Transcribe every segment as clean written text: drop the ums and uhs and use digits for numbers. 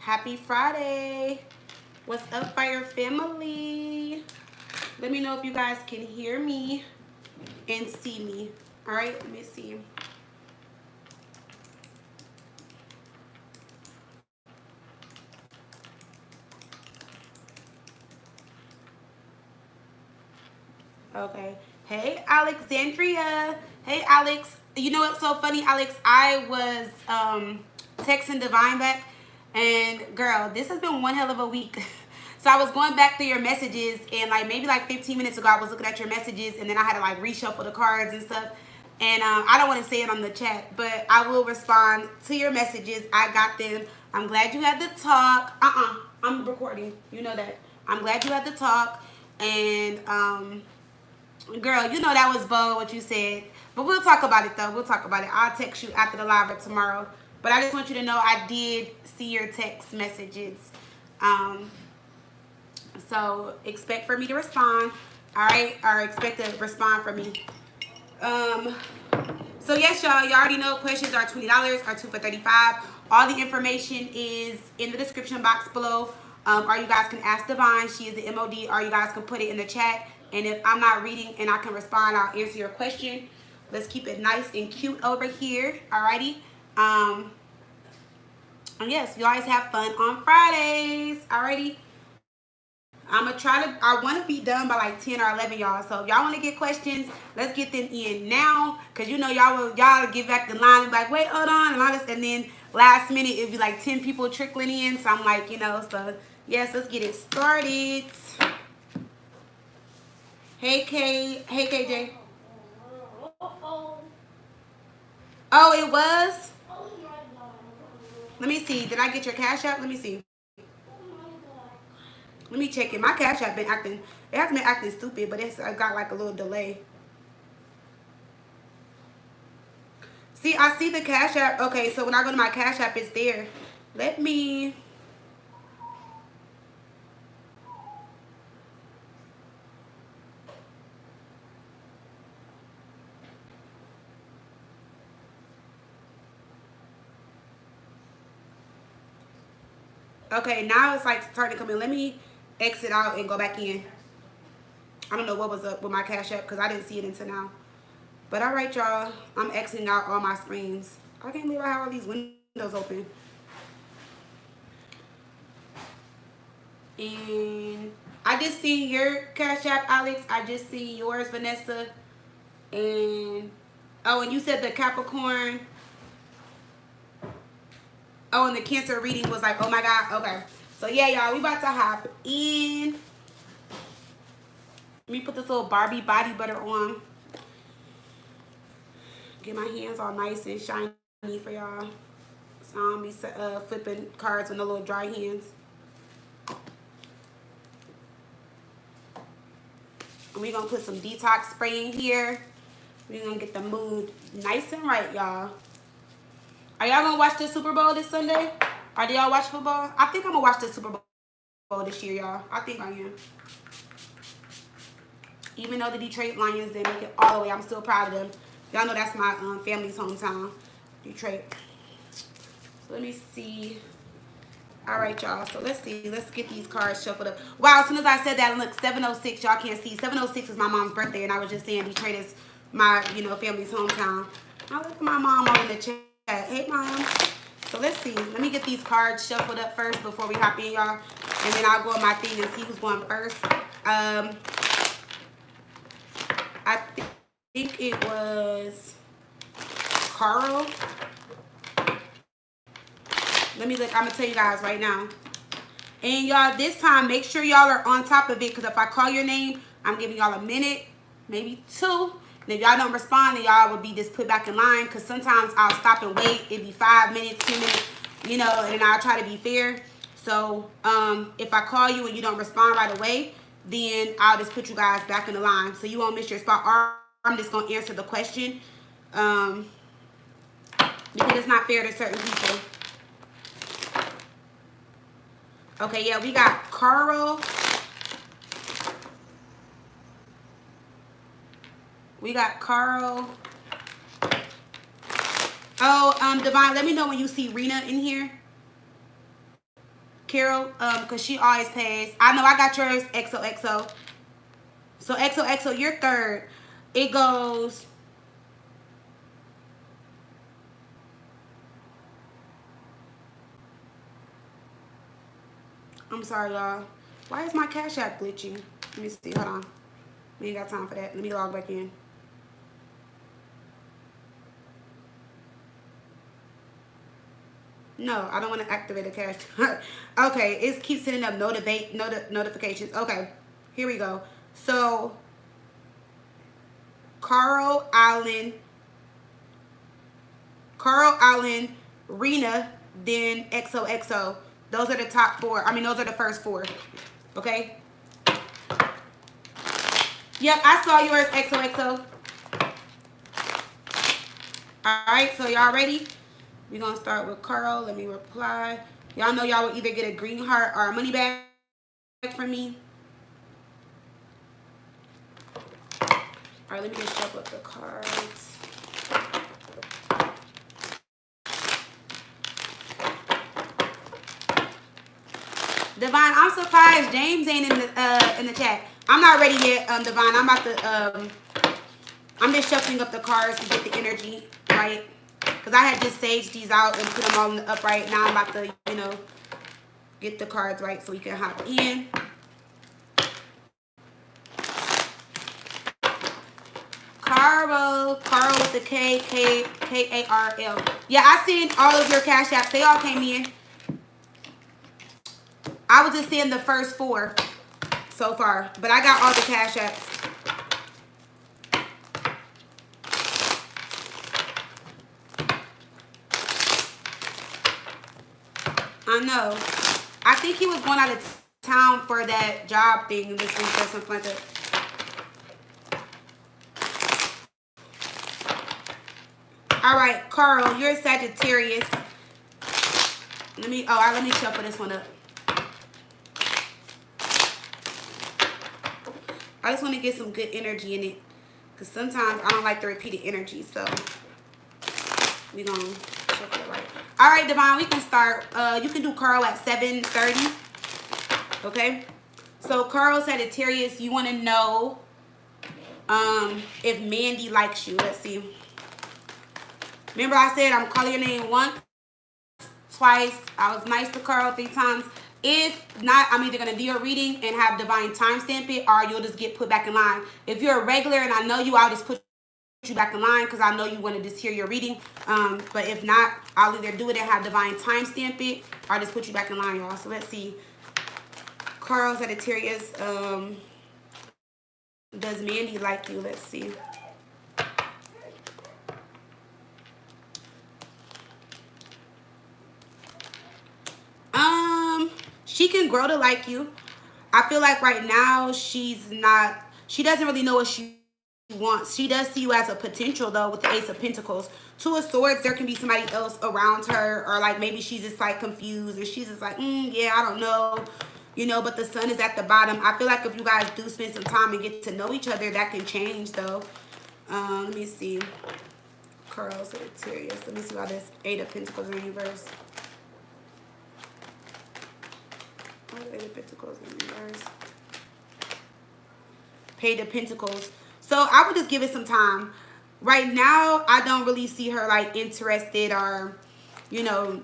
Happy Friday. What's up, Fire family? Let me know if you guys can hear me and see me. All right, let me see. Okay. Hey, Alexandria. Hey, Alex. You know what's so funny, Alex? I was texting Divine back, and girl, this has been one hell of a week. So I was going back through your messages, and like maybe like 15 minutes ago, I was looking at your messages, and then I had to like reshuffle the cards and stuff. And I don't want to say it on the chat, but I will respond to your messages. I got them. I'm glad you had the talk. I'm recording. You know that. I'm glad you had the talk, and girl, you know that was bold what you said. But we'll talk about it though. We'll talk about it. I'll text you after the live or tomorrow. But I just want you to know I did see your text messages. So expect for me to respond. Alright? Or expect to respond from me. So yes, y'all already know questions are $20 or 2 for $35. All the information is in the description box below. Or you guys can ask Divine. She is the MOD. Or you guys can put it in the chat. And if I'm not reading and I can respond, I'll answer your question. Let's keep it nice and cute over here. Alrighty. And yes, you always have fun on Fridays. Alrighty. I'm gonna try to. I want to be done by like 10 or 11, y'all. So if y'all want to get questions, let's get them in now, cause you know y'all get back the line and be like, wait, hold on, and all this, and then last minute it'd be like 10 people trickling in. So I'm like, you know, so yes, let's get it started. Hey hey KJ. Oh, it was. Let me see. Did I get your Cash App? Let me see. Let me check it. My Cash App been acting. It hasn't been acting stupid, but I got like a little delay. See, I see the Cash App. Okay, so when I go to my Cash App, it's there. Let me. Okay, now it's like starting to come in. Let me exit out and go back in. I don't know what was up with my Cash App because I didn't see it until now. But all right, y'all. I'm exiting out all my screens. I can't believe I have all these windows open. And I just see your Cash App, Alex. I just see yours, Vanessa. And oh, and you said the Capricorn. Oh, and the Cancer reading was like, oh my God. Okay. So yeah, y'all, we about to hop in. Let me put this little Barbie body butter on. Get my hands all nice and shiny for y'all. So I don't be flipping cards with no little dry hands. And we're going to put some detox spray in here. We're going to get the mood nice and right, y'all. Are y'all going to watch the Super Bowl this Sunday? Or do y'all watch football? I think I'm going to watch the Super Bowl this year, y'all. I think I am. Even though the Detroit Lions didn't make it all the way, I'm still proud of them. Y'all know that's my family's hometown, Detroit. So let me see. All right, y'all. So let's see. Let's get these cards shuffled up. Wow, as soon as I said that, look, 706. Y'all can't see. 706 is my mom's birthday, and I was just saying Detroit is my, family's hometown. I look at my mom all in the chat. Hey, Mom. So let's see. Let me get these cards shuffled up first before we hop in, y'all. And then I'll go on my thing and see who's going first. I think it was Carl. Let me look. I'm going to tell you guys right now. And y'all, this time, make sure y'all are on top of it. Because if I call your name, I'm giving y'all a minute, maybe 2. And if y'all don't respond, then y'all will be just put back in line. Because sometimes I'll stop and wait. It'd be 5 minutes, 10 minutes, and then I'll try to be fair. So if I call you and you don't respond right away, then I'll just put you guys back in the line. So you won't miss your spot. Or I'm just going to answer the question. Because it's not fair to certain people. Okay, yeah, we got Carl. We got Carl. Oh, Divine, let me know when you see Reena in here. Carol, because she always pays. I know I got yours, XOXO. So XOXO, you're third. It goes... I'm sorry, y'all. Why is my Cash App glitching? Let me see. Hold on. We ain't got time for that. Let me log back in. No, I don't want to activate a cash. Okay, it keeps sending up notifications. Okay, here we go. So, Carl, Allan, Reena, then XOXO. Those are the top four. I mean, those are the first four. Okay? Yep, I saw yours, XOXO. Alright, so y'all ready? We're going to start with Carl. Let me reply. Y'all know y'all will either get a green heart or a money bag from me. Alright, let me just shuffle up the cards. Divine, I'm surprised James ain't in the chat. I'm not ready yet, Divine. I'm about to I'm just shuffling up the cards to get the energy right. Because I had just saged these out and put them all in the upright. Now I'm about to, you know, get the cards right so we can hop in. Carl with the K-A-R-L. Yeah, I seen all of your Cash Apps. They all came in. I was just seeing the first four so far, but I got all the Cash Apps. I know. I think he was going out of town for that job thing this week or something like that. All right, Carl, you're a Sagittarius. Let me shuffle this one up. I just want to get some good energy in it, because sometimes I don't like the repeated energy, so we're going to shuffle it right. All right, Divine, we can start. You can do Carl at 7:30. Okay? So, Carl, Sagittarius, you want to know if Mandy likes you. Let's see. Remember I said I'm calling your name once, twice. I was nice to Carl 3 times. If not, I'm either going to do your reading and have Divine timestamp it, or you'll just get put back in line. If you're a regular and I know you, I'll just put you back in line because I know you want to just hear your reading. But if not, I'll either do it and have Divine timestamp it, or just put you back in line, y'all. So let's see. Carl, Sagittarius, does Mandy like you? Let's see. She can grow to like you. I feel like right now she doesn't really know what she wants. She does see you as a potential though with the Ace of Pentacles. 2 of Swords, there can be somebody else around her, or like maybe she's just like confused and she's just like, yeah, I don't know. You know, but the Sun is at the bottom. I feel like if you guys do spend some time and get to know each other, that can change though. Let me see. Carl, Sagittarius. Let me see why this 8 of Pentacles in reverse. Eight of Pentacles in reverse. Page of Pentacles. So I would just give it some time. Right now, I don't really see her like interested or, you know,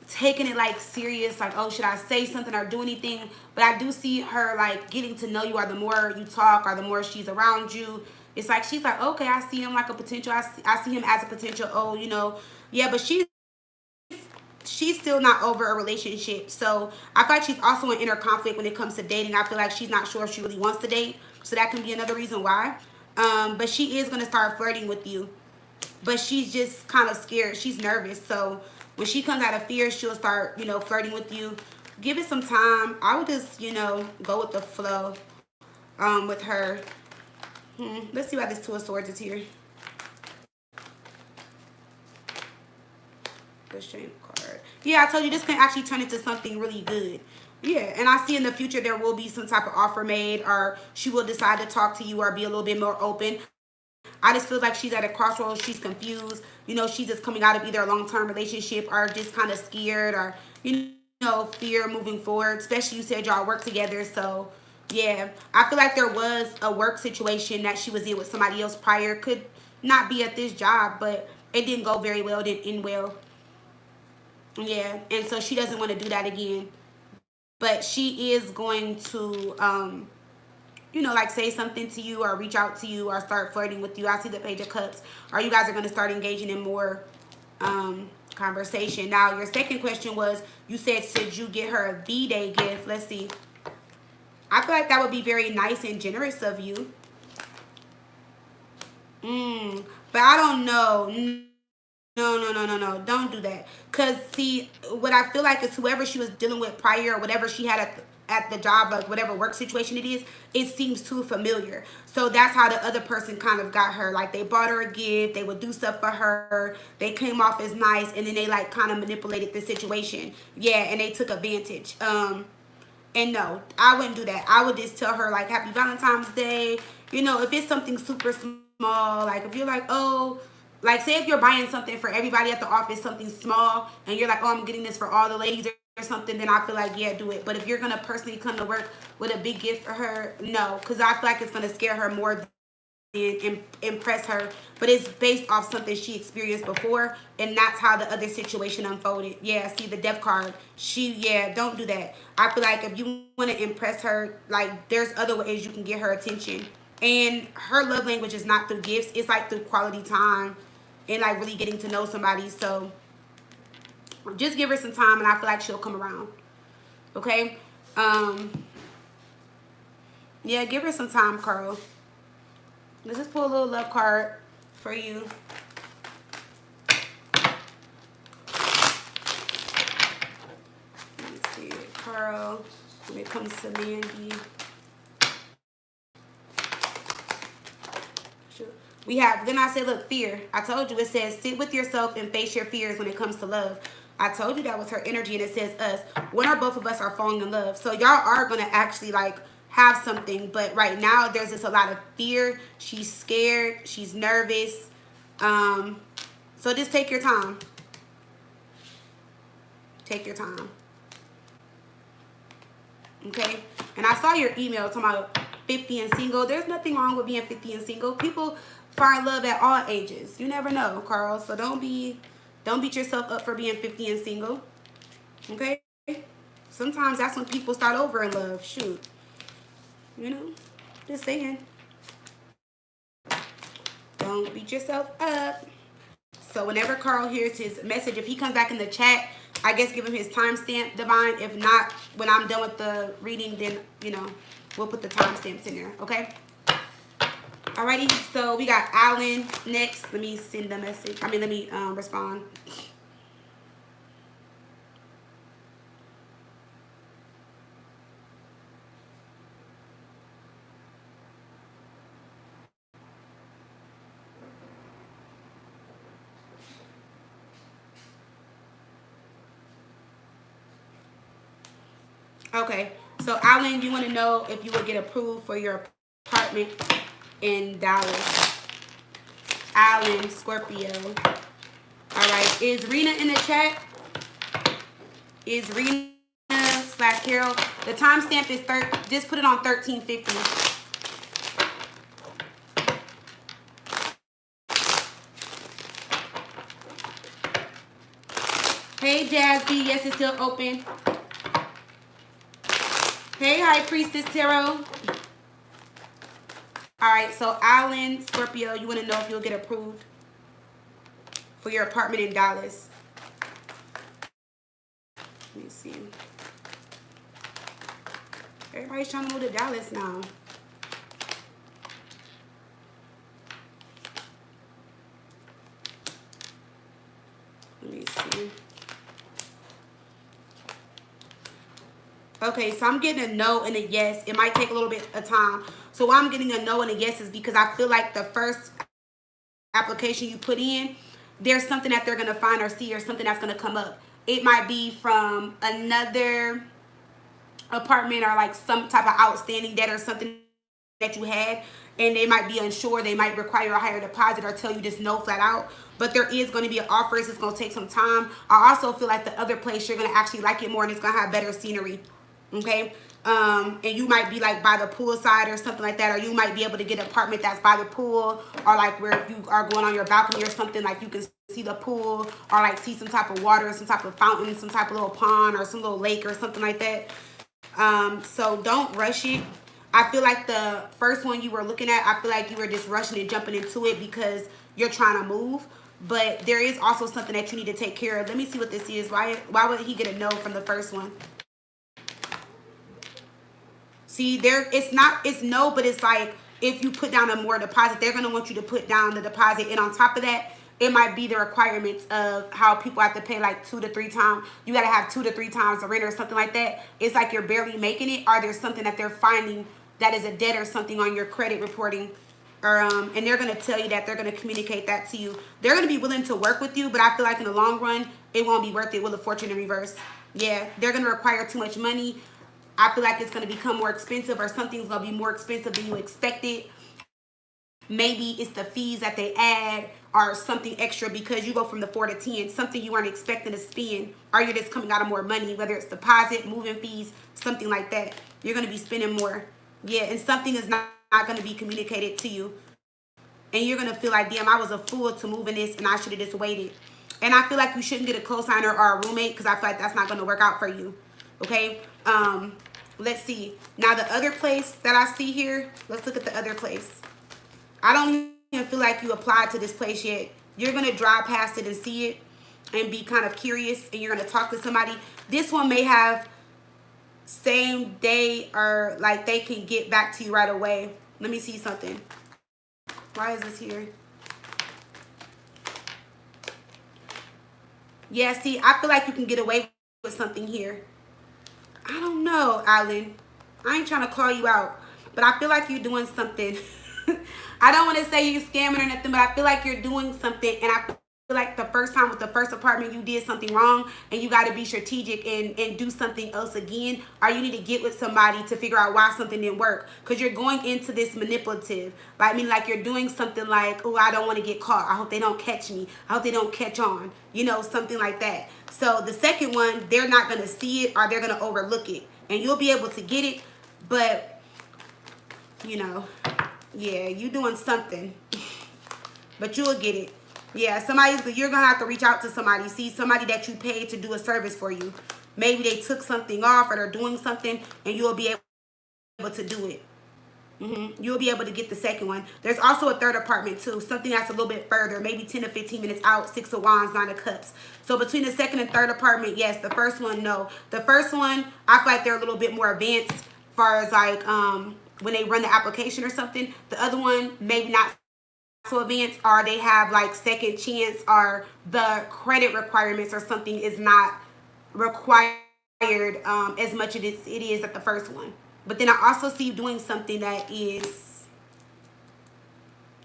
taking it like serious. Like, oh, should I say something or do anything? But I do see her like getting to know you, or the more you talk or the more she's around you. It's like she's like, okay, I see him like a potential. I see him as a potential. Oh, you know, yeah, but she's still not over a relationship. So I feel like she's also in inner conflict when it comes to dating. I feel like she's not sure if she really wants to date. So that can be another reason why. But she is going to start flirting with you. But she's just kind of scared. She's nervous. So when she comes out of fear, she'll start, you know, flirting with you. Give it some time. I would just, you know, go with the flow with her. Let's see why this 2 of Swords is here. The Strength card. Yeah, I told you this can actually turn into something really good. Yeah, and I see in the future there will be some type of offer made, or she will decide to talk to you or be a little bit more open. I just feel like she's at a crossroads. She's confused. You know, she's just coming out of either a long-term relationship or just kind of scared, or, you know, fear moving forward, especially you said y'all work together. So yeah, I feel like there was a work situation that she was in with somebody else prior. Could not be at this job, but it didn't go very well, didn't end well. Yeah, and so she doesn't want to do that again. But she is going to you know, like say something to you or reach out to you or start flirting with you. I see the Page of Cups. Or you guys are going to start engaging in more conversation. Now, your second question was, you said, should you get her a V-Day gift? Let's see. I feel like that would be very nice and generous of you. But I don't know. No. Don't do that. Because, see, what I feel like is whoever she was dealing with prior or whatever she had at the job, like whatever work situation it is, it seems too familiar. So that's how the other person kind of got her. Like, they bought her a gift. They would do stuff for her. They came off as nice. And then they, like, kind of manipulated the situation. Yeah, and they took advantage. And no, I wouldn't do that. I would just tell her, like, Happy Valentine's Day. You know, if it's something super small, like if you're like, oh, like say if you're buying something for everybody at the office, something small, and you're like, oh, I'm getting this for all the ladies or something, then I feel like, yeah, do it. But if you're going to personally come to work with a big gift for her, no, because I feel like it's going to scare her more and impress her, but it's based off something she experienced before, and that's how the other situation unfolded. Yeah, see the death card. Yeah, don't do that. I feel like if you want to impress her, like there's other ways you can get her attention, and her love language is not through gifts. It's like through quality time and like really getting to know somebody. So just give her some time, and I feel like she'll come around. Okay. Yeah, give her some time, Carl. Let's just pull a little love card for you. Let's see, Carl. When it comes to Mandy, we have. Then I said, look, fear. I told you it says sit with yourself and face your fears when it comes to love. I told you that was her energy, and it says us. When are both of us are falling in love? So y'all are gonna actually like have something, but right now there's just a lot of fear. She's scared, she's nervous. So just take your time. Take your time. Okay? And I saw your email talking about 50 and single. There's nothing wrong with being 50 and single. People find love at all ages. You never know, Carl. So don't beat yourself up for being 50 and single. Okay? Sometimes that's when people start over in love. Shoot. You know, just saying. Don't beat yourself up. So whenever Carl hears his message, if he comes back in the chat, I guess give him his timestamp, Divine. If not, when I'm done with the reading, then, you know, we'll put the timestamps in there, okay? Alrighty, so we got Allan next. Let me send the message. Let me respond. Okay, so Allan, you want to know if you would get approved for your apartment in Dallas. Allan, Scorpio. All right, is Reena in the chat? Is Reena / Carol? The timestamp is just put it on 1350. Hey, Jasby. Yes, it's still open. Hey, hi, Priestess Tarot. All right, so Allan, Scorpio, you want to know if you'll get approved for your apartment in Dallas. Let me see. Everybody's trying to move to Dallas now. Let me see. Okay, so I'm getting a no and a yes. It might take a little bit of time. So why I'm getting a no and a yes is because I feel like the first application you put in, there's something that they're going to find or see or something that's going to come up. It might be from another apartment or like some type of outstanding debt or something that you had, and they might be unsure, they might require a higher deposit or tell you just no flat out. But there is going to be an offer. It's going to take some time. I also feel like the other place, you're going to actually like it more, and it's going to have better scenery. Okay. And you might be like by the pool side or something like that, or you might be able to get an apartment that's by the pool, or like where if you are going on your balcony or something, like you can see the pool, or like see some type of water, some type of fountain, some type of little pond or some little lake or something like that. So don't rush it. I feel like the first one you were looking at, I feel like you were just rushing and jumping into it because you're trying to move. But there is also something that you need to take care of. Let me see what this is. Why would he get a no from the first one? See, it's no, but it's like if you put down a more deposit, they're going to want you to put down the deposit. And on top of that, it might be the requirements of how people have to pay like 2 to 3 times. You got to have 2 to 3 times the rent or something like that. It's like you're barely making it, or there's something that they're finding that is a debt or something on your credit reporting. Or, and they're going to tell you that, they're going to communicate that to you. They're going to be willing to work with you, but I feel like in the long run, it won't be worth it with a fortune in reverse. Yeah, they're going to require too much money. I feel like it's going to become more expensive, or something's going to be more expensive than you expected. Maybe it's the fees that they add or something extra because you go from the 4 to 10, something you weren't expecting to spend, or you're just coming out of more money, whether it's deposit, moving fees, something like that. You're going to be spending more. Yeah, and something is not going to be communicated to you. And you're going to feel like, damn, I was a fool to move in this and I should have just waited. And I feel like you shouldn't get a co-signer or a roommate because I feel like that's not going to work out for you. Okay? Let's see. Now, the other place that I see here, let's look at the other place. I don't even feel like you applied to this place yet. You're going to drive past it and see it and be kind of curious, and you're going to talk to somebody. This one may have same day, or like they can get back to you right away. Let me see something. Why is this here? Yeah, see, I feel like you can get away with something here. I don't know, Allan. I ain't trying to call you out, but I feel like you're doing something. I don't want to say you're scamming or nothing, but I feel like you're doing something, and I feel like the first time with the first apartment you did something wrong, and you got to be strategic and do something else again, or you need to get with somebody to figure out why something didn't work, because you're going into this manipulative. Like, I mean, like you're doing something like, oh, I don't want to get caught. I hope they don't catch me. I hope they don't catch on. You know, something like that. So the second one, they're not going to see it, or they're going to overlook it, and you'll be able to get it, but, you know, yeah, you doing something, but you'll get it. Yeah, you're gonna have to reach out to somebody. See, somebody that you paid to do a service for you. Maybe they took something off, or they're doing something, and you'll be able to do it. You'll be able to get the second one. There's also a third apartment too, something that's a little bit further, maybe 10 to 15 minutes out. 6 of Wands, 9 of Cups. So between the second and third apartment, yes. The first one, no. The first one, I feel like they're a little bit more advanced as far as like when they run the application or something. The other one, maybe not so advanced, or they have like second chance, or the credit requirements or something is not required as much as it is at the first one. But then I also see you doing something that is,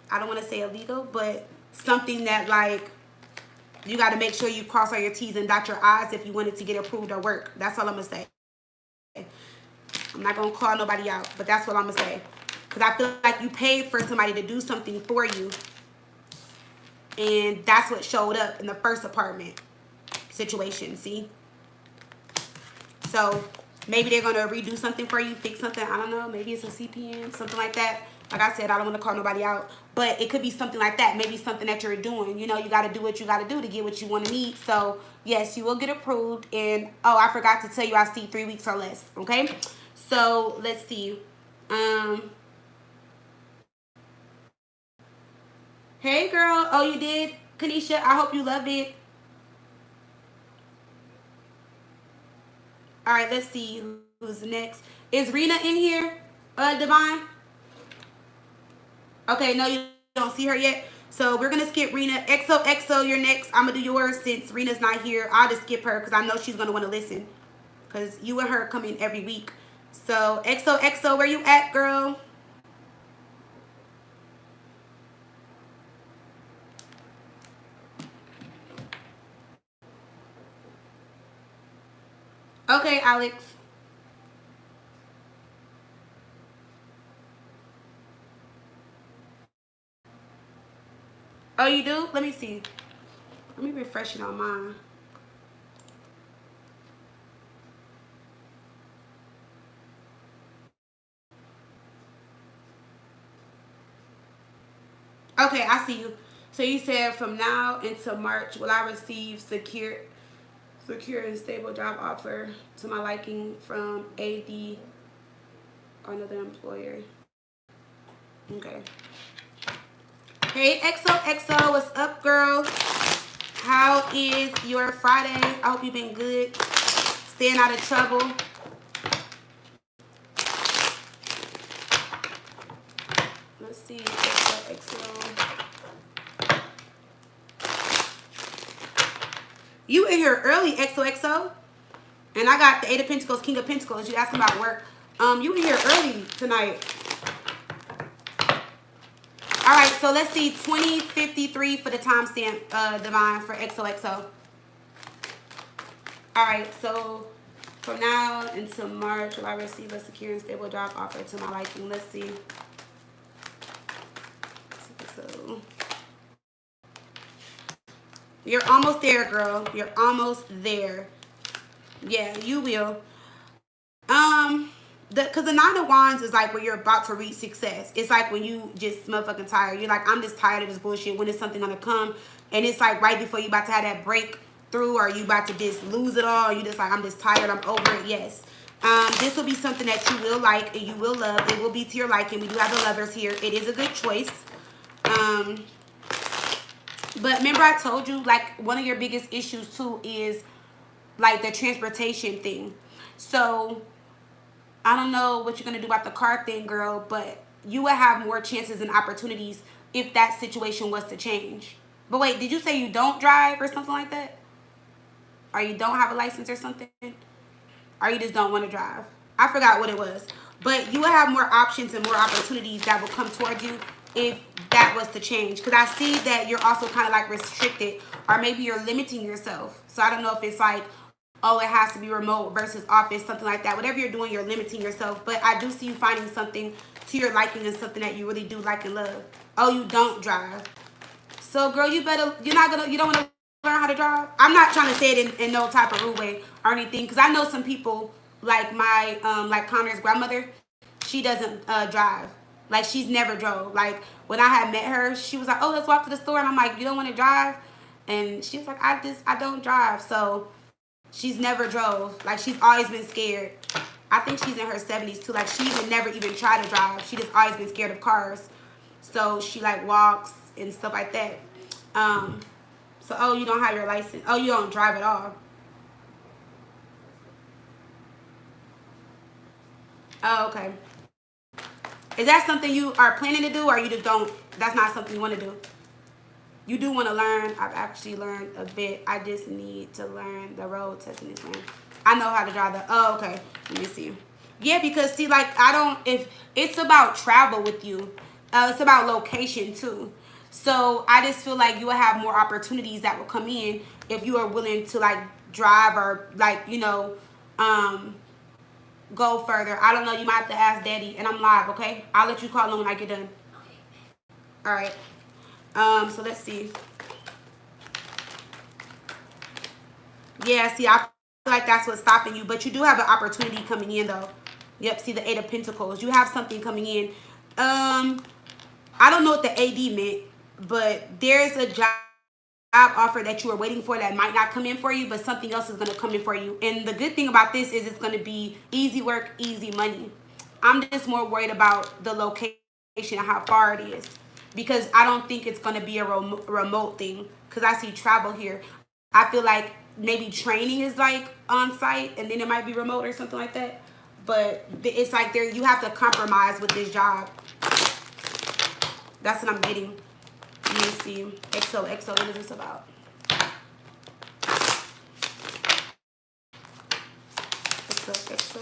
I don't want to say illegal, but something that like you got to make sure you cross all your T's and dot your I's if you want it to get approved or work. That's all I'm going to say. I'm not going to call nobody out, but that's what I'm going to say. Because I feel like you paid for somebody to do something for you. And that's what showed up in the first apartment situation, see? So maybe they're going to redo something for you, fix something. I don't know. Maybe it's a CPN, something like that. Like I said, I don't want to call nobody out. But it could be something like that. Maybe something that you're doing. You know, you got to do what you got to do to get what you want to need. So, yes, you will get approved. And, oh, I forgot to tell you, I see 3 weeks or less. Okay? So, let's see. Hey, girl. Oh, you did? Kanisha, I hope you love it. All right, let's see who's next. Is Reena in here, Divine? Okay, no, you don't see her yet. So we're going to skip Reena. XOXO, you're next. I'm going to do yours since Reena's not here. I'll just skip her because I know she's going to want to listen, because you and her come in every week. So XOXO, where you at, girl? Okay, Alex. Oh, you do? Let me see. Let me refresh it on mine. Okay, I see you. So you said from now until March, will I receive secure and stable job offer to my liking from AD or another employer? Okay. Hey, XOXO, what's up, girl? How is your Friday? I hope you've been good. Staying out of trouble. Let's see. XOXO. You in here early, XOXO. And I got the Eight of Pentacles, King of Pentacles. You asking about work. You in here early tonight. All right, so let's see. 2053 for the timestamp, Divine, for XOXO. All right, so from now until March, will I receive a secure and stable job offer to my liking? Let's see. So you're almost there, girl. You're almost there. Yeah, you will. Because the Nine of Wands is like when you're about to reach success. It's like when you just motherfucking tired. You're like, I'm just tired of this bullshit. When is something gonna come? And it's like right before you about to have that breakthrough, or you about to just lose it all. You just like, I'm just tired. I'm over it. Yes. This will be something that you will like and you will love. It will be to your liking. We do have the Lovers here. It is a good choice. But remember I told you, like, one of your biggest issues too is like the transportation thing. So I don't know what you're going to do about the car thing, girl, but you will have more chances and opportunities if that situation was to change. But wait, did you say you don't drive or something like that? Or you don't have a license or something? Or you just don't want to drive? I forgot what it was. But you will have more options and more opportunities that will come towards you if that was to change. Because I see that you're also kind of like restricted, or maybe you're limiting yourself. So I don't know if it's like, oh, it has to be remote versus office, something like that. Whatever you're doing, you're limiting yourself. But I do see you finding something to your liking and something that you really do like and love. Oh, you don't drive. So, girl, you don't want to learn how to drive? I'm not trying to say it in no type of rude way or anything. Because I know some people, like my, like Connor's grandmother, she doesn't drive. Like, she's never drove. Like, when I had met her, she was like, oh, let's walk to the store. And I'm like, you don't want to drive? And she was like, I don't drive. So she's never drove. Like, she's always been scared. I think she's in her 70s too. Like, she would never even try to drive. She just always been scared of cars. So she like walks and stuff like that. So, oh, you don't have your license. Oh, you don't drive at all. Oh, okay. Is that something you are planning to do, or you just don't, that's not something you want to do? You do want to learn. I've actually learned a bit. I just need to learn the road testing this one. I know how to drive the, oh, okay. Let me see. Yeah, because see, like, if it's about travel with you, it's about location too. So I just feel like you will have more opportunities that will come in if you are willing to like drive, or like, go further. I don't know. You might have to ask Daddy, and I'm live, okay? I'll let you call him when I get done. All right. So let's see. Yeah, see, I feel like that's what's stopping you, but you do have an opportunity coming in though. Yep, see the Eight of Pentacles. You have something coming in. I don't know what the AD meant, but there's a job offer that you are waiting for that might not come in for you, but something else is going to come in for you. And the good thing about this is it's going to be easy work, easy money. I'm just more worried about the location and how far it is, because I don't think it's going to be a remote thing, because I see travel here. I feel like maybe training is like on site and then it might be remote or something like that. But it's like you have to compromise with this job. That's what I'm getting. Let me see. XOXO, what is this about? XOXO.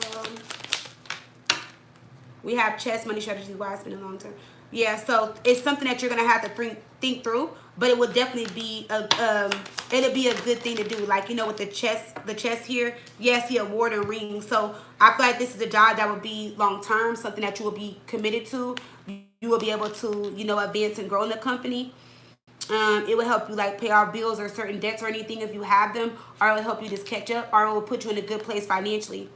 We have chess, money strategies, why I spend a long term. Yeah, so it's something that you're gonna have to think through, but it will definitely be it'll be a good thing to do. Like, with the chess here, yes, he award and ring. So I feel like this is a job that will be long term, something that you will be committed to. You will be able to, advance and grow in the company. It will help you like pay off bills or certain debts or anything if you have them, or it will help you just catch up, or it will put you in a good place financially.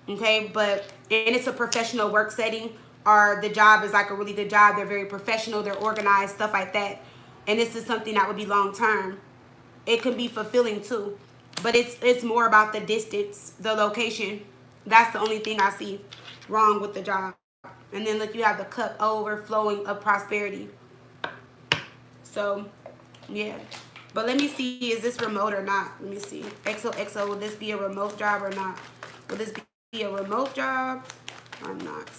Okay, and it's a professional work setting, or the job is like a really good job. They're very professional, they're organized, stuff like that. And this is something that would be long term. It can be fulfilling too, but it's more about the distance, the location. That's the only thing I see wrong with the job. And then look, you have the cup overflowing of prosperity. So yeah, but let me see, is this remote or not? Let me see. XOXO, will this be a remote job or not? Will this be a remote job or not?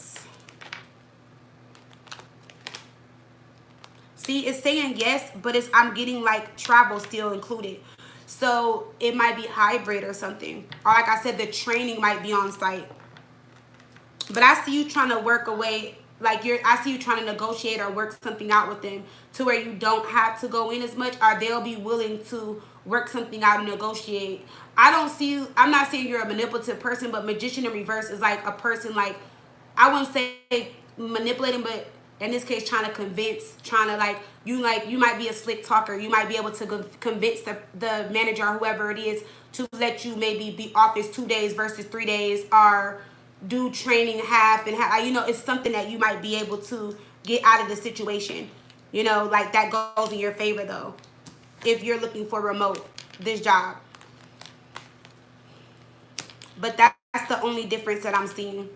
See, it's saying yes, but I'm getting like travel still included. So it might be hybrid or something. Or like I said, the training might be on site. But I see you trying to work away, like I see you trying to negotiate or work something out with them to where you don't have to go in as much, or they'll be willing to work something out and negotiate. I don't see you, I'm not saying you're a manipulative person, but magician in reverse is like a person like, I wouldn't say manipulating, but in this case trying to convince, trying to like you might be a slick talker. You might be able to convince the manager or whoever it is to let you maybe be office 2 days versus 3 days, or do training half and half. You know, it's something that you might be able to get out of the situation. You know, like that goes in your favor though, if you're looking for remote, this job. But that's the only difference that I'm seeing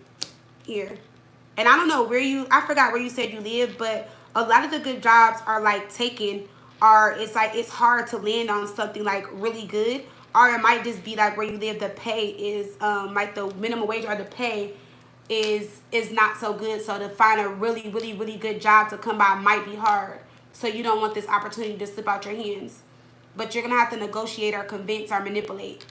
here. And I don't know where I forgot where you said you live, but a lot of the good jobs are like taken, or it's like it's hard to land on something like really good, or it might just be like where you live, the pay is like the minimum wage or the pay is not so good. So to find a really, really, really good job to come by might be hard. So you don't want this opportunity to slip out your hands. But you're gonna have to negotiate or convince or manipulate.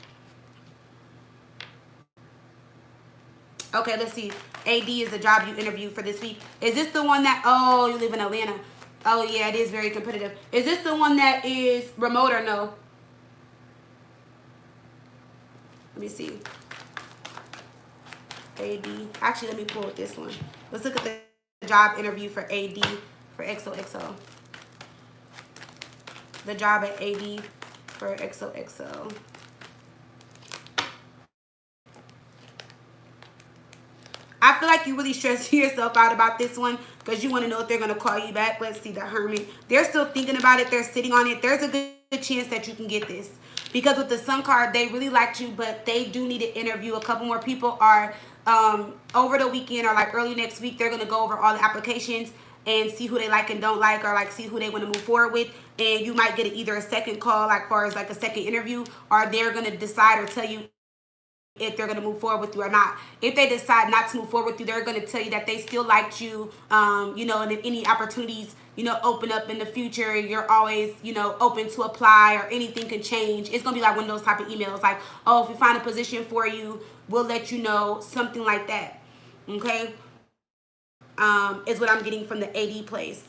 Okay, let's see. AD is the job you interviewed for this week. Is this the one that, oh, you live in Atlanta. Oh, yeah, it is very competitive. Is this the one that is remote or no? Let me see. AD. Actually, let me pull up this one. Let's look at the job interview for AD for XOXO. The job at AD for XOXO. I feel like you really stressed yourself out about this one because you want to know if they're going to call you back. Let's see, the Hermit. They're still thinking about it. They're sitting on it. There's a good chance that you can get this. Because with the Sun card, they really liked you, but they do need to interview a couple more people. Or over the weekend or like early next week, they're going to go over all the applications and see who they like and don't like, or like see who they want to move forward with. And you might get either a second call, like far as like a second interview, or they're going to decide or tell you if they're going to move forward with you or not. If they decide not to move forward with you, they're going to tell you that they still liked you, you know, and if any opportunities, you know, open up in the future, you're always, you know, open to apply, or anything can change. It's going to be like one of those type of emails like, oh, if we find a position for you, we'll let you know, something like that. Okay? Is what I'm getting from the AD place.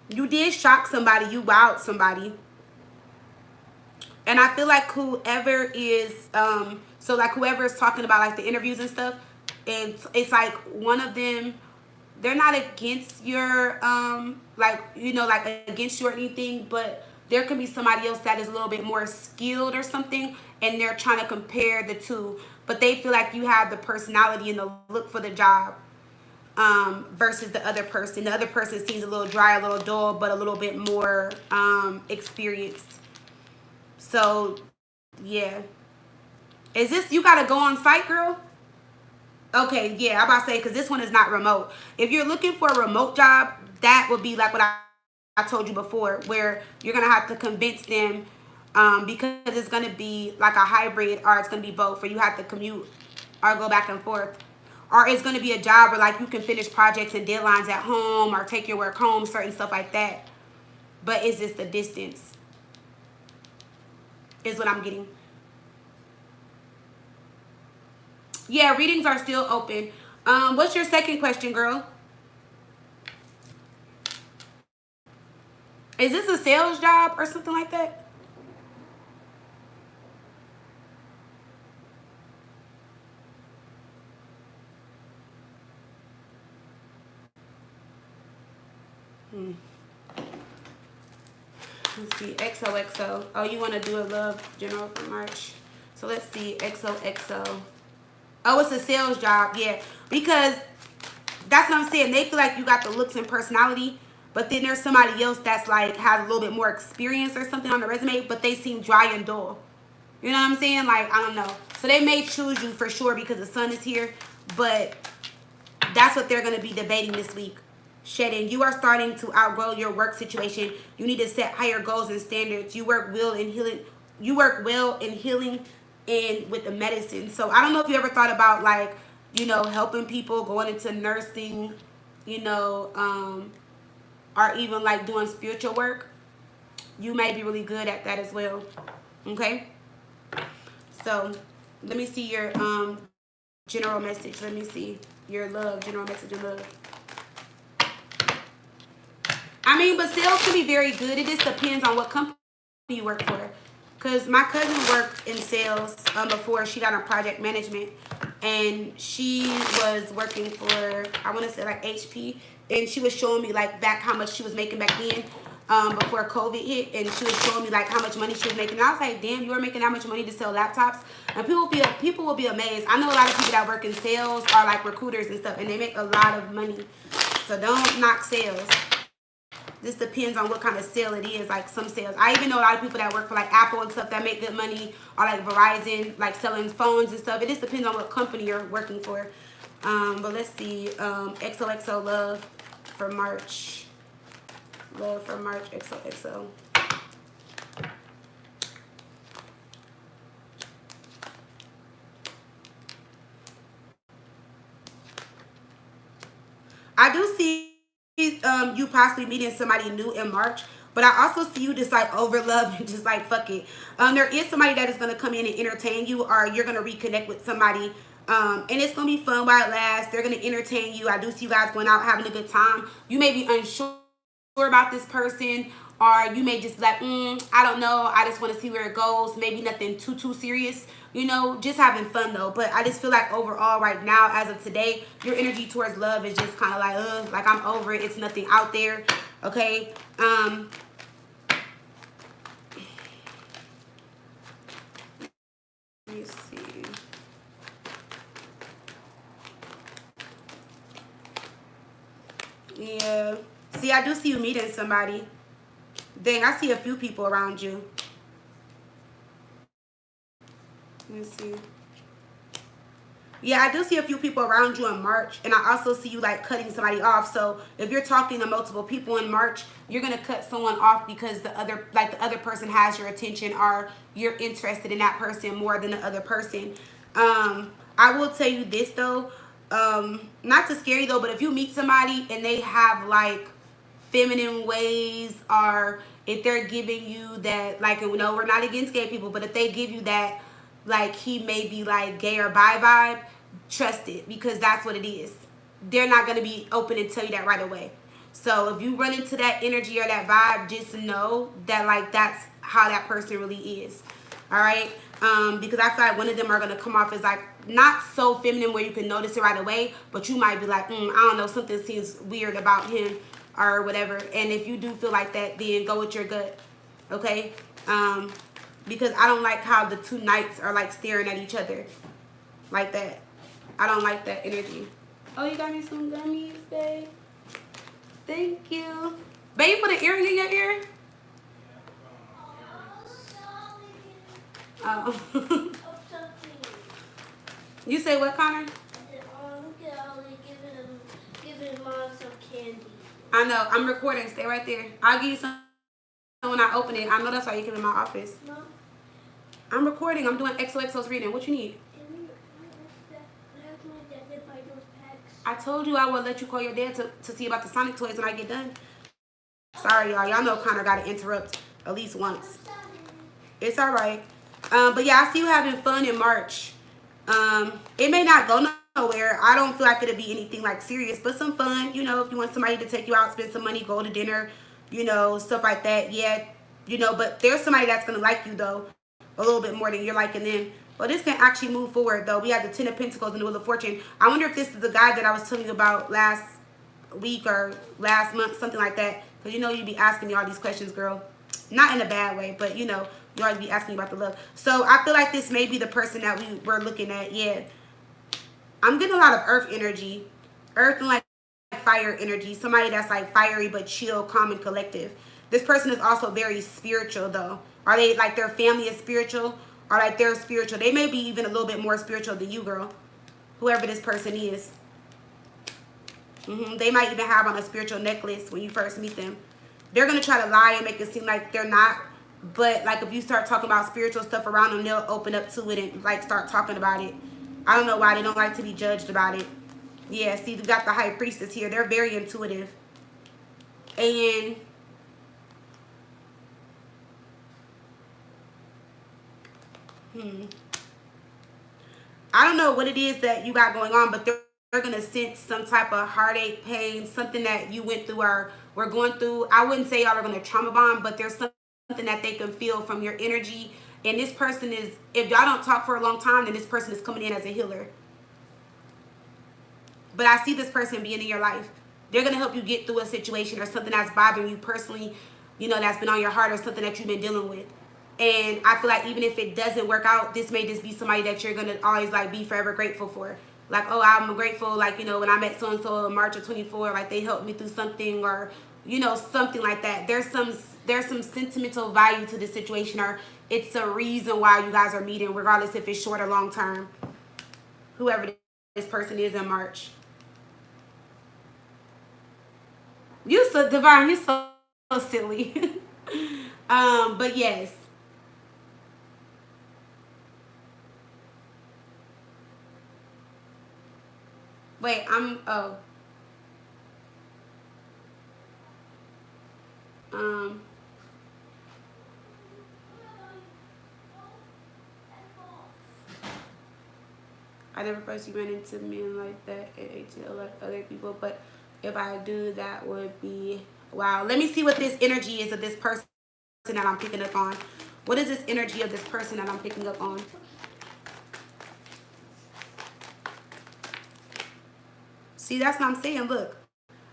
You did shock somebody. You wowed somebody. And I feel like whoever is, so like whoever is talking about like the interviews and stuff, and it's like one of them, they're not against your, like, you know, like against you or anything, but there could be somebody else that is a little bit more skilled or something, and they're trying to compare the two, but they feel like you have the personality and the look for the job, versus the other person. The other person seems a little dry, a little dull, but a little bit more experienced. So, yeah. Is this, you got to go on site, girl? Okay, yeah, I'm about to say, because this one is not remote. If you're looking for a remote job, that would be like what I told you before, where you're going to have to convince them, because it's going to be like a hybrid, or it's going to be both, where you have to commute or go back and forth. Or it's going to be a job where like you can finish projects and deadlines at home, or take your work home, certain stuff like that. But it's just the distance is what I'm getting. Yeah, readings are still open. What's your second question, girl? Is this a sales job or something like that? Let's see, XOXO. Oh, you want to do a love general for March. So let's see, XOXO. Oh, it's a sales job, yeah. Because that's what I'm saying. They feel like you got the looks and personality, but then there's somebody else that's like has a little bit more experience or something on the resume, but they seem dry and dull. You know what I'm saying? Like, I don't know. So they may choose you for sure because the sun is here, but that's what they're going to be debating this week. Shedding. You are starting to outgrow your work situation. You need to set higher goals and standards. You work well in healing. You work well in healing and with the medicine. So I don't know if you ever thought about like, you know, helping people, going into nursing, you know, or even like doing spiritual work. You may be really good at that as well. Okay. So let me see your general message. Let me see your love, general message of love. I mean, but sales can be very good. It just depends on what company you work for. Because my cousin worked in sales before she got on project management. And she was working for, I want to say like HP. And she was showing me like back how much she was making back then before COVID hit. And she was showing me like how much money she was making. And I was like, damn, you were making that much money to sell laptops? And people will be amazed. I know a lot of people that work in sales are like recruiters and stuff. And they make a lot of money. So don't knock sales. This depends on what kind of sale it is. Like some sales, I even know a lot of people that work for like Apple and stuff that make good money, or like Verizon, like selling phones and stuff. It just depends on what company you're working for. But let's see, XOXO love for March. Love for March, XOXO. I do see you possibly meeting somebody new in March, but I also see you just like over love and just like fuck it. There is somebody that is going to come in and entertain you, or you're going to reconnect with somebody, and it's going to be fun while it lasts. They're going to entertain you. I do see you guys going out having a good time. You may be unsure about this person, or you may just be like, I don't know, I just want to see where it goes. Maybe nothing too serious, you know, just having fun though. But I just feel like overall right now, as of today, your energy towards love is just kind of like I'm over it. It's nothing out there. Okay. Let me see. Yeah. See, I do see you meeting somebody. Dang, I see a few people around you. Let me see. Yeah, I do see a few people around you in March, and I also see you like cutting somebody off. So if you're talking to multiple people in March, you're gonna cut someone off because the other person has your attention, or you're interested in that person more than the other person. I will tell you this though, not to scare you though, but if you meet somebody and they have like feminine ways, or if they're giving you that, like, you know, we're not against gay people, but if they give you that like he may be like gay or bi vibe, trust it, because that's what it is. They're not going to be open and tell you that right away. So if you run into that energy or that vibe, just know that like that's how that person really is. All right. Because I feel like one of them are going to come off as like not so feminine where you can notice it right away, but you might be like, I don't know, something seems weird about him or whatever. And if you do feel like that, then go with your gut. Okay. Because I don't like how the two knights are like staring at each other like that. I don't like that energy. Oh, you got me some gummies, babe. Thank you. Babe, you put an earring in your ear? Oh. You say what, Connor? Give Mom some candy. I know. I'm recording. Stay right there. I'll give you some when I open it. I know that's why you came in my office. No. I'm recording. I'm doing XOXO's reading. What you need? I told you I will let you call your dad to see about the Sonic toys when I get done. Sorry, y'all. Y'all know Connor got to interrupt at least once. It's all right. But yeah, I see you having fun in March. It may not go nowhere. I don't feel like it'll be anything like serious, but some fun. You know, if you want somebody to take you out, spend some money, go to dinner, you know, stuff like that. Yeah, you know, but there's somebody that's going to like you, though, a little bit more than you're liking them. But this can actually move forward, though. We have the Ten of Pentacles and the Wheel of Fortune. I wonder if this is the guy that I was telling you about last week or last month, something like that. Because you know you'd be asking me all these questions, girl. not in a bad way, but you know, you always be asking about the love. So I feel like this may be the person that we were looking at. Yeah, I'm getting a lot of earth energy, earth and like fire energy. Somebody that's like fiery but chill, calm, and collective. This person is also very spiritual though. Are they like their family is spiritual? Or like they're spiritual? They may be even a little bit more spiritual than you, girl. Whoever this person is. They might even have on a spiritual necklace when you first meet them. They're going to try to lie and make it seem like they're not. But like if you start talking about spiritual stuff around them, they'll open up to it and like start talking about it. I don't know why they don't like to be judged about it. Yeah, see, we got the High Priestess here. They're very intuitive. And I don't know what it is that you got going on, but they're going to sense some type of heartache, pain, something that you went through or we're going through. I wouldn't say y'all are going to trauma bond, but there's something that they can feel from your energy. And this person is, if y'all don't talk for a long time, then this person is coming in as a healer. But I see this person being in your life. They're going to help you get through a situation or something that's bothering you personally, you know, that's been on your heart or something that you've been dealing with. And I feel like even if it doesn't work out, this may just be somebody that you're going to always like be forever grateful for. Like, oh, I'm grateful, like, you know, when I met so-and-so in March of 24, like they helped me through something or, you know, something like that. There's some sentimental value to this situation, or it's a reason why you guys are meeting, regardless if it's short or long term. Whoever this person is in March. You so divine, you're so silly. But yes. Wait, oh. I never personally ran into men like that at 18 like other people, but if I do, that would be wow. Let me see what this energy is of this person that I'm picking up on. What is this energy of this person that I'm picking up on? See, that's what I'm saying. Look,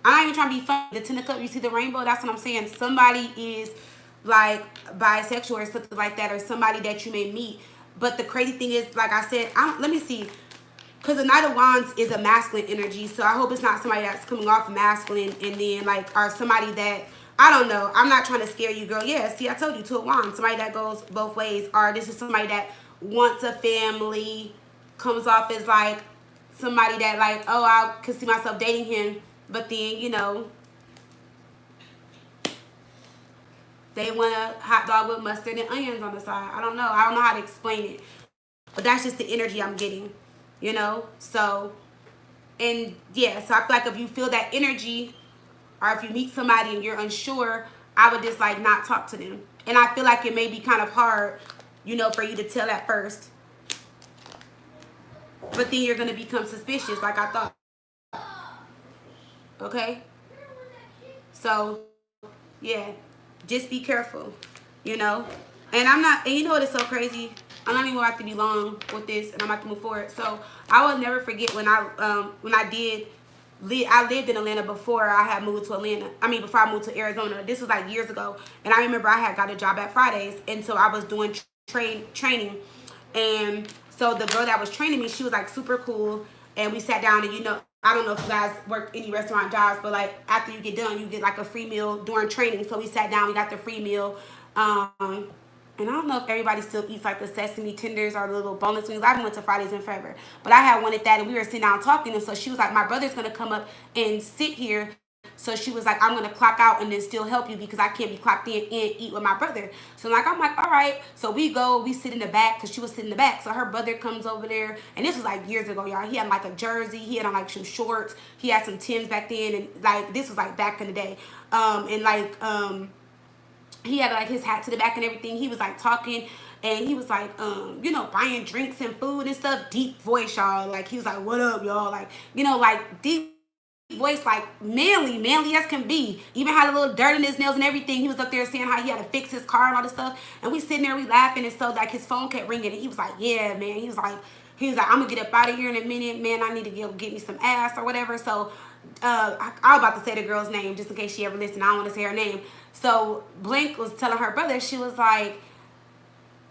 I'm not even trying to be funny. The 10 of Cups, you see the rainbow? That's what I'm saying. Somebody is like bisexual or something like that, or somebody that you may meet. But the crazy thing is, like I said, let me see. Because the Knight of Wands is a masculine energy. So I hope it's not somebody that's coming off masculine and then like, or somebody that, I don't know. I'm not trying to scare you, girl. Yeah, see, I told you, Two of Wands. Somebody that goes both ways. Or this is somebody that wants a family, comes off as like somebody that like, oh, I could see myself dating him. But then, you know, they want a hot dog with mustard and onions on the side. I don't know how to explain it. But that's just the energy I'm getting, you know? So, and yeah, so I feel like if you feel that energy or if you meet somebody and you're unsure, I would just like not talk to them. And I feel like it may be kind of hard, you know, for you to tell at first. But then you're going to become suspicious like I thought. Okay? So, yeah, just be careful, you know? And I'm not, and you know what is so crazy? I'm not even going to have to be long with this, and I'm about to move forward. So, I will never forget when I lived in Atlanta before I had moved to Atlanta. I mean, before I moved to Arizona. This was like years ago. And I remember I had got a job at Fridays, and so I was doing training. And so the girl that was training me, she was like super cool. And we sat down and, you know, I don't know if you guys work any restaurant jobs, but like after you get done, you get like a free meal during training. So we sat down, we got the free meal. And I don't know if everybody still eats like the sesame tenders or the little boneless wings. I haven't went to Fridays in forever. But I had wanted that, and we were sitting down talking. And so she was like, my brother's going to come up and sit here. So she was like, I'm going to clock out and then still help you because I can't be clocked in and eat with my brother. So I'm like, all right. So we sit in the back because she was sitting in the back. So her brother comes over there. And this was like years ago, y'all. He had like a jersey. He had on like some shorts. He had some Timbs back then. And like, this was like back in the day. He had like his hat to the back and everything. He was like talking and he was like, you know, buying drinks and food and stuff. Deep voice, y'all. Like he was like, what up, y'all? Like, you know, like deep voice, like manly as can be. Even had a little dirt in his nails and everything. He was up there saying how he had to fix his car and all this stuff. And we sitting there, we laughing. And so like his phone kept ringing and he was like, yeah, man. He was like, He was like, I'm gonna get up out of here in a minute, man. I need to get me some ass or whatever. So I was about to say the girl's name just in case she ever listened. I don't want to say her name. So Blink was telling her brother, she was like,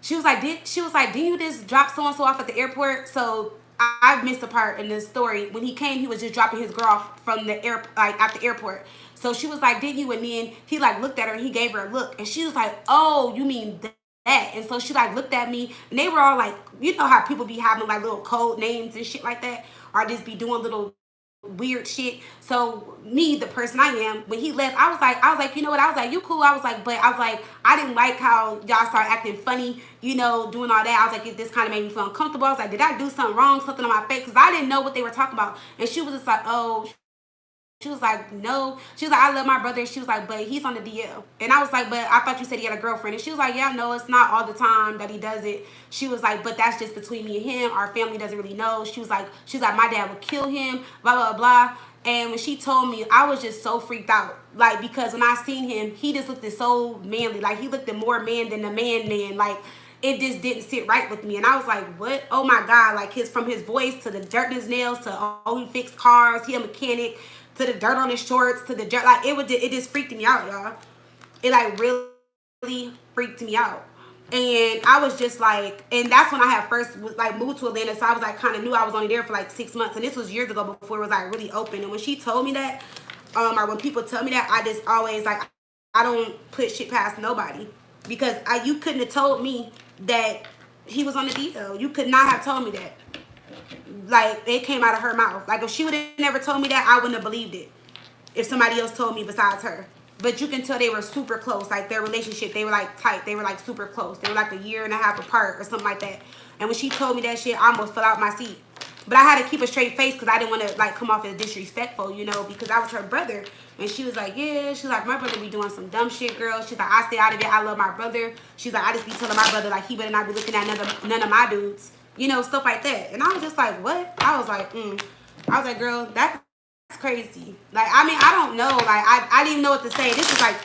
didn't you just drop so and so off at the airport? So I missed a part in this story. When he came, he was just dropping his girl off from the at the airport. So she was like, didn't you? And then he like looked at her and he gave her a look, and she was like, oh, you mean that? And so she like looked at me, and they were all like, you know how people be having like little code names and shit like that, or just be doing little weird shit. So me, the person I am, when he left, I was like, you know what? I was like, you cool. I was like, but I was like, I didn't like how y'all started acting funny, you know, doing all that. I was like, this kind of made me feel uncomfortable. I was like, did I do something wrong, something on my face? Because I didn't know what they were talking about. And she was just like, oh. She was like, no. She was like, I love my brother. She was like, but he's on the DL. And I was like, but I thought you said he had a girlfriend. And she was like, yeah, no, it's not all the time that he does it. She was like, but that's just between me and him. Our family doesn't really know. She was like, my dad would kill him, blah, blah, blah. And when she told me, I was just so freaked out. Like, because when I seen him, he just looked so manly. Like, he looked more man than the man. Like, it just didn't sit right with me. And I was like, what? Oh my God. Like, from his voice to the dirt in his nails to, oh, he fixed cars, he a mechanic, to the dirt on his shorts, to the dirt. Like, it just freaked me out, y'all. It, like, really freaked me out. And I was just like, and that's when I had first like moved to Atlanta. So I was like, kind of knew I was only there for like 6 months. And this was years ago before it was like really open. And when she told me that, or when people tell me that, I just always like, I don't put shit past nobody. Because you couldn't have told me that he was on the DL. You could not have told me that. Like, it came out of her mouth. Like, if she would have never told me that, I wouldn't have believed it. If somebody else told me besides her. But you can tell they were super close. Like, their relationship, they were like tight. They were like super close. They were like a year and a half apart or something like that. And when she told me that shit, I almost fell out my seat. But I had to keep a straight face because I didn't want to like come off as disrespectful, you know, because I was her brother. And she was like, yeah, she's like, my brother be doing some dumb shit, girl. She's like, I stay out of it. I love my brother. She's like, I just be telling my brother like he better not be looking at none of my dudes, you know, stuff like that. And I was just like, what? I was like, girl, that's crazy. Like, I mean, I don't know. Like, I didn't even know what to say. This was like,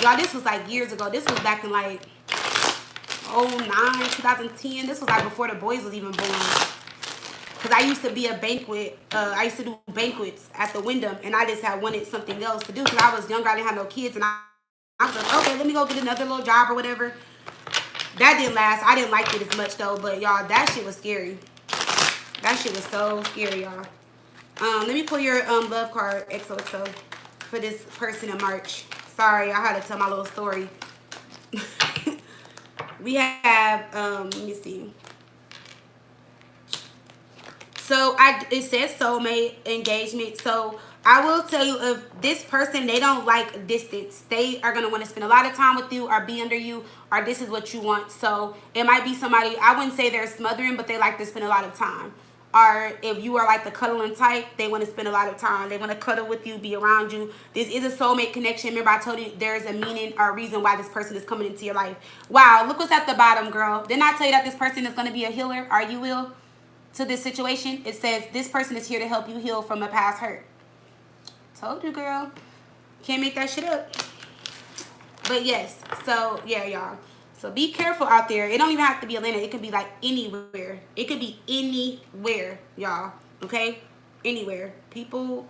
y'all, this was like years ago. This was back in like 2010. This was like before the boys was even born. Because I used to be a banquet. I used to do banquets at the Wyndham. And I just had wanted something else to do. Because I was younger. I didn't have no kids. And I was like, okay, let me go get another little job or whatever. That didn't last. I didn't like it as much, though. But, y'all, that shit was scary. That shit was so scary, y'all. Let me pull your love card, XOXO, for this person in March. Sorry, I had to tell my little story. We have, let me see. So it says soulmate, engagement. So I will tell you, if this person, they don't like distance, they are going to want to spend a lot of time with you or be under you, or this is what you want. So it might be somebody, I wouldn't say they're smothering, but they like to spend a lot of time. Or if you are like the cuddling type, they want to spend a lot of time. They want to cuddle with you, be around you. This is a soulmate connection. Remember, I told you there's a meaning or a reason why this person is coming into your life. Wow, look what's at the bottom, girl. Didn't I tell you that this person is going to be a healer? Are you will? To this situation, it says this person is here to help you heal from a past hurt. Told you, girl. Can't make that shit up. But yes, so yeah, y'all. So be careful out there. It don't even have to be Atlanta. It could be like anywhere. It could be anywhere, y'all. Okay? Anywhere. People,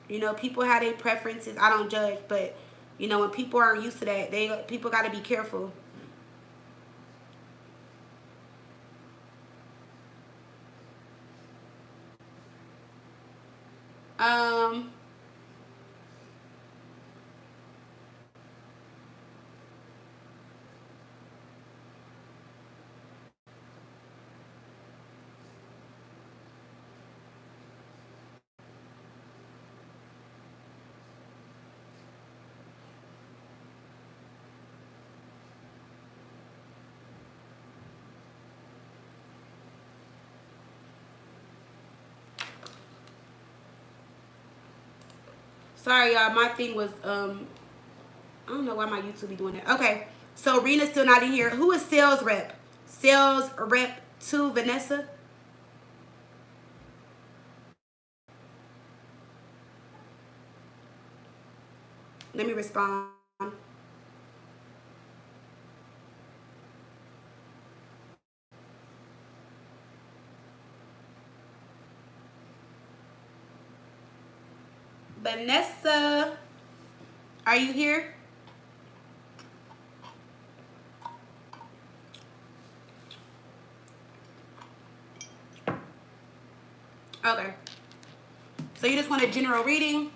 you know, people have their preferences. I don't judge, but you know, when people aren't used to that, people got to be careful. Sorry, y'all. My thing was, I don't know why my YouTube be doing that. Okay. So, Reena's still not in here. Who is sales rep? Sales rep to Vanessa? Let me respond. Vanessa, are you here? Okay. So you just want a general reading?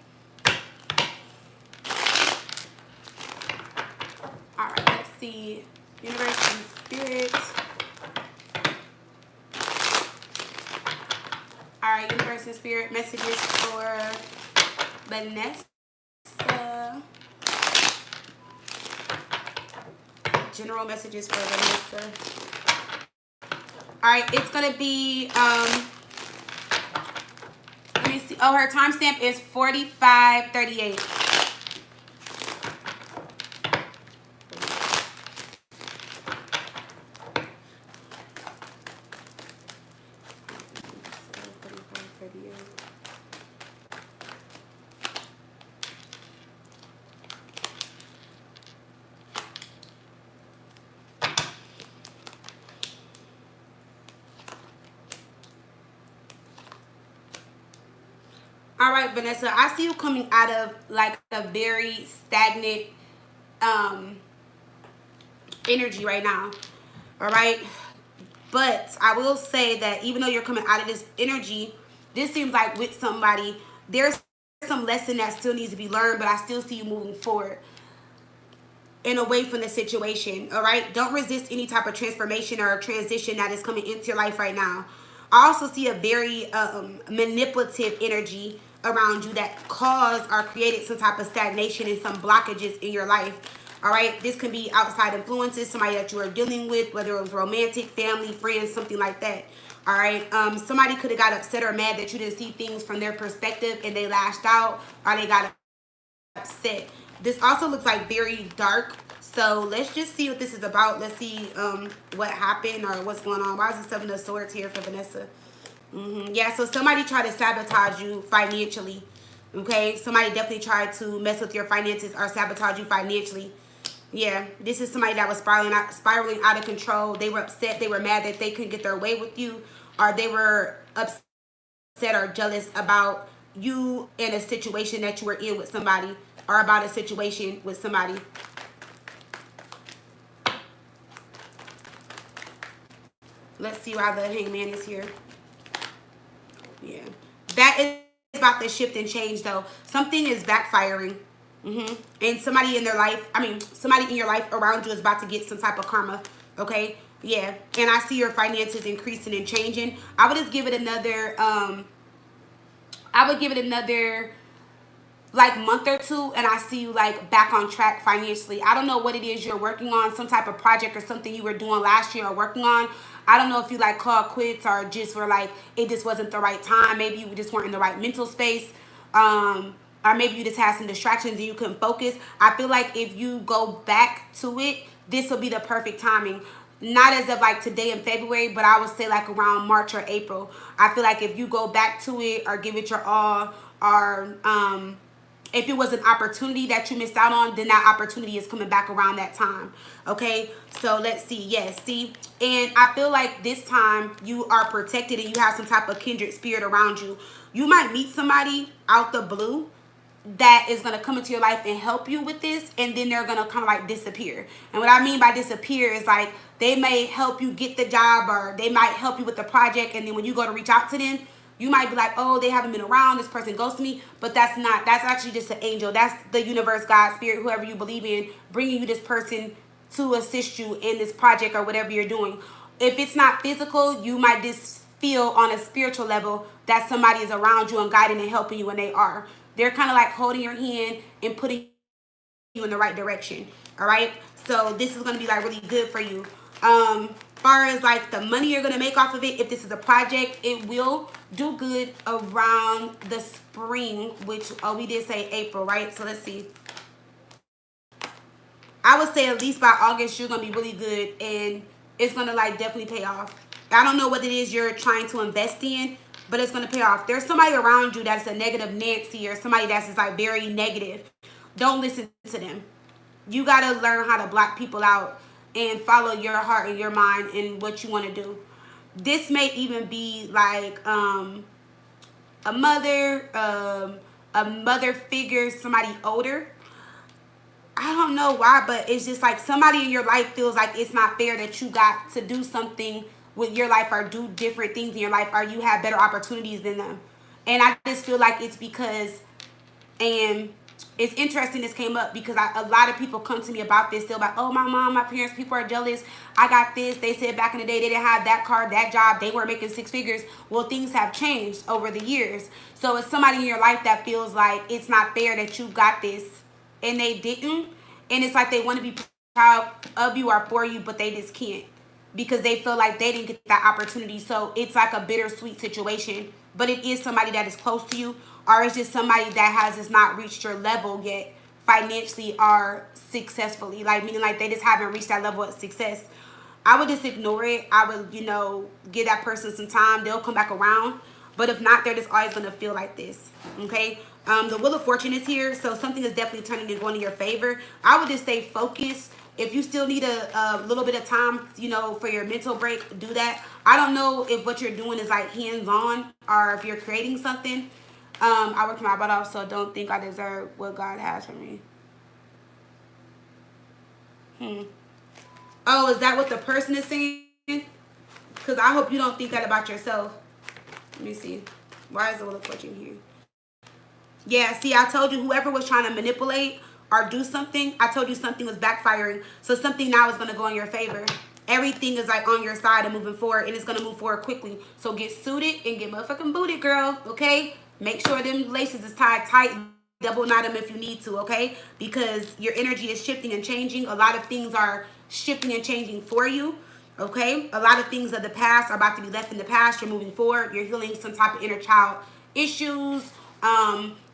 All right, let's see. Universe and Spirit. All right, Universe and Spirit messages for Vanessa. General messages for Vanessa. All right, it's gonna be let me see. Oh, her timestamp is 45:38. All right, Vanessa, I see you coming out of like a very stagnant energy right now. All right. But I will say that even though you're coming out of this energy, this seems like with somebody, there's some lesson that still needs to be learned, but I still see you moving forward and away from the situation. All right. Don't resist any type of transformation or transition that is coming into your life right now. I also see a very manipulative energy around you that caused or created some type of stagnation and some blockages in your life. All right, this can be outside influences, somebody that you are dealing with, whether it was romantic, family, friends, something like that. All right, somebody could have got upset or mad that you didn't see things from their perspective and they lashed out, or they got upset. This also looks like very dark. So let's just see what this is about. Let's see what happened or what's going on. Why is the Seven of Swords here for Vanessa? Yeah, so somebody tried to sabotage you financially. Okay, somebody definitely tried to mess with your finances or sabotage you financially. Yeah, this is somebody that was spiraling out of control. They were upset. They were mad that they couldn't get their way with you, or they were upset or jealous about you in a situation that you were in with somebody, or about a situation with somebody. Let's see why the Hangman is here. Yeah, that is about to shift and change though. Something is backfiring. And somebody in their life, somebody in your life around you is about to get some type of karma. Okay, yeah. And I see your finances increasing and changing. I would just give it another. Like month or two, and I see you like back on track financially. I don't know what it is you're working on, some type of project or something you were doing last year or working on. I don't know if you like called quits or just were like it just wasn't the right time. Maybe you just weren't in the right mental space. Or maybe you just had some distractions and you couldn't focus. I feel like if you go back to it, this will be the perfect timing. Not as of like today in February, but I would say like around March or April. I feel like if you go back to it or give it your all, or if it was an opportunity that you missed out on, then that opportunity is coming back around that time. Okay, so let's see. Yes, see, and I feel like this time you are protected and you have some type of kindred spirit around you. You might meet somebody out the blue that is going to come into your life and help you with this, and then they're going to kind of like disappear. And what I mean by disappear is like they may help you get the job, or they might help you with the project, and then when you go to reach out to them, you might be like, oh, they haven't been around, this person ghosted me. But that's not, that's actually just an angel. That's the universe, God, spirit, whoever you believe in, bringing you this person to assist you in this project or whatever you're doing. If it's not physical, you might just feel on a spiritual level that somebody is around you and guiding and helping you, and they are. They're kind of like holding your hand and putting you in the right direction. All right, so this is going to be like really good for you. Far as like the money you're going to make off of it, if this is a project, it will do good around the spring, which we did say April, right? So let's see. I would say at least by August you're going to be really good, and it's going to like definitely pay off. I don't know what it is you're trying to invest in, but it's going to pay off. There's somebody around you that's a negative Nancy, or somebody that's just like very negative. Don't listen to them. You got to learn how to block people out and follow your heart and your mind and what you want to do. This may even be like a mother, a mother figure, somebody older. I don't know why, but it's just like somebody in your life feels like it's not fair that you got to do something with your life or do different things in your life or you have better opportunities than them. And I just feel like it's because, and it's interesting this came up because a lot of people come to me about this. They're like, oh, my mom, my parents, people are jealous. I got this. They said back in the day they didn't have that car, that job. They weren't making six figures. Well, things have changed over the years. So it's somebody in your life that feels like it's not fair that you got this and they didn't. And it's like they want to be proud of you or for you, but they just can't because they feel like they didn't get that opportunity. So it's like a bittersweet situation. But it is somebody that is close to you, or it's just somebody that has not reached your level yet financially or successfully. Like, meaning like they just haven't reached that level of success. I would just ignore it. I would, give that person some time. They'll come back around. But if not, they're just always going to feel like this. Okay? The Wheel of Fortune is here. So something is definitely turning and going in your favor. I would just stay focused. If you still need a little bit of time, for your mental break, do that. I don't know if what you're doing is like hands-on or if you're creating something. I work my butt off, so don't think I deserve what God has for me. Oh, is that what the person is saying? Because I hope you don't think that about yourself. Let me see. Why is the Wheel of Fortune here? Yeah, see, I told you whoever was trying to manipulate or do something, I told you something was backfiring. So something now is going to go in your favor. Everything is like on your side and moving forward, and it's going to move forward quickly. So get suited and get motherfucking booted, girl, okay? Make sure them laces is tied tight. Double knot them if you need to, okay? Because your energy is shifting and changing. A lot of things are shifting and changing for you, okay? A lot of things of the past are about to be left in the past. You're moving forward. You're healing some type of inner child issues.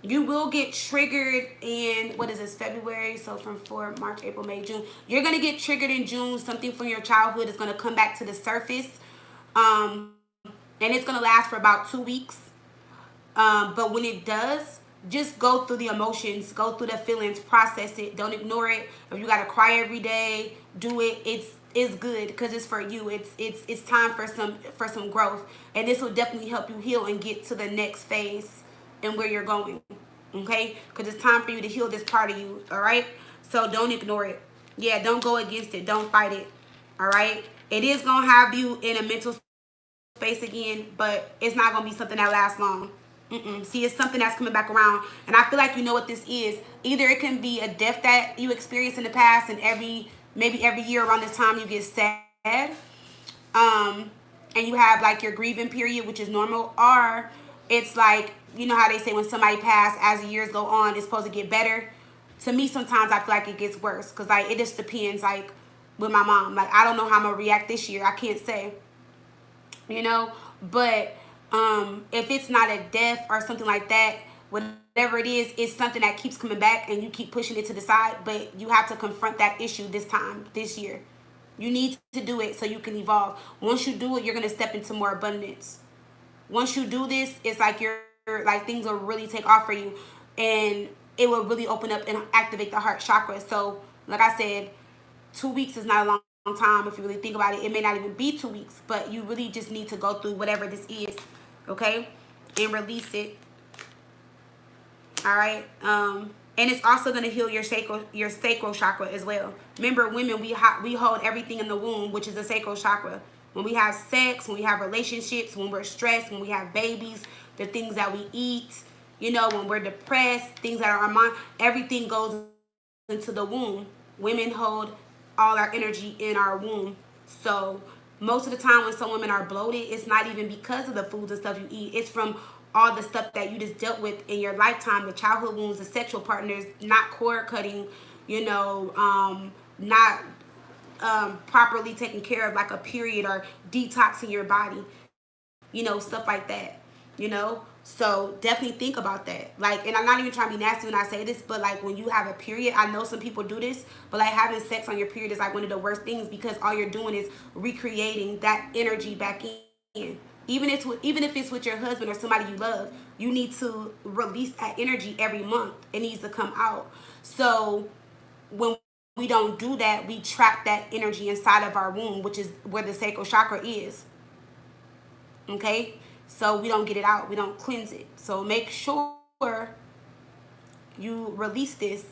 You will get triggered in, what is this, February? So from March, April, May, June. You're going to get triggered in June. Something from your childhood is going to come back to the surface. And it's going to last for about 2 weeks. But when it does, just go through the emotions, go through the feelings, process it. Don't ignore it. If you got to cry every day, do it. It's good because it's for you. It's time for some growth. And this will definitely help you heal and get to the next phase and where you're going, okay? Because it's time for you to heal this part of you, all right? So don't ignore it. Yeah, don't go against it. Don't fight it, all right? It is going to have you in a mental space again, but it's not going to be something that lasts long. See, it's something that's coming back around, and I feel like you know what this is. Either it can be a death that you experienced in the past, and maybe every year around this time you get sad, and you have like your grieving period, which is normal, or it's like, you know how they say when somebody passed, as the years go on, it's supposed to get better. To me, sometimes I feel like it gets worse because like it just depends. Like with my mom, like I don't know how I'm gonna react this year. I can't say, but if it's not a death or something like that, whatever it is, it's something that keeps coming back and you keep pushing it to the side. But you have to confront that issue this year. You need to do it so you can evolve. Once you do it, you're gonna step into more abundance. Once you do this, it's like things will really take off for you, and it will really open up and activate the heart chakra. So, like I said, 2 weeks is not a long time if you really think about it. It may not even be 2 weeks, but you really just need to go through whatever this is, okay, and release it. All right. And it's also going to heal your sacral chakra as well. Remember, women, we hold everything in the womb, which is the sacral chakra. When we have sex, when we have relationships, when we're stressed, when we have babies, the things that we eat, when we're depressed, things that are our mind, everything goes into the womb. Women hold all our energy in our womb. So most of the time when some women are bloated, it's not even because of the foods and stuff you eat. It's from all the stuff that you just dealt with in your lifetime, the childhood wounds, the sexual partners, not cord cutting, not properly taking care of like a period or detoxing your body, stuff like that, So definitely think about that. Like, and I'm not even trying to be nasty when I say this, but like when you have a period, I know some people do this, but like having sex on your period is like one of the worst things because all you're doing is recreating that energy back in. Even if it's with your husband or somebody you love, you need to release that energy every month. It needs to come out. So when we don't do that, we trap that energy inside of our womb, which is where the sacral chakra is. Okay? So we don't get it out. We don't cleanse it. So make sure you release this,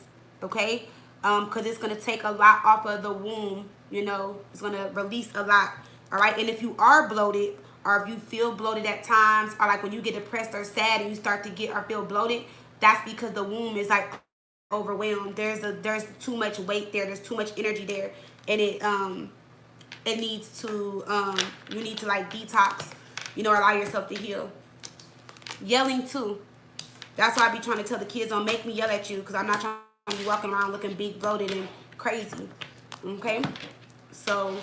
okay? Because it's going to take a lot off of the womb, you know. It's going to release a lot, all right? And if you are bloated, or if you feel bloated at times, or like when you get depressed or sad and you start to get or feel bloated, that's because the womb is like overwhelmed. There's too much weight there. There's too much energy there, and it needs to you need to like detox, you know, allow yourself to heal. Yelling too. That's why I be trying to tell the kids, don't make me yell at you, because I'm not trying to be walking around looking big, bloated, and crazy. Okay? So,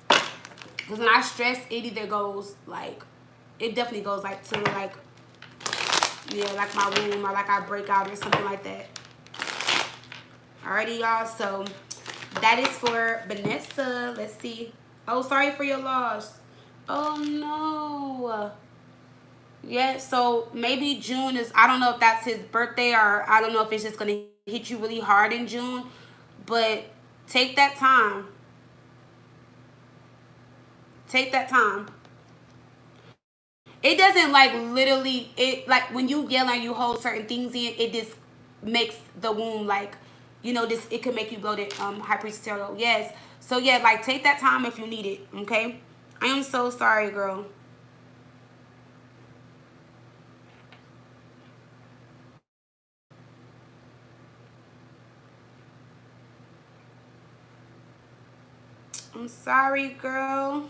because when I stress, it either goes like, it definitely goes like to like, yeah, like my womb, or like I break out or something like that. Alrighty, y'all. So, that is for Vanessa. Let's see. Oh, sorry for your loss. Oh, no. Yeah, so maybe June is, I don't know if that's his birthday, or I don't know if it's just going to hit you really hard in June. But take that time. Take that time. It doesn't like literally, it like when you yell and you hold certain things in, it just makes the womb like, you know, this, it could make you bloated, High Priestess Tarot. Yes. So yeah, like take that time if you need it, okay? I am so sorry, girl. I'm sorry, girl.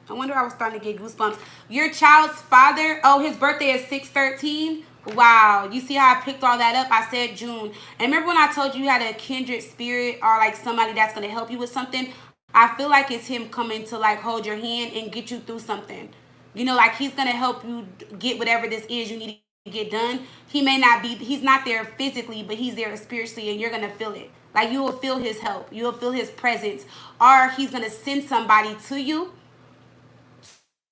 I wonder, I was starting to get goosebumps. Your child's father, oh, his birthday is 6/13. Wow. You see how I picked all that up? I said June. And remember when I told you had a kindred spirit, or like somebody that's going to help you with something? I feel like it's him coming to like hold your hand and get you through something. You know, like he's going to help you get whatever this is you need to get done. He may not be, he's not there physically, but he's there spiritually, and you're going to feel it. Like you will feel his help. You will feel his presence. Or he's going to send somebody to you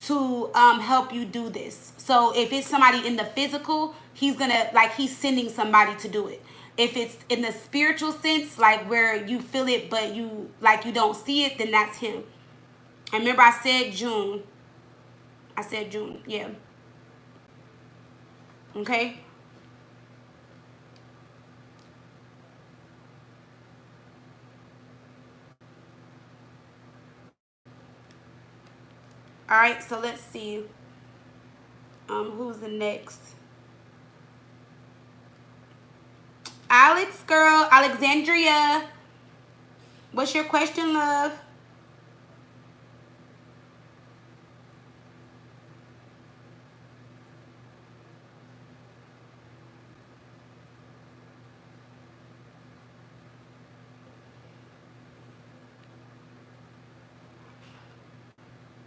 to help you do this. So if it's somebody in the physical, he's gonna, like, he's sending somebody to do it. If it's in the spiritual sense, like where you feel it but you like you don't see it, then that's him. And remember, I said June. I said June. Yeah. Okay. All right. So let's see. Who's the next? Alex, girl, Alexandria. What's your question, love?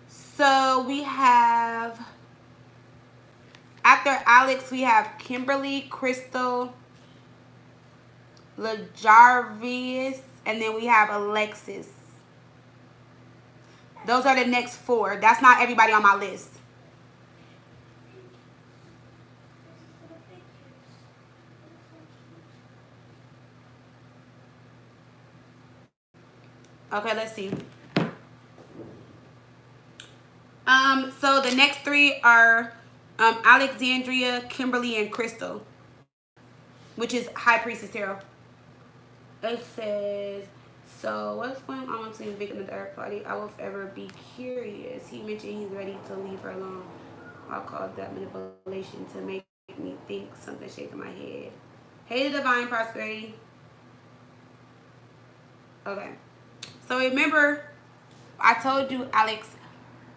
So we have, after Alex, we have Kimberly, Crystal, LaJarvis, and then we have Alexis. Those are the next four. That's not everybody on my list. Okay, let's see. So the next three are Alexandria, Kimberly, and Crystal, which is High Priestess Tarot. It says, so what's going on between Vic and the third party? I will forever be curious. He mentioned he's ready to leave her alone. I'll call that manipulation to make me think something shaking my head. Hey, the divine prosperity. Okay. So remember, I told you, Alex,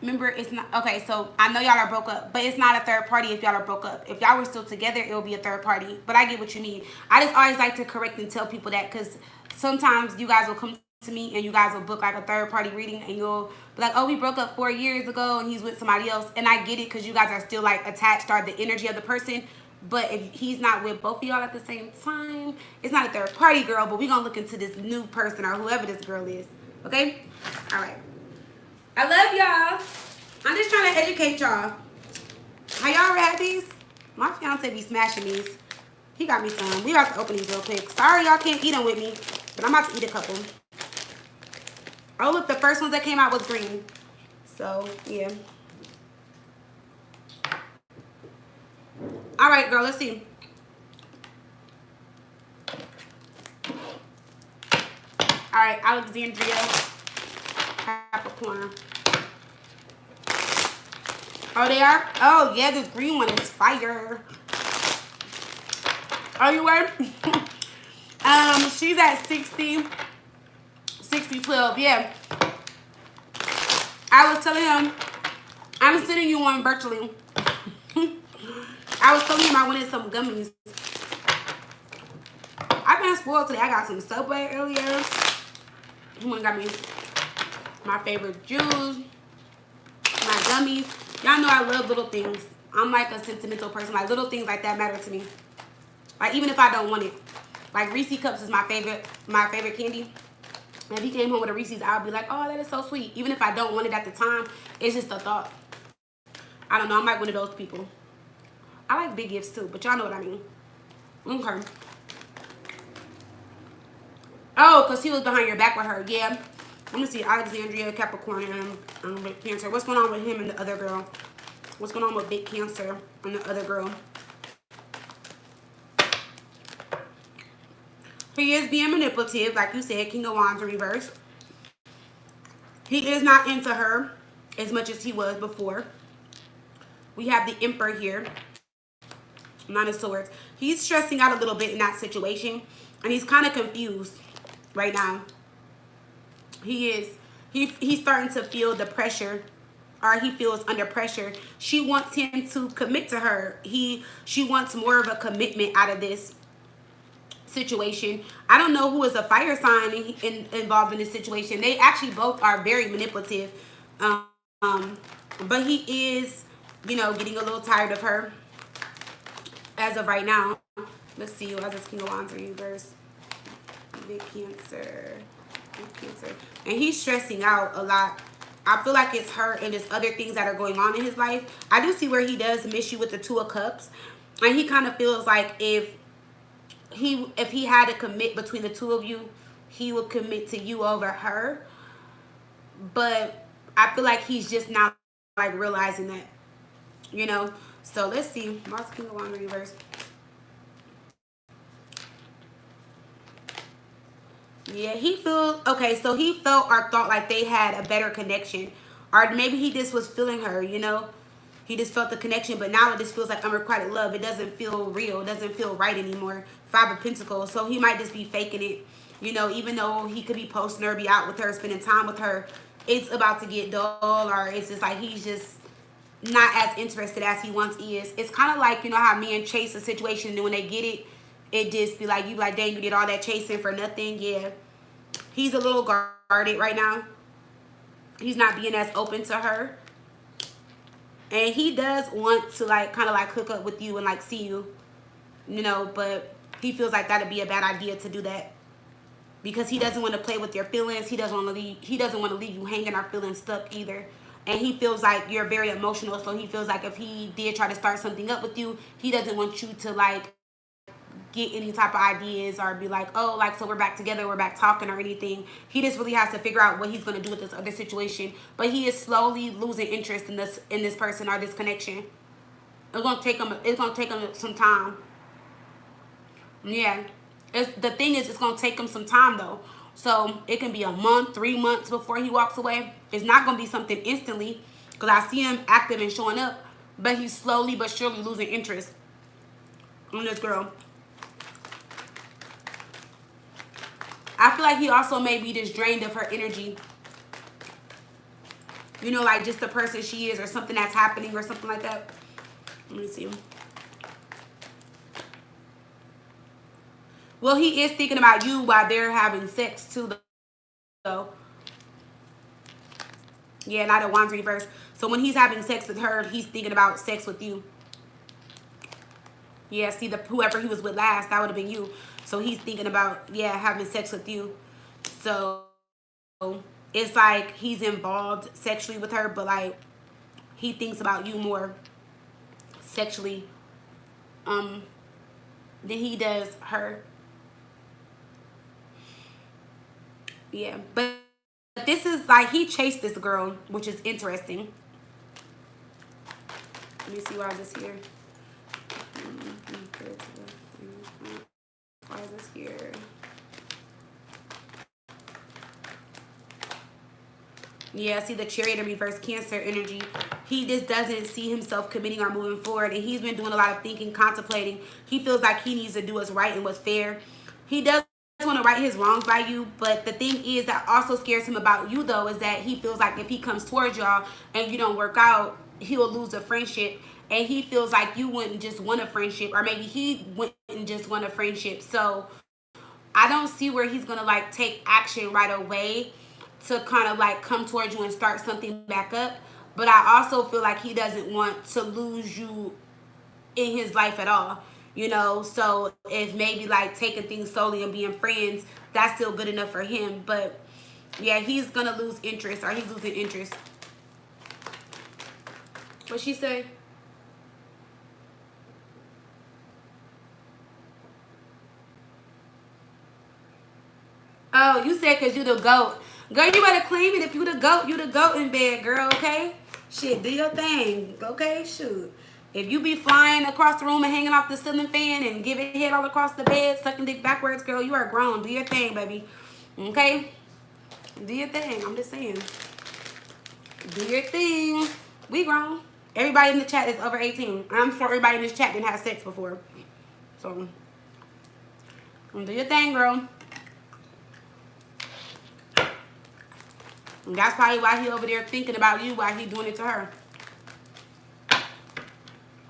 remember, it's not, okay, so I know y'all are broke up, but it's not a third party if y'all are broke up. If y'all were still together, it will be a third party, but I get what you mean. I just always like to correct and tell people that, because sometimes you guys will come to me and you guys will book like a third party reading, and you'll be like, oh, we broke up 4 years ago and he's with somebody else, and I get it, because you guys are still like attached, or the energy of the person. But if he's not with both of y'all at the same time, it's not a third party, girl, but we're gonna look into this new person, or whoever this girl is. Okay? All right. I love y'all. I'm just trying to educate y'all. Have y'all ever had these? My fiance be smashing these. He got me some. We about to open these real quick. Sorry y'all can't eat them with me, but I'm about to eat a couple. Oh, look, the first ones that came out was green. So, yeah. All right, girl, let's see. All right, Alexandria, Capricorn. Oh, they are? Oh, yeah, this green one is fire. Oh, you were? She's at 60, 12. Yeah. I was telling him, I'm sending you one virtually. I was telling him I wanted some gummies. I've been spoiled today. I got some Subway earlier. Someone got me my favorite juice, my gummies. Y'all know I love little things. I'm like a sentimental person. Like little things like that matter to me. Like even if I don't want it. Like Reese's Cups is my favorite candy. And if he came home with a Reese's, I'll be like, oh, that is so sweet. Even if I don't want it at the time, it's just a thought. I don't know. I'm like one of those people. I like big gifts too, but y'all know what I mean. Okay. Oh, because he was behind your back with her. Yeah. Let me see. Alexandria, Capricorn, and Big Cancer. What's going on with him and the other girl? What's going on with Big Cancer and the other girl? He is being manipulative, like you said, King of Wands in reverse. He is not into her as much as he was before. We have the Emperor here. Nine of Swords. He's stressing out a little bit in that situation. And he's kind of confused right now. He is. He's starting to feel the pressure. Or he feels under pressure. She wants him to commit to her. She wants more of a commitment out of this situation. I don't know who is a fire sign involved in this situation. They actually both are very manipulative. But he is, you know, getting a little tired of her as of right now. Let's see. Why is this King of Wands in reverse? Big Cancer. Big Cancer. And he's stressing out a lot. I feel like it's her and just other things that are going on in his life. I do see where he does miss you with the Two of Cups. And he kind of feels like if he had to commit between the two of you, he would commit to you over her. But I feel like he's just not like realizing that, you know. So let's see. Mars, King of Wands in reverse. Yeah, he feels okay. So he felt or thought like they had a better connection, or maybe he just was feeling her, you know. He just felt the connection, but now it just feels like unrequited love. It doesn't feel real. It doesn't feel right anymore. Five of Pentacles. So he might just be faking it. You know, even though he could be posting her, be out with her, spending time with her, it's about to get dull, or it's just like he's just not as interested as he once is. It's kind of like, you know, how men chase a situation and when they get it, it just be like, you like, dang, you did all that chasing for nothing. Yeah. He's a little guarded right now. He's not being as open to her. And he does want to like kind of like hook up with you and like see you, you know, but he feels like that'd be a bad idea to do that because he doesn't want to play with your feelings. He doesn't want to leave you hanging or feeling stuck either. And he feels like you're very emotional, so he feels like if he did try to start something up with you, he doesn't want you to like get any type of ideas or be like, oh, like, so we're back together, we're back talking or anything. He just really has to figure out what he's going to do with this other situation. But he is slowly losing interest in this person or this connection. It's going to take him some time. Yeah. The thing is, it's going to take him some time though. So it can be a month, 3 months before he walks away. It's not going to be something instantly because I see him active and showing up, but he's slowly but surely losing interest in this girl. I feel like he also may be just drained of her energy. You know, like just the person she is or something that's happening or something like that. Let me see. Well, he is thinking about you while they're having sex too, though. Yeah, not a Wands reverse. So when he's having sex with her, he's thinking about sex with you. Yeah, see, whoever he was with last, that would have been you. So he's thinking about, yeah, having sex with you. So it's like he's involved sexually with her, but like he thinks about you more sexually than he does her. Yeah, but this is like he chased this girl, which is interesting. Let me see why this here. Why is this here? Yeah, see the Chariot in reverse, Cancer energy. He just doesn't see himself committing or moving forward, and he's been doing a lot of thinking, contemplating. He feels like he needs to do what's right and what's fair. He does want to right his wrongs by you, but the thing is that also scares him about you, though, is that he feels like if he comes towards y'all and you don't work out, he'll lose a friendship, and he feels like you wouldn't just want a friendship, or maybe he wouldn't just want a friendship. So I don't see where he's gonna like take action right away to kind of like come towards you and start something back up. But I also feel like he doesn't want to lose you in his life at all. You know, so if maybe like taking things slowly and being friends, that's still good enough for him. But yeah, he's gonna lose interest, or he's losing interest. What she say? Oh, you said because you the GOAT. Girl, you better claim it. If you the GOAT in bed, girl, okay? Shit, do your thing, okay? Shoot. If you be flying across the room and hanging off the ceiling fan and giving head all across the bed, sucking dick backwards, girl, you are grown. Do your thing, baby. Okay? Do your thing. I'm just saying. Do your thing. We grown. Everybody in the chat is over 18. I'm sure everybody in this chat didn't have sex before. So, do your thing, girl. And that's probably why he over there thinking about you while he doing it to her.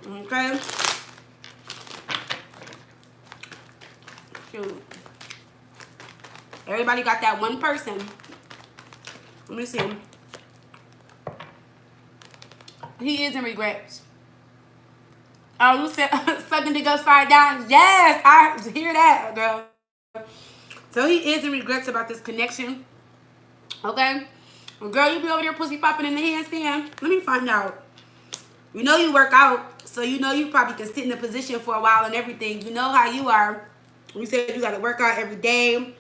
Okay? Shoot. Everybody got that one person. Let me see. He is in regrets. Oh, you said sucking dick upside down? Yes, I hear that, girl. So he is in regrets about this connection. Okay? Well, girl, you be over there pussy popping in the handstand. Let me find out. You know you work out, so you know you probably can sit in a position for a while and everything. You know how you are. You said you got to work out every day.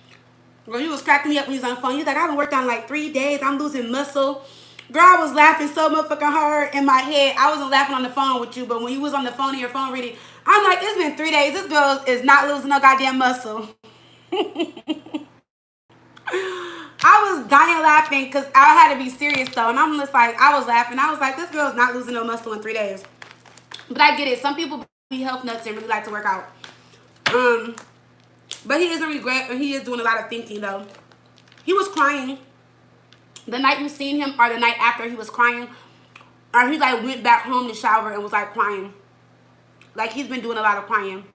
Girl, you was cracking me up when you was on the phone. You was like, I haven't worked out in like 3 days. I'm losing muscle. Girl, I was laughing so motherfucking hard in my head. I wasn't laughing on the phone with you, but when you was on the phone and your phone reading, I'm like, it's been 3 days. This girl is not losing no goddamn muscle. I was dying laughing because I had to be serious though. And I'm just like, I was laughing. I was like, this girl's not losing no muscle in 3 days. But I get it. Some people be health nuts and really like to work out. But he doesn't regret, and he is doing a lot of thinking though. He was crying the night you seen him, or the night after he was crying, or he like went back home to shower and was like crying. Like he's been doing a lot of crying.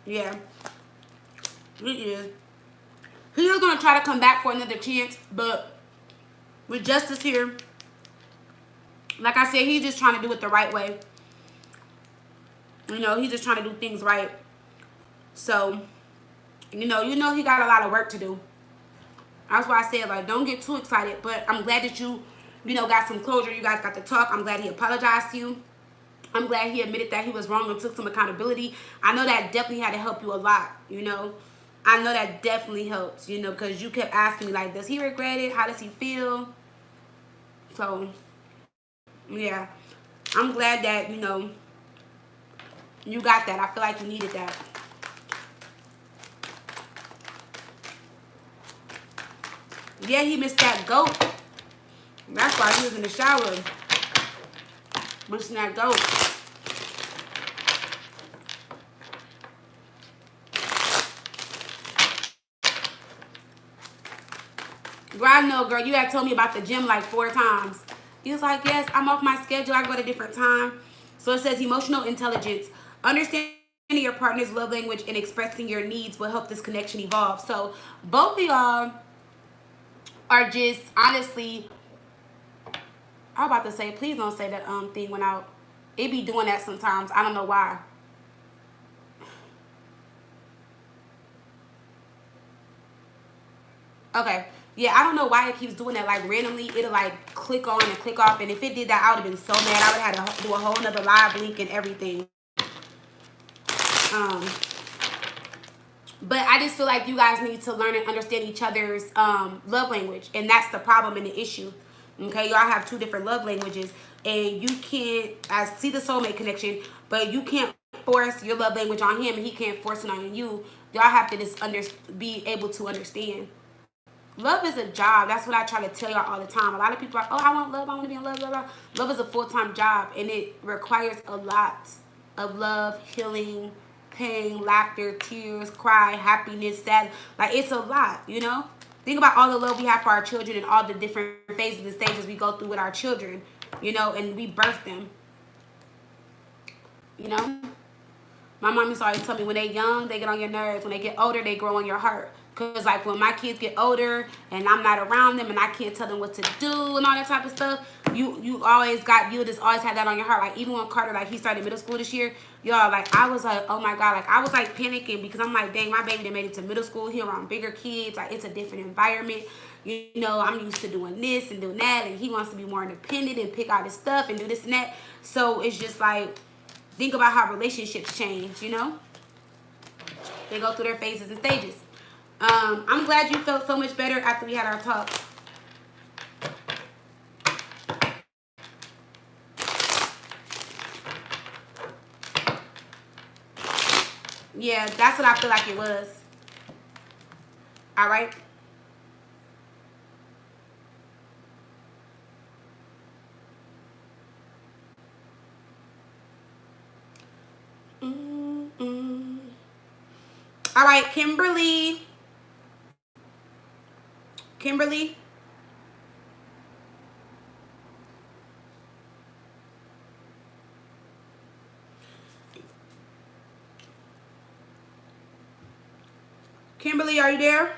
Yeah, he is. He is gonna try to come back for another chance, but with justice here, like I said, he's just trying to do it the right way. You know, he's just trying to do things right. So, you know he got a lot of work to do. That's why I said, like, don't get too excited. But I'm glad that you got some closure. You guys got to talk. I'm glad he apologized to you. I'm glad he admitted that he was wrong and took some accountability. I know that definitely had to help you a lot, you know. I know that definitely helps, you know, because you kept asking me, like, does he regret it? How does he feel? So, yeah. I'm glad that, you know, you got that. I feel like you needed that. Yeah, he missed that goat. That's why he was in the shower. Missing that goat. Girl, I know, girl. You had told me about the gym like 4 times. He was like, yes, I'm off my schedule. I go at a different time. So it says emotional intelligence. Understanding your partner's love language and expressing your needs will help this connection evolve. So both of y'all are just honestly, I was about to say, please don't say that thing went out. It be doing that sometimes. I don't know why. Okay. Yeah, I don't know why it keeps doing that. Like randomly, it'll like click on and click off. And if it did that, I would have been so mad. I would have had to do a whole nother live link and everything. But I just feel like you guys need to learn and understand each other's love language. And that's the problem and the issue. Okay, y'all have 2 different love languages. And you can't, I see the soulmate connection, but you can't force your love language on him and he can't force it on you. Y'all have to just be able to understand. Love is a job. That's what I try to tell y'all all the time. A lot of people are like, oh, I want love. I want to be in love, blah, blah. Love is a full-time job, and it requires a lot of love, healing, pain, laughter, tears, cry, happiness, sad. Like, it's a lot, you know? Think about all the love we have for our children and all the different phases and stages we go through with our children, you know, and we birth them, you know? My mom used to always tell me, when they're young, they get on your nerves. When they get older, they grow on your heart. Because, like, when my kids get older and I'm not around them and I can't tell them what to do and all that type of stuff, you just always had that on your heart. Like, even when Carter, like, he started middle school this year, y'all, like, I was like, oh, my God. Like, I was, like, panicking because I'm like, dang, my baby that made it to middle school. He around bigger kids. Like, it's a different environment. You know, I'm used to doing this and doing that. And he wants to be more independent and pick out his stuff and do this and that. So, it's just, like, think about how relationships change, you know? They go through their phases and stages. I'm glad you felt so much better after we had our talk. Yeah, that's what I feel like it was. All right. All right, Kimberly. Kimberly. Kimberly, are you there?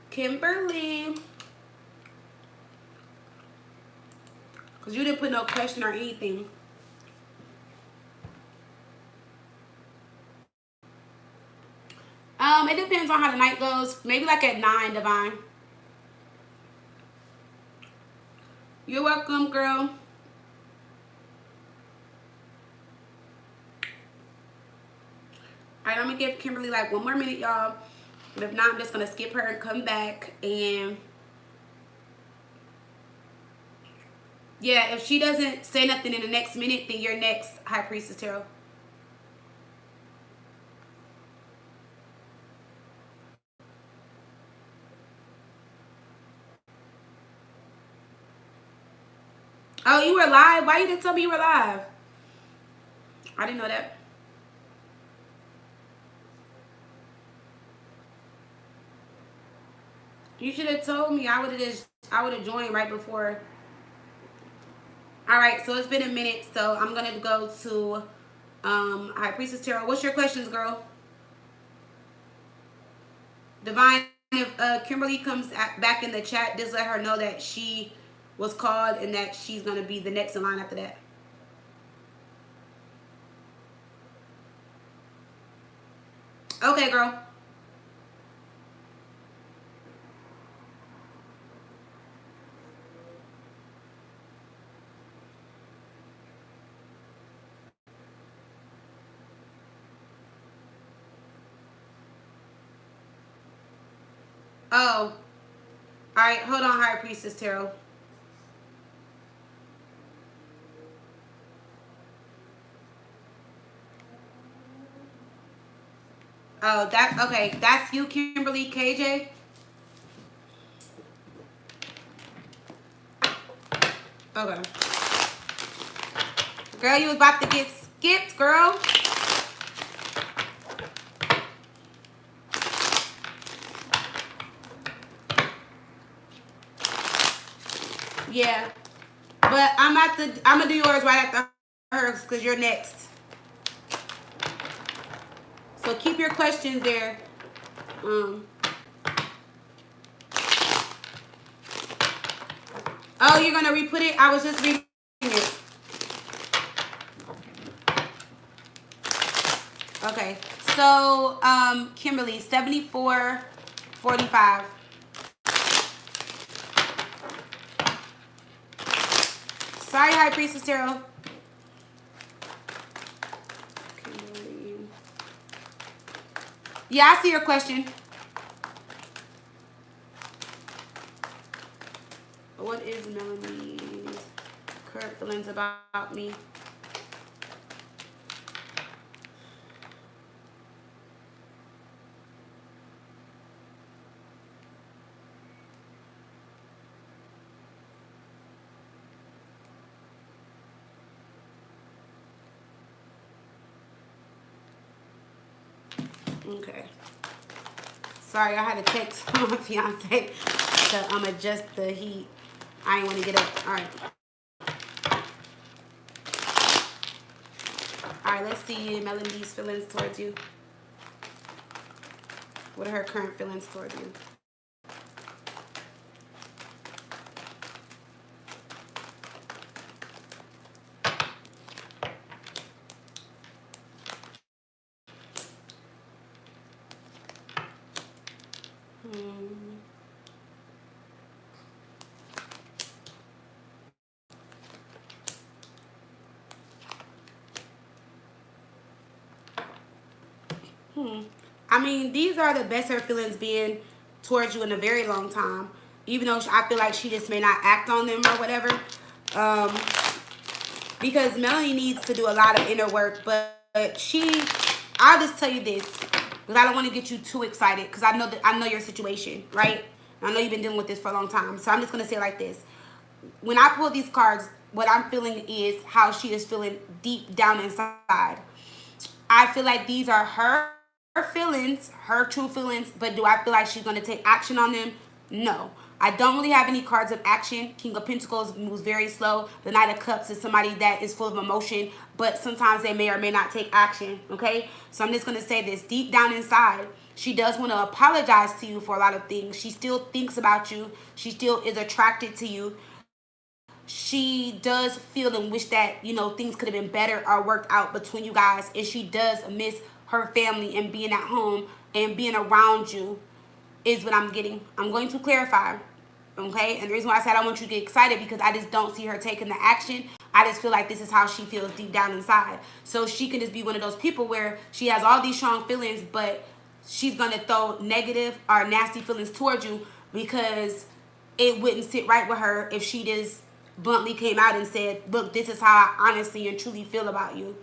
Kimberly. Because you didn't put no question or anything. It depends on how the night goes. Maybe like at 9, Divine. You're welcome, girl. Alright, I'm gonna give Kimberly like 1 more minute, y'all. But if not, I'm just gonna skip her and come back. And yeah, if she doesn't say nothing in the next minute, then you're next, High Priestess Tarot. Oh, you were live? Why you didn't tell me you were live? I didn't know that. You should have told me. I would have joined right before. All right, so it's been a minute, so I'm gonna go to High Priestess Tarot. What's your questions, girl? Divine, if Kimberly comes back in the chat, just let her know that she was called and that she's gonna be the next in line after that. Okay, girl. Oh. Alright, hold on, High Priestess Tarot. Oh, okay. That's you, Kimberly KJ. Okay. Girl, you was about to get skipped, girl. Yeah. But I'm gonna do yours right after hers because you're next. So keep your questions there. Oh, you're gonna re-put it? I was just reading it. Okay. So, Kimberly, 74:45. Sorry, High Priestess Tarot. Kimberly. Yeah, I see your question. What is Melanie's current feelings about me? Okay. Sorry, I had to text my fiance to adjust the heat. I ain't want to get up. All right. All right, let's see Melanie's feelings towards you. What are her current feelings towards you? I mean, these are the best her feelings being towards you in a very long time. Even though I feel like she just may not act on them or whatever. Um, because Melanie needs to do a lot of inner work. But I'll just tell you this. Because I don't want to get you too excited. Because I know your situation, right? I know you've been dealing with this for a long time. So I'm just going to say it like this. When I pull these cards, what I'm feeling is how she is feeling deep down inside. I feel like these are her feelings, her true feelings, but do I feel like she's going to take action on them? No. I don't really have any cards of action. King of Pentacles moves very slow. The Knight of Cups is somebody that is full of emotion, but sometimes they may or may not take action, okay? So I'm just going to say this. Deep down inside, she does want to apologize to you for a lot of things. She still thinks about you. She still is attracted to you. She does feel and wish that, you know, things could have been better or worked out between you guys. And she does miss her family and being at home and being around you is what I'm getting. I'm going to clarify. Okay? And the reason why I said I want you to get excited because I just don't see her taking the action. I just feel like this is how she feels deep down inside. So she can just be one of those people where she has all these strong feelings, but she's going to throw negative or nasty feelings towards you because it wouldn't sit right with her if she just bluntly came out and said, look, this is how I honestly and truly feel about you.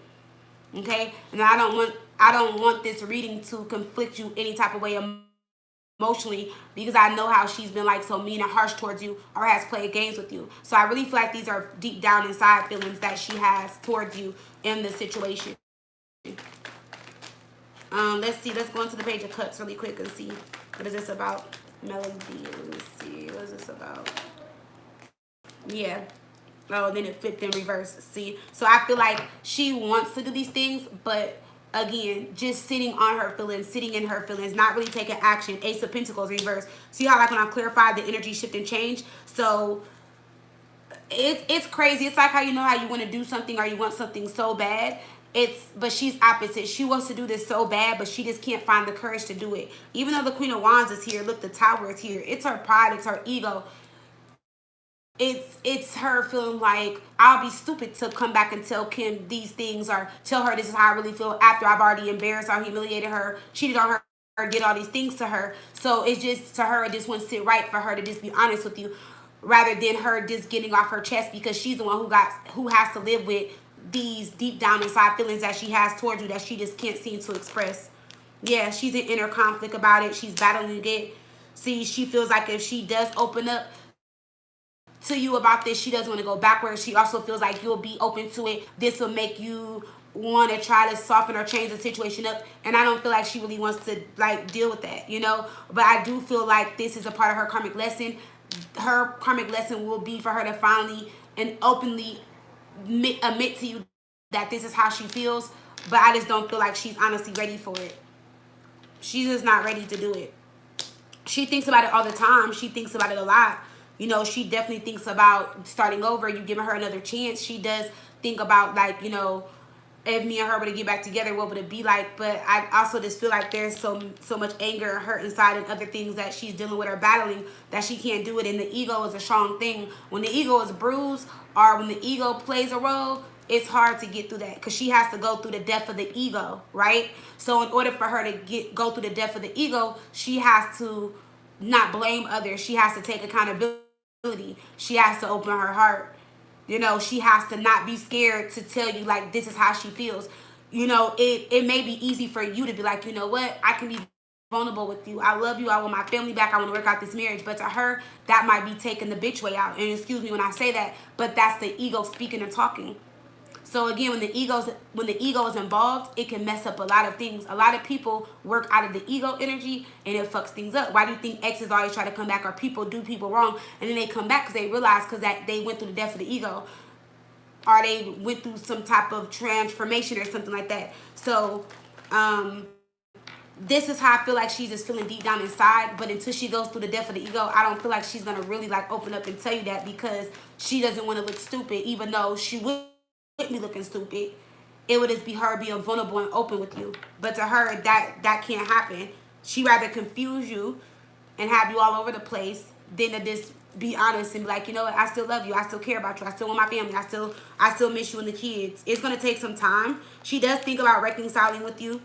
Okay? And I don't want this reading to conflict you any type of way emotionally because I know how she's been like so mean and harsh towards you or has played games with you. So I really feel like these are deep down inside feelings that she has towards you in this situation. Let's see. Let's go into the Page of Cups really quick and see what is this about. Melody. Let me see. What is this about? Yeah. Oh, then it flipped in reverse. See? So I feel like she wants to do these things, but again, just sitting on her feelings, sitting in her feelings, not really taking action. Ace of Pentacles reverse. See how like when I clarify the energy shift and change? So it's crazy. It's like how you know how you want to do something or you want something so bad. But she's opposite. She wants to do this so bad, but she just can't find the courage to do it. Even though the Queen of Wands is here, look, the Tower is here. It's her pride, it's her ego. It's her feeling like I'll be stupid to come back and tell Kim these things or tell her this is how I really feel after I've already embarrassed or humiliated her, cheated on her, or did all these things to her. So it's just to her, it just won't sit right for her to just be honest with you, rather than her just getting off her chest because she's the one who has to live with these deep down inside feelings that she has towards you that she just can't seem to express. Yeah, she's in inner conflict about it. She's battling it. See, she feels like if she does open up to you about this, she doesn't want to go backwards. She also feels like you'll be open to it. This will make you want to try to soften or change the situation up, and I don't feel like she really wants to like deal with that, you know. But I do feel like this is a part of her karmic lesson. Her karmic lesson will be for her to finally and openly admit to you that this is how she feels, but I just don't feel like she's honestly ready for it. She's just not ready to do it. She thinks about it all the time. She thinks about it a lot. You know, she definitely thinks about starting over. You giving her another chance. She does think about, like, you know, if me and her were to get back together, what would it be like? But I also just feel like there's so much anger and hurt inside and other things that she's dealing with or battling that she can't do it. And the ego is a strong thing. When the ego is bruised or when the ego plays a role, it's hard to get through that because she has to go through the death of the ego, right? So in order for her to go through the death of the ego, she has to not blame others. She has to take accountability. She has to open her heart. You know, she has to not be scared to tell you, like, this is how she feels. You know, it may be easy for you to be like, you know what, I can be vulnerable with you. I love you. I want my family back. I want to work out this marriage. But to her, that might be taking the bitch way out. And excuse me when I say that, but that's the ego speaking and talking. So again, when the ego is involved, it can mess up a lot of things. A lot of people work out of the ego energy, and it fucks things up. Why do you think exes always try to come back, or people do people wrong, and then they come back because they realize that they went through the death of the ego, or they went through some type of transformation or something like that. So, this is how I feel like she's just feeling deep down inside. But until she goes through the death of the ego, I don't feel like she's gonna really like open up and tell you that, because she doesn't want to look stupid, even though she would me looking stupid. It would just be her being vulnerable and open with you. But to her, that can't happen. She rather confuse you and have you all over the place than to just be honest and be like, you know what, I still love you, I still care about you, I still want my family, I still miss you and the kids. It's gonna take some time. She does think about reconciling with you,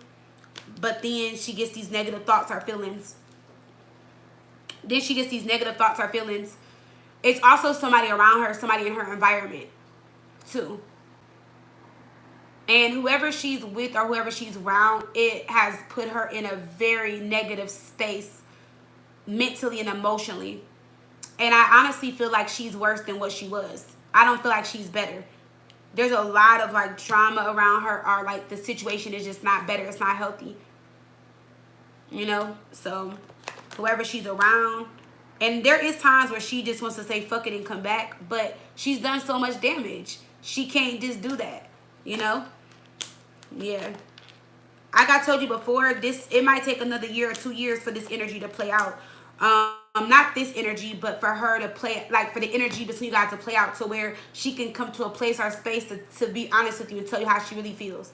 but then she gets these negative thoughts or feelings. It's also somebody around her, somebody in her environment too. And whoever she's with or whoever she's around, it has put her in a very negative space mentally and emotionally. And I honestly feel like she's worse than what she was. I don't feel like she's better. There's a lot of like drama around her, or like the situation is just not better. It's not healthy. You know? So whoever she's around, and there is times where she just wants to say fuck it and come back, but she's done so much damage. She can't just do that. You know? Yeah. Like I told you before, it might take another year or 2 years for this energy to play out. Not this energy, but for her to play, like for the energy between you guys to play out to where she can come to a place or space to be honest with you and tell you how she really feels.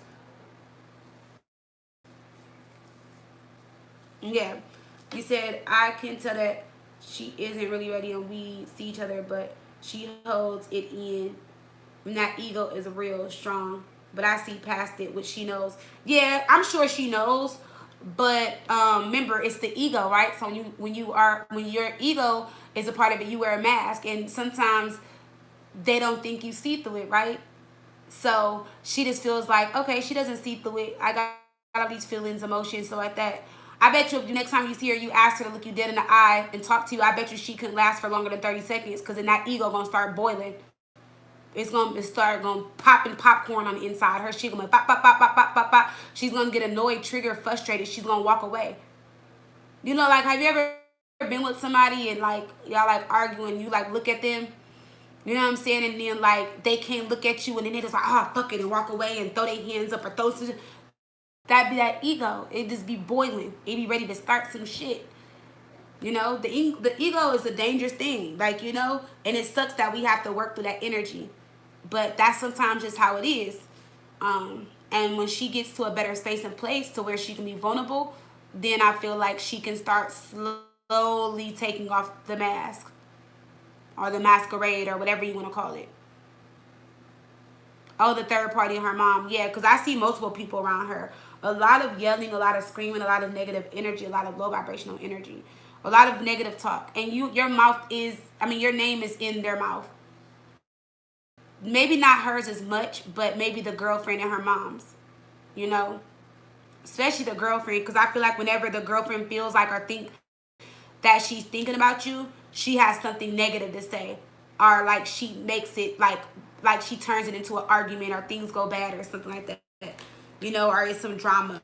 Yeah. You said, I can tell that she isn't really ready and we see each other, but she holds it in. And that ego is real strong. But I see past it, which she knows. Yeah, I'm sure she knows. But remember, it's the ego, right? So when your ego is a part of it, you wear a mask, and sometimes they don't think you see through it, right? So she just feels like, okay, she doesn't see through it. I got all these feelings, emotions, so like that. I bet you if the next time you see her, you ask her to look you dead in the eye and talk to you, I bet you she couldn't last for longer than 30 seconds, because then that ego gonna start boiling. It's gonna start going popping popcorn on the inside. Her shit gonna pop, pop, pop, pop, pop, pop, pop. She's gonna get annoyed, triggered, frustrated. She's gonna walk away. You know, like, have you ever been with somebody and like y'all like arguing? You like look at them, you know what I'm saying, and then like they can't look at you, and then they just like, oh fuck it, and walk away and throw their hands up or throw some. That'd be that ego. It just be boiling. It be ready to start some shit. You know, the ego is a dangerous thing. Like, you know, and it sucks that we have to work through that energy. But that's sometimes just how it is. And when she gets to a better space and place to where she can be vulnerable, then I feel like she can start slowly taking off the mask. Or the masquerade, or whatever you want to call it. Oh, the third party and her mom. Yeah, because I see multiple people around her. A lot of yelling, a lot of screaming, a lot of negative energy, a lot of low vibrational energy. A lot of negative talk. And your mouth is, your name is in their mouth. Maybe not hers as much, but maybe the girlfriend and her mom's. You know? Especially the girlfriend, because I feel like whenever the girlfriend feels like or think that she's thinking about you, she has something negative to say. Or like she makes it like she turns it into an argument, or things go bad or something like that. You know, or it's some drama.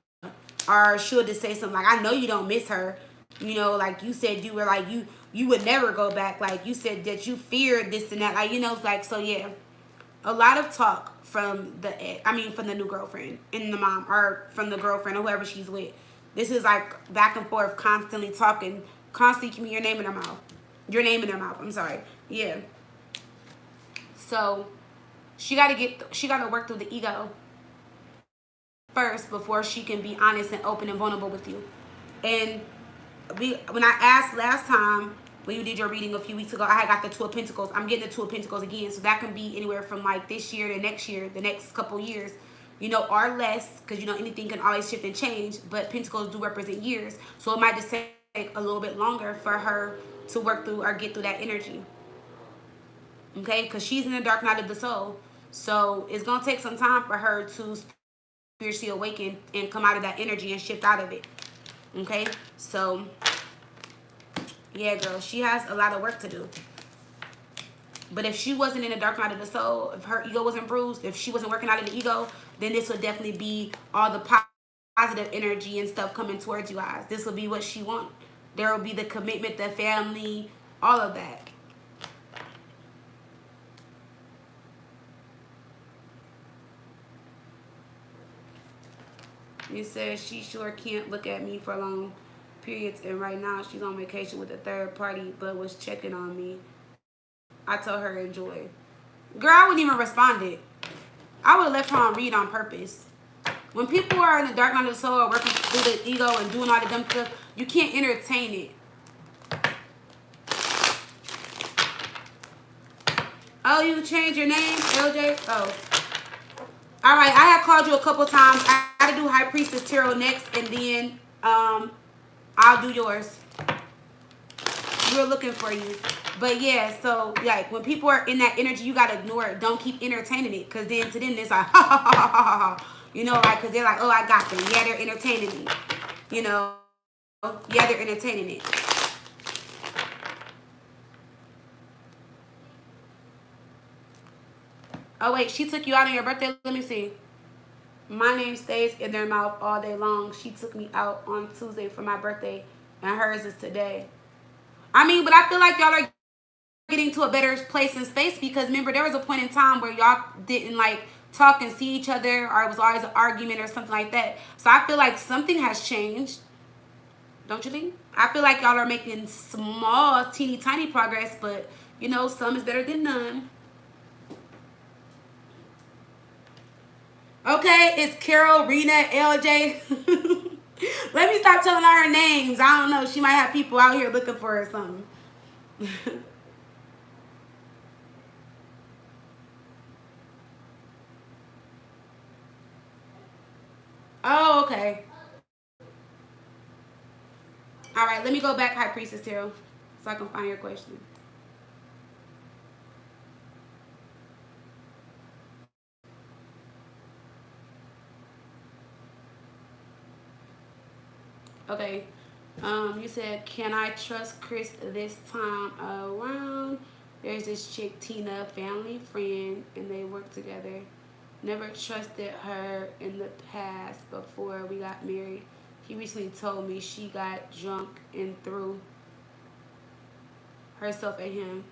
Or she'll just say something like, I know you don't miss her. You know, like you said you were like, you would never go back. Like you said that you feared this and that. Like, you know, like, so yeah. A lot of talk from from the new girlfriend and the mom, or from the girlfriend or whoever she's with. This is like back and forth, constantly talking, constantly keeping your name in their mouth. Your name in their mouth. I'm sorry. Yeah. So she gotta work through the ego first before she can be honest and open and vulnerable with you. And when I asked last time, when you did your reading a few weeks ago, I had got the Two of Pentacles. I'm getting the Two of Pentacles again. So that can be anywhere from like this year to next year, the next couple years, you know, or less. Because, you know, anything can always shift and change. But Pentacles do represent years. So it might just take a little bit longer for her to work through or get through that energy. Okay? Because she's in the dark night of the soul. So it's going to take some time for her to spiritually awaken and come out of that energy and shift out of it. Okay? So yeah, girl, she has a lot of work to do. But if she wasn't in the dark night of the soul, if her ego wasn't bruised, if she wasn't working out of the ego, then this would definitely be all the positive energy and stuff coming towards you guys. This will be what she wants. There will be the commitment, the family, all of that. You said she sure can't look at me for long periods, and right now she's on vacation with a third party but was checking on me. I told her enjoy. Girl, I wouldn't even responded. I would have left her on read on purpose. When people are in the dark night of the soul or working through the ego and doing all the dumb stuff, you can't entertain it. Oh, you changed your name, LJ? Oh. Alright, I have called you a couple times. I gotta do High Priestess Tarot next, and then I'll do yours. We're looking for you. But yeah, so like when people are in that energy, you gotta ignore it. Don't keep entertaining it, because then to them it's like ha ha ha ha ha ha. You know, like, because they're like, oh, I got them. Yeah, they're entertaining me. You know, yeah, they're entertaining it. Oh wait, she took you out on your birthday. Let me see. My name stays in their mouth all day long. She took me out on Tuesday for my birthday, and hers is today. I mean, but I feel like y'all are getting to a better place in space, because remember, there was a point in time where y'all didn't like talk and see each other, or it was always an argument or something like that. So I feel like something has changed. Don't you think? I feel like y'all are making small, teeny tiny progress, but you know, some is better than none. Okay, it's Carol, Reena, LJ. Let me stop telling her names. I don't know. She might have people out here looking for her or something. Oh, okay. All right, let me go back, High Priestess Tarot, so I can find your question. Okay. You said, can I trust Chris this time around? There's this chick, Tina, family friend, and they work together. Never trusted her in the past before we got married. He recently told me she got drunk and threw herself at him.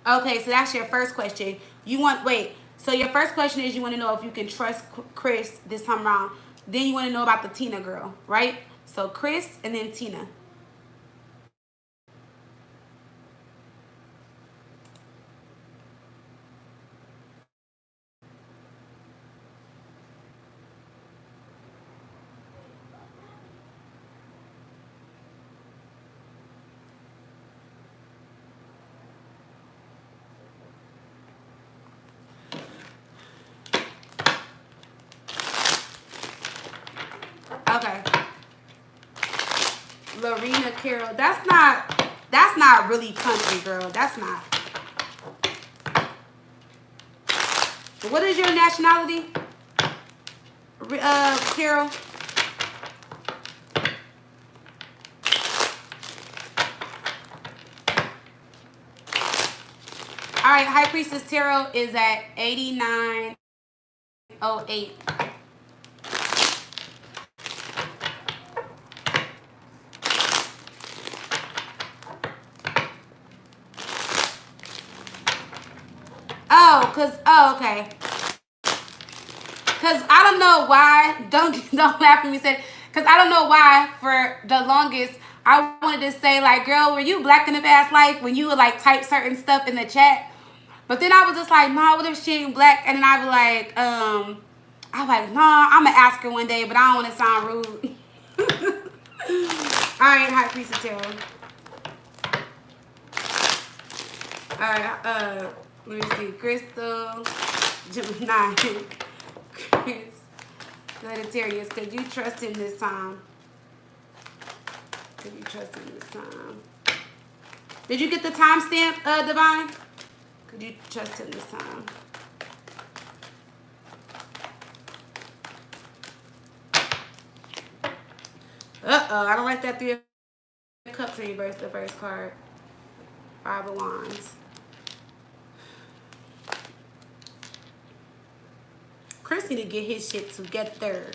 Okay, so that's your first question. So your first question is you want to know if you can trust Chris this time around. Then you want to know about the Tina girl, right? So Chris and then Tina. Okay. Lorena Carroll. That's not really country, girl. That's not. What is your nationality? Carol? All right, High Priestess Tarot is at 8908. Okay. Cause I don't know why. Don't laugh at me. Cause I don't know why. For the longest, I wanted to say like, girl, were you black in the past life when you would like type certain stuff in the chat? But then I was just like, nah, what if she ain't black? And then I was like, nah, I'm gonna ask her one day, but I don't want to sound rude. All right, High Priestess Tarot. Alright, let me see. Crystal, Gemini, Chris, Sagittarius. Could you trust him this time? Could you trust him this time? Did you get the timestamp, Divine? Could you trust him this time? Uh-oh, I don't like that 3 of Cups in reverse, the first card. 5 of Wands. Chris need to get his shit together.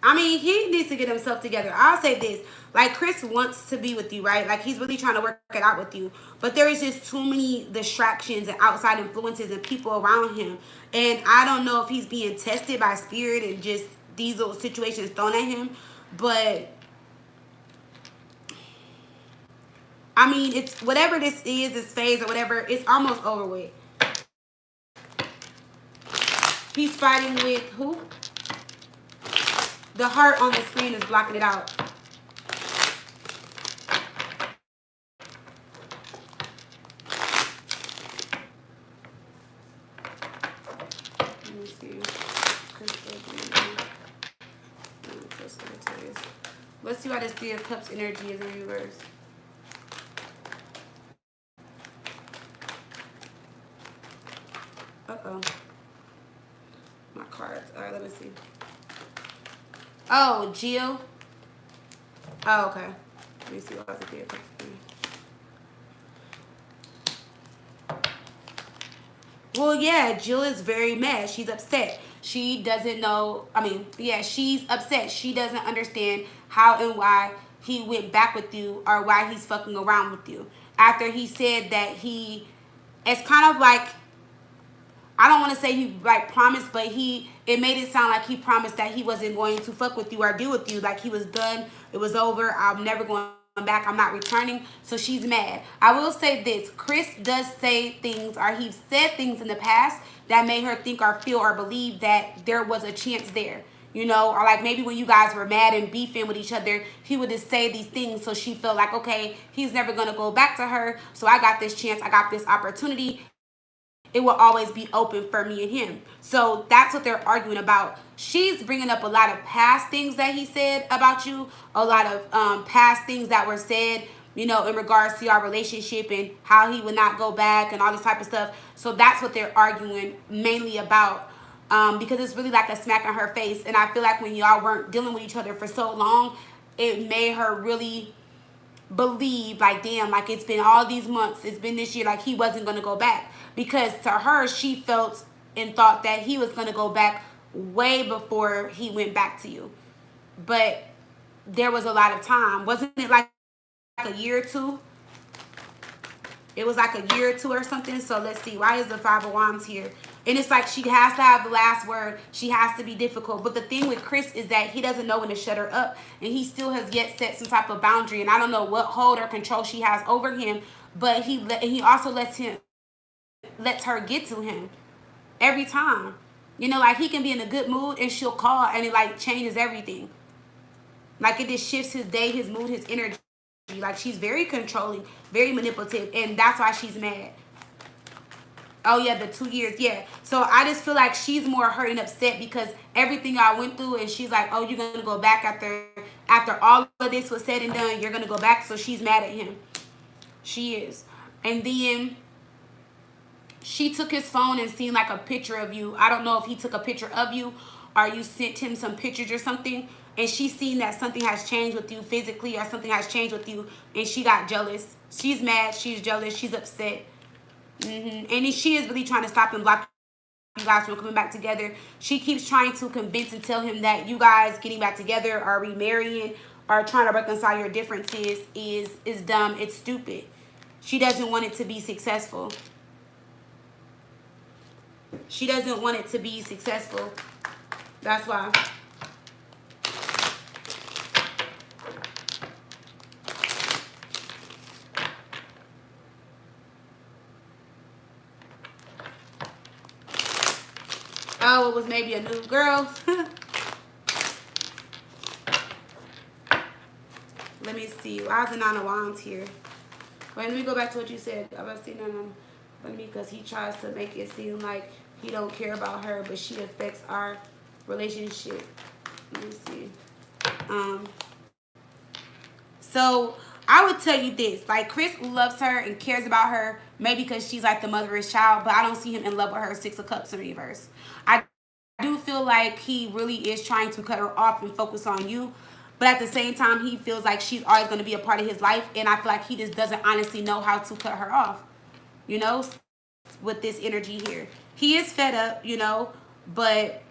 I mean, he needs to get himself together. I'll say this. Like, Chris wants to be with you, right? Like, he's really trying to work it out with you. But there is just too many distractions and outside influences and people around him. And I don't know if he's being tested by spirit and just these little situations thrown at him. But, I mean, it's whatever this is, this phase or whatever, it's almost over with. He's fighting with who? The heart on the screen is blocking it out. Let me see. Let's see why this 3 of Cups energy is in reverse. Uh-oh. My cards. All right, let me see. Oh, Jill. Oh, okay. Let me see what else I did. Well, yeah, Jill is very mad. She's upset. She doesn't know. I mean, yeah, she's upset. She doesn't understand how and why he went back with you or why he's fucking around with you. After he said that it's kind of like, I don't want to say he like promised, but it made it sound like he promised that he wasn't going to fuck with you or deal with you. Like he was done. It was over. I'm never going back. I'm not returning. So she's mad. I will say this. Chris does say things, or he's said things in the past that made her think or feel or believe that there was a chance there. You know, or like maybe when you guys were mad and beefing with each other, he would just say these things. So she felt like, okay, he's never going to go back to her. So I got this chance. I got this opportunity. It will always be open for me and him. So that's what they're arguing about. She's bringing up a lot of past things that he said about you, a lot of past things that were said, you know, in regards to your relationship and how he would not go back and all this type of stuff. So that's what they're arguing mainly about, because it's really like a smack in her face. And I feel like when y'all weren't dealing with each other for so long, it made her really believe, like, damn, like it's been all these months, it's been this year, like he wasn't going to go back. Because to her, she felt and thought that he was going to go back way before he went back to you. But there was a lot of time. Wasn't it like a year or two? It was like a year or two or something. So let's see. Why is the 5 of Wands here? And it's like she has to have the last word. She has to be difficult. But the thing with Chris is that he doesn't know when to shut her up. And he still has yet set some type of boundary. And I don't know what hold or control she has over him. But he also lets her get to him every time. You know, like he can be in a good mood and she'll call and it like changes everything. Like it just shifts his day, his mood, his energy. Like she's very controlling, very manipulative, and that's why she's mad. Oh yeah, the 2 years, yeah. So I just feel like she's more hurt and upset because everything I went through, and she's like, oh, you're gonna go back after all of this was said and done, you're gonna go back. So she's mad at him. She is. And then she took his phone and seen like a picture of you. I don't know if he took a picture of you or you sent him some pictures or something. And she's seen that something has changed with you physically or something has changed with you. And she got jealous. She's mad. She's jealous. She's upset. And she is really trying to stop and block you guys from coming back together. She keeps trying to convince and tell him that you guys getting back together or remarrying or trying to reconcile your differences is dumb. It's stupid. She doesn't want it to be successful. She doesn't want it to be successful. That's why. Oh, it was maybe a new girl. Let me see. Why is the Nine of Wands here? Wait, let me go back to what you said. I was seeing on me because he tries to make it seem like he don't care about her, but she affects our relationship. Let me see. So I would tell you this, like Chris loves her and cares about her, maybe because she's like the mother of his child, but I don't see him in love with her. Six of Cups in reverse. I do feel like he really is trying to cut her off and focus on you, but at the same time, he feels like she's always going to be a part of his life, and I feel like he just doesn't honestly know how to cut her off, you know, with this energy here. He is fed up, you know, but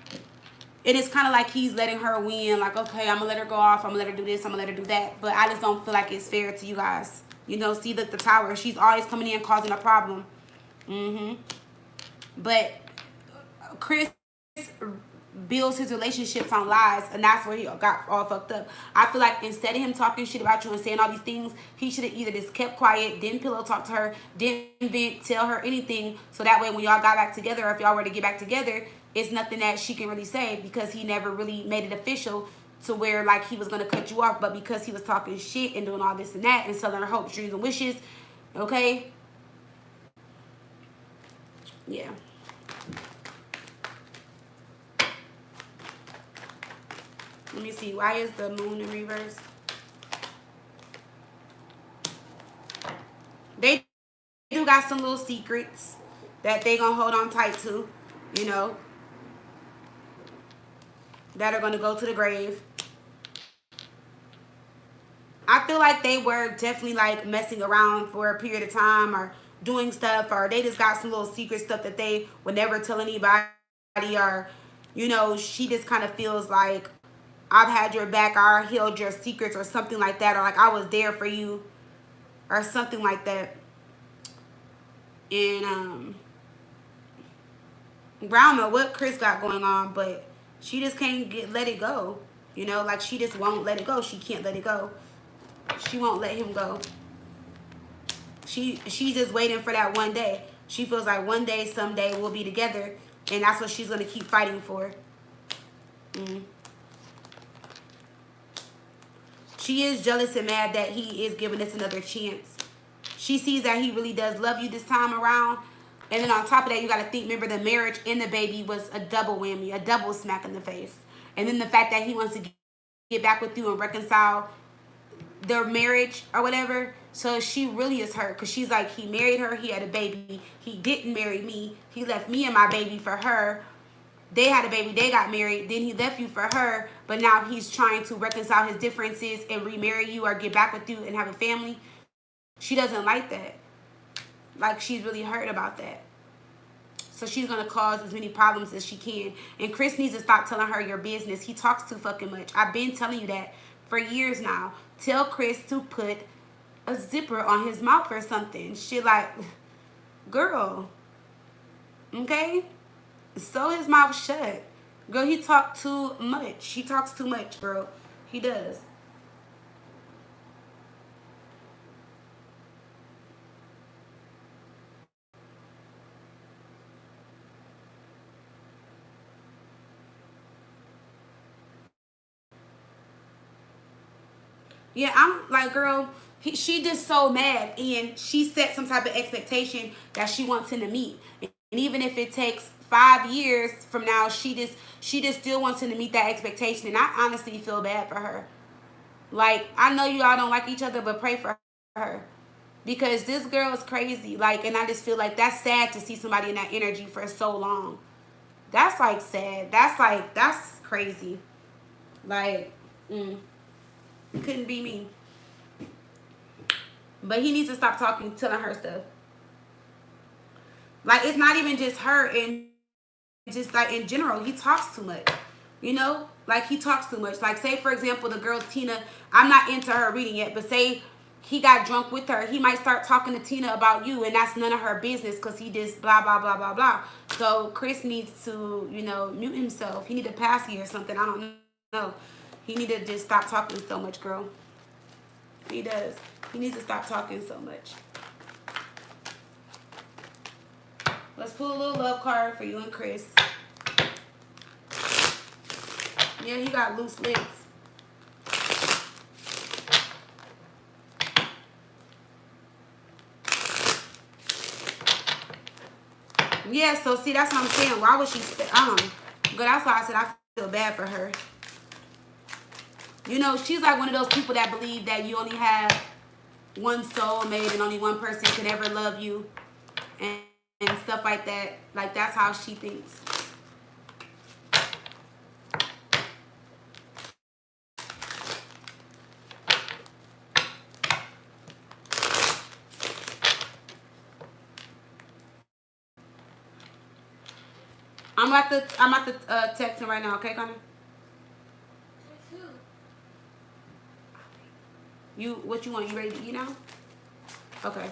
it is kind of like he's letting her win. Like, okay, I'm going to let her go off. I'm going to let her do this. I'm going to let her do that. But I just don't feel like it's fair to you guys. You know, see the tower. She's always coming in causing a problem. But Chris builds his relationships on lies, and that's where he got all fucked up. I feel like instead of him talking shit about you and saying all these things, he should have either just kept quiet, didn't pillow talk to her, didn't vent, tell her anything, so that way when y'all got back together, or if y'all were to get back together, it's nothing that she can really say, because he never really made it official to where like he was going to cut you off. But because he was talking shit and doing all this and that and selling her hopes, dreams, and wishes, okay, yeah. Let me see. Why is the moon in reverse? They do got some little secrets that they gonna hold on tight to, you know, that are gonna go to the grave. I feel like they were definitely like messing around for a period of time, or doing stuff, or they just got some little secret stuff that they would never tell anybody, or, you know, she just kind of feels like I've had your back, or I held your secrets, or something like that, or like I was there for you, or something like that. And I don't know what Chris got going on, but she just can't let it go. You know, like she just won't let it go. She can't let it go. She won't let him go. She's just waiting for that one day. She feels like one day, someday we'll be together, and that's what she's gonna keep fighting for. She is jealous and mad that he is giving this another chance. She sees that he really does love you this time around. And then on top of that, you got to think, remember, the marriage and the baby was a double whammy, a double smack in the face. And then the fact that he wants to get back with you and reconcile their marriage or whatever. So she really is hurt, because she's like, he married her, he had a baby. He didn't marry me. He left me and my baby for her. They had a baby, they got married, then he left you for her, but now he's trying to reconcile his differences and remarry you or get back with you and have a family. She doesn't like that. Like, she's really hurt about that. So she's going to cause as many problems as she can. And Chris needs to stop telling her your business. He talks too fucking much. I've been telling you that for years now. Tell Chris to put a zipper on his mouth or something. Shit like, girl, okay? Sew his mouth shut. Girl, he talks too much. He talks too much, girl. He does. Yeah, I'm like, girl, she just so mad, and she set some type of expectation that she wants him to meet. And even if it takes 5 years from now, she just still wants him to meet that expectation. And I honestly feel bad for her. Like, I know you all don't like each other, but pray for her, because this girl is crazy. Like, and I just feel like that's sad to see somebody in that energy for so long. That's like sad. That's crazy. Like, couldn't be me. But he needs to stop telling her stuff. Like, it's not even just her, and just like in general, he talks too much. You know, like he talks too much. Like, say for example, the girl Tina, I'm not into her reading yet, but say he got drunk with her, he might start talking to Tina about you, and that's none of her business, because he just blah blah blah blah blah. So Chris needs to, you know, mute himself. He need a passy or something. I don't know. He need to just stop talking so much, girl. He does. He needs to stop talking so much. Let's pull a little love card for you and Chris. Yeah, he got loose lips. Yeah, so see, that's what I'm saying. Why would she? Good. That's why I said I feel bad for her. You know, she's like one of those people that believe that you only have one soulmate and only one person could ever love you, and stuff like that. Like that's how she thinks. I'm at the text him right now. Okay, Connor. You what you want? You ready to eat now? Okay.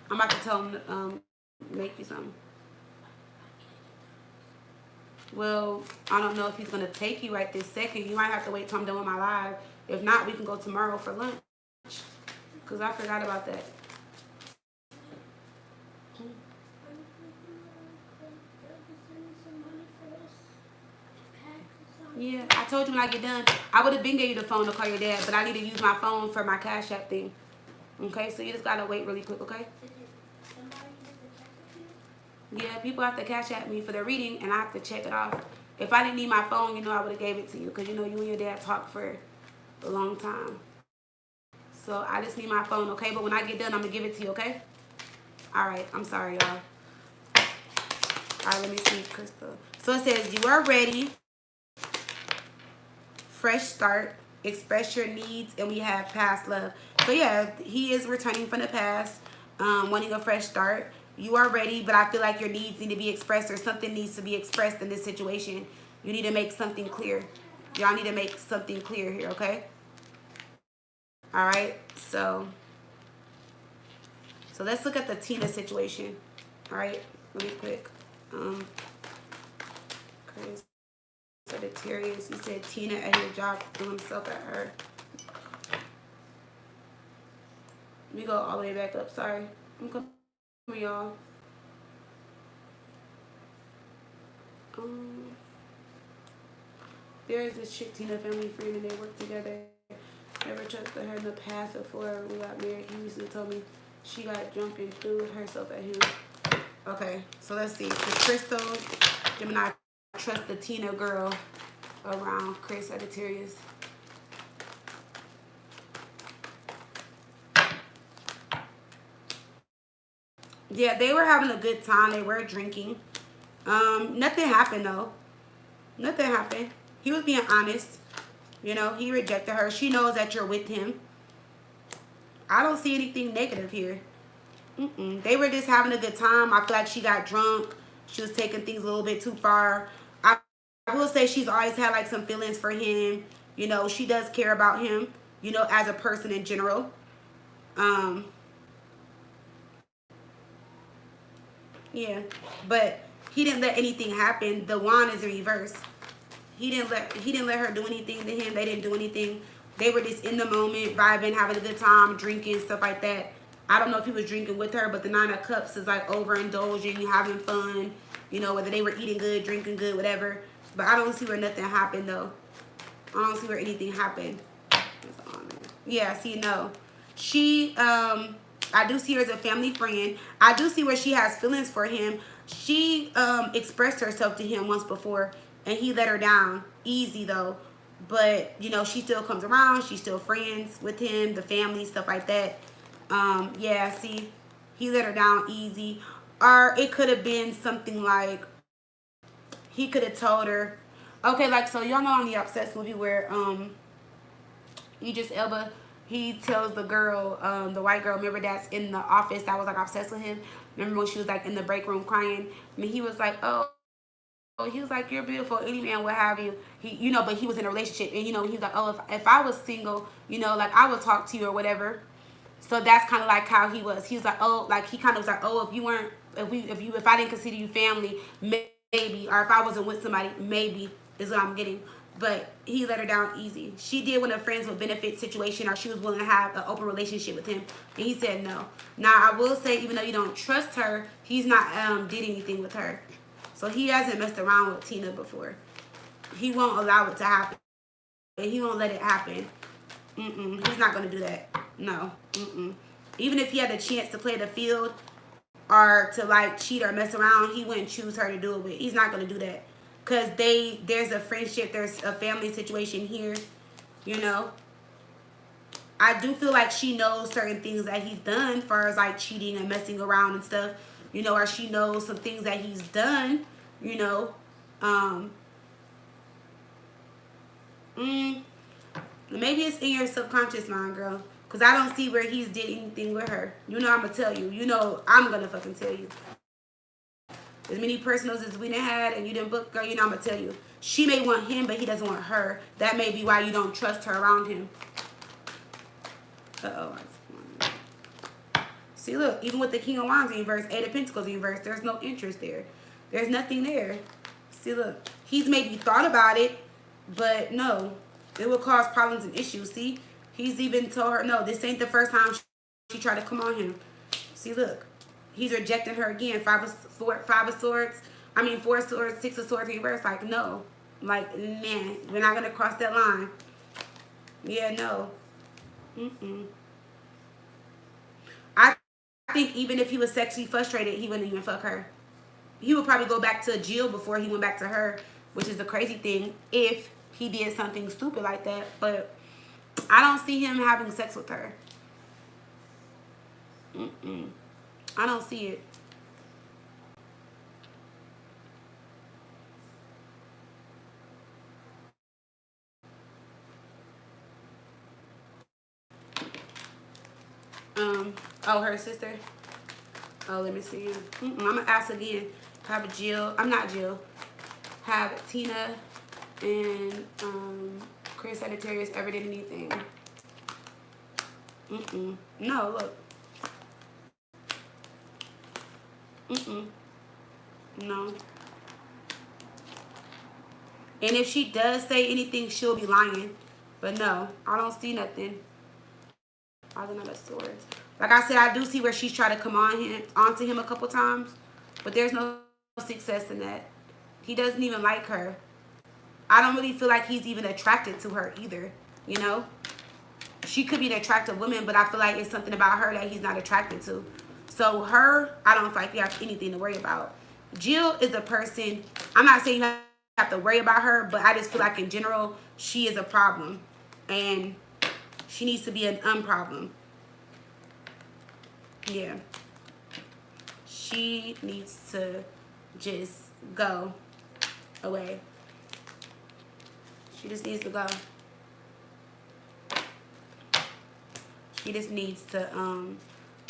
I'm about to tell him to make you something. Well, I don't know if he's gonna take you right this second. You might have to wait till I'm done with my live. If not, we can go tomorrow for lunch. Cause I forgot about that. Yeah, I told you when I get done, I would have been gave you the phone to call your dad, but I need to use my phone for my Cashapp thing. Okay, so you just gotta wait really quick, okay? Yeah, people have to Cashapp me for their reading, and I have to check it off. If I didn't need my phone, you know I would have gave it to you, because you know you and your dad talk for a long time. So I just need my phone, okay? But when I get done, I'm gonna give it to you, okay? All right, I'm sorry, y'all. All right, let me see, Crystal. So it says, you are ready. Fresh start, express your needs, and we have past love. So yeah, he is returning from the past, wanting a fresh start. You are ready, but I feel like your needs need to be expressed, or something needs to be expressed in this situation. You need to make something clear. Y'all need to make something clear here, okay? All right, so let's look at the Tina situation. All right, really quick. Crazy. Sagittarius, you said Tina at his job threw himself at her. Let me go all the way back up. Sorry. I'm coming, y'all. There is this chick, Tina, family friend, and they work together. Never trusted her in the past before we got married. He recently told me she got drunk and threw herself at him. Okay, so let's see. The Crystal, Gemini, trust the Tina girl around Chris Sagittarius. Yeah, they were having a good time. They were drinking. Nothing happened though. Nothing happened. He was being honest. You know, he rejected her. She knows that you're with him. I don't see anything negative here. They were just having a good time. I feel like she got drunk. She was taking things a little bit too far. I will say she's always had like some feelings for him. You know, she does care about him, you know, as a person in general. Yeah, but he didn't let anything happen. The wand is in reverse. He didn't let her do anything to him. They didn't do anything. They were just in the moment, vibing, having a good time, drinking, stuff like that. I don't know if he was drinking with her, but the Nine of Cups is like overindulging, having fun. You know, whether they were eating good, drinking good, whatever. But I don't see where nothing happened though. I don't see where anything happened. Yeah, see, no. She, I do see her as a family friend. I do see where she has feelings for him. She expressed herself to him once before, and he let her down easy though. But you know, she still comes around. She's still friends with him, the family, stuff like that. Yeah, see, he let her down easy. Or it could have been something like he could have told her, okay, like, so y'all know on the Obsessed movie where Idris Elba, he tells the girl, the white girl, remember that's in the office that was like obsessed with him. Remember when she was like in the break room crying? I mean, he was like, oh, he was like, you're beautiful, any man would have you. He, you know, but he was in a relationship, and you know, he was like, oh, if I was single, you know, like I would talk to you or whatever. So that's kind of like how he was. He was like, oh, like he kind of was like, oh, if you weren't, if I didn't consider you family, maybe, or if I wasn't with somebody, maybe is what I'm getting. But he let her down easy. She did want a friends with benefit situation, or she was willing to have an open relationship with him, and he said no. Now I will say, even though you don't trust her, he's not did anything with her, so he hasn't messed around with Tina before. He won't allow it to happen. He won't let it happen. He's not gonna do that. No. Even if he had a chance to play the field, are to like cheat or mess around, he wouldn't choose her to do it with. He's not gonna do that. Cause there's a friendship, there's a family situation here, you know. I do feel like she knows certain things that he's done, as far as like cheating and messing around and stuff, you know, or she knows some things that he's done, you know. Maybe it's in your subconscious mind, girl. Because I don't see where he's did anything with her. You know I'm going to tell you. You know I'm going to fucking tell you. As many personals as we done had and you didn't book, girl, you know I'm going to tell you. She may want him, but he doesn't want her. That may be why you don't trust her around him. Uh-oh. See, look. Even with the King of Wands in reverse, Eight of Pentacles in reverse, there's no interest there. There's nothing there. See, look. He's maybe thought about it, but no. It will cause problems and issues. See? He's even told her, no, this ain't the first time she tried to come on him. See, look. He's rejecting her again. Four of Swords, 6 of Swords in reverse. Like, no. Like, man, we're not going to cross that line. Yeah, no. I think even if he was sexually frustrated, he wouldn't even fuck her. He would probably go back to Jill before he went back to her, which is the crazy thing, if he did something stupid like that. But I don't see him having sex with her. I don't see it. Oh, her sister? Oh, let me see. I'm going to ask again. Have Jill. I'm not Jill. Have Tina and Chris Sagittarius ever did anything? No, look. No. And if she does say anything, she'll be lying. But no, I don't see nothing. Another Swords. Like I said, I do see where she's tried to come onto him a couple times, but there's no success in that. He doesn't even like her. I don't really feel like he's even attracted to her either, you know? She could be an attractive woman, but I feel like it's something about her that he's not attracted to. So her, I don't feel like you have anything to worry about. Jill is a person, I'm not saying you have to worry about her, but I just feel like in general, she is a problem. And she needs to be an unproblem. Yeah. She needs to just go away. She just needs to go. She just needs to, I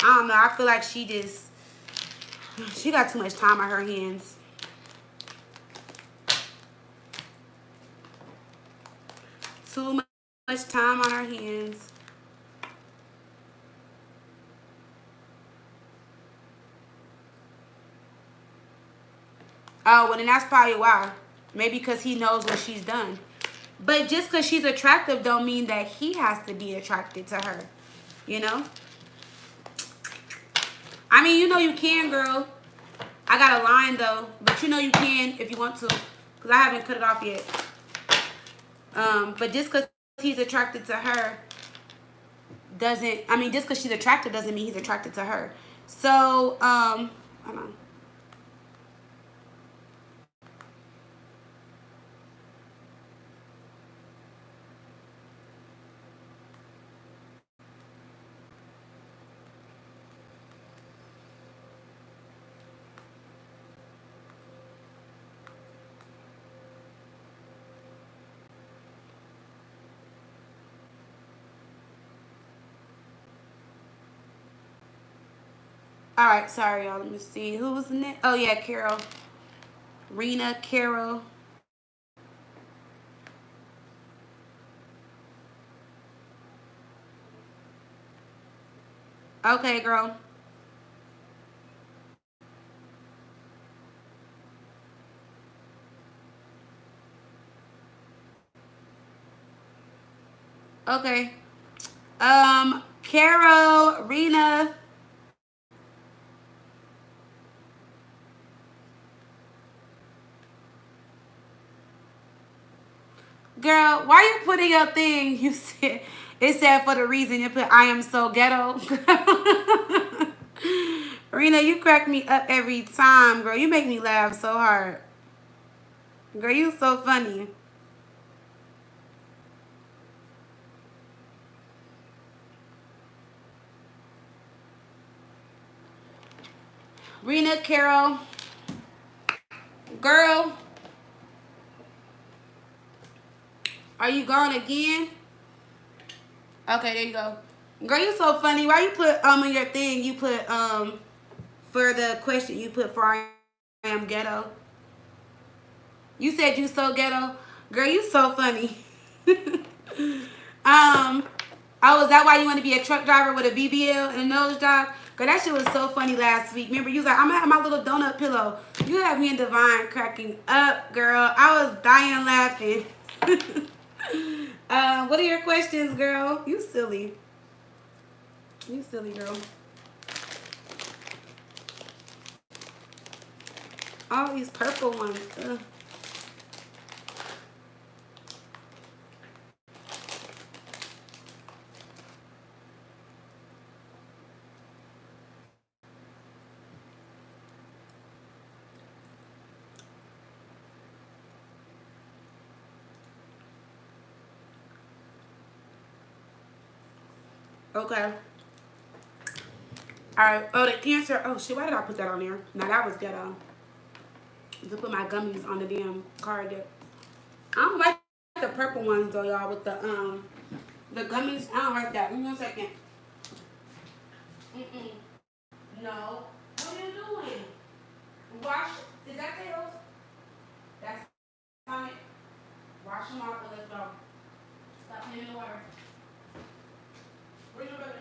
don't know. I feel like she got too much time on her hands. Too much time on her hands. Oh, well, then that's probably why. Maybe because he knows what she's done. But just because she's attractive don't mean that he has to be attracted to her. You know? I mean, you know you can, girl. I got a line, though. But you know you can if you want to. Because I haven't cut it off yet. But just because he's attracted to her doesn't... I mean, just because she's attractive doesn't mean he's attracted to her. So, hold on. All right, sorry, y'all. Let me see. Who was in it? Oh, yeah, Carol. Reena, Carol. Okay, girl. Okay. Carol, Reena. Girl, why you putting your thing? You said it said for the reason you put I am so ghetto. Reena, you crack me up every time, girl. You make me laugh so hard. Girl, you so funny. Reena, Carol, girl, are you gone again? Okay, there you go. Girl, you so funny. Why you put in your thing? You put for the question. You put for I am ghetto. You said you so ghetto. Girl, you so funny. Oh, is that why you want to be a truck driver with a BBL and a nose job? Girl, that shit was so funny last week. Remember, you was like, I'm gonna have my little donut pillow. You had me and Divine cracking up, girl. I was dying laughing. What are your questions, girl? You silly. You silly, girl. All these purple ones. Ugh. Okay. Alright. Oh, the cancer. Oh, shit. Why did I put that on there? Now, that was ghetto. To put my gummies on the damn card. I don't like the purple ones, though, y'all, with the gummies. I don't like that. Give me 1 second. No. What are you doing? Wash. Is that tails? That's on it. Wash them off and let's go. Stop playing in the water. Bring your brother.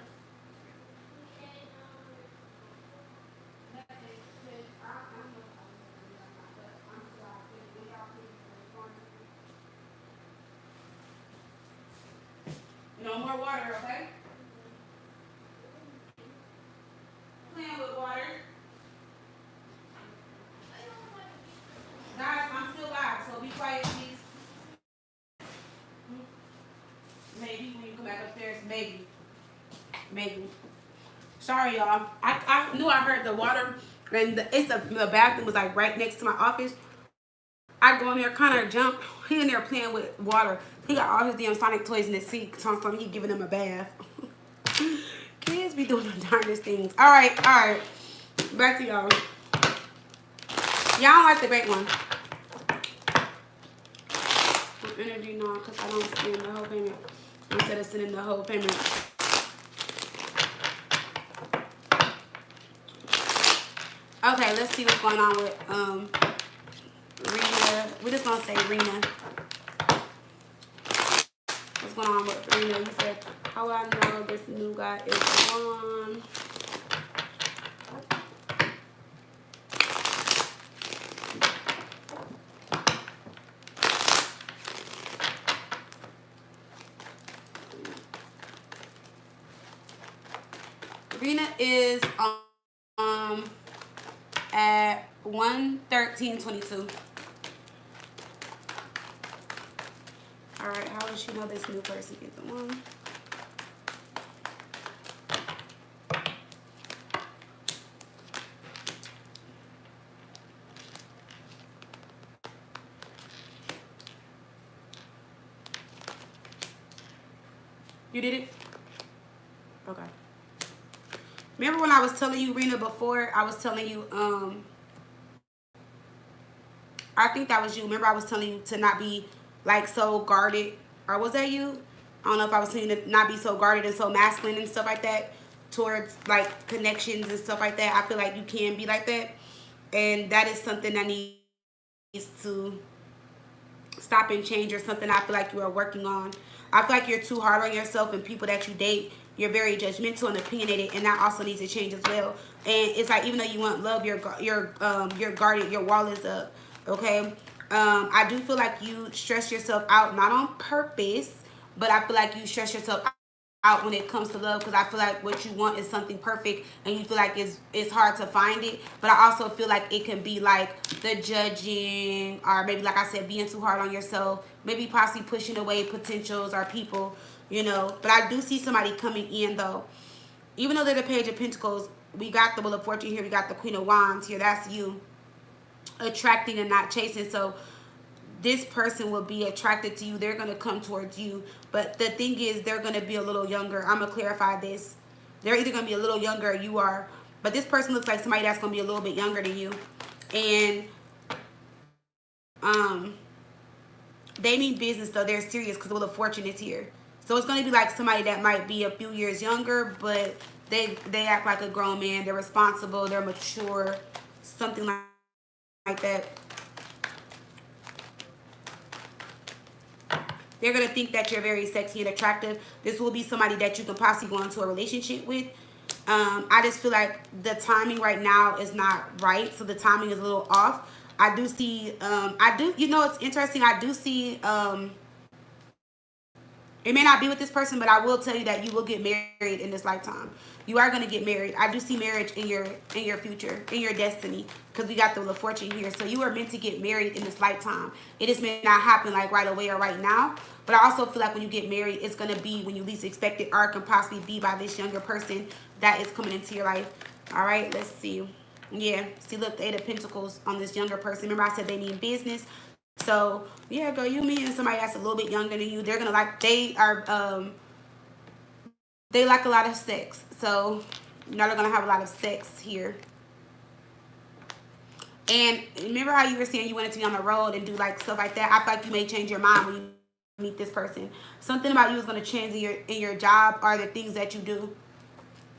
No more water, okay? Playing with water. Guys, I'm still live, so be quiet, please. Maybe when you come back upstairs, maybe. Maybe. Sorry, y'all. I knew I heard the water, and the bathroom was like right next to my office. I go in there, kind of jump. He in there playing with water. He got all his damn Sonic toys in the sink. Something he giving them a bath. Kids be doing the darndest things. All right. Back to y'all. Y'all don't like the baked one. Energy, no, because I don't send the whole payment. Instead of sending the whole payment. Okay, let's see what's going on with Reena. We're just gonna say Reena. What's going on with Reena? You said, how will I know this new guy is on? Reena is at 113.22. Alright, how does she know this new person is the one? You did it? Okay. Remember when I was telling you, Reena, before I was telling you, I think that was you. Remember I was telling you to not be like so guarded, or was that you? I don't know if I was telling you to not be so guarded and so masculine and stuff like that towards like connections and stuff like that. I feel like you can be like that, and that is something that needs to stop and change, or something I feel like you are working on. I feel like you're too hard on yourself, and people that you date, you're very judgmental and opinionated, and that also needs to change as well. And it's like, even though you want love, you're guarded, your wall is up. Okay. I do feel like you stress yourself out, not on purpose, but I feel like you stress yourself out when it comes to love, because I feel like what you want is something perfect, and you feel like it's hard to find it. But I also feel like it can be like the judging, or maybe, like I said, being too hard on yourself, maybe possibly pushing away potentials or people, you know. But I do see somebody coming in, though, even though they're the Page of Pentacles, we got the Wheel of Fortune here. We got the Queen of Wands here. That's you attracting and not chasing. So this person will be attracted to you. They're going to come towards you. But the thing is, they're going to be a little younger. I'm going to clarify this. They're either going to be a little younger or you are. But this person looks like somebody that's going to be a little bit younger than you. And they mean business, though. They're serious because the Wheel of Fortune is here. So it's going to be like somebody that might be a few years younger, but they act like a grown man. They're responsible. They're mature. Something like that. They're going to think that you're very sexy and attractive. This will be somebody that you can possibly go into a relationship with. I just feel like the timing right now is not right. So the timing is a little off. I do see, you know, it's interesting. I do see, it may not be with this person, but I will tell you that you will get married in this lifetime. You are going to get married. I do see marriage in your future, in your destiny, because we got the Wheel of Fortune here. So you are meant to get married in this lifetime. It just may not happen like right away or right now. But I also feel like when you get married, it's going to be when you least expect it, or it can possibly be by this younger person that is coming into your life. All right, let's see. Yeah, see, look, the Eight of Pentacles on this younger person. Remember I said they mean business. So, yeah, girl, you meeting somebody that's a little bit younger than you. They're going to like, they like a lot of sex. So, you know, they're going to have a lot of sex here. And remember how you were saying you wanted to be on the road and do like stuff like that? I feel like you may change your mind when you meet this person. Something about you is going to change in your job or the things that you do.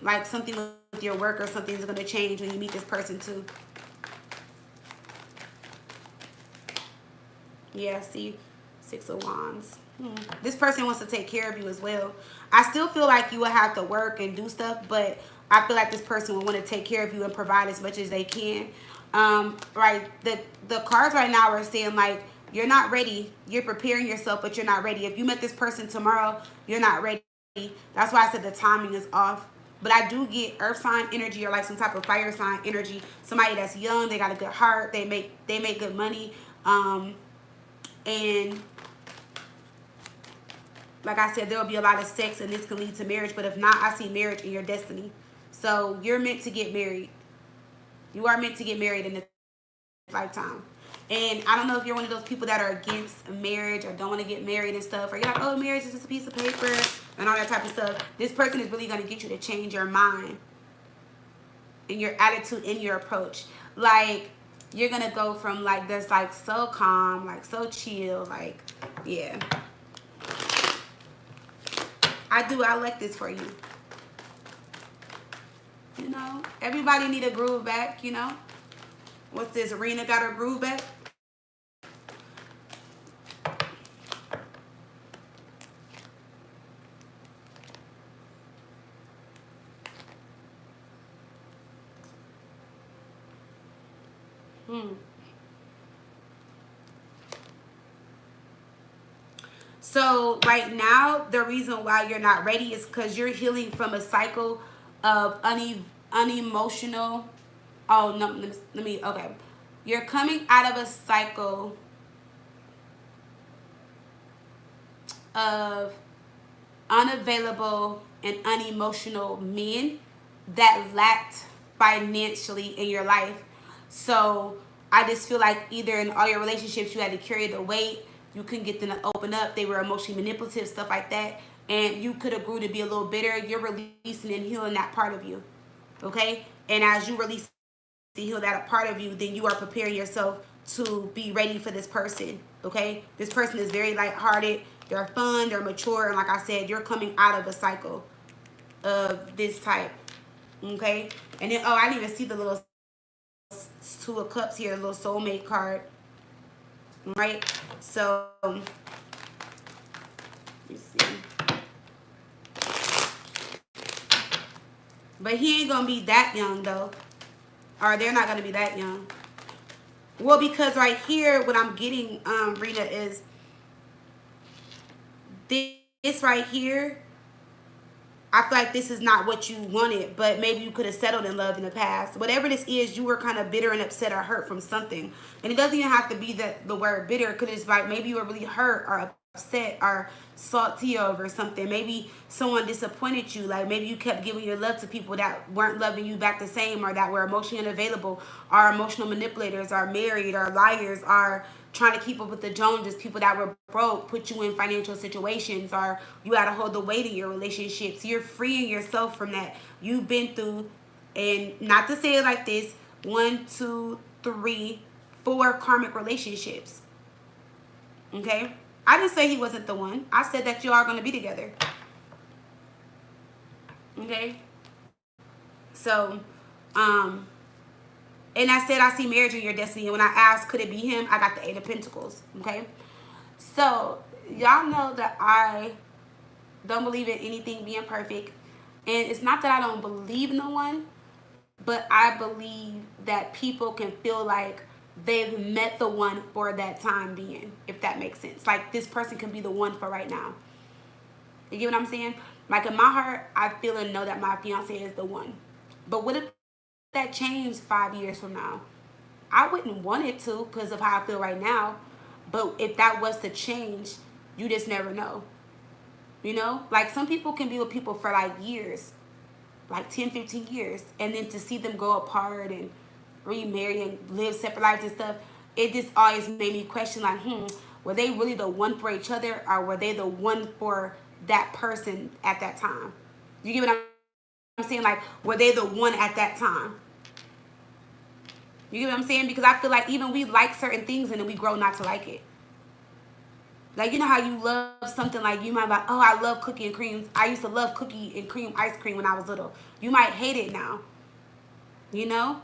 Like something with your work or something is going to change when you meet this person too. Yeah, see, Six of Wands. This person wants to take care of you as well. I still feel like you will have to work and do stuff, but I feel like this person will want to take care of you and provide as much as they can. Right, the cards right now are saying like you're not ready. You're preparing yourself, but you're not ready. If you met this person tomorrow, you're not ready. That's why I said the timing is off. But I do get earth sign energy or like some type of fire sign energy. Somebody that's young, they got a good heart, they make good money. And like I said, there will be a lot of sex and this can lead to marriage. But if not, I see marriage in your destiny. So you're meant to get married. You are meant to get married in this lifetime. And I don't know if you're one of those people that are against marriage or don't want to get married and stuff. Or you're like, oh, marriage is just a piece of paper and all that type of stuff. This person is really going to get you to change your mind and your attitude and your approach. Like, you're going to go from like this, like so calm, like so chill, like, yeah. I like this for you. You know, everybody need a groove back, you know. What's this? Reena got her groove back. So right now, the reason why you're not ready is because you're healing from a cycle of unemotional. Oh, no, let me, okay. You're coming out of a cycle of unavailable and unemotional men that lacked financially in your life. So I just feel like either in all your relationships you had to carry the weight, you couldn't get them to open up, they were emotionally manipulative, stuff like that, and you could have grew to be a little bitter. You're releasing and healing that part of you, okay? And as you release and heal that part of you, then you are preparing yourself to be ready for this person, okay? This person is very lighthearted, they're fun, they're mature, and like I said, you're coming out of a cycle of this type, okay? And then, oh, I didn't even see the little Two of Cups here, a little soulmate card, right? So, let me see. But he ain't gonna be that young though, or they're not gonna be that young. Well, because right here, what I'm getting, Reena, is this right here. I feel like this is not what you wanted, but maybe you could have settled in love in the past. Whatever this is, you were kind of bitter and upset or hurt from something. And it doesn't even have to be the word bitter. It could just like maybe you were really hurt or upset or salty over something. Maybe someone disappointed you. Like maybe you kept giving your love to people that weren't loving you back the same, or that were emotionally unavailable, or emotional manipulators, or married, or liars, or trying to keep up with the Joneses, people that were broke, put you in financial situations, or you had to hold the weight of your relationships. You're freeing yourself from that. You've been through, and not to say it like this, 1, 2, 3, 4 karmic relationships. Okay? I didn't say he wasn't the one. I said that you are going to be together. Okay? So, and I said I see marriage in your destiny. And when I asked, could it be him? I got the 8 of Pentacles. Okay? So, y'all know that I don't believe in anything being perfect. And it's not that I don't believe in the one, but I believe that people can feel like they've met the one for that time being, if that makes sense. Like this person can be the one for right now. You get what I'm saying? Like in my heart, I feel and know that my fiance is the one. But what if that changed 5 years from now? I wouldn't want it to because of how I feel right now. But if that was to change, you just never know. You know? Like some people can be with people for like years, like 10, 15 years. And then to see them go apart and remarry and live separate lives and stuff, it just always made me question like, were they really the one for each other, or were they the one for that person at that time? You get what I'm saying? Like, were they the one at that time? You get what I'm saying? Because I feel like even we like certain things and then we grow not to like it. Like, you know how you love something, like you might be like, oh, I love cookie and cream. I used to love cookie and cream ice cream when I was little. You might hate it now. You know?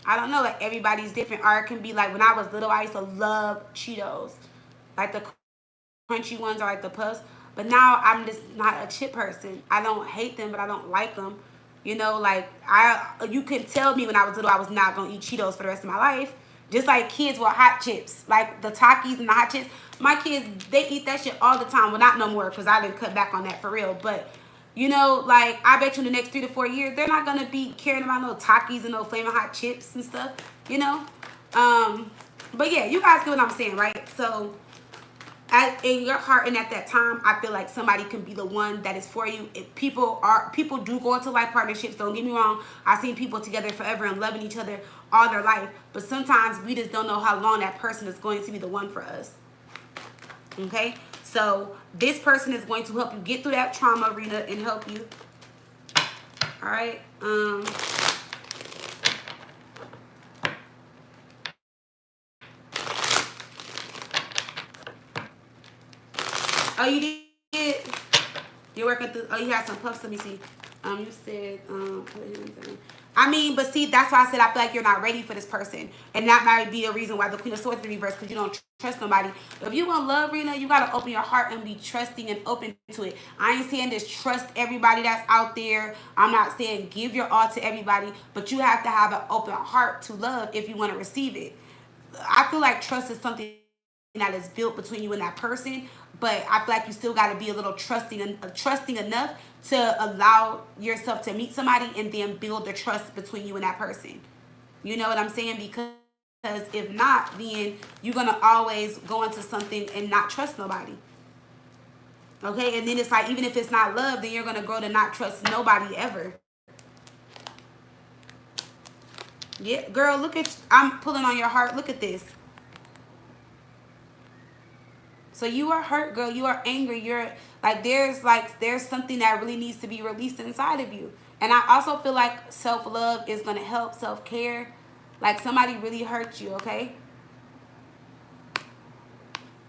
I don't know, like everybody's different. Or it can be like when I was little, I used to love Cheetos. Like the crunchy ones or like the puffs. But now I'm just not a chip person. I don't hate them, but I don't like them. You know, like you could tell me when I was little I was not gonna eat Cheetos for the rest of my life. Just like kids with hot chips, like the Takis and the hot chips. My kids, they eat that shit all the time. Well, not no more because I didn't cut back on that for real. But you know, like I bet you in the next 3 to 4 years they're not gonna be caring about no Takis and no flaming hot chips and stuff. You know, but yeah, you guys get what I'm saying, right? So in your heart and at that time, I feel like somebody can be the one that is for you. If people do go into life partnerships, don't get me wrong. I've seen people together forever and loving each other all their life, but sometimes we just don't know how long that person is going to be the one for us. Okay, so this person is going to help you get through that trauma, Reena, and help you. All right. Oh, you did? You're working through, oh, you had some puffs. Let me see. You said, I mean, but see, that's why I said I feel like you're not ready for this person. And that might be a reason why the Queen of Swords is reversed, because you don't trust nobody. If you want love, Reena, you got to open your heart and be trusting and open to it. I ain't saying just trust everybody that's out there. I'm not saying give your all to everybody, but you have to have an open heart to love if you want to receive it. I feel like trust is something that is built between you and that person, but I feel like you still got to be a little trusting enough to allow yourself to meet somebody and then build the trust between you and that person. You know what I'm saying? Because if not, then you're gonna always go into something and not trust nobody. Okay, and then it's like, even if it's not love, then you're gonna grow to not trust nobody ever. Yeah, girl, look at, I'm pulling on your heart. Look at this. So you are hurt, girl. You are angry. You're there's something that really needs to be released inside of you. And I also feel like self-love is going to help self-care. Like somebody really hurt you, okay?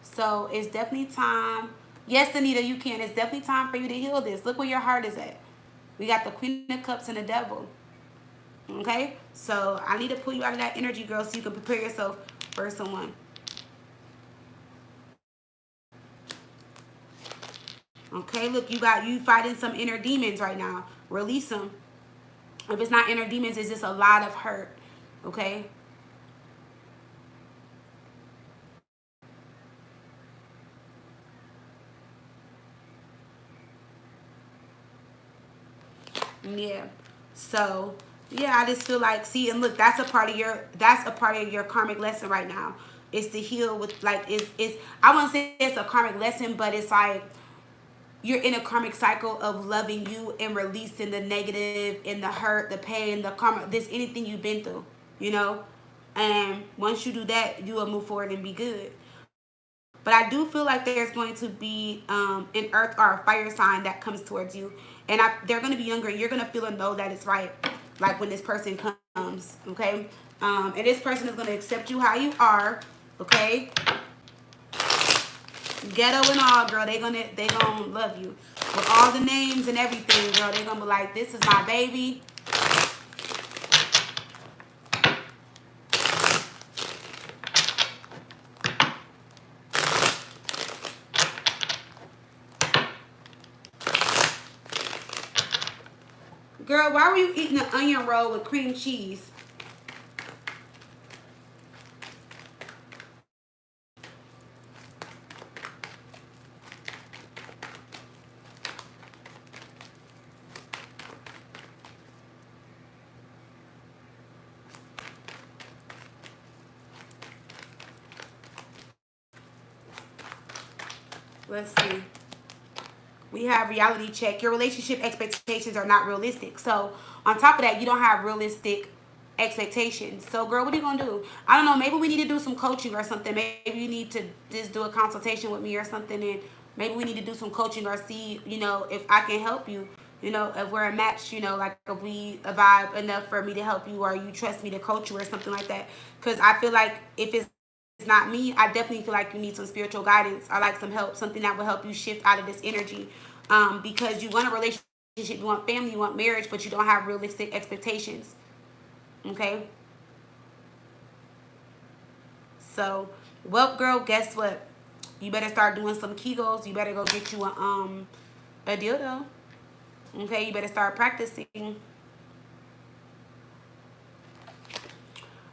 So it's definitely time. Yes, Anita, you can. It's definitely time for you to heal this. Look where your heart is at. We got the Queen of Cups and the Devil. Okay? So I need to pull you out of that energy, girl, so you can prepare yourself for someone. Okay, look, you fighting some inner demons right now. Release them. If it's not inner demons, it's just a lot of hurt. Okay? Yeah. So, yeah, I just feel like, see, and look, that's a part of your karmic lesson right now. It's to heal with like it's I wouldn't say it's a karmic lesson, but it's like you're in a karmic cycle of loving you and releasing the negative and the hurt, the pain, the karma, this anything you've been through, you know. And once you do that, you will move forward and be good. But I do feel like there's going to be an earth or a fire sign that comes towards you, and they're going to be younger. You're going to feel and know that it's right, like when this person comes, okay. And this person is going to accept you how you are, okay. Ghetto and all, girl, they gonna love you with all the names and everything, girl. They gonna be like, this is my baby. Girl, why were you eating an onion roll with cream cheese? Let's see. We have reality check. Your relationship expectations are not realistic. So on top of that, you don't have realistic expectations. So girl, what are you gonna do? I don't know. Maybe we need to do some coaching or something. Maybe you need to just do a consultation with me or something, and maybe we need to do some coaching or see, you know, if I can help you. You know, if we're a match, you know, like if we vibe enough for me to help you, or you trust me to coach you or something like that. Because I feel like if it's not me, I definitely feel like you need some spiritual guidance or like some help, something that will help you shift out of this energy. Because you want a relationship, you want family, you want marriage, but you don't have realistic expectations. Okay? So, well, girl, guess what? You better start doing some Kegels. You better go get you a dildo. Okay? You better start practicing.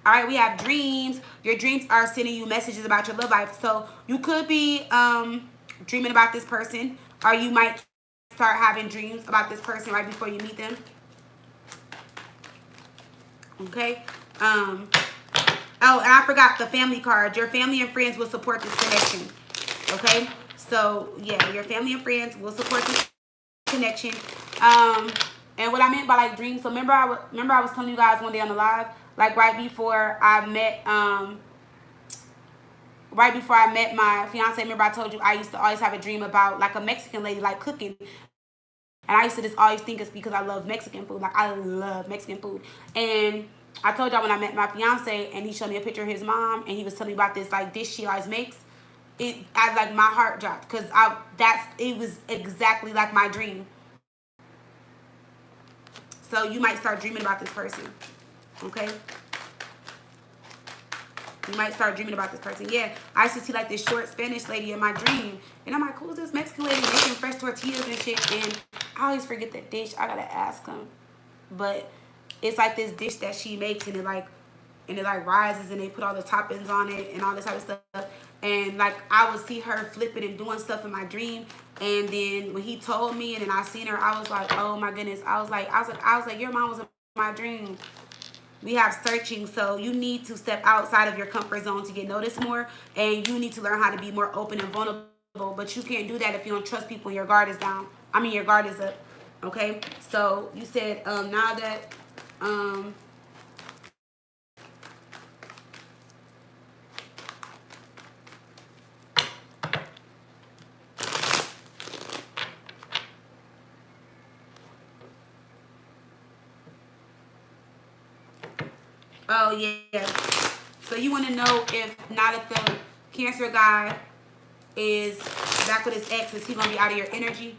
All right, we have dreams. Your dreams are sending you messages about your love life. So you could be dreaming about this person, or you might start having dreams about this person right before you meet them. Okay. Oh, and I forgot the family card. Your family and friends will support this connection. Okay. So yeah, your family and friends will support this connection. And what I meant by like dreams. So remember, I was telling you guys one day on the live, like right before I met my fiance. Remember I told you I used to always have a dream about like a Mexican lady like cooking. And I used to just always think it's because I love Mexican food. Like, I love Mexican food. And I told y'all when I met my fiance and he showed me a picture of his mom and he was telling me about this, like, dish she always makes. Like, my heart dropped because it was exactly like my dream. So you might start dreaming about this person. Okay? You might start dreaming about this person. Yeah, I used to see like this short Spanish lady in my dream. And I'm like, who's this Mexican lady making fresh tortillas and shit? And I always forget that dish. I gotta ask him. But it's like this dish that she makes, and it like rises, and they put all the toppings on it and all this type of stuff. And like I would see her flipping and doing stuff in my dream. And then when he told me, and then I seen her, I was like, oh my goodness. I was like, your mom was in my dream. We have searching, so you need to step outside of your comfort zone to get noticed more, and you need to learn how to be more open and vulnerable. But you can't do that if you don't trust people and your guard is down. I mean, your guard is up. Okay. So you said now that oh yeah. So you want to know if now that the Cancer guy is back with his ex, is he gonna be out of your energy?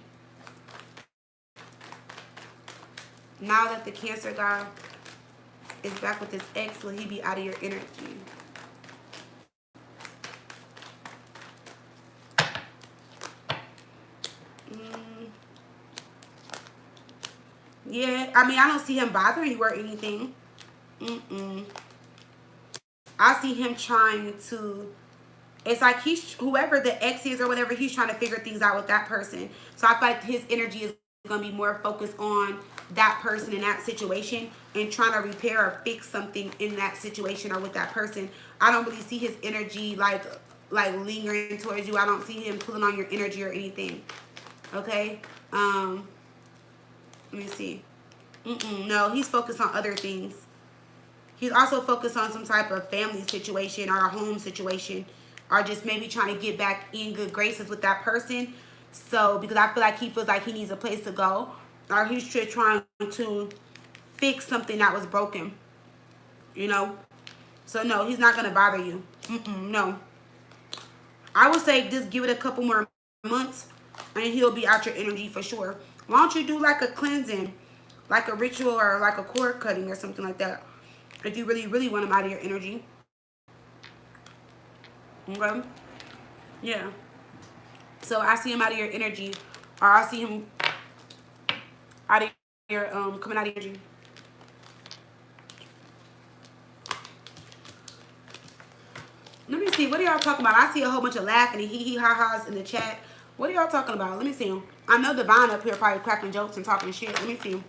Now that the Cancer guy is back with his ex, will he be out of your energy? Yeah, I mean, I don't see him bothering you or anything. I see him trying to, it's like he's, whoever the ex is or whatever, he's trying to figure things out with that person. So I feel like his energy is going to be more focused on that person in that situation and trying to repair or fix something in that situation or with that person. I don't really see his energy like lingering towards you. I don't see him pulling on your energy or anything. Okay? Let me see. No, he's focused on other things. He's also focused on some type of family situation or a home situation, or just maybe trying to get back in good graces with that person. So, because I feel like he feels like he needs a place to go, or he's just trying to fix something that was broken, you know? So, no, he's not going to bother you. No. I would say just give it a couple more months, and he'll be out your energy for sure. Why don't you do like a cleansing, like a ritual or like a cord cutting or something like that, if you really, really want him out of your energy. Okay? Yeah. So I see him out of your energy, or I see him out of your coming out of your energy. Let me see. What are y'all talking about? I see a whole bunch of laughing and hee ha ha's in the chat. What are y'all talking about? Let me see him. I know Divine up here probably cracking jokes and talking shit. Let me see him.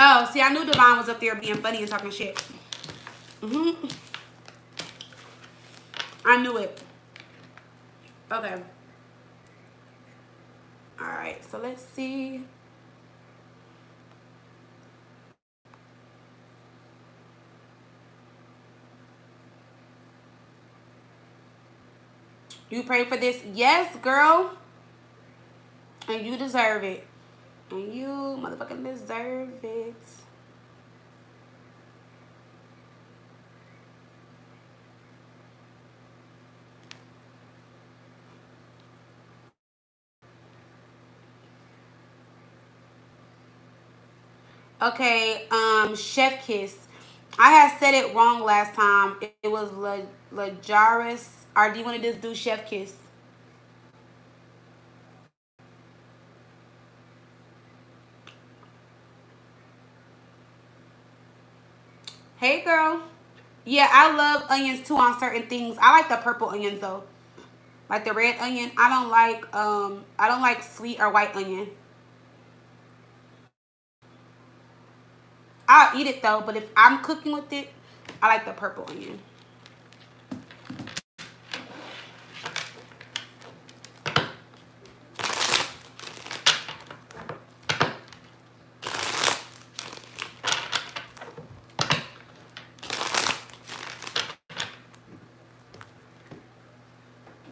Oh, see, I knew Divine was up there being funny and talking shit. I knew it. Okay. Alright, so let's see. You pray for this? Yes, girl. And you deserve it. And you motherfucking deserve it. Okay, Chef Kiss. I had said it wrong last time. It was Lajaris. Or do you want to just do Chef Kiss? Hey, girl. Yeah, I love onions too on certain things. I like the purple onions though. Like the red onion. I don't like sweet or white onion. I'll eat it though, but if I'm cooking with it, I like the purple onion.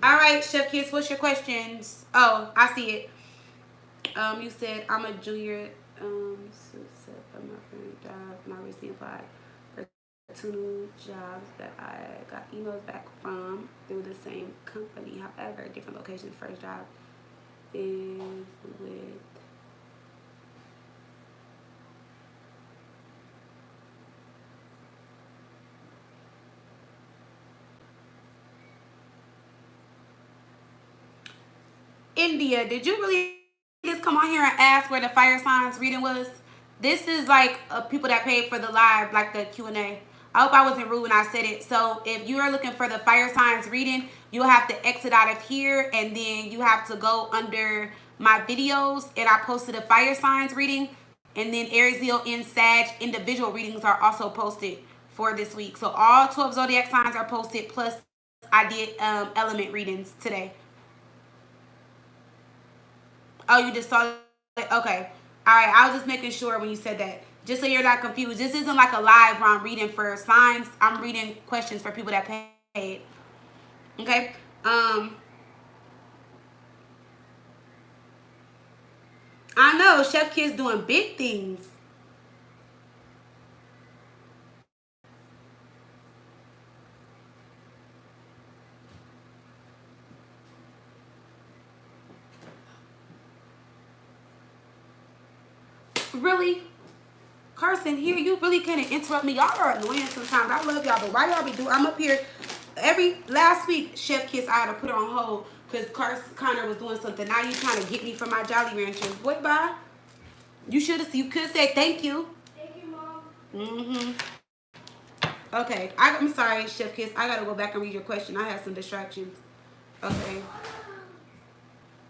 All right, Chef Kiss, what's your questions? Oh, I see it. You said I'm a junior. From my current job, and I recently applied for 2 new jobs that I got emails back from through the same company. However, different locations. First job is with India. Did you really just come on here and ask where the fire signs reading was? This is like people that paid for the live, like the Q&A. I hope I wasn't rude when I said it. So if you are looking for the fire signs reading, you'll have to exit out of here, and then you have to go under my videos, and I posted a fire signs reading, and then Aries, Leo, and Sag individual readings are also posted for this week. So all 12 zodiac signs are posted, plus I did element readings today. Oh, you just saw it? Okay. All right. I was just making sure when you said that. Just so you're not confused. This isn't like a live where I'm reading for signs. I'm reading questions for people that paid. Okay. I know. Chef Kid's doing big things. Really? Carson, here, you really can't interrupt me. Y'all are annoying sometimes. I love y'all, but why y'all be doing? I'm up here every last week, Chef Kiss, I had to put her on hold Because Connor was doing something. Now you trying to get me from my Jolly Ranchers. Boy, bye. You could have said thank you. Thank you, Mom. Mm-hmm. Okay. I'm sorry, Chef Kiss. I got to go back and read your question. I had some distractions. Okay.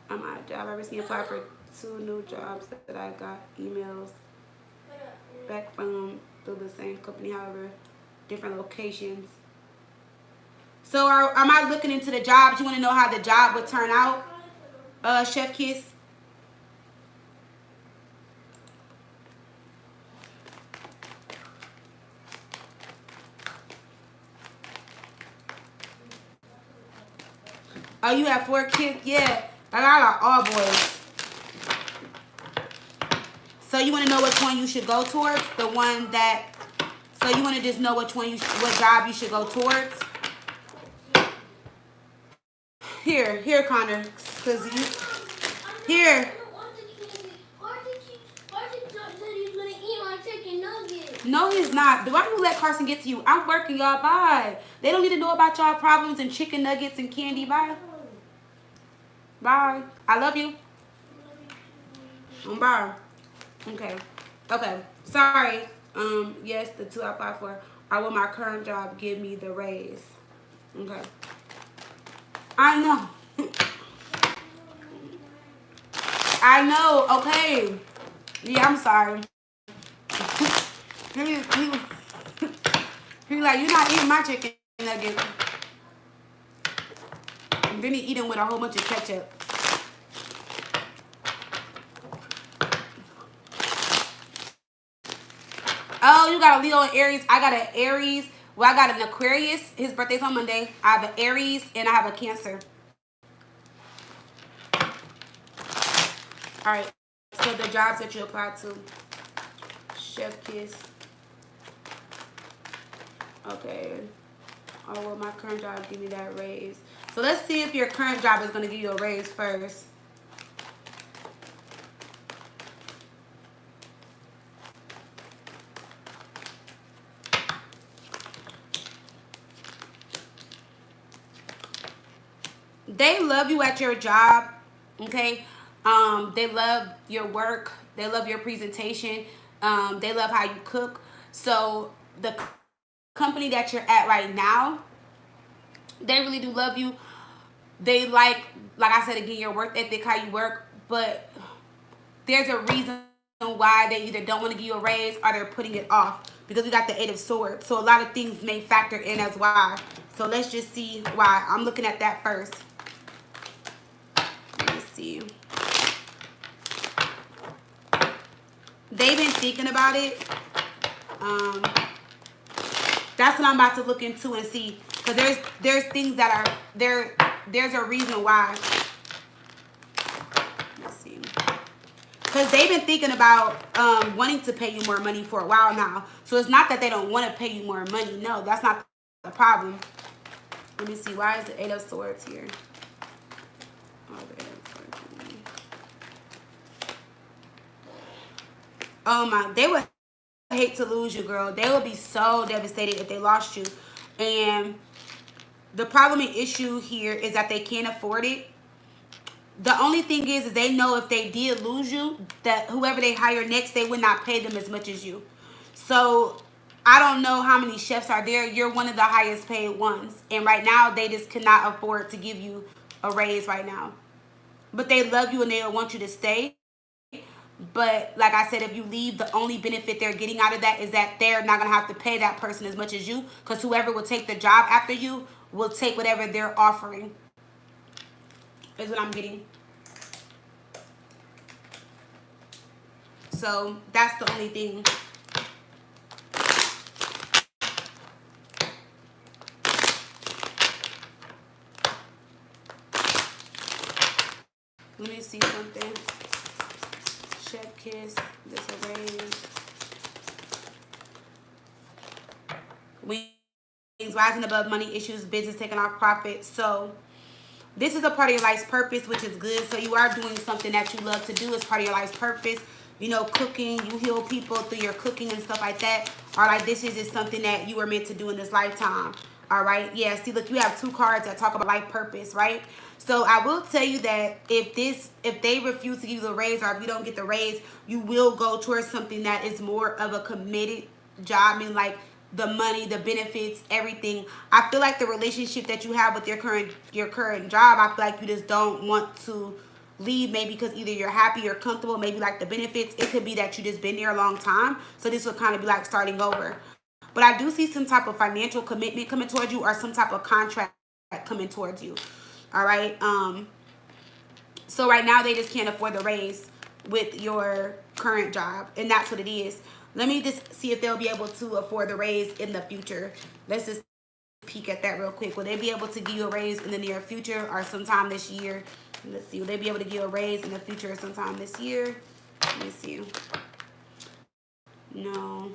I'm out of job. I recently applied for 2 new jobs that I got emails back from through the same company, however, different locations. So am I looking into the jobs? You want to know how the job would turn out, Chef Kiss? Oh, you have 4 kids? Yeah. I got all boys. So you want to know which one you should go towards? The one that... So you want to just know which one what job you should go towards? Here, Connor. Because you... Here. No, he's not. Why do you let Carson get to you? I'm working, y'all. Bye. They don't need to know about y'all problems and chicken nuggets and candy. Bye. Bye. I love you. Bye. Okay. Sorry. Yes, the 2 I applied for. Will my current job give me the raise? Okay. I know. I know. Okay. Yeah, I'm sorry. He like, you're not eating my chicken nugget. And then he eat them with a whole bunch of ketchup. Oh, you got a Leo and Aries. I got an Aries. Well, I got an Aquarius. His birthday's on Monday. I have an Aries and I have a Cancer. All right. So the jobs that you apply to. Chef Kiss. Okay. Oh, well, my current job give me that raise. So let's see if your current job is going to give you a raise first. They love you at your job, okay? They love your work. They love your presentation. They love how you cook. So the company that you're at right now, they really do love you. They like I said again, your work ethic, how you work. But there's a reason why they either don't want to give you a raise or they're putting it off. Because we got the 8 of Swords. So a lot of things may factor in as why. So let's just see why. I'm looking at that first. You. They've been thinking about it. That's what I'm about to look into and see, because there's things that are there. There's a reason why. Let's see. Because they've been thinking about wanting to pay you more money for a while now. So it's not that they don't want to pay you more money. No, that's not the problem. Let me see. Why is the 8 of Swords here? Oh my, they would hate to lose you, girl. They would be so devastated if they lost you. And the problem and issue here is that they can't afford it. The only thing is they know if they did lose you, that whoever they hire next, they would not pay them as much as you. So I don't know how many chefs are there. You're one of the highest paid ones. And right now, they just cannot afford to give you a raise right now. But they love you and they want you to stay. But like I said, if you leave, the only benefit they're getting out of that is that they're not going to have to pay that person as much as you. Because whoever will take the job after you will take whatever they're offering. Is what I'm getting. So that's the only thing. Let me see something. Chef Kiss, this arrange. Wings rising above money issues, business taking off profit. So this is a part of your life's purpose, which is good. So you are doing something that you love to do as part of your life's purpose. You know, cooking, you heal people through your cooking and stuff like that. Or like this is just something that you were meant to do in this lifetime. All right. Yeah. See, look, you have two cards that talk about life purpose, right? So I will tell you that if they refuse to give you the raise, or if you don't get the raise, you will go towards something that is more of a committed job. I mean, like the money, the benefits, everything. I feel like the relationship that you have with your current job, I feel like you just don't want to leave, maybe because either you're happy or comfortable, maybe like the benefits. It could be that you just been there a long time, so this would kind of be like starting over. But I do see some type of financial commitment coming towards you, or some type of contract coming towards you. All right. So right now they just can't afford the raise with your current job, and that's what it is. Let me just see if they'll be able to afford the raise in the future. Let's just peek at that real quick. Will they be able to give you a raise in the near future or sometime this year? Let's see. Will they be able to give a raise in the future or sometime this year? Let me see. No.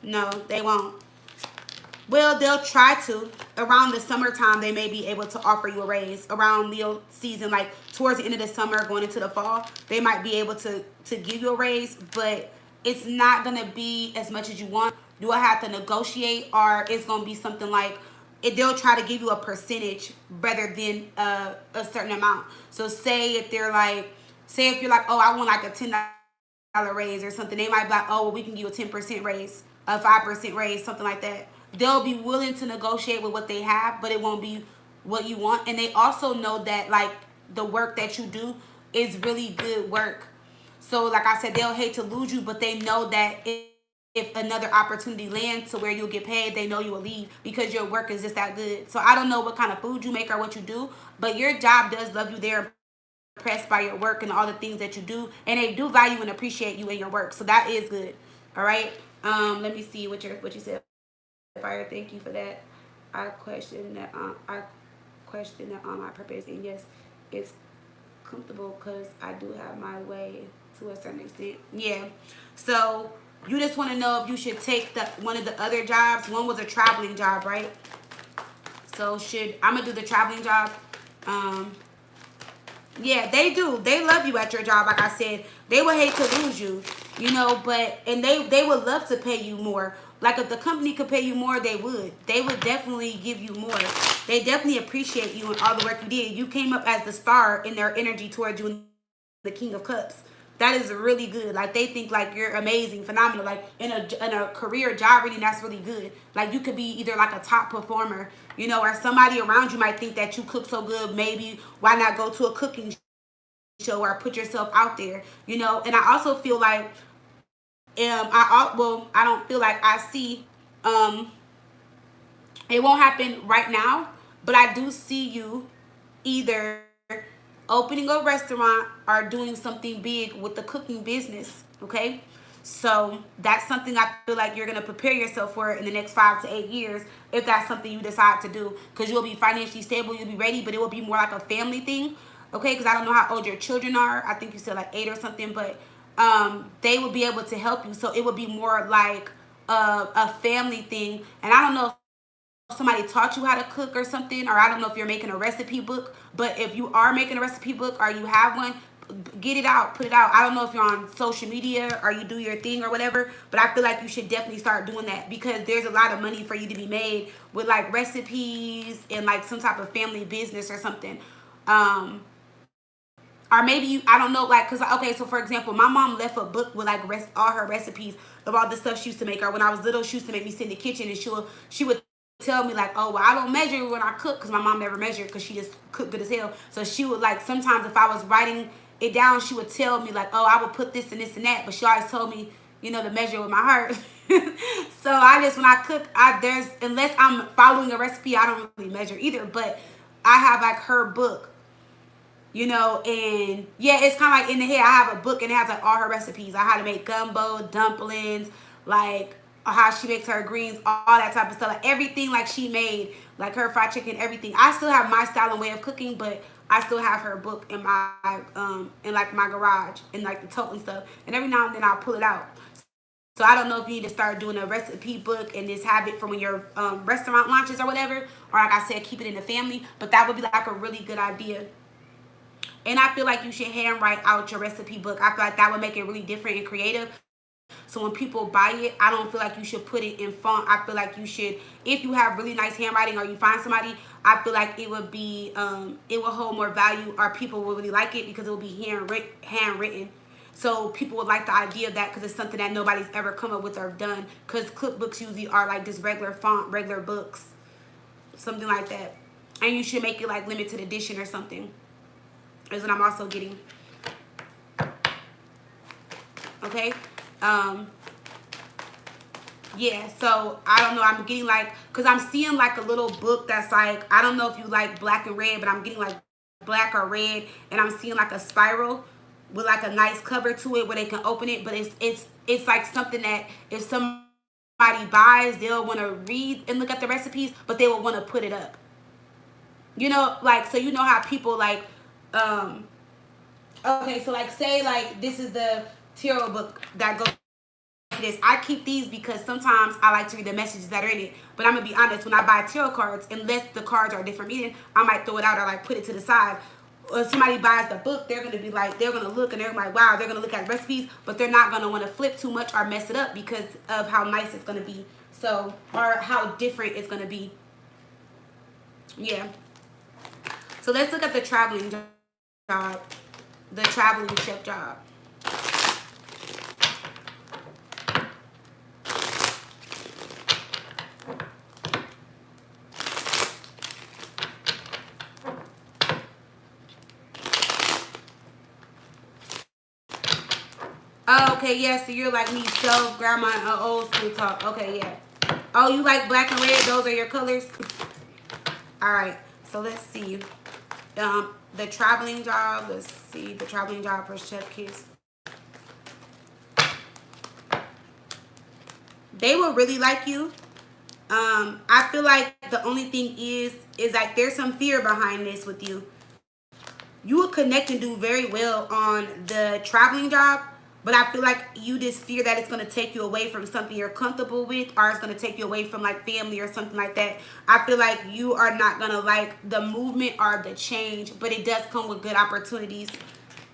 No, they won't. Well, they'll try to. Around the summertime, they may be able to offer you a raise. Around Leo season, like towards the end of the summer, going into the fall, they might be able to give you a raise, but it's not going to be as much as you want. You will have to negotiate, or it's going to be something like they'll try to give you a percentage rather than a certain amount. So say if you're like, oh, I want like a $10 raise or something, they might be like, oh, well, we can give you a 10% raise, a 5% raise, something like that. They'll be willing to negotiate with what they have, but it won't be what you want. And they also know that like the work that you do is really good work. So like I said, they'll hate to lose you, but they know that if another opportunity lands to where you'll get paid, they know you will leave because your work is just that good. So I don't know what kind of food you make or what you do, but your job does love you. They're impressed by your work and all the things that you do, and they do value and appreciate you and your work. So that is good. All right. Let me see what you said. Fire, thank you for that. I question that my purpose, and yes, it's comfortable because I do have my way to a certain extent. Yeah. So you just want to know if you should take one of the other jobs. One was a traveling job, right? So I'm gonna do the traveling job. Yeah, they do. They love you at your job. Like I said, they would hate to lose you, and they would love to pay you more. Like if the company could pay you more, they would. They would definitely give you more. They definitely appreciate you and all the work you did. You came up as the star in their energy towards you and the King of Cups. That is really good. Like they think like you're amazing, phenomenal. Like in a career job reading, that's really good. Like you could be either like a top performer, or somebody around you might think that you cook so good. Maybe why not go to a cooking show or put yourself out there, And I also feel like, I don't feel like I see, it won't happen right now, but I do see you either opening a restaurant or doing something big with the cooking business. Okay. So that's something I feel like you're going to prepare yourself for in the next 5 to 8 years, if that's something you decide to do, because you'll be financially stable, you'll be ready, but it will be more like a family thing. Okay. Because I don't know how old your children are. I think you said like 8 or something, but they will be able to help you. So it would be more like a family thing. And I don't know if somebody taught you how to cook or something, or I don't know if you're making a recipe book, but if you are making a recipe book or you have one, get it out, put it out. I don't know if you're on social media or you do your thing or whatever, but I feel like you should definitely start doing that, because there's a lot of money for you to be made with like recipes and like some type of family business or something. Or maybe I don't know, like, cause okay, so for example, my mom left a book with like all her recipes of all the stuff she used to make. Or when I was little, she used to make me sit in the kitchen, and she would tell me like, oh, well, I don't measure when I cook, because my mom never measured because she just cooked good as hell. So she would like, sometimes if I was writing it down, she would tell me like, oh, I would put this and this and that, but she always told me, to measure with my heart. So I just, when I cook, unless I'm following a recipe, I don't really measure either. But I have like her book, and yeah, it's kind of like in the head. I have a book and it has like all her recipes. I how to make gumbo, dumplings, like how she makes her greens, all that type of stuff. Like everything like she made, like her fried chicken, everything. I still have my style and way of cooking, but I still have her book in my in like my garage and like the tote and stuff. And every now and then I'll pull it out. So I don't know if you need to start doing a recipe book and just have it for when your restaurant launches or whatever. Or like I said, keep it in the family. But that would be like a really good idea. And I feel like you should handwrite out your recipe book. I feel like that would make it really different and creative. So when people buy it, I don't feel like you should put it in font. I feel like you should, if you have really nice handwriting or you find somebody, I feel like it would be, it will hold more value, or people will really like it because it will be handwritten. So people would like the idea of that because it's something that nobody's ever come up with or done. Because cookbooks usually are like just regular font, regular books, something like that. And you should make it like limited edition or something. Is what I'm also getting. Okay. Yeah, so I don't know, I'm getting like, because I'm seeing like a little book that's like, I don't know if you like black and red, but I'm getting like black or red, and I'm seeing like a spiral with like a nice cover to it where they can open it. But it's like something that if somebody buys, they'll want to read and look at the recipes, but they will want to put it up. You know, like, so you know how people like, okay, so like say like this is the tarot book that goes this. I keep these because sometimes I like to read the messages that are in it. But I'm gonna be honest, when I buy tarot cards, unless the cards are different meaning, I might throw it out or like put it to the side. Or if somebody buys the book, they're gonna be like, they're gonna look and they're like, wow, they're gonna look at recipes, but they're not gonna want to flip too much or mess it up because of how nice it's gonna be. So, or how different it's gonna be. Yeah. So let's look at the traveling job, the traveling chef job. Oh, okay, yeah, so you're like me, self, grandma, and old school talk. Okay, yeah. Oh, you like black and red? Those are your colors? All right, so let's see. The traveling job. Let's see. The traveling job for Chef Kiss. They will really like you. I feel like the only thing is like there's some fear behind this with you. You will connect and do very well on the traveling job, but I feel like you just fear that it's going to take you away from something you're comfortable with, or it's going to take you away from like family or something like that. I feel like you are not going to like the movement or the change, but it does come with good opportunities.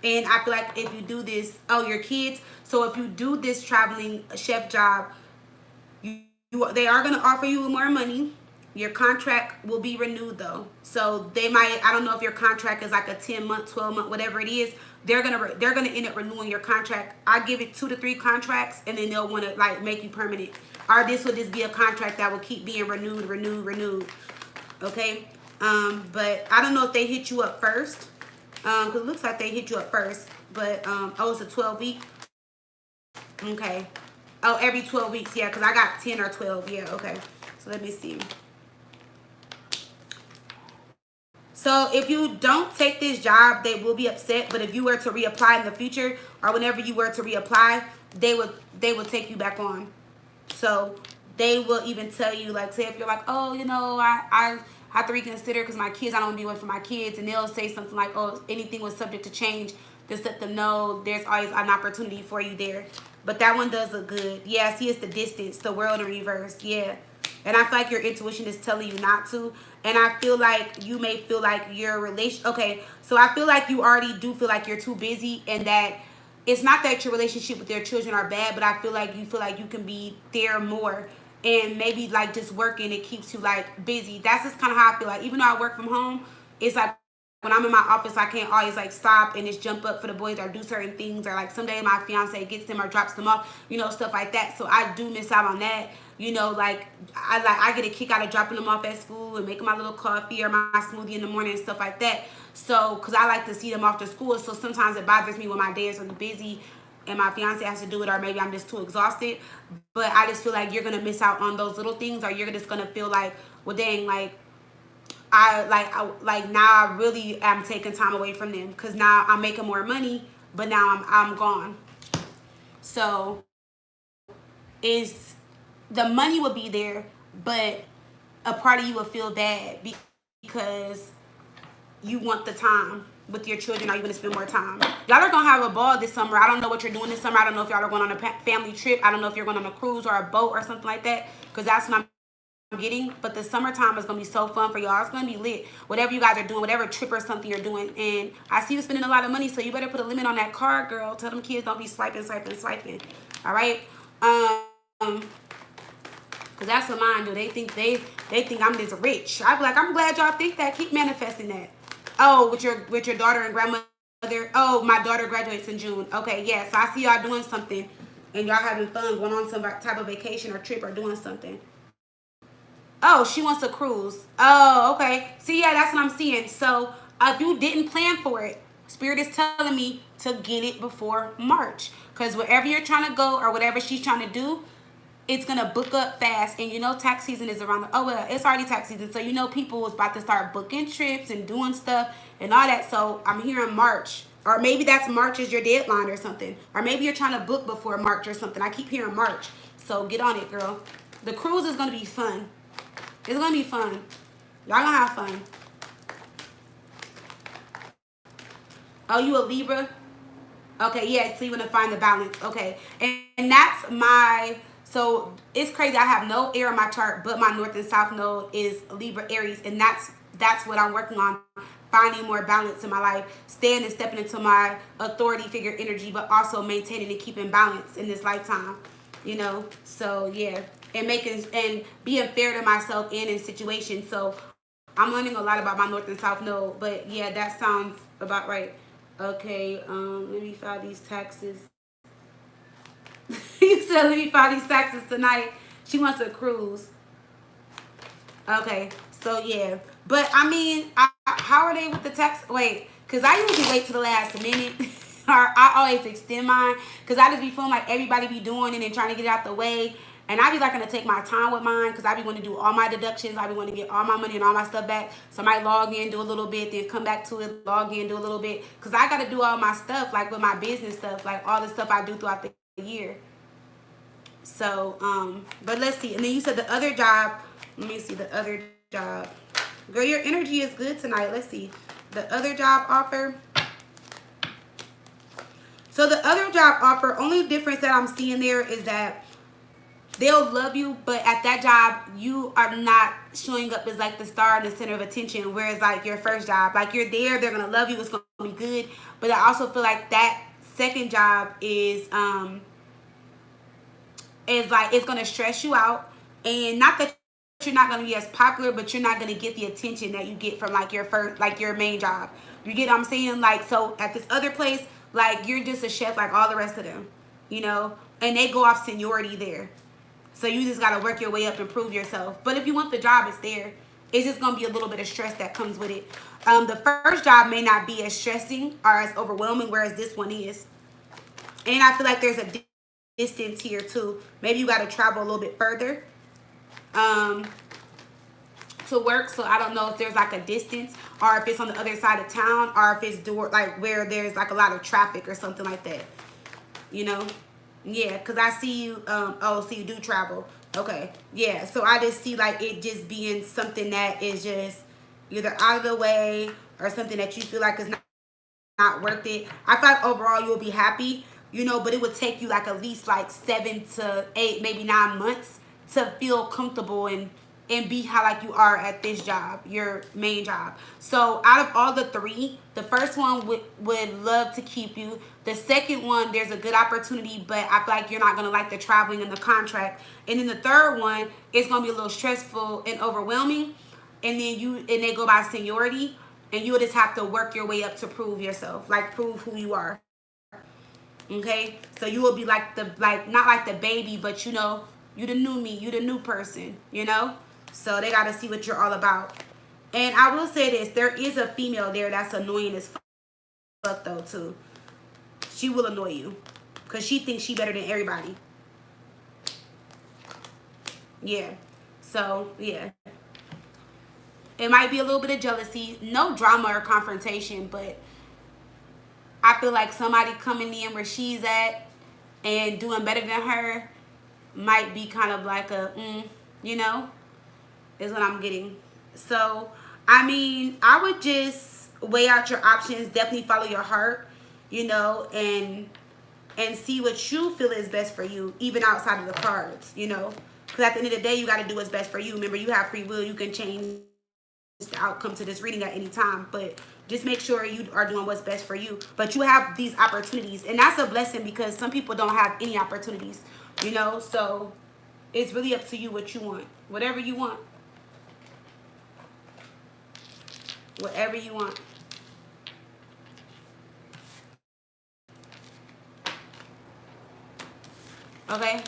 And I feel like if you do this, oh, your kids. So if you do this traveling chef job, they are going to offer you more money. Your contract will be renewed though. So they might, I don't know if your contract is like a 10-month, 12-month, whatever it is. They're gonna end up renewing your contract. I give it 2 to 3 contracts, and then they'll want to like make you permanent. Or this will just be a contract that will keep being renewed. Okay. But I don't know if they hit you up first. Cause it looks like they hit you up first. But oh, it's a 12-week. Okay. Oh, every 12 weeks, yeah. Cause I got 10 or 12. Yeah. Okay. So let me see. So if you don't take this job, they will be upset. But if you were to reapply in the future, or whenever you were to reapply, they would take you back on. So they will even tell you, like, say if you're like, oh, you know, I have to reconsider because my kids, I don't want to be away from my kids, and they'll say something like, oh, anything was subject to change. Just let them know there's always an opportunity for you there. But that one does look good. Yeah, see, it's the distance, the world in reverse. Yeah. And I feel like your intuition is telling you not to. And I feel like you may feel like your relation. Okay, so I feel like you already do feel like you're too busy, and that it's not that your relationship with your children are bad, but I feel like you can be there more. And maybe like just working, it keeps you like busy. That's just kind of how I feel like. Even though I work from home, it's like when I'm in my office, I can't always like stop and just jump up for the boys or do certain things, or like someday my fiance gets them or drops them off, you know, stuff like that. So I do miss out on that. You know, like I get a kick out of dropping them off at school and making my little coffee or my smoothie in the morning and stuff like that. So, because I like to see them off to school. So sometimes it bothers me when my day is really busy and my fiance has to do it, or maybe I'm just too exhausted. But I just feel like you're going to miss out on those little things, or you're just going to feel like, well, dang, like, now I really am taking time away from them because now I'm making more money, but now I'm gone. So is the money will be there, but a part of you will feel bad because you want the time with your children. Are you going to spend more time? Y'all are going to have a ball this summer. I don't know what you're doing this summer. I don't know if y'all are going on a family trip. I don't know if you're going on a cruise or a boat or something like that, because that's what I'm getting. But the summertime is going to be so fun for y'all. It's going to be lit. Whatever you guys are doing, whatever trip or something you're doing. And I see you spending a lot of money, so you better put a limit on that card, girl. Tell them kids don't be swiping. All right? Because that's what mine do. They think I'm this rich. I be like, I'm glad y'all think that. Keep manifesting that. Oh, with your daughter and grandmother. Oh, my daughter graduates in June. Okay, yeah. So I see y'all doing something, and y'all having fun, going on some type of vacation or trip or doing something. Oh, she wants a cruise. Oh, okay. See, yeah, that's what I'm seeing. So if you didn't plan for it, Spirit is telling me to get it before March. Because wherever you're trying to go or whatever she's trying to do, it's going to book up fast. And you know tax season is around. Oh, well, it's already tax season. So you know people is about to start booking trips and doing stuff and all that. So I'm hearing March. Or maybe that's March is your deadline or something. Or maybe you're trying to book before March or something. I keep hearing March. So get on it, girl. The cruise is going to be fun. It's going to be fun. Y'all going to have fun. Oh, you a Libra? Okay, yeah, so you want to find the balance. Okay. And that's my... So it's crazy. I have no air in my chart, but my north and south node is Libra Aries, and that's what I'm working on, finding more balance in my life, staying and stepping into my authority figure energy, but also maintaining and keeping balance in this lifetime. You know, so yeah, and being fair to myself and in situations. So I'm learning a lot about my north and south node, but yeah, that sounds about right. Okay, let me file these taxes. You said let me file these taxes tonight. She wants a cruise. Okay, so yeah. But I mean, how are they with the tax? Wait, because I usually wait to the last minute. Or I always extend mine. Because I just be feeling like everybody be doing it and trying to get it out the way. And I be like going to take my time with mine. Because I be wanting to do all my deductions. I be wanting to get all my money and all my stuff back. So I might log in, do a little bit, then come back to it, log in, do a little bit. Because I got to do all my stuff, like with my business stuff. Like all the stuff I do throughout the year. So, but let's see. And then you said the other job. Let me see the other job. Girl, your energy is good tonight. Let's see. The other job offer. So the other job offer, only difference that I'm seeing there is that they'll love you, but at that job, you are not showing up as like the star and the center of attention. Whereas like your first job, like you're there, they're going to love you. It's going to be good. But I also feel like that second job is like it's going to stress you out. And not that you're not going to be as popular, but you're not going to get the attention that you get from like your first, like your main job. You get what I'm saying? Like, so at this other place, like you're just a chef like all the rest of them, you know, and they go off seniority there. So you just got to work your way up and prove yourself. But if you want the job, it's there. It's just going to be a little bit of stress that comes with it. The first job may not be as stressing or as overwhelming, whereas this one is. And I feel like there's a distance here too. Maybe you got to travel a little bit further to work. So I don't know if there's like a distance or if it's on the other side of town or if it's like where there's like a lot of traffic or something like that, you know. Yeah, because I see you oh, so you do travel. Okay, yeah, so I just see like it just being something that is just either out of the way or something that you feel like is not worth it. I feel like overall you'll be happy, you know, but it would take you like at least like 7 to 8, maybe 9 months to feel comfortable and be how like you are at this job, your main job. So out of all the 3, the first one would love to keep you. The second one, there's a good opportunity, but I feel like you're not gonna like the traveling and the contract. And then the third one, it's gonna be a little stressful and overwhelming. And then they go by seniority, and you will just have to work your way up to prove yourself, like prove who you are. Okay, so you will be like not like the baby, but you know, you the new me, you the new person, you know. So they got to see what you're all about. And I will say this, there is a female there that's annoying as fuck though too. She will annoy you because she thinks she better than everybody. Yeah. So yeah, it might be a little bit of jealousy, no drama or confrontation, but I feel like somebody coming in where she's at and doing better than her might be kind of like a you know, is what I'm getting. So I mean, I would just weigh out your options, definitely follow your heart, you know, and see what you feel is best for you, even outside of the cards, you know, Because at the end of the day, you got to do what's best for you. Remember, you have free will. You can change the outcome to this reading at any time. But just make sure you are doing what's best for you. But you have these opportunities. And that's a blessing because some people don't have any opportunities. You know, so it's really up to you what you want. Whatever you want. Whatever you want. Okay.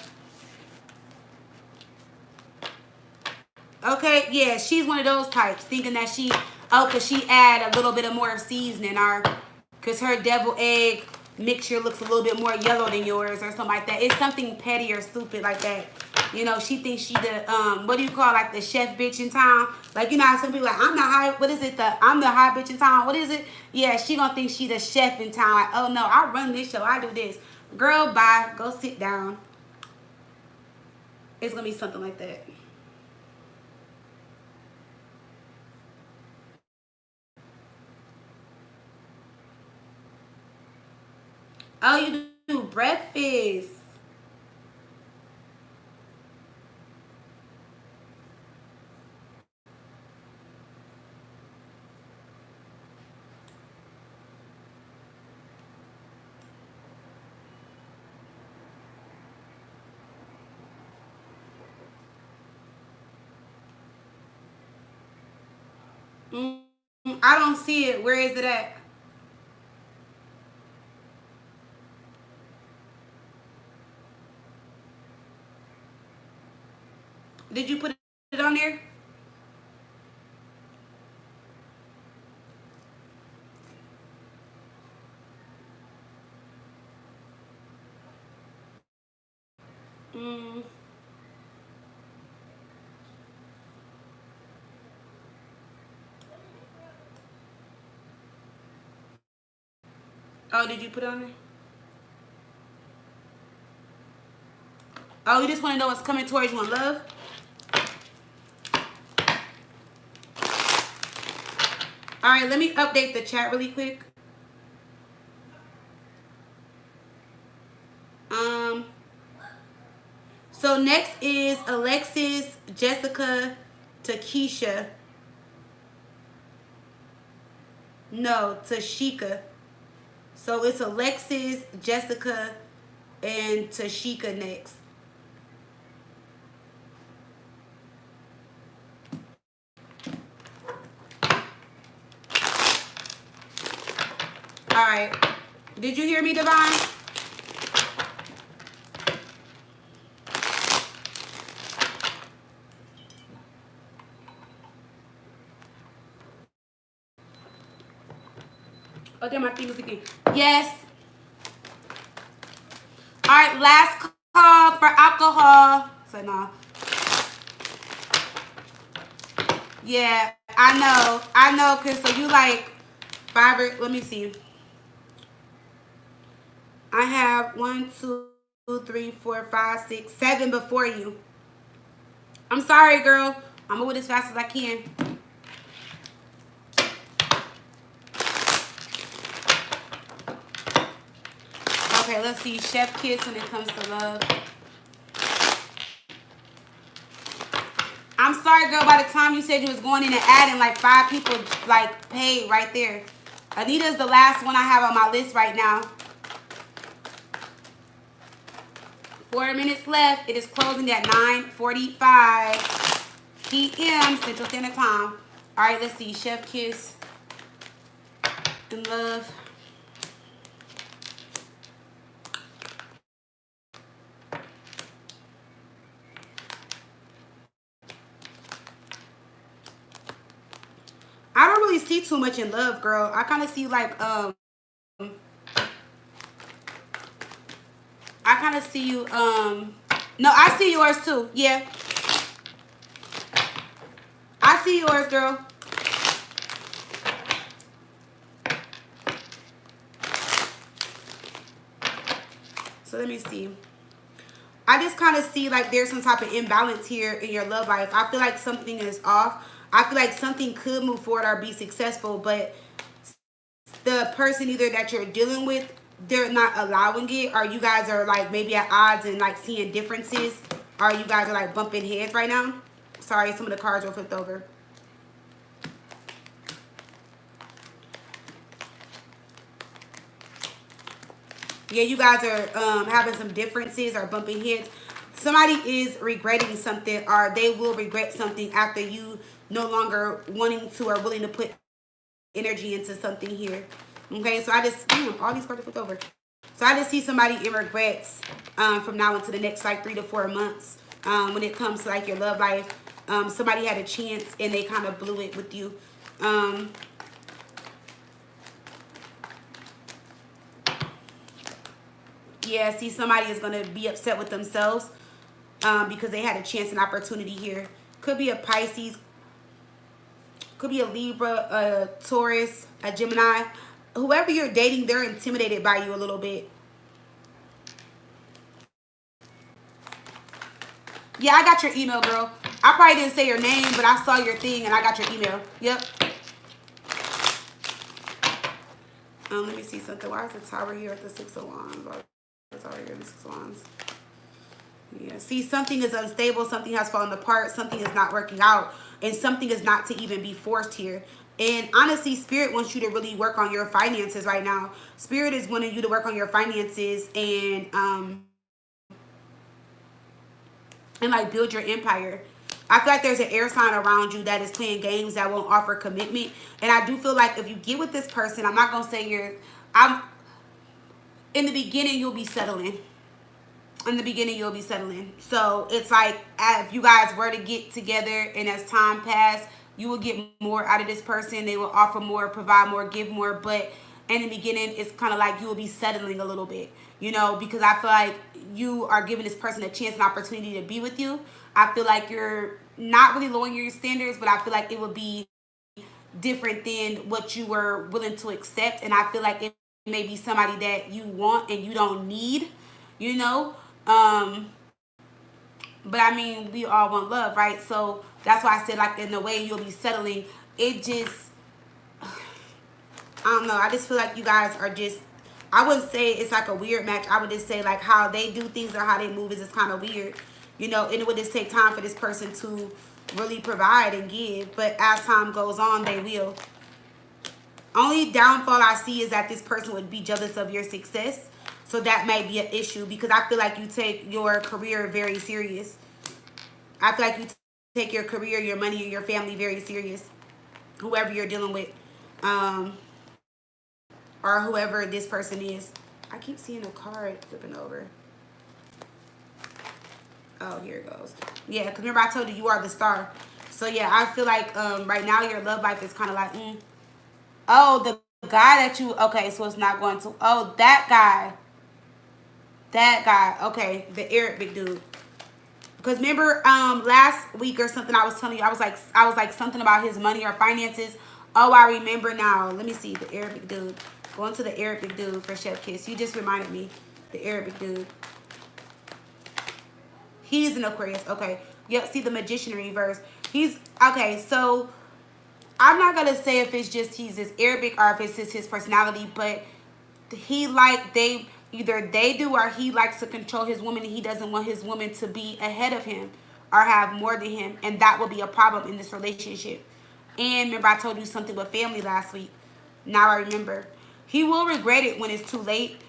Okay, yeah, she's one of those types, thinking that because she add a little bit of more seasoning, or because her devil egg mixture looks a little bit more yellow than yours, or something like that. It's something petty or stupid like that. You know, she thinks she the what do you call, like, the chef bitch in town? Like, you know how some people like, I'm the high, what is it? I'm the high bitch in town. What is it? Yeah, she gonna think she the chef in town. Like, oh no, I run this show. I do this. Girl, bye. Go sit down. It's gonna be something like that. Oh, you do breakfast. I don't see it. Where is it at? Did you put it on there? Mm. Oh, did you put it on there? Oh, you just want to know what's coming towards you in love? All right, let me update the chat really quick. So next is Alexis, Jessica, Takesha. No, Tashika. So it's Alexis, Jessica, and Tashika next. All right. Did you hear me, Divine? Oh, damn, my fingers again. Yes. All right, last call for alcohol. So, no. Yeah, I know, Chris. So you like five, let me see. I have 1, 2, 3, 4, 5, 6, 7 before you. I'm sorry, girl. I'm gonna move as fast as I can. Okay, let's see. Chef kiss when it comes to love. I'm sorry, girl. By the time you said you was going in and adding, like 5 people like paid right there. Anita's the last one I have on my list right now. 4 minutes left. It is closing at 9:45 p.m. Central Standard Time. All right, let's see. Chef kiss and love. I don't really see too much in love, girl. I kind of see like I kind of see you no, I see yours too. Yeah. I see yours, girl. So let me see. I just kind of see like there's some type of imbalance here in your love life. I feel like something is off. I feel like something could move forward or be successful, but the person either that you're dealing with, they're not allowing it, or you guys are like maybe at odds and like seeing differences. or you guys are like bumping heads right now. Sorry, some of the cards were flipped over. Yeah, you guys are having some differences or bumping heads. Somebody is regretting something, or they will regret something after you no longer wanting to or willing to put energy into something here. Okay, so I just, all these cards are flipped over. So I just see somebody in regrets from now into the next like 3 to 4 months when it comes to like your love life. Somebody had a chance and they kind of blew it with you. Yeah, see, somebody is going to be upset with themselves because they had a chance and opportunity here. Could be a Pisces, could be a Libra, a Taurus, a Gemini. Whoever you're dating, they're intimidated by you a little bit. Yeah, I got your email, girl. I probably didn't say your name, but I saw your thing and I got your email. Yep. Let me see something. Why is the tower here at the Six of Wands? The tower here at the Six of Wands. Yeah. See, something is unstable. Something has fallen apart. Something is not working out. And something is not to even be forced here. And honestly, Spirit wants you to really work on your finances right now. Spirit is wanting you to work on your finances and like build your empire. I feel like there's an air sign around you that is playing games that won't offer commitment. And I do feel like if you get with this person, I'm not going to say in the beginning, you'll be settling. In the beginning, you'll be settling. So it's like if you guys were to get together and as time passed, you will get more out of this person. They will offer more, provide more, give more. But in the beginning, it's kind of like you will be settling a little bit, you know, because I feel like you are giving this person a chance and opportunity to be with you. I feel like you're not really lowering your standards, but I feel like it would be different than what you were willing to accept. And I feel like it may be somebody that you want and you don't need, you know. But I mean, we all want love, right? So that's why I said, like, in the way you'll be settling, it just, I don't know. I just feel like you guys are just, I wouldn't say it's like a weird match. I would just say like how they do things or how they move is just kind of weird, you know. And it would just take time for this person to really provide and give. But as time goes on, they will. Only downfall I see is that this person would be jealous of your success. So that might be an issue because I feel like you take your career very serious. I feel like you take your career, your money, and your family very serious. Whoever you're dealing with. Or whoever this person is. I keep seeing a card flipping over. Oh, here it goes. Yeah, because remember I told you are the star. So yeah, I feel like right now your love life is kind of like, Oh, the guy that you, okay, so it's not going to, oh, that guy. That guy, okay, the Arabic dude. Because remember, last week or something, I was telling you, I was like something about his money or finances. Oh, I remember now. Let me see the Arabic dude. Going to the Arabic dude for Chef Kiss. You just reminded me, the Arabic dude. He's an Aquarius. Okay. Yep. See the Magician reverse. He's okay. So I'm not gonna say if it's just he's his Arabic or if it's just his personality, but he either they do or he likes to control his woman and he doesn't want his woman to be ahead of him or have more than him, and that will be a problem in this relationship. And remember I told you something with family last week. Now I remember. He will regret it when it's too late,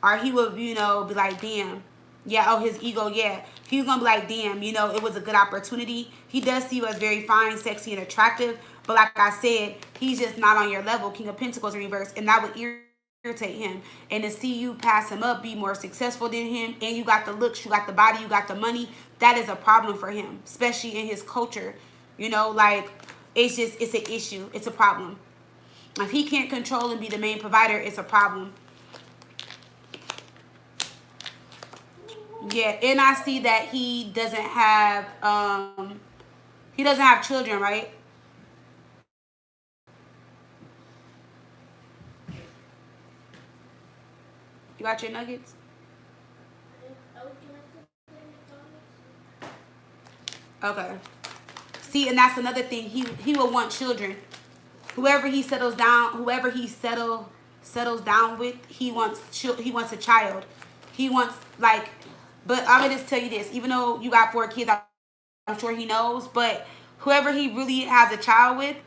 or he will, you know, be like, damn. Yeah, oh, his ego, yeah. He's going to be like, damn, you know, it was a good opportunity. He does see you as very fine, sexy, and attractive. But like I said, he's just not on your level. King of Pentacles in reverse. And that would irritate him. And to see you pass him up, be more successful than him, and you got the looks, you got the body, you got the money, that is a problem for him. Especially in his culture. You know, like, it's an issue. It's a problem. If he can't control and be the main provider, it's a problem. Yeah, and I see that he doesn't have children, right? You got your nuggets? Okay. See, and that's another thing. He will want children. Whoever he settles down with, he wants a child. He wants, like, But I'm gonna just tell you this: even though you got 4 kids, I'm sure he knows. But whoever he really has a child with,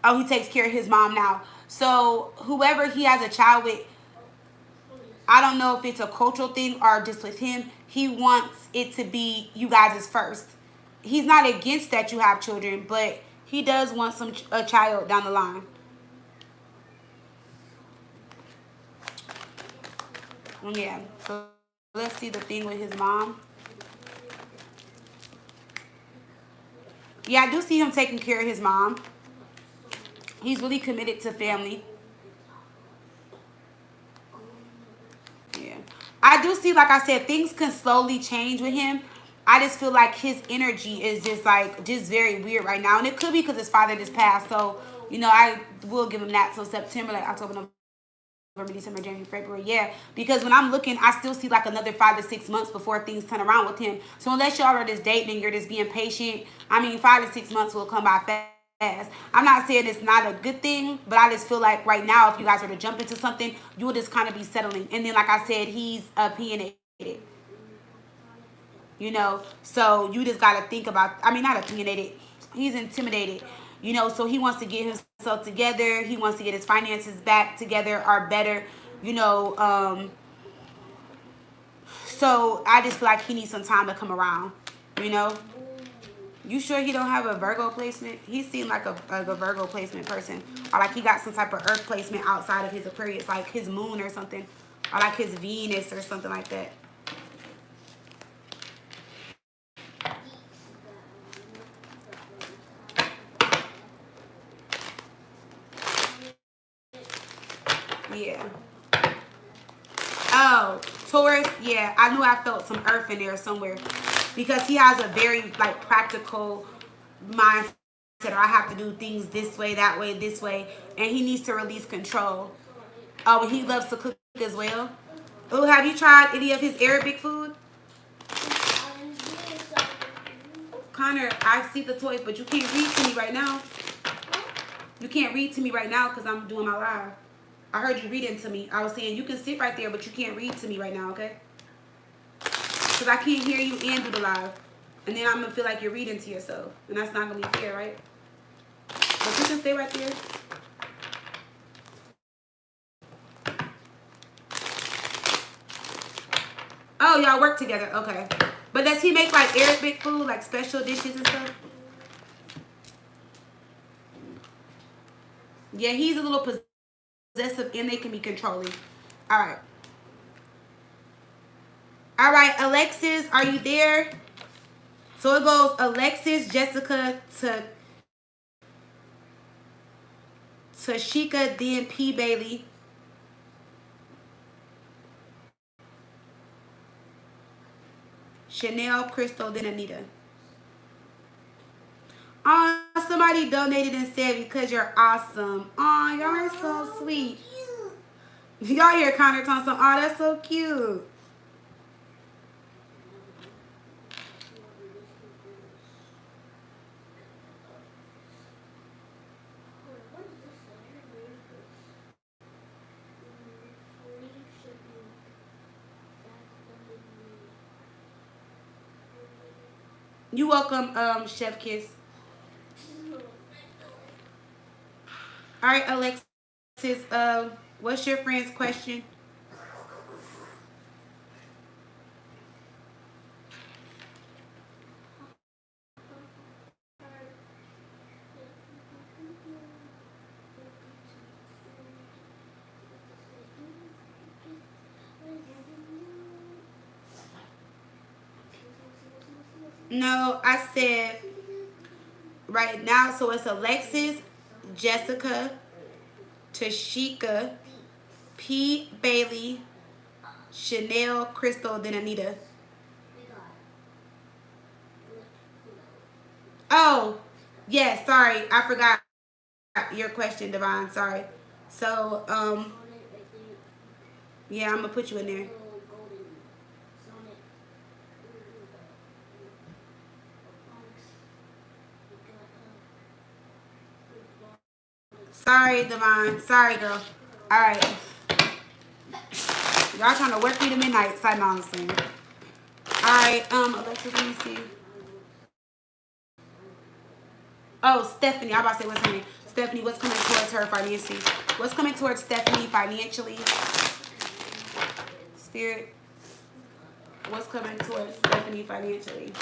oh, he takes care of his mom now. So whoever he has a child with, I don't know if it's a cultural thing or just with him. He wants it to be you guys is first. He's not against that you have children, but he does want a child down the line. Yeah. So let's see the thing with his mom. Yeah, I do see him taking care of his mom. He's really committed to family. Yeah. I do see, like I said, things can slowly change with him. I just feel like his energy is just very weird right now. And it could be because his father just passed. So, I will give him that till September, like October, November, December, January, February. Yeah. Because when I'm looking, I still see like another 5 to 6 months before things turn around with him. So unless y'all are just dating and you're just being patient, 5 to 6 months will come by fast. I'm not saying it's not a good thing, but I just feel like right now, if you guys were to jump into something, you will just kind of be settling. And then, like I said, he's opinionated. So you just got to think about, not opinionated, he's intimidated, so he wants to get himself together, he wants to get his finances back together or better, so I just feel like he needs some time to come around. You sure he don't have a Virgo placement? He seemed like a Virgo placement person, or like he got some type of Earth placement outside of his Aquarius, like his moon or something, or like his Venus or something like that. Yeah. Oh, Taurus. Yeah, I knew I felt some earth in there somewhere because he has a very like practical mindset. Or I have to do things this way, that way, this way, and he needs to release control. Oh, and he loves to cook as well. Oh, have you tried any of his Arabic food? Connor, I see the toys, but you can't read to me right now. You can't read to me right now because I'm doing my live. I heard you reading to me. I was saying you can sit right there, but you can't read to me right now, okay? Because I can't hear you and do the live. And then I'm going to feel like you're reading to yourself. And that's not going to be fair, right? But you can stay right there. Oh, y'all work together. Okay. But does he make like Arabic food, like special dishes and stuff? Yeah, he's a little possessive and they can be controlling. All right. All right, Alexis, are you there? So it goes Alexis, Jessica, Tashika, then P. Bailey. Chanel, Crystal, then Anita. Oh, somebody donated and said because you're awesome. Oh, y'all are so sweet. Y'all hear Connor Thompson. Oh, that's so cute. You welcome, Chef Kiss. All right, Alexis. What's your friend's question? No, I said right now. So it's Alexis, Jessica, Tashika, P. Bailey, Chanel, Crystal, then Anita. Oh, yes. Sorry, I forgot your question, Divine. Sorry. So, yeah, I'm gonna put you in there. Sorry, Divine. Sorry, girl. All right. Y'all trying to work me to midnight. Side nonsense. Alright, Alexis, let me see. Oh, Stephanie. I'm about to say what's her name. Stephanie, what's coming towards her financially? What's coming towards Stephanie financially? Spirit, what's coming towards Stephanie financially?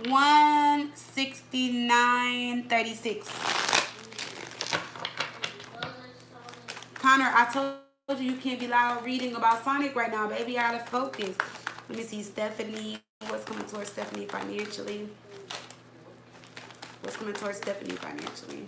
169.36. Connor, I told you can't be loud reading about Sonic right now, baby. I gotta focus. Let me see, Stephanie. What's coming towards Stephanie financially? What's coming towards Stephanie financially?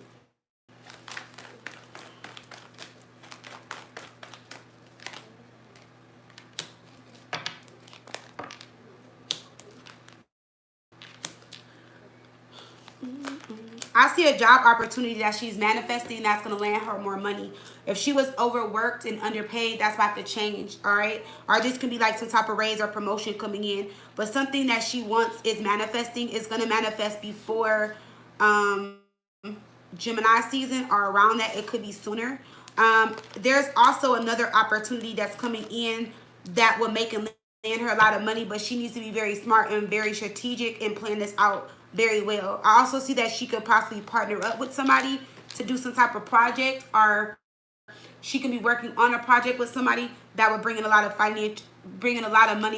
I see a job opportunity that she's manifesting that's going to land her more money. If she was overworked and underpaid, that's about to change, all right? Or this can be like some type of raise or promotion coming in. But something that she wants is manifesting. Is going to manifest before Gemini season or around that. It could be sooner. There's also another opportunity that's coming in that will make and land her a lot of money, but she needs to be very smart and very strategic and plan this out very well. I also see that she could possibly partner up with somebody to do some type of project, or she can be working on a project with somebody that would bring in a lot of money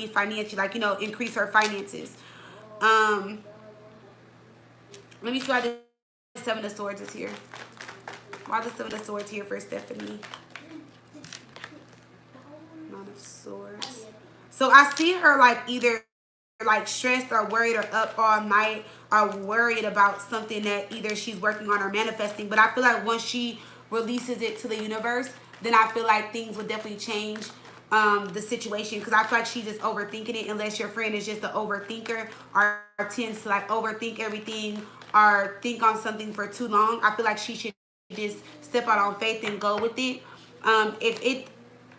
financially, like, you know, increase her finances. Let me see why the Seven of Swords is here. Why the Seven of Swords here for Stephanie? Nine of Swords. So I see her like either like stressed or worried or up all night or worried about something that either she's working on or manifesting. But I feel like once she releases it to the universe, then I feel like things will definitely change the situation, because I feel like she's just overthinking it, unless your friend is just an overthinker or tends to like overthink everything or think on something for too long. I feel like she should just step out on faith and go with it.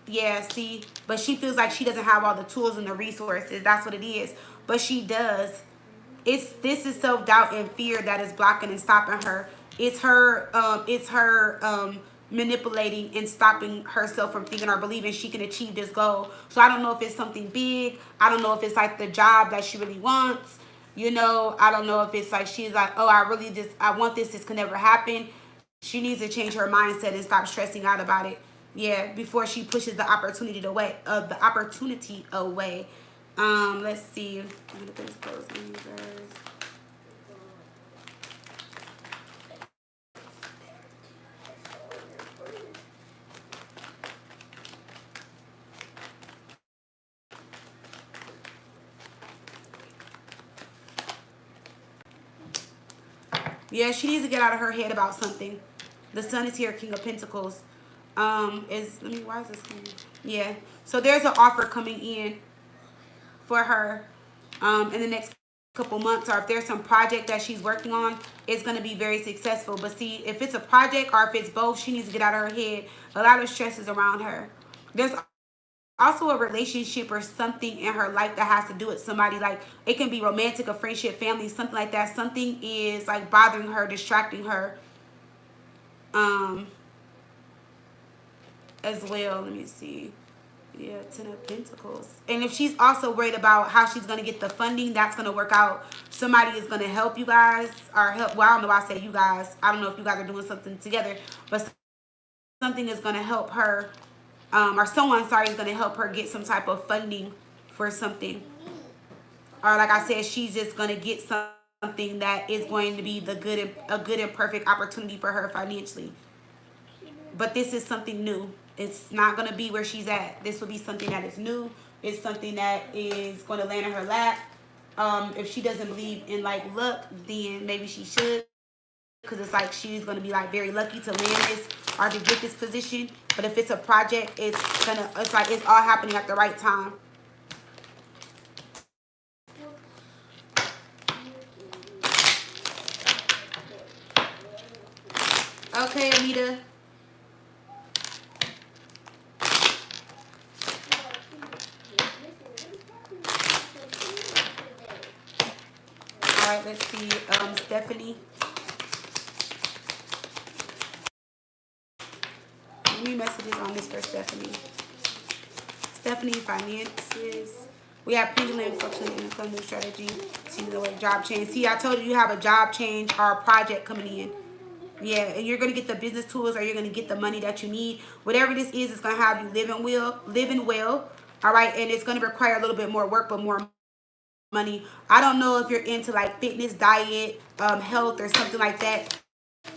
Yeah, see, but she feels like she doesn't have all the tools and the resources. That's what it is. But she does. This is self-doubt and fear that is blocking and stopping her. It's her manipulating and stopping herself from thinking or believing she can achieve this goal. So I don't know if it's something big. I don't know if it's like the job that she really wants. You know, I don't know if it's like she's like, oh, I want this. This can never happen. She needs to change her mindset and stop stressing out about it. Yeah, before she pushes the opportunity away. Let's see. Yeah, she needs to get out of her head about something. The Sun is here, King of Pentacles. Why is this coming? Yeah. So there's an offer coming in for her in the next couple months, or if there's some project that she's working on, it's going to be very successful. But see, if it's a project or if it's both, she needs to get out of her head. A lot of stress is around her. There's also a relationship or something in her life that has to do with somebody, like it can be romantic, a friendship, family, something like that. Something is like bothering her, distracting her as well. Let me see. Yeah, Ten of Pentacles. And if she's also worried about how she's going to get the funding, that's going to work out. Somebody is going to help you guys, or help. Well, I don't know why I say you guys. I don't know if you guys are doing something together, but something is going to help her, or someone, sorry, is going to help her get some type of funding for something. Or like I said, she's just going to get something that is going to be a good and perfect opportunity for her financially. But this is something new. It's not going to be where she's at. This will be something that is new. It's something that is going to land in her lap. If she doesn't believe in like luck, then maybe she should. Because it's like she's going to be like very lucky to land this or to get this position. But if it's a project, it's like it's all happening at the right time. Okay, Anita. All right, let's see. Stephanie. me messages on this for Stephanie. Stephanie, finances. We have pendulum, function, income, new strategy. See the way job change. See, I told you have a job change or a project coming in. Yeah, and you're gonna get the business tools, or you're gonna get the money that you need. Whatever this is, it's gonna have you living well. All right, and it's gonna require a little bit more work, but more money. I don't know if you're into like fitness, diet, health, or something like that.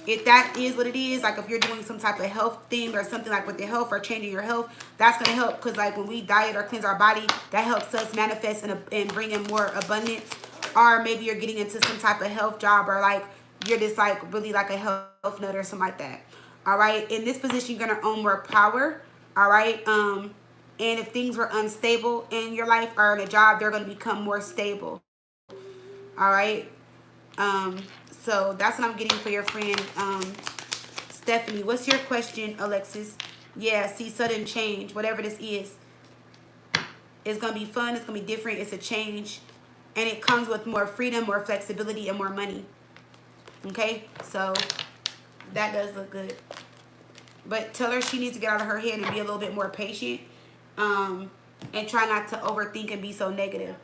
If that is what it is, like if you're doing some type of health thing or something like with your health or changing your health, that's gonna help, because like when we diet or cleanse our body, that helps us manifest and bring in more abundance. Or maybe you're getting into some type of health job, or like you're just like really like a health nut or something like that. All right, in this position, you're gonna own more power. All right, and if things were unstable in your life or in a job, they're gonna become more stable. All right. So that's what I'm getting for your friend, Stephanie. What's your question, Alexis? Yeah, see, sudden change, whatever this is. It's going to be fun. It's going to be different. It's a change. And it comes with more freedom, more flexibility, and more money. Okay? So that does look good. But tell her she needs to get out of her head and be a little bit more patient. And try not to overthink and be so negative.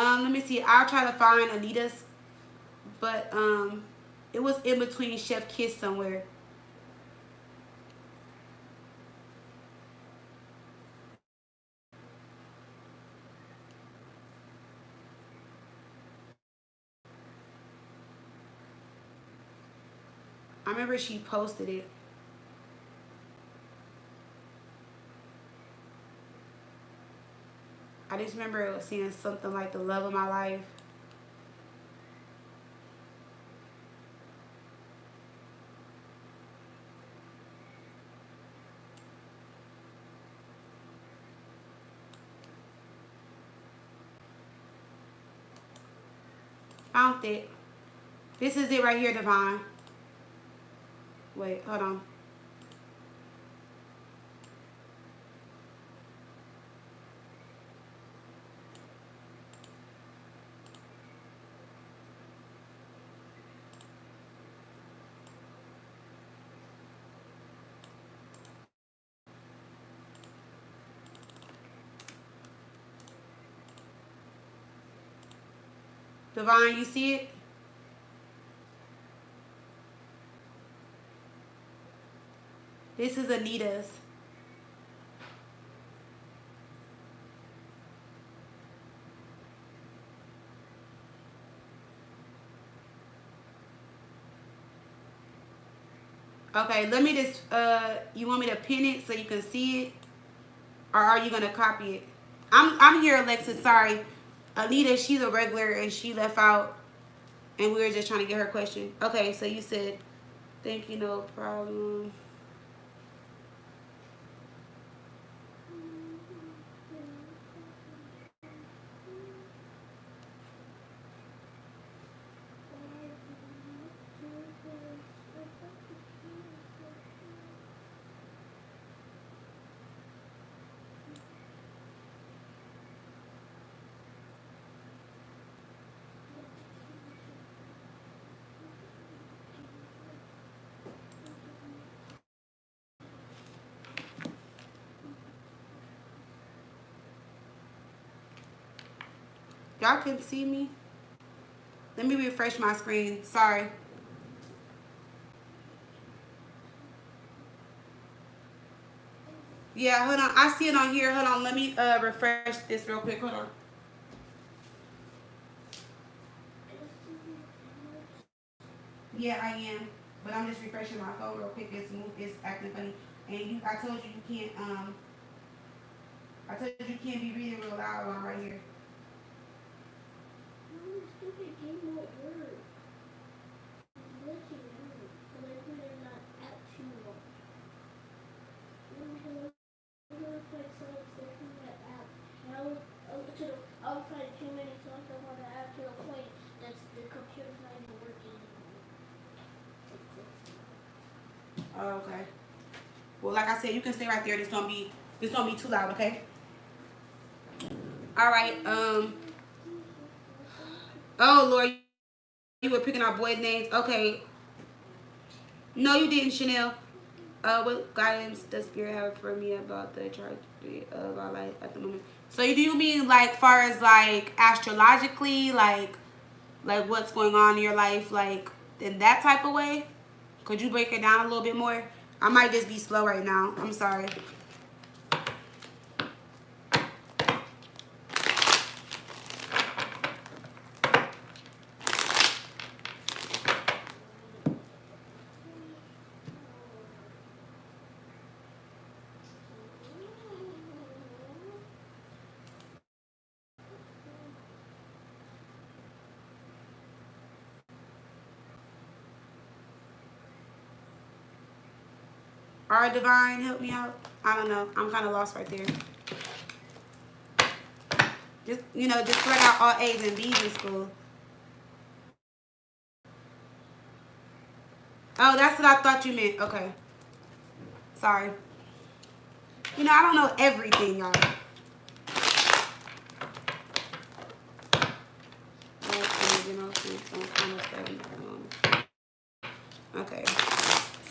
Let me see. I'll try to find Anita's, but it was in between Chef Kiss somewhere. I remember she posted it. I just remember it was saying something like the love of my life. Found it. This is it right here, Divine. Wait, hold on. Divine, you see it? This is Anita's. Okay, let me just, you want me to pin it so you can see it? Or are you going to copy it? I'm here, Alexis, sorry. Anita, she's a regular and she left out and we were just trying to get her question. Okay, so you said, thank you, no problem. Y'all can see me? Let me refresh my screen. Sorry. Yeah, hold on. I see it on here. Hold on. Let me refresh this real quick. Hold on. Yeah, I am. But I'm just refreshing my phone real quick. It's acting funny. And I told you you can't I told you can't be reading real loud while I'm right here. Stupid game won't work. It's glitching out. So I put it not out too long. I'm gonna find songs that from that app. And I'll find too many songs on the app to the point that the computer's not even working anymore. Oh, okay. Well, like I said, you can stay right there. This don't be too loud, okay? All right. Oh Lord, you were picking out boy names. Okay. No, you didn't, Chanel. What guidance does Spirit have for me about the tragedy of our life at the moment? So do you mean like far as like astrologically, like what's going on in your life, like in that type of way? Could you break it down a little bit more? I might just be slow right now. I'm sorry. All right, Divine, help me out. I don't know. I'm kind of lost right there. Just just like I got all A's and B's in school. Oh, that's what I thought you meant. Okay. Sorry. I don't know everything, y'all. Okay.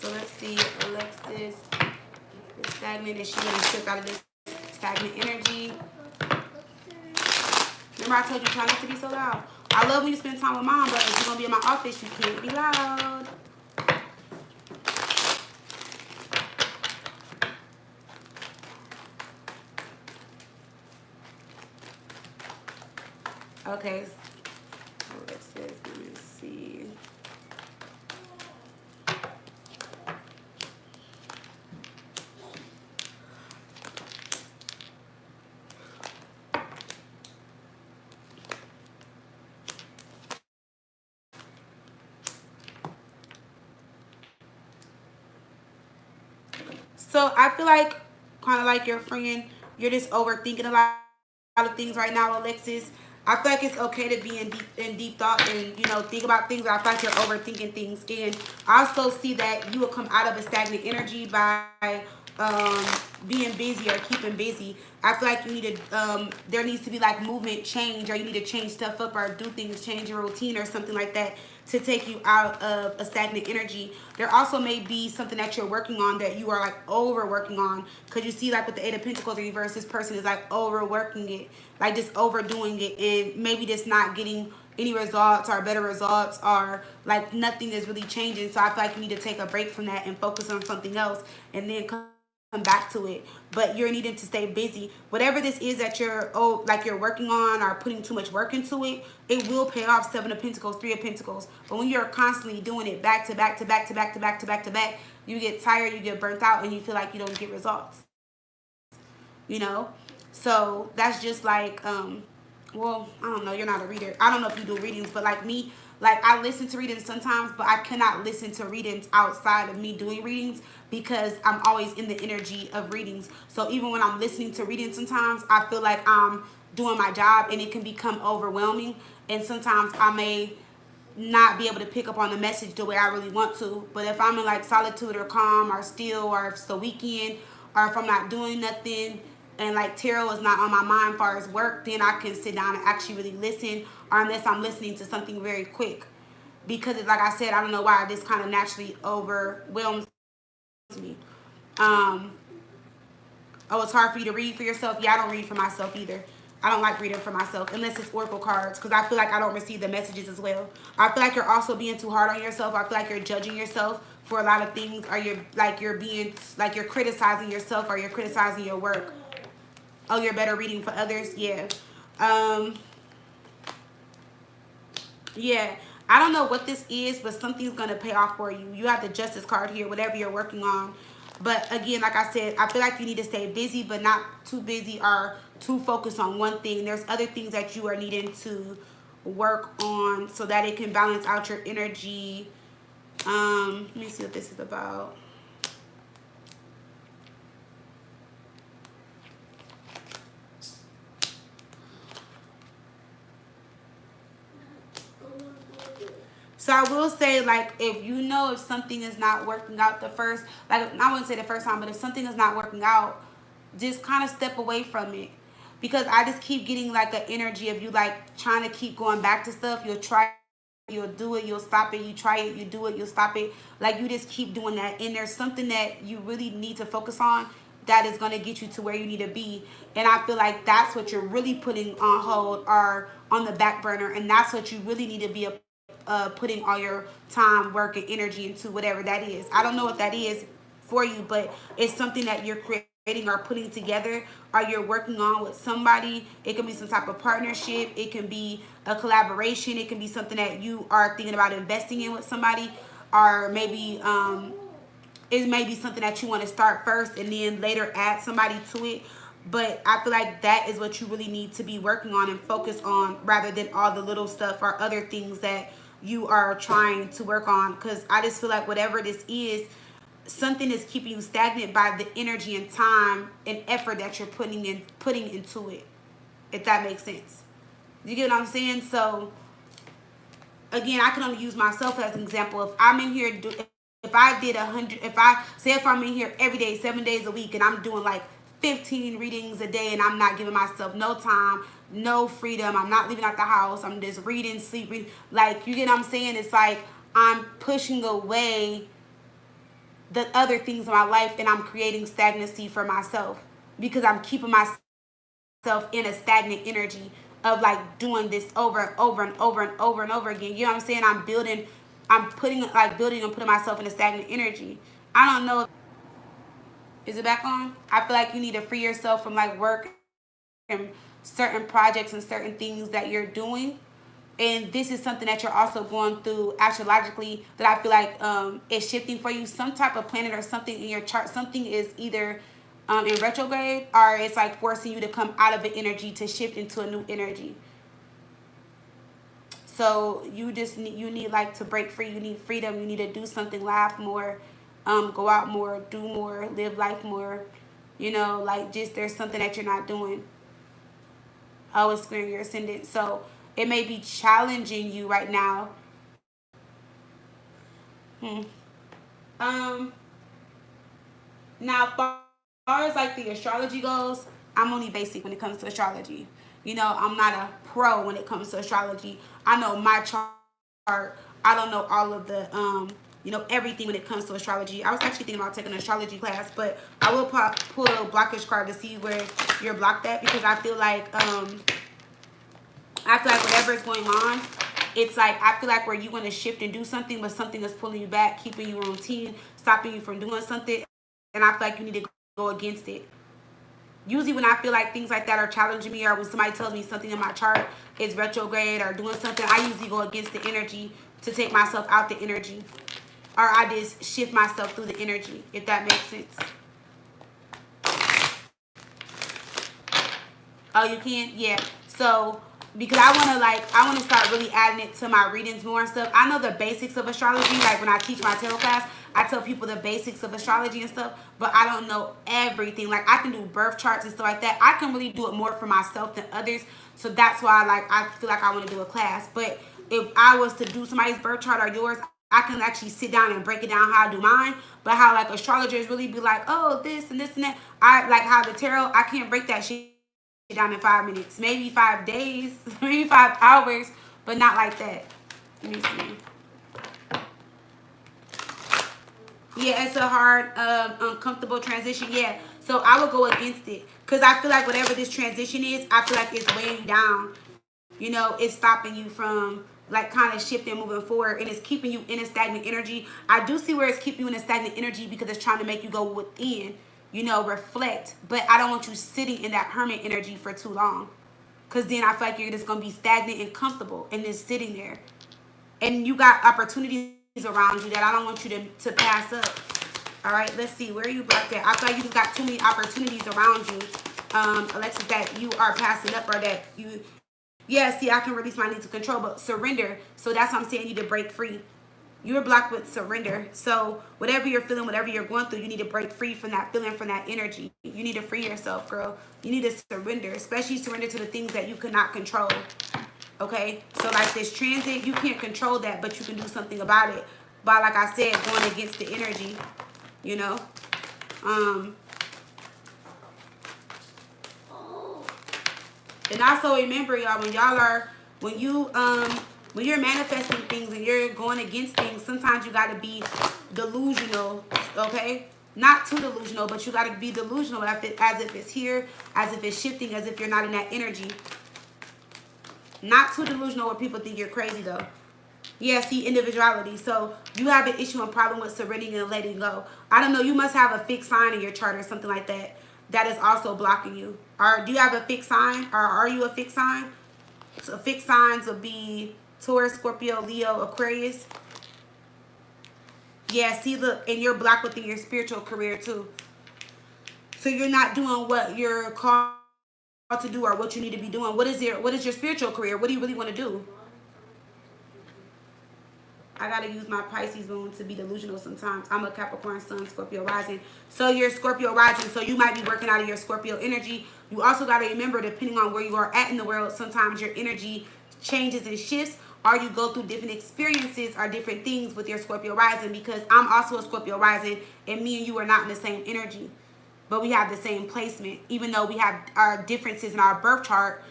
So let's see. Alexis is stagnant. Is she going to shift out of this stagnant energy? Remember I told you try not to be so loud. I love when you spend time with mom, but if you're going to be in my office, you can't be loud. Okay. Alexis, let me see. So I feel like, kind of like your friend, you're just overthinking a lot of things right now, Alexis. I feel like it's okay to be in deep thought and think about things, but I feel like you're overthinking things. And I also see that you will come out of a stagnant energy by um, being busy or keeping busy. I feel like you need to there needs to be like movement change, or you need to change stuff up or do things, change your routine or something like that to take you out of a stagnant energy. There also may be something that you're working on that you are like overworking on, because you see like with the Eight of Pentacles reverse, this person is like overworking it, like just overdoing it, and maybe just not getting any results or better results, or like nothing is really changing. So I feel like you need to take a break from that and focus on something else, and then come back to it. But you're needing to stay busy. Whatever this is that you're working on or putting too much work into it, it will pay off. Seven of Pentacles, Three of Pentacles. But when you're constantly doing it back to back to back to back to back to back to back, you get tired, you get burnt out, and you feel like you don't get results. So that's just like well, I don't know, you're not a reader. I don't know if you do readings, but like me, like I listen to readings sometimes, but I cannot listen to readings outside of me doing readings, because I'm always in the energy of readings. So even when I'm listening to readings, sometimes I feel like I'm doing my job, and it can become overwhelming, and sometimes I may not be able to pick up on the message the way I really want to. But if I'm in like solitude or calm or still, or if it's the weekend, or if I'm not doing nothing and like tarot is not on my mind as far as work, then I can sit down and actually really listen, or unless I'm listening to something very quick. Because like I said, I don't know why this kind of naturally overwhelms me. Um, oh, it's hard for you to read for yourself? Yeah, I don't read for myself either. I don't like reading for myself unless it's oracle cards, because I feel like I don't receive the messages as well. I feel like you're also being too hard on yourself. I feel like you're judging yourself for a lot of things, or you're criticizing yourself, or you're criticizing your work. Oh, you're better reading for others? Yeah. Um, yeah. I don't know what this is, but something's going to pay off for you. You have the Justice card here, whatever you're working on. But again, like I said, I feel like you need to stay busy, but not too busy or too focused on one thing. There's other things that you are needing to work on so that it can balance out your energy. Let me see what this is about. So I will say, like, if you know if something is not working out the first, like, I wouldn't say the first time, but if something is not working out, just kind of step away from it. Because I just keep getting like an energy of you like trying to keep going back to stuff. You'll try, you'll do it, you'll stop it, you try it, you do it, you'll stop it. Like you just keep doing that. And there's something that you really need to focus on that is going to get you to where you need to be. And I feel like that's what you're really putting on hold or on the back burner. And that's what you really need to be putting all your time, work, and energy into, whatever that is. I don't know what that is for you, but it's something that you're creating or putting together or you're working on with somebody. It can be some type of partnership. It can be a collaboration. It can be something that you are thinking about investing in with somebody, or maybe it may be something that you want to start first and then later add somebody to it. But I feel like that is what you really need to be working on and focus on, rather than all the little stuff or other things that you are trying to work on. Because I just feel like whatever this is, something is keeping you stagnant by the energy and time and effort that you're putting into it, if that makes sense. You get what I'm saying? So again, I can only use myself as an example. If I'm in here, if I did 100, if I'm in here every day, 7 days a week, and I'm doing like 15 readings a day, and I'm not giving myself no time, no freedom, I'm not leaving out the house, I'm just reading, sleeping, like, you get what I'm saying? It's like I'm pushing away the other things in my life, and I'm creating stagnancy for myself because I'm keeping myself in a stagnant energy of like doing this over and over and over and over and over again. You know what I'm saying? I'm building and putting myself in a stagnant energy. I don't know. Is it back on? I feel like you need to free yourself from like work and certain projects and certain things that you're doing. And this is something that you're also going through astrologically that I feel like is shifting for you. Some type of planet or something in your chart, something is either in retrograde, or it's like forcing you to come out of an energy to shift into a new energy. So you need like to break free. You need freedom. You need to do something, laugh more, go out more, do more, live life more. You know, like just there's something that you're not doing. Oh, it's clearing your ascendant. So it may be challenging you right now. Hmm. Um. Now, as far as like the astrology goes, I'm only basic when it comes to astrology. You know, I'm not a pro when it comes to astrology. I know my chart. I don't know all of the everything when it comes to astrology. I was actually thinking about taking an astrology class, but I will pull a blockage card to see where you're blocked at, because I feel like whatever is going on, it's like I feel like where you want to shift and do something, but something is pulling you back, keeping you on routine, stopping you from doing something, and I feel like you need to go against it. Usually when I feel like things like that are challenging me, or when somebody tells me something in my chart is retrograde or doing something, I usually go against the energy to take myself out the energy, or I just shift myself through the energy, if that makes sense. Oh, you can? Yeah. So because I want to start really adding it to my readings more and stuff. I know the basics of astrology. Like when I teach my tarot class, I tell people the basics of astrology and stuff, but I don't know everything. Like I can do birth charts and stuff like that. I can really do it more for myself than others. So that's why I feel like I want to do a class. But if I was to do somebody's birth chart or yours, I can actually sit down and break it down how I do mine. But how like astrologers really be like, oh, this and this and that. I like how the tarot, I can't break that shit down in 5 minutes, maybe 5 days, maybe 5 hours, but not like that. Let me see. Yeah, it's a hard, uncomfortable transition. Yeah, so I would go against it because I feel like whatever this transition is, I feel like it's weighing you down. You know, it's stopping you from like kind of shifting, moving forward, and it's keeping you in a stagnant energy. I do see where it's keeping you in a stagnant energy because it's trying to make you go within, reflect. But I don't want you sitting in that hermit energy for too long, because then I feel like you're just gonna be stagnant and comfortable and just sitting there, and you got opportunities around you that I don't want you to pass up. All right, let's see, where are you blocked at? I feel like you just got too many opportunities around you, Alexis, that you are passing up, or that you. Yeah, see, I can release my need to control, but surrender. So that's what I'm saying. You need to break free. You're blocked with surrender. So whatever you're feeling, whatever you're going through, you need to break free from that feeling, from that energy. You need to free yourself, girl. You need to surrender, especially surrender to the things that you cannot control. Okay, so like this transit, you can't control that, but you can do something about it by, like I said, going against the energy, you know. And also remember, y'all, when you're manifesting things and you're going against things, sometimes you got to be delusional, okay? Not too delusional, but you got to be delusional as if it's here, as if it's shifting, as if you're not in that energy. Not too delusional where people think you're crazy, though. Yeah, see, individuality. So you have an issue and problem with surrendering and letting go. I don't know. You must have a fixed sign in your chart or something like that that is also blocking you. Or do you have a fixed sign? Or are you a fixed sign? So fixed signs will be Taurus, Scorpio, Leo, Aquarius. Yeah, see, look, and you're blocked within your spiritual career too. So you're not doing what you're called to do or what you need to be doing. What is your spiritual career? What do you really want to do? I gotta use my Pisces moon to be delusional sometimes. I'm a Capricorn sun, Scorpio rising. So you're Scorpio rising, so you might be working out of your Scorpio energy. You also gotta remember, depending on where you are at in the world, sometimes your energy changes and shifts, or you go through different experiences or different things with your Scorpio rising, because I'm also a Scorpio rising, and me and you are not in the same energy. But we have the same placement. Even though we have our differences in our birth chart,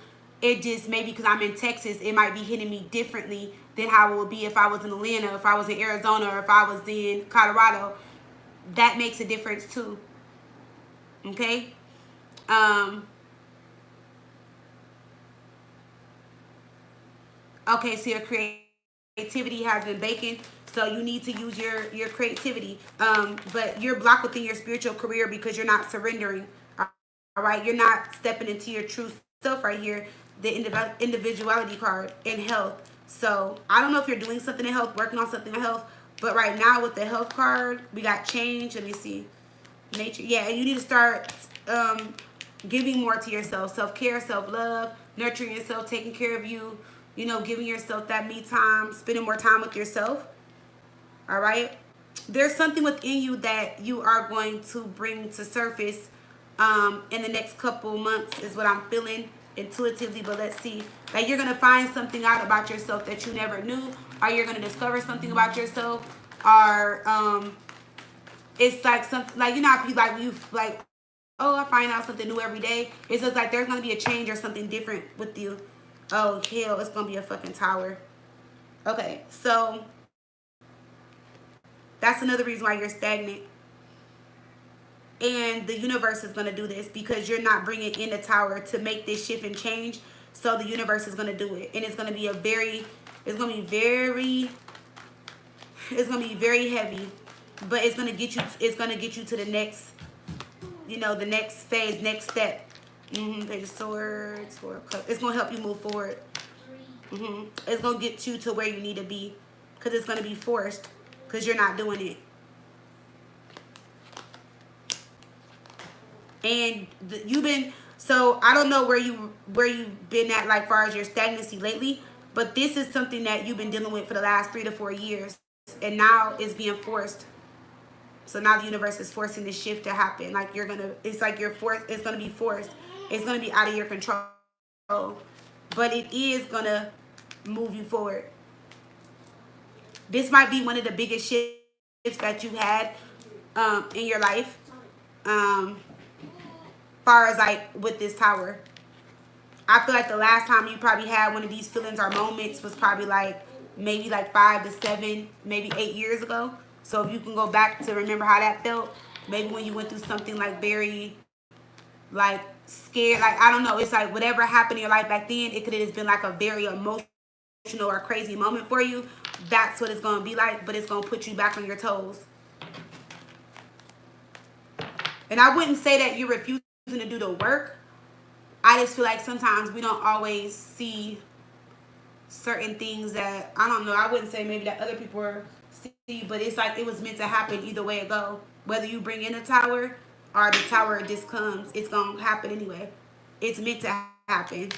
it just, maybe because I'm in Texas, it might be hitting me differently than how it would be if I was in Atlanta, if I was in Arizona, or if I was in Colorado. That makes a difference too. Okay? Okay, so your creativity has been baking, so you need to use your creativity. But you're blocked within your spiritual career because you're not surrendering. All right, you're not stepping into your true self right here. The individuality card in health. So I don't know if you're doing something in health, working on something in health, but right now with the health card, we got change. Let me see, nature. Yeah, and you need to start giving more to yourself, self-care, self-love, nurturing yourself, taking care of you, you know, giving yourself that me time, spending more time with yourself. All right, there's something within you that you are going to bring to surface in the next couple months, is what I'm feeling intuitively. But let's see, like, you're gonna find something out about yourself that you never knew, or you're gonna discover something about yourself, or it's like something, like, you know how people, like, you like, oh, I find out something new every day. It's just like there's gonna be a change or something different with you. Oh hell, it's gonna be a fucking tower. Okay, so that's another reason why you're stagnant. And the universe is gonna do this because you're not bringing in the tower to make this shift and change. So the universe is gonna do it, and it's gonna be very heavy, but it's gonna get you. It's gonna get you to the next, the next phase, next step. Page of Swords, Four of Cups. It's gonna help you move forward. It's gonna get you to where you need to be, because it's gonna be forced, because you're not doing it. And you've been, so I don't know where you've been at, like, far as your stagnancy lately, but this is something that you've been dealing with for the last 3 to 4 years, and now it's being forced. So now the universe is forcing this shift to happen. Like, it's like you're forced. It's gonna be forced. It's gonna be out of your control, but it is gonna move you forward. This might be one of the biggest shifts that you had in your life. Far as, like, with this tower, I feel like the last time you probably had one of these feelings or moments was probably like maybe like 5 to 7, maybe 8 years ago. So if you can go back to remember how that felt, maybe when you went through something like very, like, scared, like, I don't know, it's like whatever happened in your life back then, it could have just been like a very emotional or crazy moment for you. That's what it's gonna be like, but it's gonna put you back on your toes. And I wouldn't say that you're refusing to do the work. I just feel like sometimes we don't always see certain things that, I don't know, I wouldn't say maybe that other people see, but it's like it was meant to happen either way it go. Whether you bring in a tower or the tower just comes, it's going to happen anyway. It's meant to happen.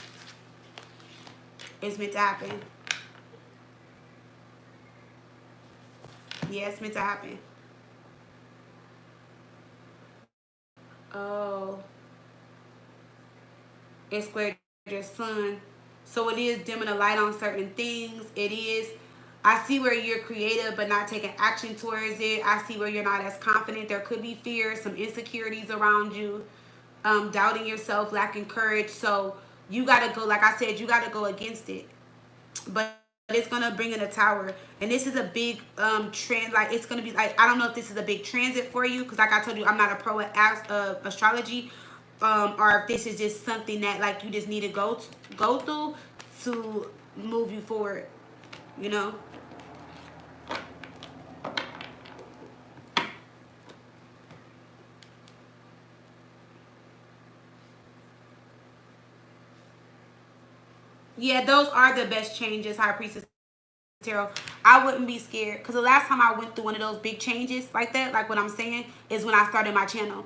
It's meant to happen. Yeah, it's meant to happen. Oh. It squared your sun. So it is dimming the light on certain things. It is, I see where you're creative but not taking action towards it. I see where you're not as confident. There could be fear, some insecurities around you, doubting yourself, lacking courage. So you got to go, like I said, you got to go against it. But it's going to bring in a tower. And this is a big trend. Like, it's going to be like, I don't know if this is a big transit for you. Because like I told you, I'm not a pro at astrology. Or if this is just something that like you just need to go through to move you forward, you know. Yeah, those are the best changes, High Priestess Tarot. I wouldn't be scared because the last time I went through one of those big changes like that, like what I'm saying, is when I started my channel,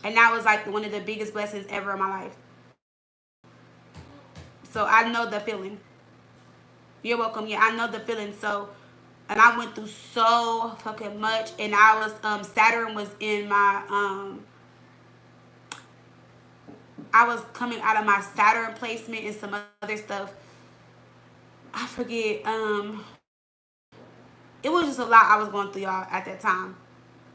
and that was like one of the biggest blessings ever in my life. So I know the feeling. You're welcome. Yeah, I know the feeling. So, and I went through so fucking much, and I was Saturn was in my I was coming out of my Saturn placement and some other stuff. I forget. It was just a lot I was going through, y'all, at that time.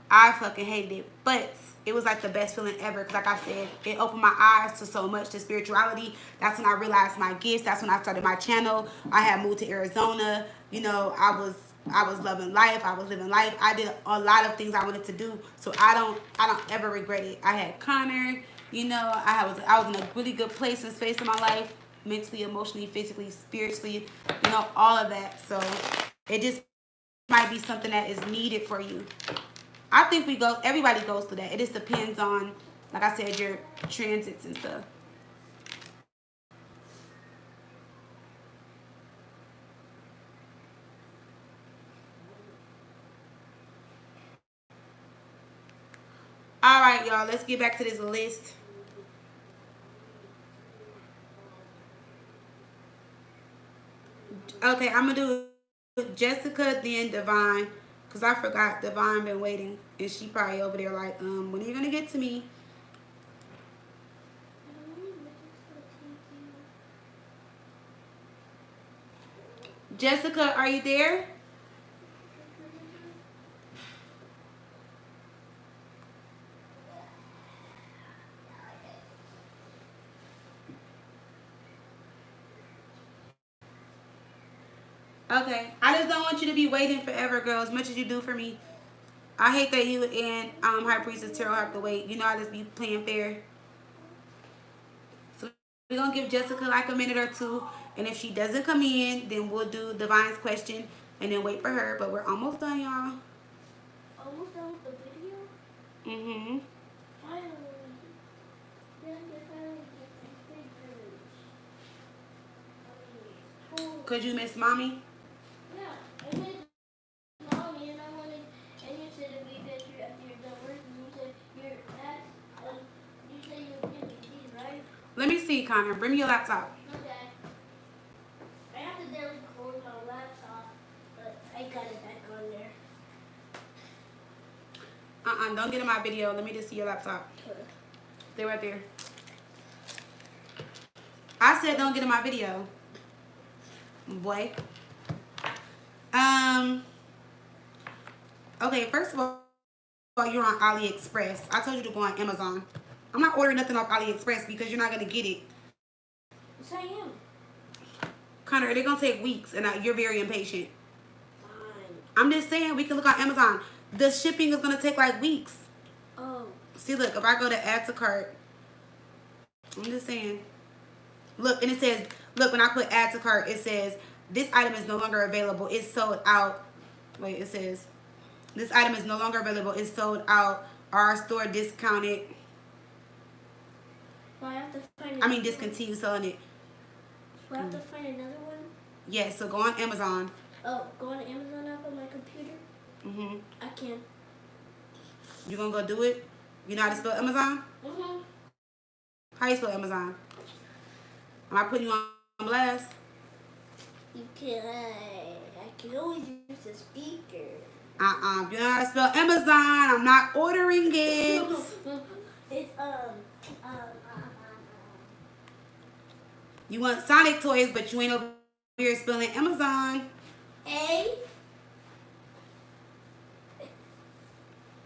I fucking hated it, but it was like the best feeling ever. Cause like I said, it opened my eyes to so much, to spirituality. That's when I realized my gifts. That's when I started my channel. I had moved to Arizona. You know, I was loving life. I was living life. I did a lot of things I wanted to do. So I don't ever regret it. I had Connor. You know, I was in a really good place and space in my life, mentally, emotionally, physically, spiritually. You know, all of that. So it just might be something that is needed for you. I think everybody goes through that. It just depends on, like I said, your transits and stuff. All right, y'all, let's get back to this list. Okay, I'm going to do Jessica, then Divine, because I forgot Divine been waiting, and she probably over there like, when are you going to get to me? Jessica, are you there? Okay, I just don't want you to be waiting forever, girl, as much as you do for me. I hate that you and High Priestess Tarot have to wait. You know, I just be playing fair. So we're going to give Jessica like a minute or two. And if she doesn't come in, then we'll do Divine's question and then wait for her. But we're almost done, y'all. Almost done with the video? Mm-hmm. Finally. Then they finally get the figures. Could you miss mommy? Yeah, I made mommy and I wanted, and you said if we get you after you're done working, you said you're at, you said you'll give me these, right? Let me see, Connor. Bring me your laptop. Okay. I accidentally closed my laptop, but I got it back on there. Don't get in my video. Let me just see your laptop. Stay right there. I said don't get in my video. Boy. Okay, first of all, you're on AliExpress. I told you to go on Amazon. I'm not ordering nothing off AliExpress because you're not going to get it. Yes, I am. Connor, they're going to take weeks, and you're very impatient. Fine. I'm just saying, we can look on Amazon. The shipping is going to take like weeks. Oh. See, look, if I go to add to cart, I'm just saying. Look, and it says, look, when I put add to cart, it says, this item is no longer available. It's sold out. Wait, it says, this item is no longer available. It's sold out. Our store discounted. So I have to find I mean, discontinue selling it. Do I have to find another one? Yes, so go on Amazon. Oh, go on Amazon app on my computer? Mm-hmm. I can. You gonna go do it? You know how to spell Amazon? Mm-hmm. How you spell Amazon? Am I putting you on blast? You can. I can always use the speaker. If you know how to spell Amazon, I'm not ordering it. It's You want Sonic toys, but you ain't over here spelling Amazon. A.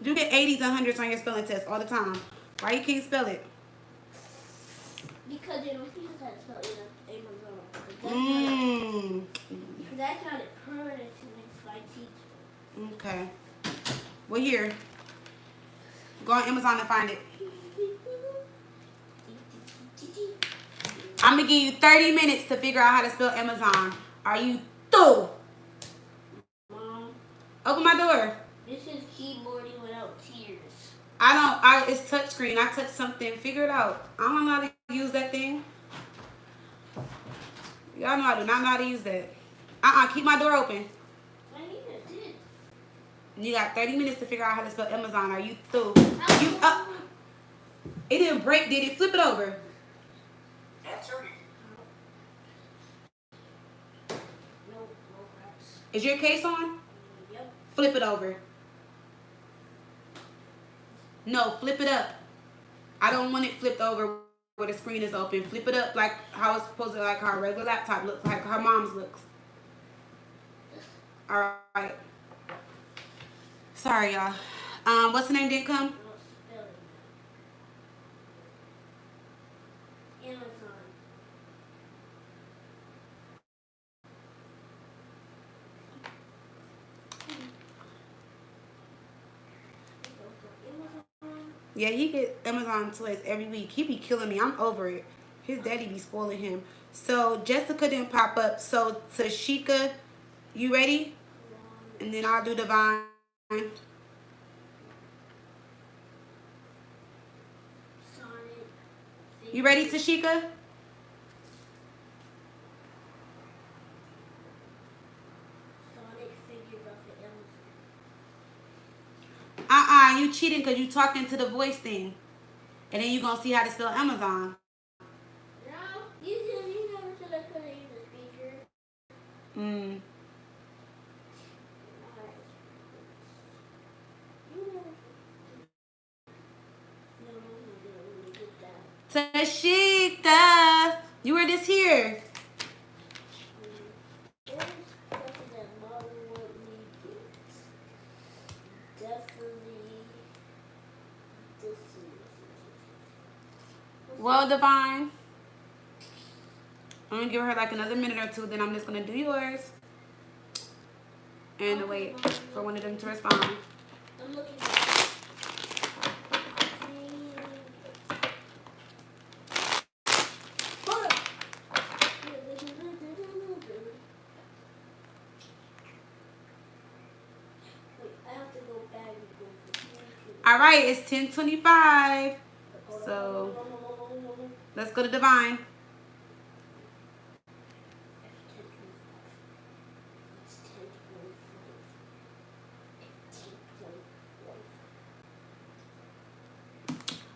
You get 80s and 100s on your spelling test all the time. Why you can't spell it? Because they don't teach us how to spell Amazon. That's not a permanent by teacher. Okay. Well, here. Go on Amazon and find it. I'm going to give you 30 minutes to figure out how to spell Amazon. Are you through? Mom. Open my door. This is keyboarding without tears. It's touchscreen. I touched something. Figure it out. I don't know how to use that thing. Y'all know I do not know how to use that. Keep my door open. Anita did. You got 30 minutes to figure out how to spell Amazon. Are you through? It didn't break, did it? Flip it over. No cracks. Is your case on? Yep. Flip it over. No, flip it up. I don't want it flipped over where the screen is open. Flip it up like how it's supposed to, like how a regular laptop looks, like her mom's looks. All right. Sorry, y'all. What's the name didn't come? Amazon. Yeah, he get Amazon toys every week. He be killing me. I'm over it. His daddy be spoiling him. So Jessica didn't pop up. So Tashika, you ready? And then I'll do Divine. You ready, Tashika? You cheating because you talking to the voice thing. And then you going to see how to spell Amazon. No, you never said I couldn't use the speaker. Tashika, you were just here. Well, Divine, I'm going to give her like another minute or two, then I'm just going to do yours. And wait for one of them to respond. I'm looking All right, it's 10:25. So let's go to Divine.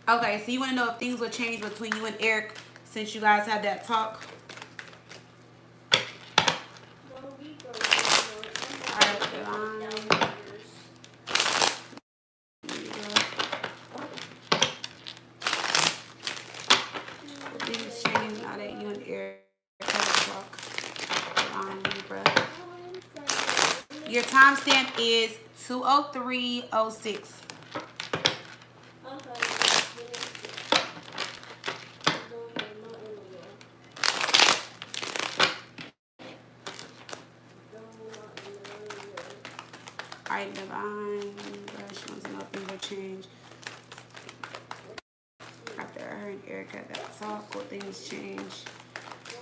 Okay, so you want to know if things will change between you and Eric since you guys had that talk? Alright, Divine. Things change now that you and Eric had a talk. Your timestamp is 2:03:06. Alright, Divine. She wants to know if things will change. After her and Eric had that talk, will things change?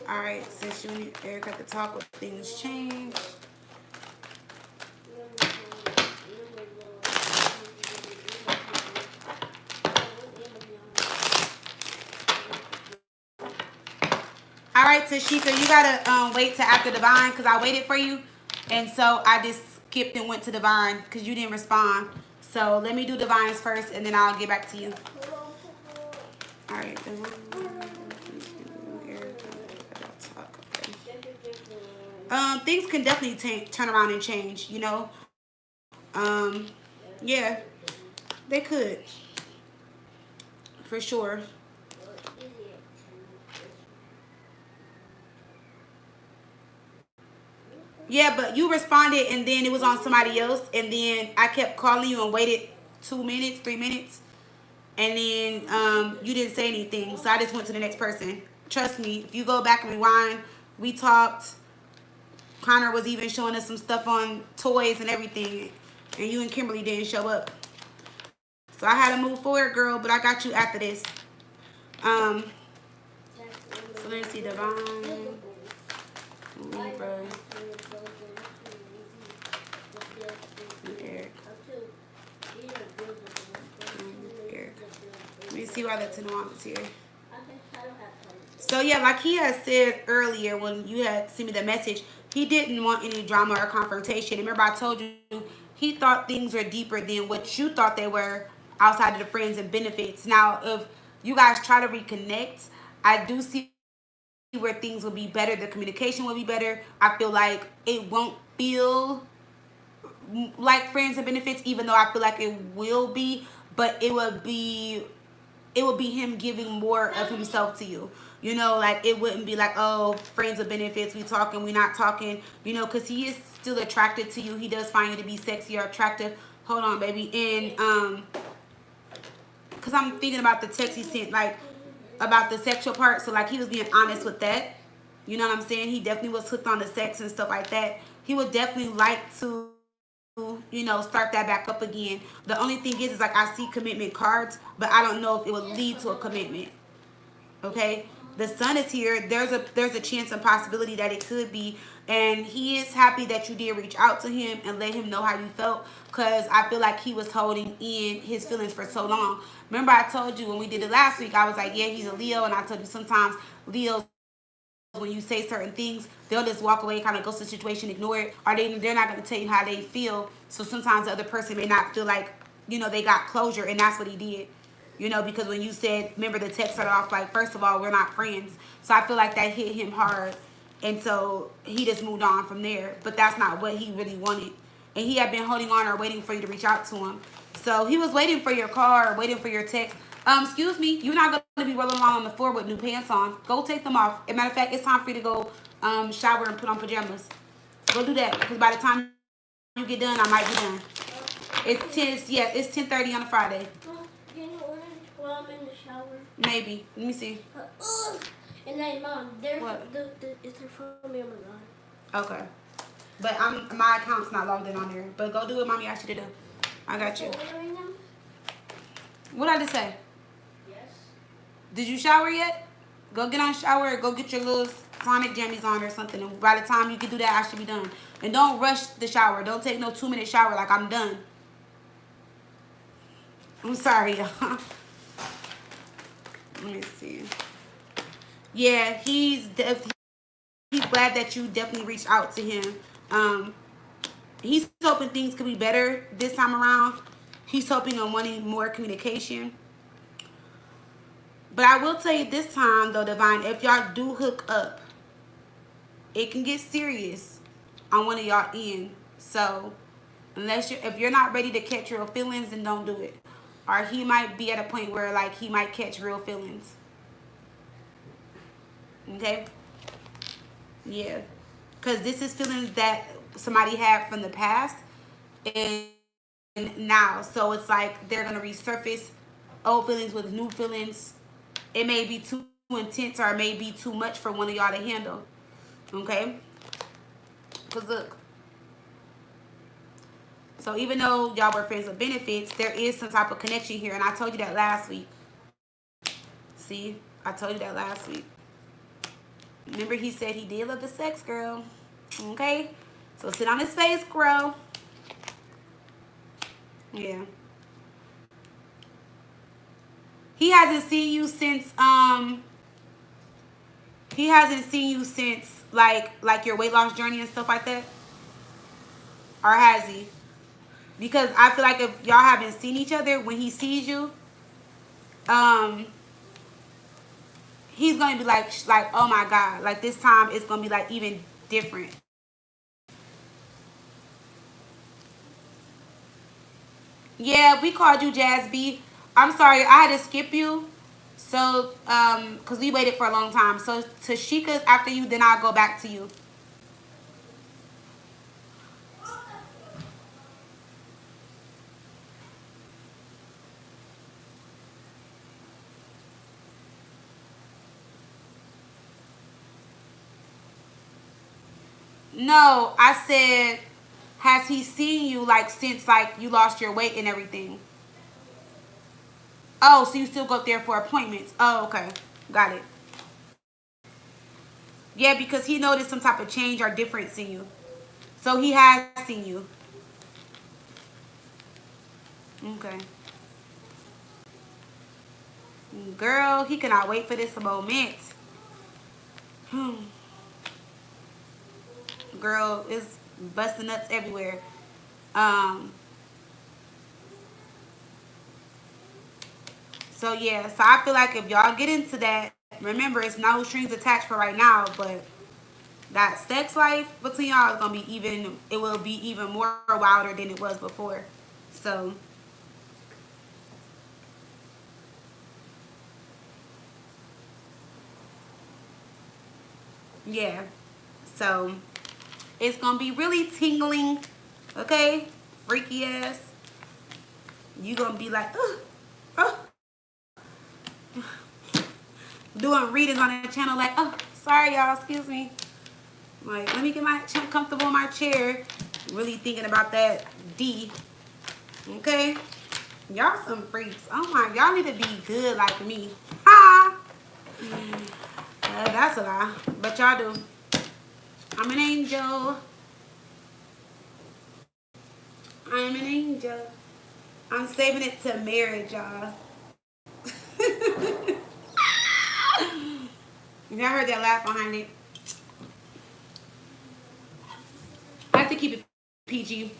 Alright, since you and Eric had the talk, will things change? Alright, Tashika, you gotta wait till after Divine because I waited for you. And so I just skipped and went to Divine because you didn't respond. So let me do Divine's first and then I'll get back to you. Alright, Divine. Things can definitely turn around and change, you know. Yeah, they could. For sure. Yeah, but you responded and then it was on somebody else, and then I kept calling you and waited 2 minutes, 3 minutes, and then you didn't say anything, so I just went to the next person. Trust me, if you go back and rewind, we talked. Connor was even showing us some stuff on toys and everything, and you and Kimberly didn't show up. So I had to move forward, girl, but I got you after this. Um, so let's see, Divine, Libra, Eric. Eric. Let me see why that's in the office here. So yeah, like he had said earlier when you had sent me the message, he didn't want any drama or confrontation. Remember I told you he thought things were deeper than what you thought they were outside of the friends and benefits. Now, if you guys try to reconnect, I do see where things will be better. The communication will be better. I feel like it won't feel like friends and benefits, even though I feel like it will be, but it would be him giving more of himself to you. You know, like it wouldn't be like, oh, friends with benefits, we talking, we not talking, you know, because he is still attracted to you. He does find you to be sexy or attractive. Hold on, baby. And because I'm thinking about the text he sent, like about the sexual part. So like he was being honest with that. You know what I'm saying? He definitely was hooked on the sex and stuff like that. He would definitely like to, you know, start that back up again. The only thing is like I see commitment cards, but I don't know if it would lead to a commitment. Okay, the sun is here. There's a chance and possibility that it could be, and he is happy that you did reach out to him and let him know how you felt, because I feel like he was holding in his feelings for so long. Remember I told you when we did it last week, I was like, yeah, he's a Leo, and I told you sometimes Leos, when you say certain things, they'll just walk away, kind of ghost the situation, ignore it, or they're not going to tell you how they feel. So sometimes the other person may not feel like, you know, they got closure, and that's what he did. You know, because when you said, remember the text started off like, first of all, we're not friends. So I feel like that hit him hard, and so he just moved on from there. But that's not what he really wanted, and he had been holding on or waiting for you to reach out to him. So he was waiting for your call or waiting for your text. Excuse me, you're not going to be rolling around on the floor with new pants on. Go take them off. As a matter of fact, it's time for you to go shower and put on pajamas. Go do that, because by the time you get done, I might be done. It's 10. Yeah, it's 10:30 on a Friday. You know what? While I'm in the shower. Maybe. Let me see. And then, Mom, there's what? It's her phone me on my line. Okay. But my account's not logged in on there. But go do what Mommy asked you to do. I got you. Ordering them? What did I just say? Yes. Did you shower yet? Go get on shower or go get your little Sonic jammies on or something. And by the time you can do that, I should be done. And don't rush the shower. Don't take no 2-minute shower like I'm done. I'm sorry, y'all. Let me see. Yeah, he's glad that you definitely reached out to him. He's hoping things could be better this time around. He's hoping and wanting more communication. But I will tell you this time, though, Divine, if y'all do hook up, it can get serious on one of y'all end. So, if you're not ready to catch real feelings, then don't do it. Or he might be at a point where, like, he might catch real feelings. Okay? Yeah. Because this is feelings that somebody had from the past and now. So it's like they're going to resurface old feelings with new feelings. It may be too intense or it may be too much for one of y'all to handle. Okay? Because look. So even though y'all were friends with benefits, there is some type of connection here. And I told you that last week. See? I told you that last week. Remember he said he did love the sex, girl. Okay? So sit on his face, girl. Yeah. He hasn't seen you since like your weight loss journey and stuff like that? Or has he? Because I feel like if y'all haven't seen each other, when he sees you, he's gonna be like, oh my God, like this time it's gonna be like even different. Yeah, we called you Jazz B. I'm sorry, I had to skip you. So, because we waited for a long time. So, Tashika's after you, then I'll go back to you. No, I said, has he seen you like since like you lost your weight and everything? Oh, so you still go there for appointments? Oh, okay, got it. Yeah, because he noticed some type of change or difference in you, so he has seen you. Okay, girl, he cannot wait for this moment. Hmm. Girl, it's busting nuts everywhere. Um, so yeah, so I feel like if y'all get into that, remember it's no strings attached for right now, but that sex life between y'all is gonna be even. It will be even more wilder than it was before. So yeah, so it's gonna be really tingling. Okay, freaky ass. You gonna be like, oh, doing readings on the channel like, oh, sorry y'all, excuse me. Like, let me get my comfortable in my chair. Really thinking about that D. Okay? Y'all some freaks. Oh my, y'all need to be good like me. Ha! That's a lie. But y'all do. I'm an angel. I'm an angel. I'm saving it to marriage, y'all. Y'all heard that laugh behind it. I have to keep it PG.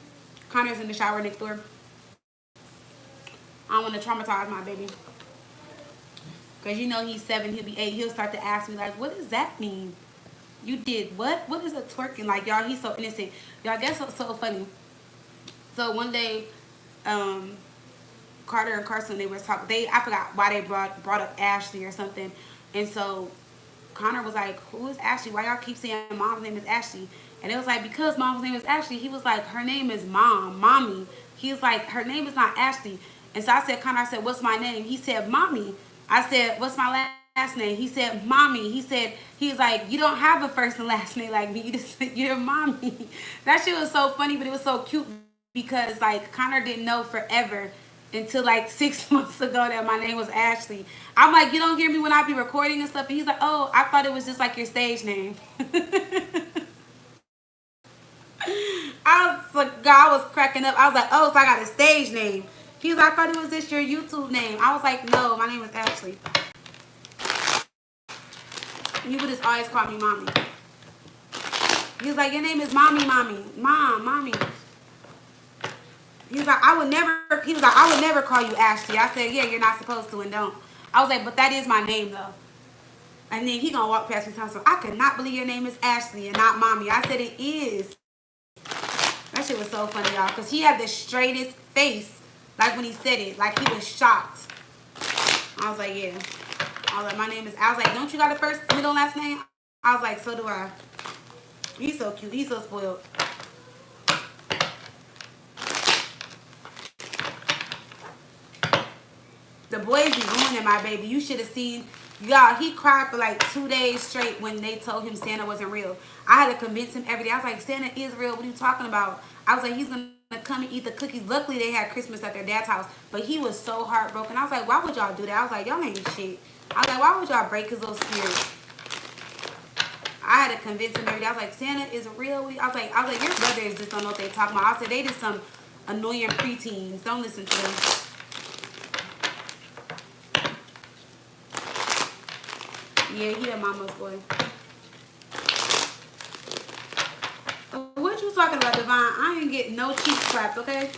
Connor's in the shower next door. I don't want to traumatize my baby. Because you know he's 7, he'll be 8. He'll start to ask me, like, what does that mean? You did what? What is a twerking? Like, y'all, he's so innocent. Y'all, guess what's so funny? So one day, um, Carter and Carson, they were talking. I forgot why they brought up Ashley or something. And so Connor was like, who is Ashley? Why y'all keep saying mom's name is Ashley? And it was like, because mom's name is Ashley. He was like, her name is mommy. He was like, her name is not Ashley. And so I said, Connor, I said, what's my name? He said, mommy. I said, what's my last name? He said, mommy. He was like, you don't have a first and last name like me. You're mommy. That shit was so funny, but it was so cute because like Connor didn't know forever until like 6 months ago that my name was Ashley. I'm like, you don't hear me when I be recording and stuff? And he's like, oh, I thought it was just like your stage name. I was like, God, I was cracking up. I was like, oh, so I got a stage name. He was like, I thought it was just your YouTube name. I was like, no, my name is Ashley. You would just always call me mommy. He was like, your name is mommy. Mommy. He was like, I would never call you Ashley. I said, yeah, you're not supposed to and don't. I was like, but that is my name though. And then he gonna walk past me and so I could not believe your name is Ashley and not mommy. I said it is. That shit was so funny, y'all, because he had the straightest face, like when he said it, like he was shocked. I was like, yeah. I was like, my name is. I was like, don't you got a first, middle, last name? I was like, so do I. He's so cute. He's so spoiled. The boys be ruining my baby. You should have seen. Y'all, he cried for like 2 days straight when they told him Santa wasn't real. I had to convince him every day. I was like, Santa is real. What are you talking about? I was like, he's going to come and eat the cookies. Luckily, they had Christmas at their dad's house. But he was so heartbroken. I was like, why would y'all do that? I was like, y'all ain't shit. I was like, why would y'all break his little spirit? I had to convince him every day. I was like, Santa is real. I was like, your brothers just don't know what they talking about. I said, they just some annoying preteens. Don't listen to them. Yeah, he a mama's boy. What you talking about, Devon? I ain't getting no cheeks clapped, okay?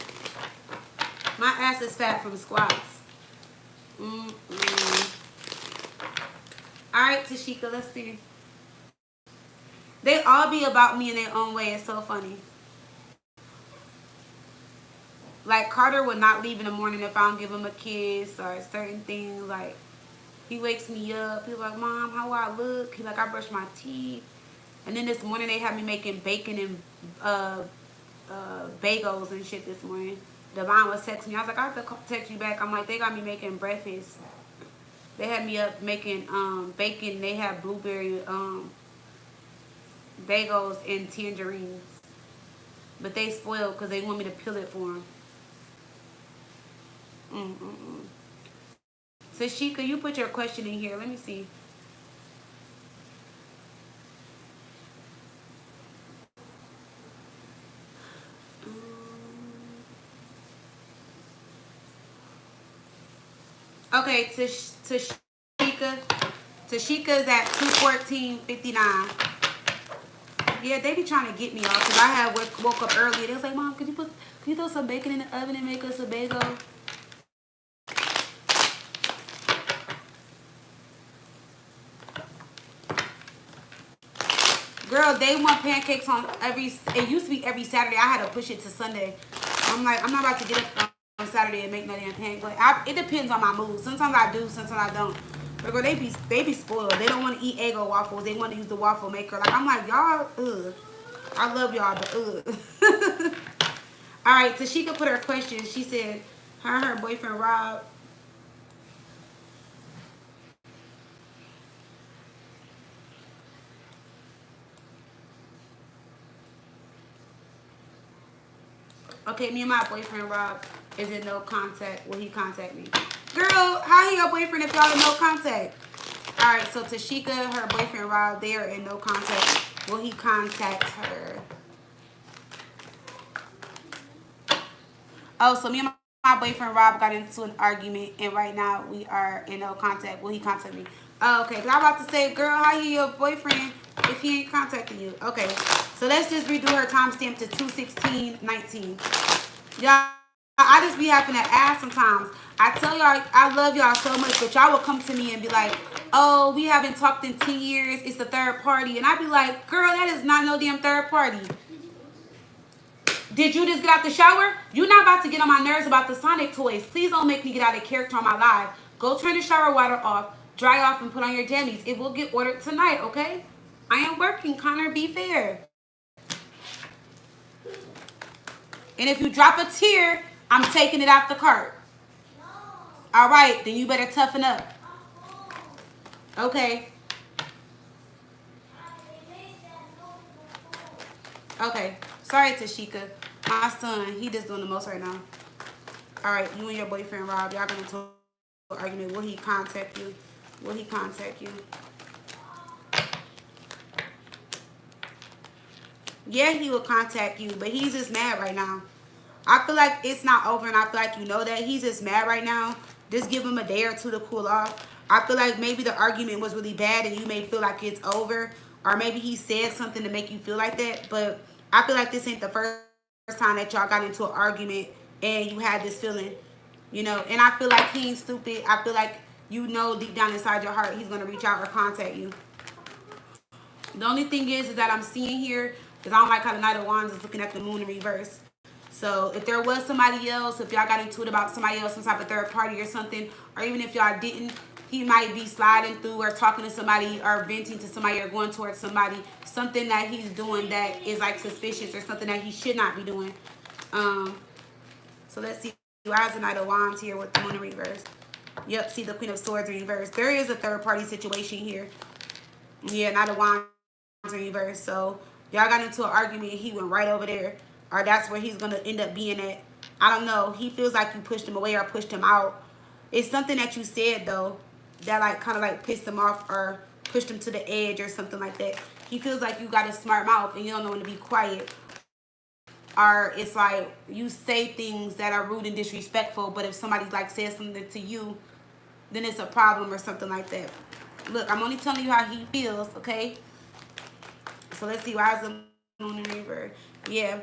My ass is fat from squats. Alright, Tashika, let's see. They all be about me in their own way. It's so funny. Like, Carter would not leave in the morning if I don't give him a kiss or certain things. Like, he wakes me up. He's like, Mom, how I look? He's like, I brush my teeth. And then this morning they had me making bacon and bagels and shit this morning. Devon was texting me. I was like, I have to text you back. I'm like, they got me making breakfast. They had me up making bacon. They had blueberry bagels and tangerines. But they spoiled because they want me to peel it for them. Mm-mm-mm. Tashika, you put your question in here. Let me see. Okay, Tashika. Tashika is at 214.59. Yeah, they be trying to get me off because I had woke up early. They was like, Mom, could you throw some bacon in the oven and make us a bagel? Girl, they want pancakes on it used to be every Saturday. I had to push it to Sunday. I'm like, I'm not about to get up on Saturday and make no damn pancakes. It depends on my mood. Sometimes I do, sometimes I don't. But girl, they be spoiled. They don't want to eat Eggo waffles. They want to use the waffle maker. Like, I'm like, y'all, ugh. I love y'all, but ugh. All right, Tashika put her question. She said her and her boyfriend Rob. Okay, me and my boyfriend Rob is in no contact. Will he contact me? Girl, how he your boyfriend if y'all in no contact? All right, so Tashika, her boyfriend Rob, they are in no contact. Will he contact her? Oh, so me and my boyfriend Rob got into an argument, and right now we are in no contact. Will he contact me? Oh, okay, because I'm about to say, girl, how he your boyfriend if he ain't contacting you? Okay, so let's just redo her timestamp to 2:16:19. Y'all, I just be having to ask sometimes. I tell y'all, I love y'all so much, but y'all will come to me and be like, oh, we haven't talked in 10 years. It's the third party. And I be like, girl, that is not no damn third party. Did you just get out the shower? You're not about to get on my nerves about the Sonic toys. Please don't make me get out of character on my live. Go turn the shower water off, dry off, and put on your jammies. It will get ordered tonight, okay? I am working, Connor. Be fair. And if you drop a tear, I'm taking it out the cart. All right, then you better toughen up. Okay. Okay. Sorry, Tashika. My son, he just doing the most right now. All right, you and your boyfriend Rob, y'all gonna into an argument. Will he contact you? Will he contact you? Yeah, he will contact you, but he's just mad right now. I feel like it's not over, and I feel like you know that. He's just mad right now. Just give him a day or two to cool off. I feel like maybe the argument was really bad, and you may feel like it's over. Or maybe he said something to make you feel like that. But I feel like this ain't the first time that y'all got into an argument and you had this feeling. You know, and I feel like he ain't stupid. I feel like you know deep down inside your heart he's going to reach out or contact you. The only thing is that I'm seeing here is I don't like how the Knight of Wands is looking at the moon in reverse. So if there was somebody else, if y'all got into it about somebody else, some type of third party or something, or even if y'all didn't, he might be sliding through or talking to somebody or venting to somebody or going towards somebody, something that he's doing that is like suspicious or something that he should not be doing. So let's see. Why is the Knight of Wands here with the moon in reverse? Yep, see the Queen of Swords in reverse. There is a third party situation here. Yeah, Knight of Wands in reverse. So y'all got into an argument and he went right over there. Or that's where he's going to end up being at. I don't know. He feels like you pushed him away or pushed him out. It's something that you said, though, that like kind of like pissed him off or pushed him to the edge or something like that. He feels like you got a smart mouth and you don't know when to be quiet. Or it's like you say things that are rude and disrespectful, but if somebody like says something to you, then it's a problem or something like that. Look, I'm only telling you how he feels, okay? So let's see. Why is the moon in reverse? Yeah.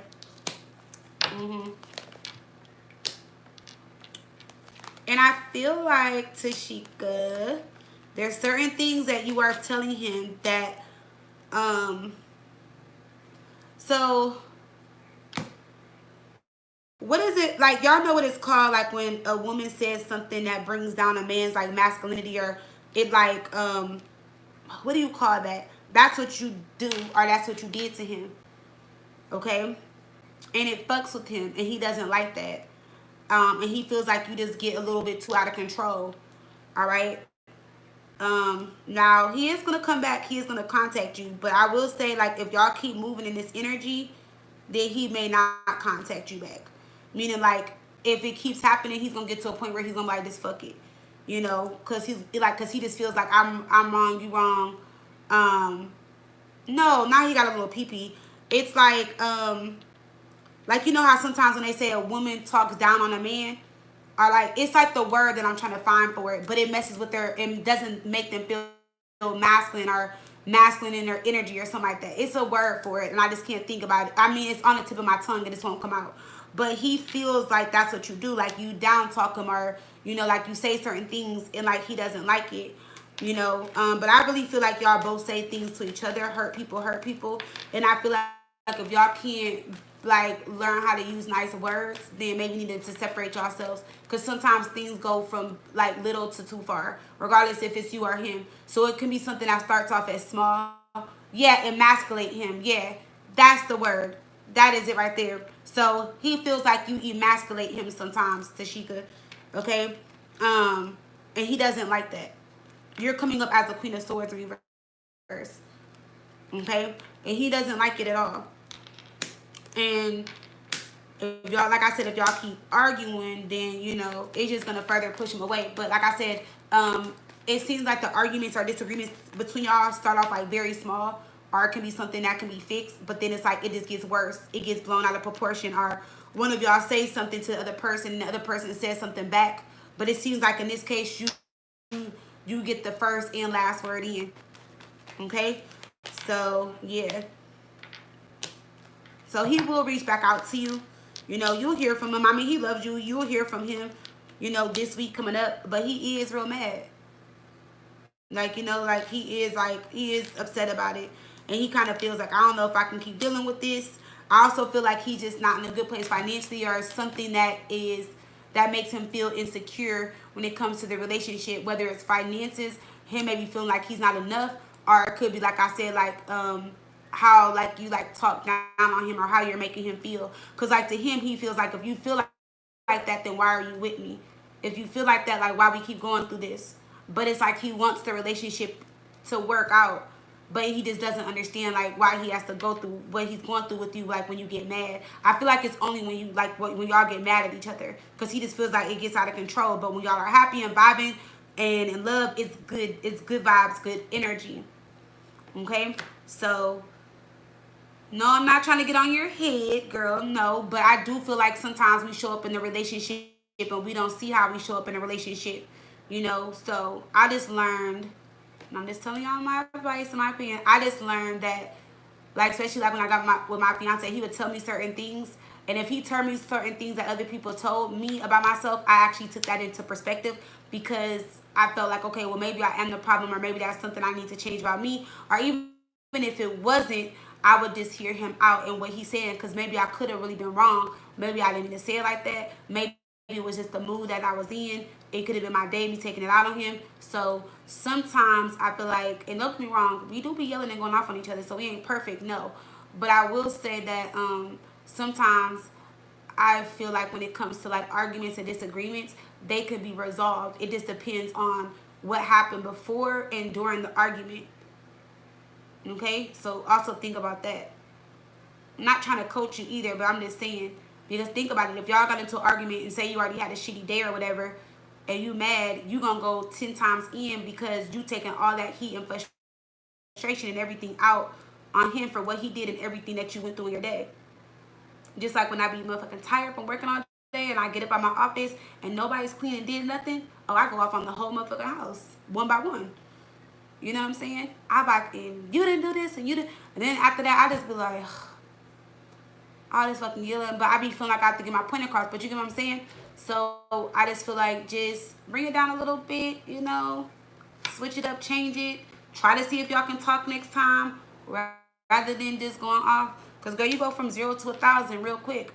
And I feel like, Tashika, there's certain things that you are telling him that, so what is it, like, y'all know what it's called, like, when a woman says something that brings down a man's, like, masculinity, or it, like, what do you call that? That's what you do, or that's what you did to him, okay? And it fucks with him, and he doesn't like that. And he feels like you just get a little bit too out of control. All right. Now he is gonna come back. He is gonna contact you, but I will say, like, if y'all keep moving in this energy, then he may not contact you back. Meaning, like, if it keeps happening, he's gonna get to a point where he's gonna be like, "Just fuck it," cause he's like, cause he just feels like I'm wrong, you wrong. Um, no, now he got a little pee pee. It's like, you know how sometimes when they say a woman talks down on a man, or like, it's like the word that I'm trying to find for it, but it messes with their, it doesn't make them feel masculine or masculine in their energy or something like that. It's a word for it, and I just can't think about it. I mean, it's on the tip of my tongue, and it just won't come out. But he feels like that's what you do, like you down talk him, or like you say certain things, and like he doesn't like it. But I really feel like y'all both say things to each other, hurt people, and I feel like if y'all can't like learn how to use nice words, then maybe you need to separate yourselves, because sometimes things go from like little to too far, regardless if it's you or him. So it can be something that starts off as small. Yeah, emasculate him. Yeah, that's the word. That is it right there. So he feels like you emasculate him sometimes, Tashika. Okay, and he doesn't like that. You're coming up as a Queen of Swords reverse. Okay, and he doesn't like it at all. And if y'all, like I said, if y'all keep arguing, then it's just gonna further push him away. But like I said, it seems like the arguments or disagreements between y'all start off like very small, or it can be something that can be fixed. But then it's like it just gets worse. It gets blown out of proportion, or one of y'all says something to the other person, and the other person says something back. But it seems like in this case, you get the first and last word in. Okay, so yeah. So he will reach back out to you. You'll hear from him. I mean, he loves you. You'll hear from him, this week coming up. But he is real mad. Like he is upset about it. And he kind of feels like, I don't know if I can keep dealing with this. I also feel like he's just not in a good place financially, or something that makes him feel insecure when it comes to the relationship, whether it's finances, him maybe feeling like he's not enough, or it could be like I said, like how like you like talk down on him, or how you're making him feel. Because like to him, he feels like if you feel like that, then why are you with me? If you feel like that, like why we keep going through this? But it's like he wants the relationship to work out, but he just doesn't understand like why he has to go through what he's going through with you, like when you get mad. I feel like it's only when you like when y'all get mad at each other, because he just feels like it gets out of control. But when y'all are happy and vibing and in love, it's good. It's good vibes, good energy. Okay, so no, I'm not trying to get on your head, girl. No, but I do feel like sometimes we show up in the relationship and we don't see how we show up in a relationship. So I just learned, and I'm just telling y'all my advice and my opinion. I just learned that, like, especially like when I got with my fiance, he would tell me certain things, and if he told me certain things that other people told me about myself, I actually took that into perspective, because I felt like, okay, well, maybe I am the problem, or maybe that's something I need to change about me, or even if it wasn't, I would just hear him out and what he's saying, because maybe I could have really been wrong. Maybe I didn't mean to say it like that. Maybe it was just the mood that I was in. It could have been my day, me taking it out on him. So sometimes I feel like, and don't get me wrong, we do be yelling and going off on each other, so we ain't perfect, no. But I will say that sometimes I feel like when it comes to like arguments and disagreements, they could be resolved. It just depends on what happened before and during the argument. Okay, so also think about that. I'm not trying to coach you either, but I'm just saying, because think about it. If y'all got into an argument and say you already had a shitty day or whatever, and you mad, you gonna go 10 times in, because you taking all that heat and frustration and everything out on him for what he did and everything that you went through in your day. Just like when I be motherfucking tired from working all day and I get up out my office and nobody's clean and did nothing, oh, I go off on the whole motherfucking house one by one. You know what I'm saying? I like, and you didn't do this, and you didn't. And then after that, I just be like, all this fucking yelling. But I be feeling like I have to get my point across. But you get what I'm saying? So I just feel like just bring it down a little bit, switch it up, change it. Try to see if y'all can talk next time rather than just going off. Because, girl, you go from 0 to 1,000 real quick.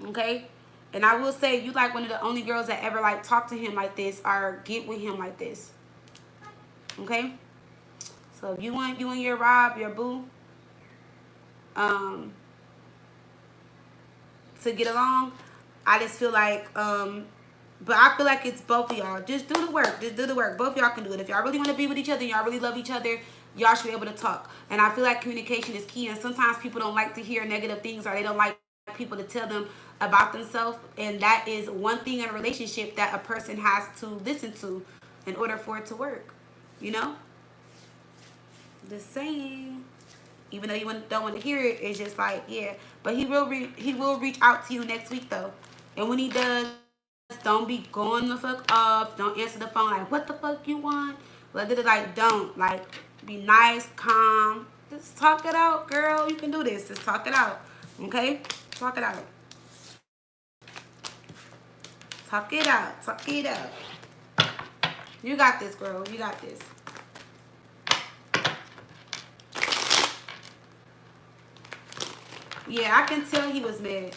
Okay? And I will say, you like one of the only girls that ever like talk to him like this or get with him like this. Okay? So if you want you and your Rob, your boo, to get along, I just feel like But I feel like it's both of y'all. Just do the work. Just do the work. Both of y'all can do it. If y'all really want to be with each other and y'all really love each other, y'all should be able to talk. And I feel like communication is key. And sometimes people don't like to hear negative things, or they don't like people to tell them about themselves. And that is one thing in a relationship that a person has to listen to in order for it to work. You know? Just saying. Even though you don't want to hear it, it's just like, yeah. But he will reach out to you next week, though. And when he does, don't be going the fuck off. Don't answer the phone like, what the fuck you want? Like, don't. Like, be nice, calm. Just talk it out, girl. You can do this. Just talk it out. Okay? Talk it out. Talk it out. Talk it out. You got this, girl. You got this. Yeah, I can tell he was mad.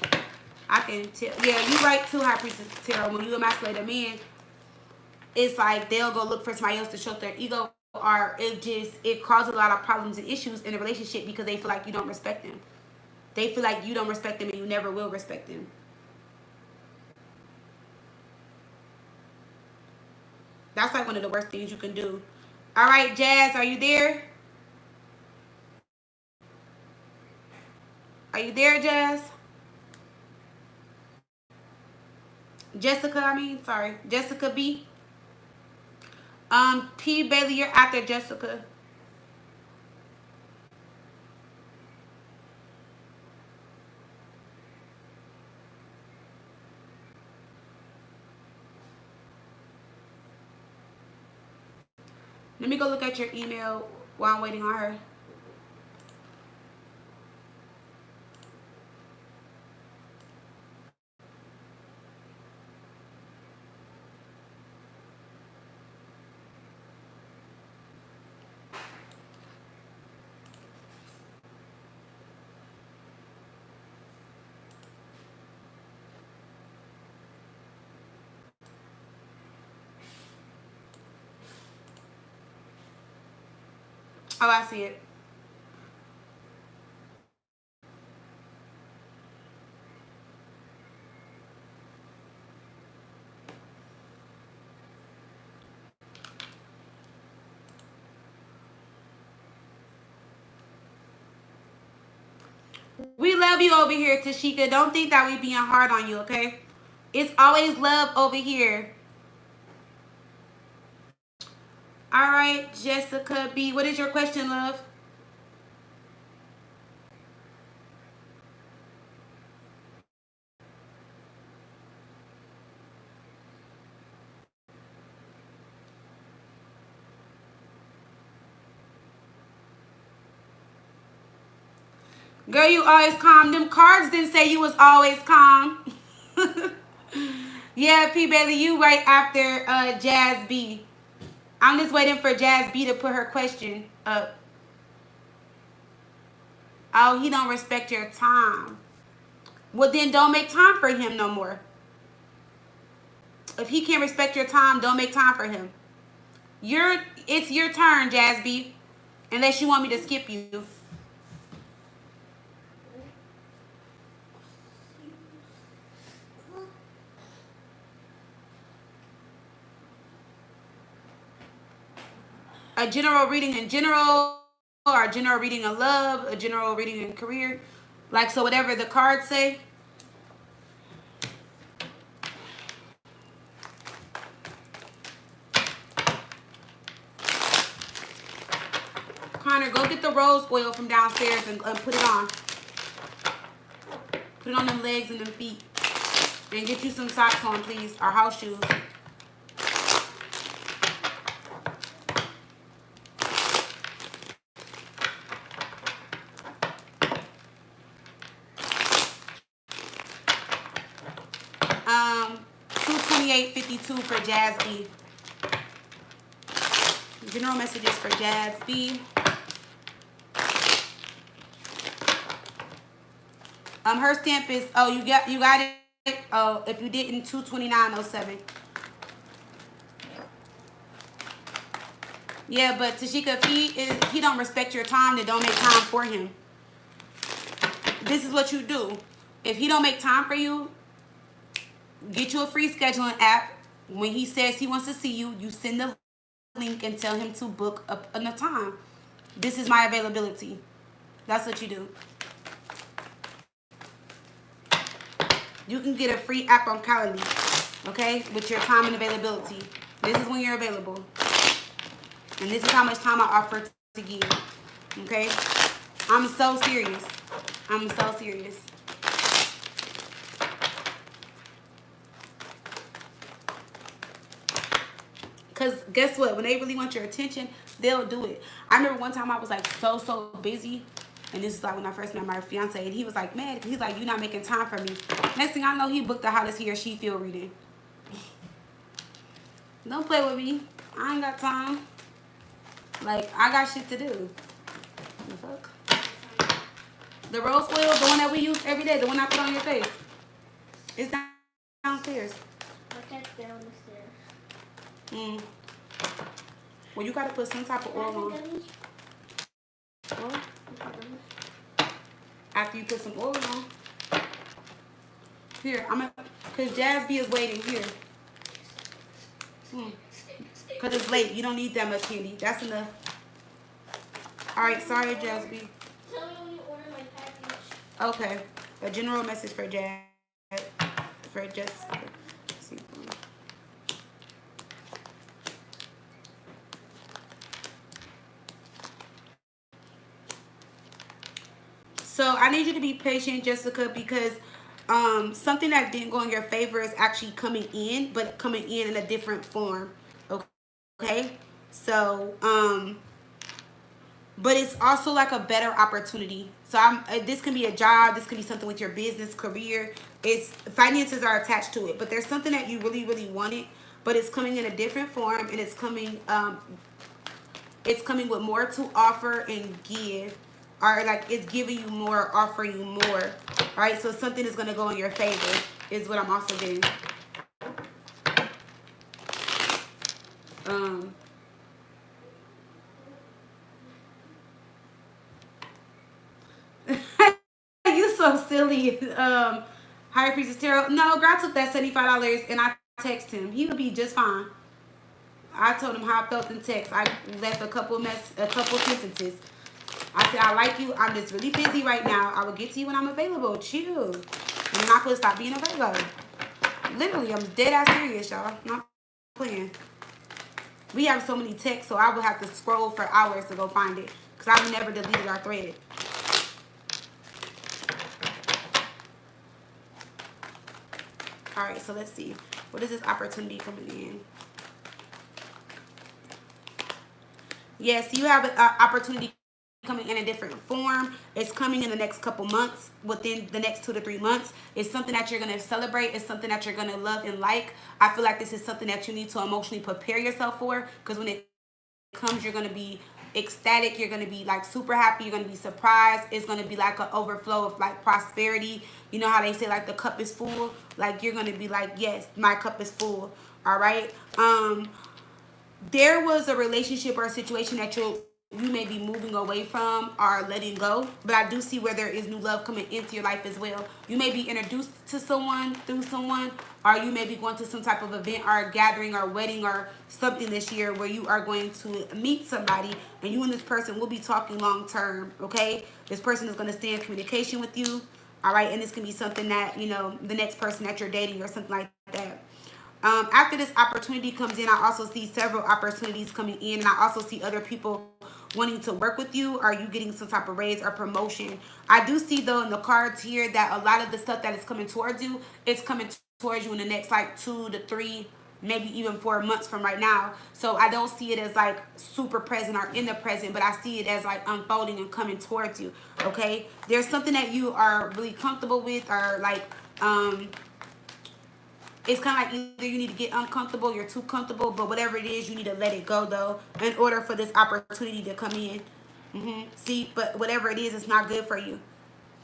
I can tell. Yeah, you right too, High Priestess Tarot. When you emasculate a man, it's like they'll go look for somebody else to choke their ego, or it causes a lot of problems and issues in a relationship because they feel like you don't respect them. They feel like you don't respect them and you never will respect them. That's like one of the worst things you can do. All right, Jazz, are you there? Are you there, Jazz? Jessica, I mean, sorry. Jessica B. P. Bailey, you're after Jessica. Let me go look at your email while I'm waiting on her. Oh, I see it. We love you over here, Tashika. Don't think that we being hard on you, okay? It's always love over here. All right, Jessica B. What is your question, love? Girl, you always calm. Them cards didn't say you was always calm. Yeah, P. Bailey, you right after Jazz B. I'm just waiting for Jazz B to put her question up. Oh, he don't respect your time. Well, then don't make time for him no more. If he can't respect your time, don't make time for him. It's your turn, Jazz B. Unless you want me to skip you. A general reading in general, or a general reading in love, a general reading in career. Like, so whatever the cards say. Connor, go get the rose oil from downstairs and put it on. Put it on them legs and them feet. And get you some socks on, please, or house shoes. Um, 228.52 for Jazz B. General messages for Jazz B. Her stamp is, oh, you got it. Oh, if you didn't, 229.07. Yeah, but Tashika, if he don't respect your time, then don't make time for him. This is what you do. If he don't make time for you, Get you a free scheduling app. When he says he wants to see you, you send the link and tell him to book up a time. This is my availability. That's what you do. You can get a free app on Calendly, okay, with your time and availability. This is when you're available. And this is how much time I offer to give, okay? I'm so serious. I'm so serious. Because guess what? When they really want your attention, they'll do it. I remember one time I was like so busy. And this is like when I first met my fiance. And he was like, man, he's like, you're not making time for me. Next thing I know, he booked the how does he or she feel reading. Don't play with me. I ain't got time. Like, I got shit to do. The fuck? The rose oil, the one that we use every day, the one I put on your face. It's downstairs. My cat's down the stairs. Well, you gotta put some type of oil on. Well, after you put some oil on. Here, cause Jasby is waiting here. Cause it's late. You don't need that much candy. That's enough. All right, sorry, Jasby. Tell me when you order my package. Okay, a general message for Jazz. For Jessica. So I need you to be patient, Jessica, because something that didn't go in your favor is actually coming in, but coming in a different form. Okay? So, but it's also like a better opportunity. So this can be a job, this can be something with your business, career. It's finances are attached to it, but there's something that you really wanted, but it's coming in a different form, and it's coming with more to offer and give. Or like it's giving you more, offering you more. All right, so something is going to go in your favor is what I'm also getting. You so silly. Higher Priestess Tarot. No, girl, I took that $75 and I texted him. He would be just fine. I told him how I felt in text. I left a couple sentences. I said, I like you. I'm just really busy right now. I will get to you when I'm available. Chill. You're not supposed to stop being available. Literally, I'm dead ass serious, y'all. Not playing. We have so many texts, so I would have to scroll for hours to go find it. Because I've never deleted our thread. Alright, so let's see. What is this opportunity coming in? Yes, you have an opportunity coming in a different form. It's coming in the next couple months, within the next 2 to 3 months. It's something that you're going to celebrate. It's something that you're going to love and like. I feel like this is something that you need to emotionally prepare yourself for, because when it comes, you're going to be ecstatic. You're going to be like super happy. You're going to be surprised. It's going to be like an overflow of like prosperity. You know how they say like the cup is full? Like you're going to be like, yes, my cup is full. All right. There was a relationship or a situation that you may be moving away from or letting go, but I do see where there is new love coming into your life as well. You may be introduced to someone through someone, or you may be going to some type of event or a gathering or wedding or something this year where you are going to meet somebody, and you and this person will be talking long term. Okay, this person is going to stay in communication with you. All right, and this can be something that, you know, the next person that you're dating or something like that. After this opportunity comes in, I also see several opportunities coming in, and I also see other people wanting to work with you. Are you getting some type of raise or promotion? I do see though in the cards here that a lot of the stuff that is coming towards you, it's coming towards you in the next like 2 to 3, maybe even 4 months from right now. So I don't see it as like super present or in the present, but I see it as like unfolding and coming towards you. Okay, there's something that you are really comfortable with, or like it's kind of like either you need to get uncomfortable, you're too comfortable, but whatever it is, you need to let it go, though, in order for this opportunity to come in. See, but whatever it is, it's not good for you.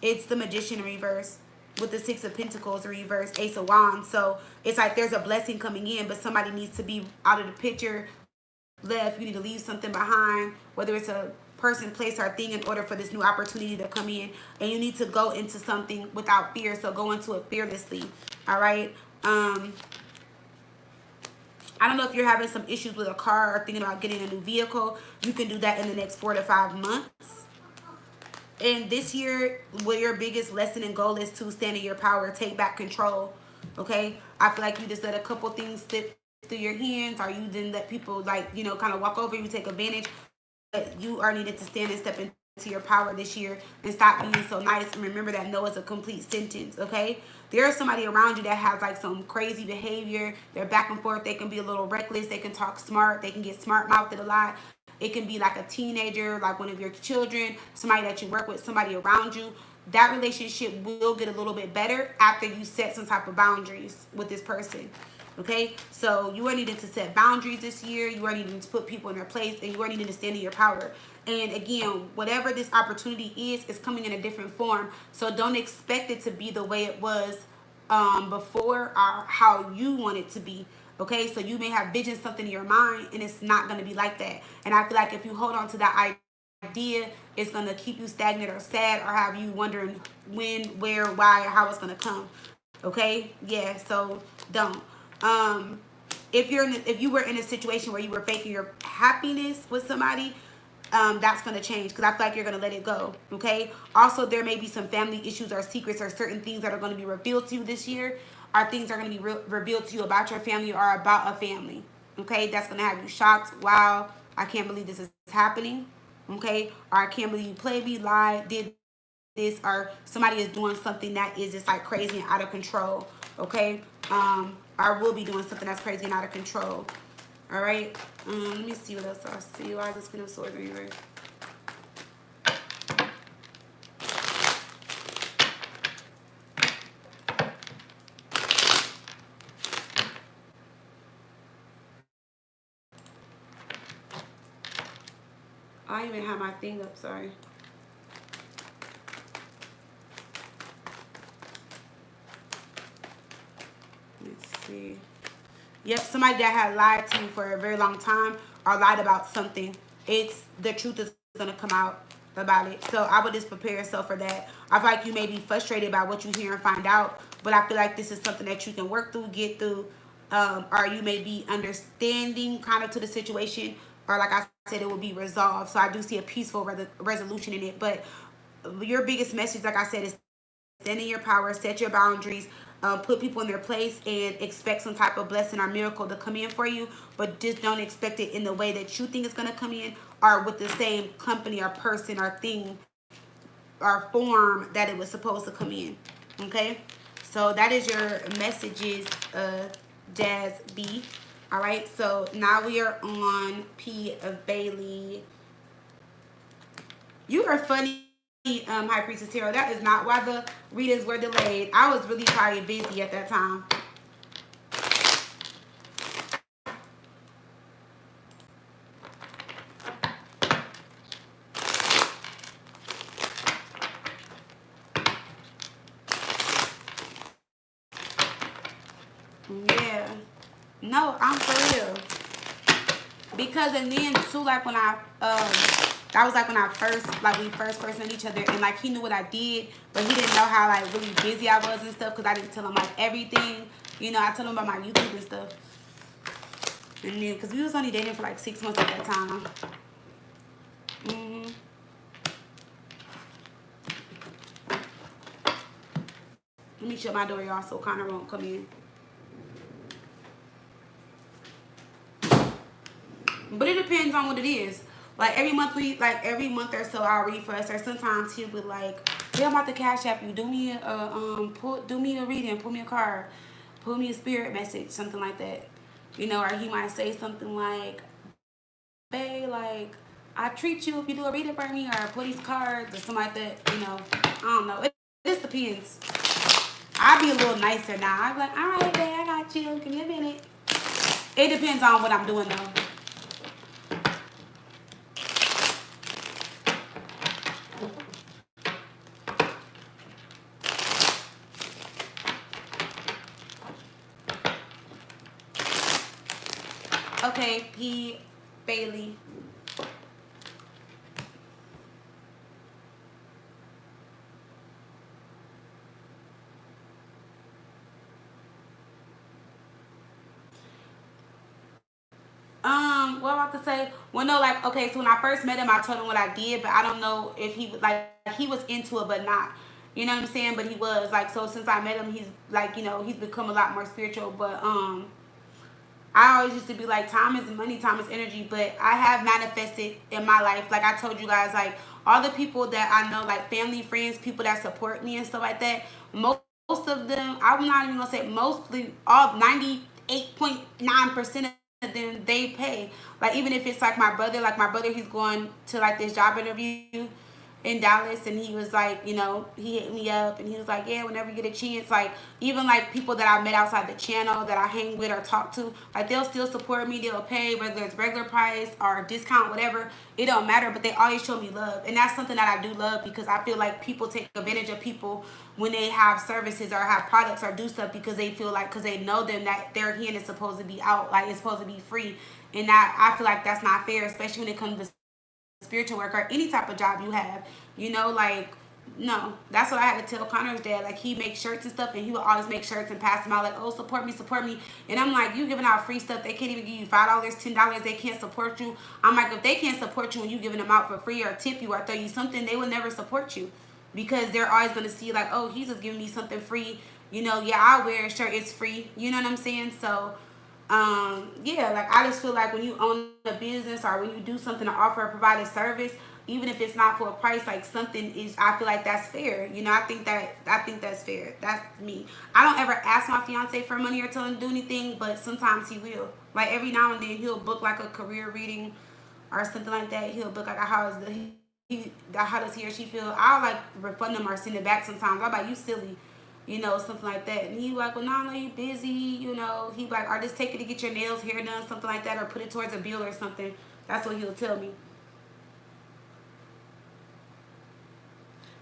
It's the Magician in reverse with the 6 of Pentacles in reverse, Ace of Wands. So it's like there's a blessing coming in, but somebody needs to be out of the picture, left. You need to leave something behind, whether it's a person, place, or thing, in order for this new opportunity to come in. And you need to go into something without fear, so go into it fearlessly. All right. I don't know if you're having some issues with a car or thinking about getting a new vehicle. You can do that in the next 4 to 5 months. And this year, what your biggest lesson and goal is to stand in your power, take back control. Okay? I feel like you just let a couple things slip through your hands, or you didn't let people, like, you know, kind of walk over you, take advantage. But you are needed to stand and step into your power this year and stop being so nice. And remember that no is a complete sentence. Okay? There is somebody around you that has like some crazy behavior. They're back and forth. They can be a little reckless. They can talk smart. They can get smart mouthed a lot. It can be like a teenager, like one of your children, somebody that you work with, somebody around you. That relationship will get a little bit better after you set some type of boundaries with this person. Okay, so you are needing to set boundaries this year. You are needing to put people in their place, and you are needing to stand in your power. And again, whatever this opportunity is coming in a different form. So don't expect it to be the way it was before, or how you want it to be. Okay, so you may have visioned something in your mind, and it's not going to be like that. And I feel like if you hold on to that idea, it's going to keep you stagnant or sad, or have you wondering when, where, why, or how it's going to come. Okay, yeah, so don't. If you were in a situation where you were faking your happiness with somebody, that's going to change, because I feel like you're going to let it go. Okay, also there may be some family issues or secrets or certain things that are going to be revealed to you this year, or things are going to be revealed to you about your family or about a family. Okay, that's going to have you shocked. Wow, I can't believe this is happening. Okay, or I can't believe you played me, lied, did this, or somebody is doing something that is just like crazy and out of control. Okay, or will be doing something that's crazy and out of control. All right, let me see what else I see. Why is this Queen of Swords anyway? I even have my thing up, sorry. Let's see. Yep, somebody that had lied to you for a very long time, or lied about something. It's the truth is gonna come out about it. So I would just prepare yourself for that. I feel like you may be frustrated by what you hear and find out, but I feel like this is something that you can work through, get through, or you may be understanding kind of to the situation, or like I said, it will be resolved. So I do see a peaceful resolution in it. But your biggest message, like I said, is stand in your power, set your boundaries, put people in their place, and expect some type of blessing or miracle to come in for you. But just don't expect it in the way that you think it's going to come in, or with the same company or person or thing or form that it was supposed to come in. Okay? So that is your messages, Jazz B. All right, so now we are on P of Bailey. You are funny, High Priestess Tarot. That is not why the readings were delayed. I was really probably busy at that time. Yeah. No, I'm for real. Because, and then too, like when that was like when I first, like we first met each other, and like he knew what I did, but he didn't know how like really busy I was and stuff, because I didn't tell him like everything. You know, I told him about my YouTube and stuff. And then, because we was only dating for like 6 months at that time. Let me shut my door, y'all, so Connor won't come in. But it depends on what it is. Like every month or so I'll read for us, or sometimes he'll be like, "Yeah, I'm about to cash app you. Do me a reading, pull me a card, pull me a spirit message, something like that." You know, or he might say something like, "Babe, like I treat you if you do a reading for me, or pull these cards," or something like that. You know, I don't know. It just depends. I'll be a little nicer now. I'll be like, "All right, babe, I got you. Give me a minute." It depends on what I'm doing though. Okay, P. Bailey. what am I about to say? Well, no, like, okay, so when I first met him, I told him what I did, but I don't know if he like he was into it, but not. You know what I'm saying? But he was like, so since I met him, he's like, he's become a lot more spiritual. But I always used to be like, time is money, time is energy. But I have manifested in my life, like I told you guys, like all the people that I know, like family, friends, people that support me and stuff like that. Most of them, I'm not even gonna say mostly, all 98.9% of them, they pay. Like even if it's like my brother, he's going to like this job interview in Dallas, and he was like, he hit me up and he was like, yeah, whenever you get a chance, like even like people that I met outside the channel that I hang with or talk to, like they'll still support me, they'll pay whether it's regular price or discount, whatever, it don't matter, but they always show me love, and that's something that I do love because I feel like people take advantage of people when they have services or have products or do stuff because they feel like, because they know them, that their hand is supposed to be out, like it's supposed to be free, and that I feel like that's not fair, especially when it comes to spiritual work or any type of job you have, like no, that's what I had to tell Connor's dad. Like he makes shirts and stuff, and he would always make shirts and pass them out. Like, oh, support me. And I'm like, you giving out free stuff? They can't even give you $5, $10. They can't support you. I'm like, if they can't support you and you giving them out for free or tip you or throw you something, they will never support you because they're always gonna see like, oh, he's just giving me something free. Yeah, I wear a shirt, it's free. You know what I'm saying? So yeah, like I just feel like when you own a business or when you do something to offer or provide a service, even if it's not for a price, like something is, I feel like that's fair. I think that's fair. That's me. I don't ever ask my fiance for money or tell him to do anything, but sometimes he will. Like every now and then he'll book like a career reading or something like that. He'll book like a house. How does he or she feel? I'll like refund them or send it back sometimes. I'm like, you silly, something like that. And he like, well, no, no, you busy, he like, or just take it to get your nails, hair done, something like that, or put it towards a bill or something. That's what he'll tell me.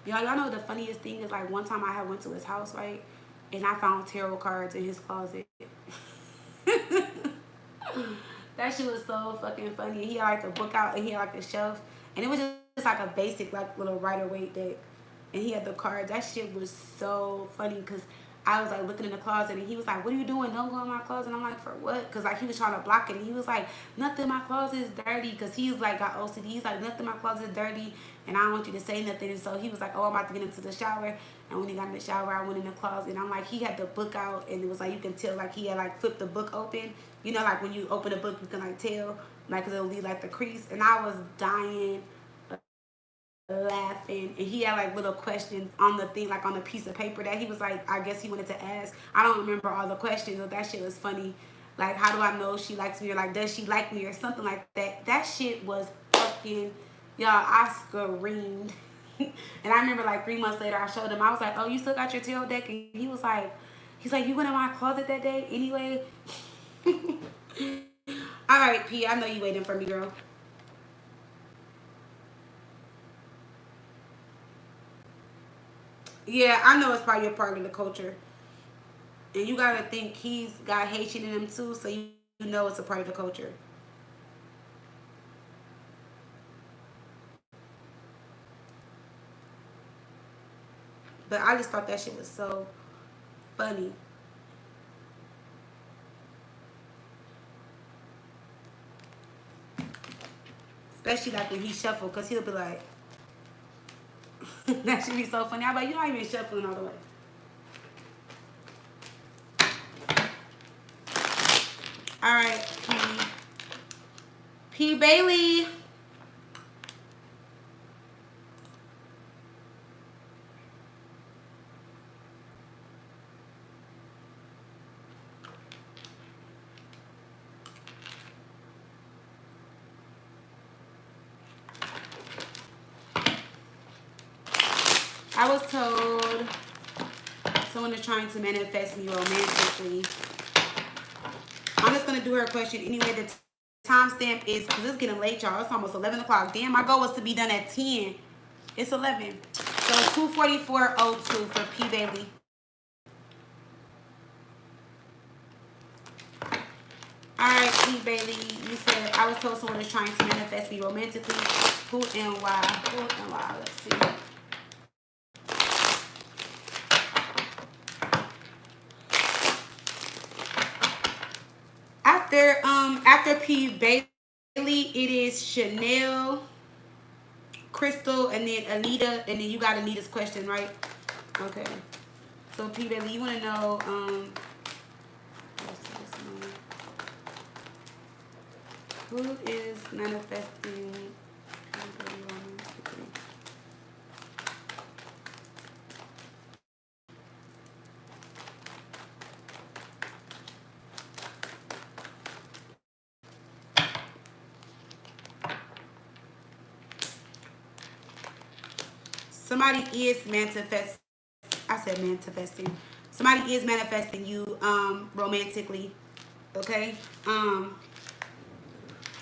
Y'all know the funniest thing is like one time I had went to his house, right? And I found tarot cards in his closet. That shit was so fucking funny. He had like a book out and he had like a shelf. And it was just like a basic like little Rider-Waite deck. And he had the cards. That shit was so funny because I was like looking in the closet and he was like, what are you doing? Don't go in my closet. And I'm like, for what? Because like he was trying to block it. And he was like, nothing in my closet is dirty. Because he's like got OCD. He's like, nothing in my closet is dirty. And I don't want you to say nothing. And so he was like, oh, I'm about to get into the shower. And when he got in the shower, I went in the closet. And I'm like, he had the book out. And it was like, you can tell like he had like flipped the book open. Like when you open a book, you can like tell. Like, because it'll leave like the crease. And I was dying laughing, and he had like little questions on the thing, like on a piece of paper that he was like, I guess he wanted to ask. I don't remember all the questions, but that shit was funny. Like, how do I know she likes me, or like, does she like me, or something like that. That shit was fucking, y'all, I screamed. And I remember like 3 months later, I showed him. I was like, oh, you still got your tail deck? And he's like, you went in my closet that day anyway. All right, P, I know you waiting for me, girl. Yeah, I know it's probably a part of the culture. And you gotta think he's got Haitian in him too, so you know it's a part of the culture. But I just thought that shit was so funny. Especially like when he shuffled, because he'll be like, that should be so funny. I'm like, you're not even shuffling all the way. All right, P. Bailey. I was told someone is trying to manifest me romantically. I'm just going to do her question anyway. The timestamp is, because it's getting late, y'all. It's almost 11 o'clock. Damn, my goal was to be done at 10. It's 11. So 2:44:02 for P. Bailey. All right, P. Bailey. You said, I was told someone is trying to manifest me romantically. Who and why? Who and why? Let's see. After P. Bailey it is Chanel, Crystal, and then Anita, and then you got Anita's question, right? Okay. So P Bailey, you want to know who is manifesting? Somebody is manifesting. I said manifesting. Somebody is manifesting you romantically. Okay.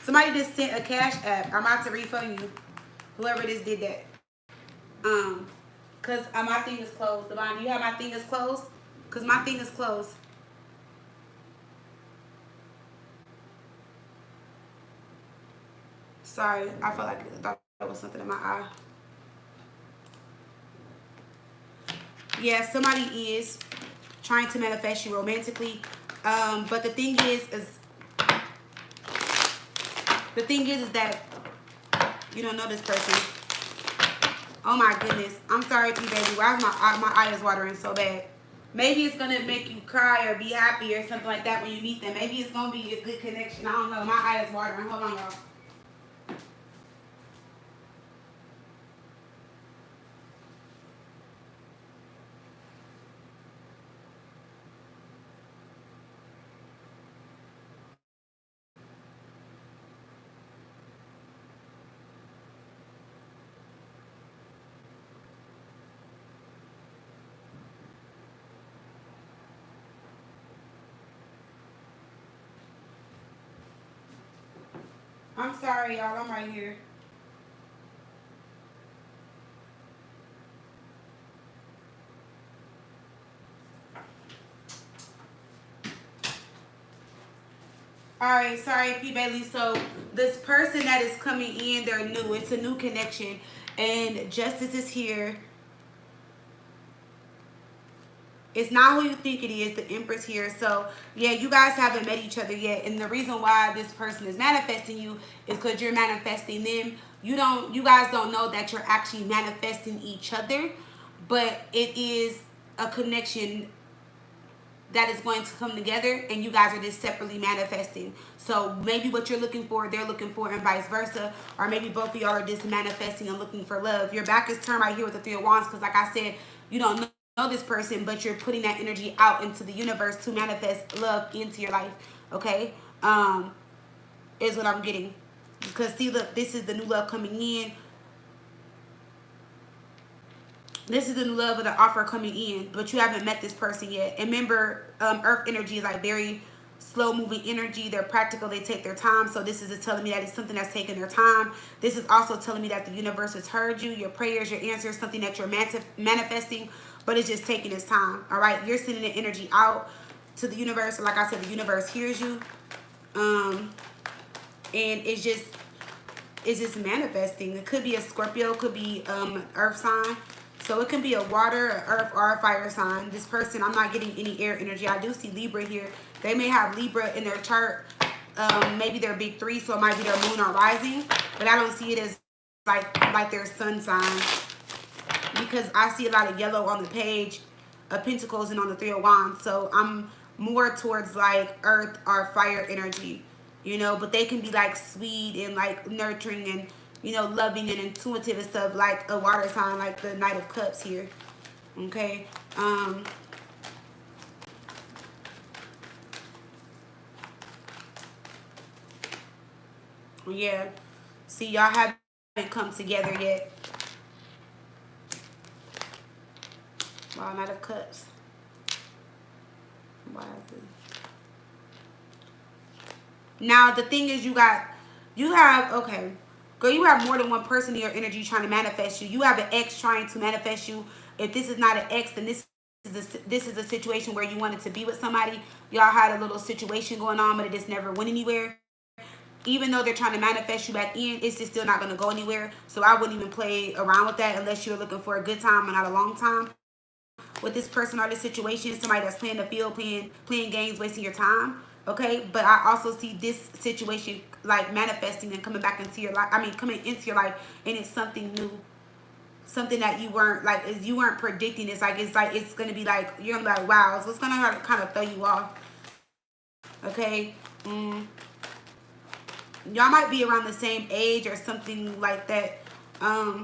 Somebody just sent a cash app. I'm about to refund you. Whoever just did that. Cause my thing is closed. Devon, do you have my thing is closed? Cause my thing is closed. Sorry, I felt like I thought there was something in my eye. Yeah, somebody is trying to manifest you romantically. But the thing is that you don't know this person. Oh my goodness. I'm sorry, P baby. Why is my eye is watering so bad? Maybe it's gonna make you cry or be happy or something like that when you meet them. Maybe it's gonna be a good connection. I don't know. My eye is watering. Hold on, y'all. I'm sorry, y'all. I'm right here. All right, sorry, P Bailey. So this person that is coming in, they're new. It's a new connection, and justice is here. It's not who you think it is. The Empress here. So yeah, you guys haven't met each other yet, and the reason why this person is manifesting you is because you're manifesting them. You guys don't know that you're actually manifesting each other, but it is a connection that is going to come together, and you guys are just separately manifesting. So maybe what you're looking for, they're looking for, and vice versa. Or maybe both of y'all are just manifesting and looking for love. Your back is turned right here with the Three of Wands because, like I said, you don't know this person, but you're putting that energy out into the universe to manifest love into your life. Okay? Is what I'm getting. Because see, look, this is the new love coming in. This is the new love of the offer coming in, but you haven't met this person yet. And remember, earth energy is like very slow moving energy. They're practical. They take their time. So this is telling me that it's something that's taking their time. This is also telling me that the universe has heard you, your prayers, your answers, something that you're manifesting, but it's just taking its time. All right. You're sending the energy out to the universe. Like I said, the universe hears you. And it's just manifesting. It could be a Scorpio, could be earth sign. So it can be a water, an earth, or a fire sign. This person, I'm not getting any air energy. I do see Libra here. They may have Libra in their chart. Maybe they're big three, so it might be their moon or rising. But I don't see it as like their sun sign. Because I see a lot of yellow on the page of Pentacles and on the Three of Wands. So I'm more towards like earth or fire energy. You know, but they can be like sweet and like nurturing and, you know, loving and intuitive and stuff, like a water sign, like the Knight of Cups here. Okay. Yeah. See, y'all haven't come together yet. Wow, Knight of Cups. Wow. Now the thing is, you have okay. Girl, you have more than one person in your energy trying to manifest you. You have an ex trying to manifest you. If this is not an ex, then this is a situation where you wanted to be with somebody. Y'all had a little situation going on, but it just never went anywhere. Even though they're trying to manifest you back in, it's just still not going to go anywhere. So I wouldn't even play around with that unless you're looking for a good time and not a long time with this person or this situation. Somebody that's playing the field, playing games, wasting your time. Okay, but I also see this situation like manifesting and coming back into your life. I mean, coming into your life, and it's something new, something that you weren't like, is you weren't predicting. It's like it's gonna be like you're gonna be like, wow, so it's gonna kind of throw you off. Okay, y'all might be around the same age or something like that. I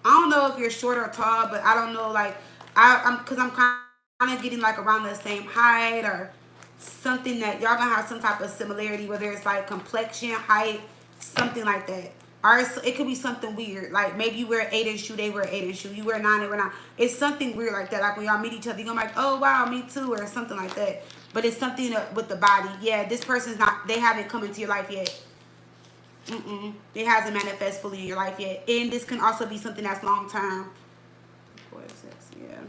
don't know if you're short or tall, but I don't know, like, I'm kind of getting like around the same height or something, that y'all gonna have some type of similarity, whether it's like complexion, height, something like that. Or it could be something weird, like maybe you wear 8-inch shoe, they wear 8-inch shoe, you wear 9, they wear 9. It's something weird like that. Like when y'all meet each other, you're gonna be like, oh wow, me too, or something like that. But it's something with the body. Yeah, this person's not. They haven't come into your life yet. It hasn't manifested fully in your life yet. And this can also be something that's long term. What is this? Yeah.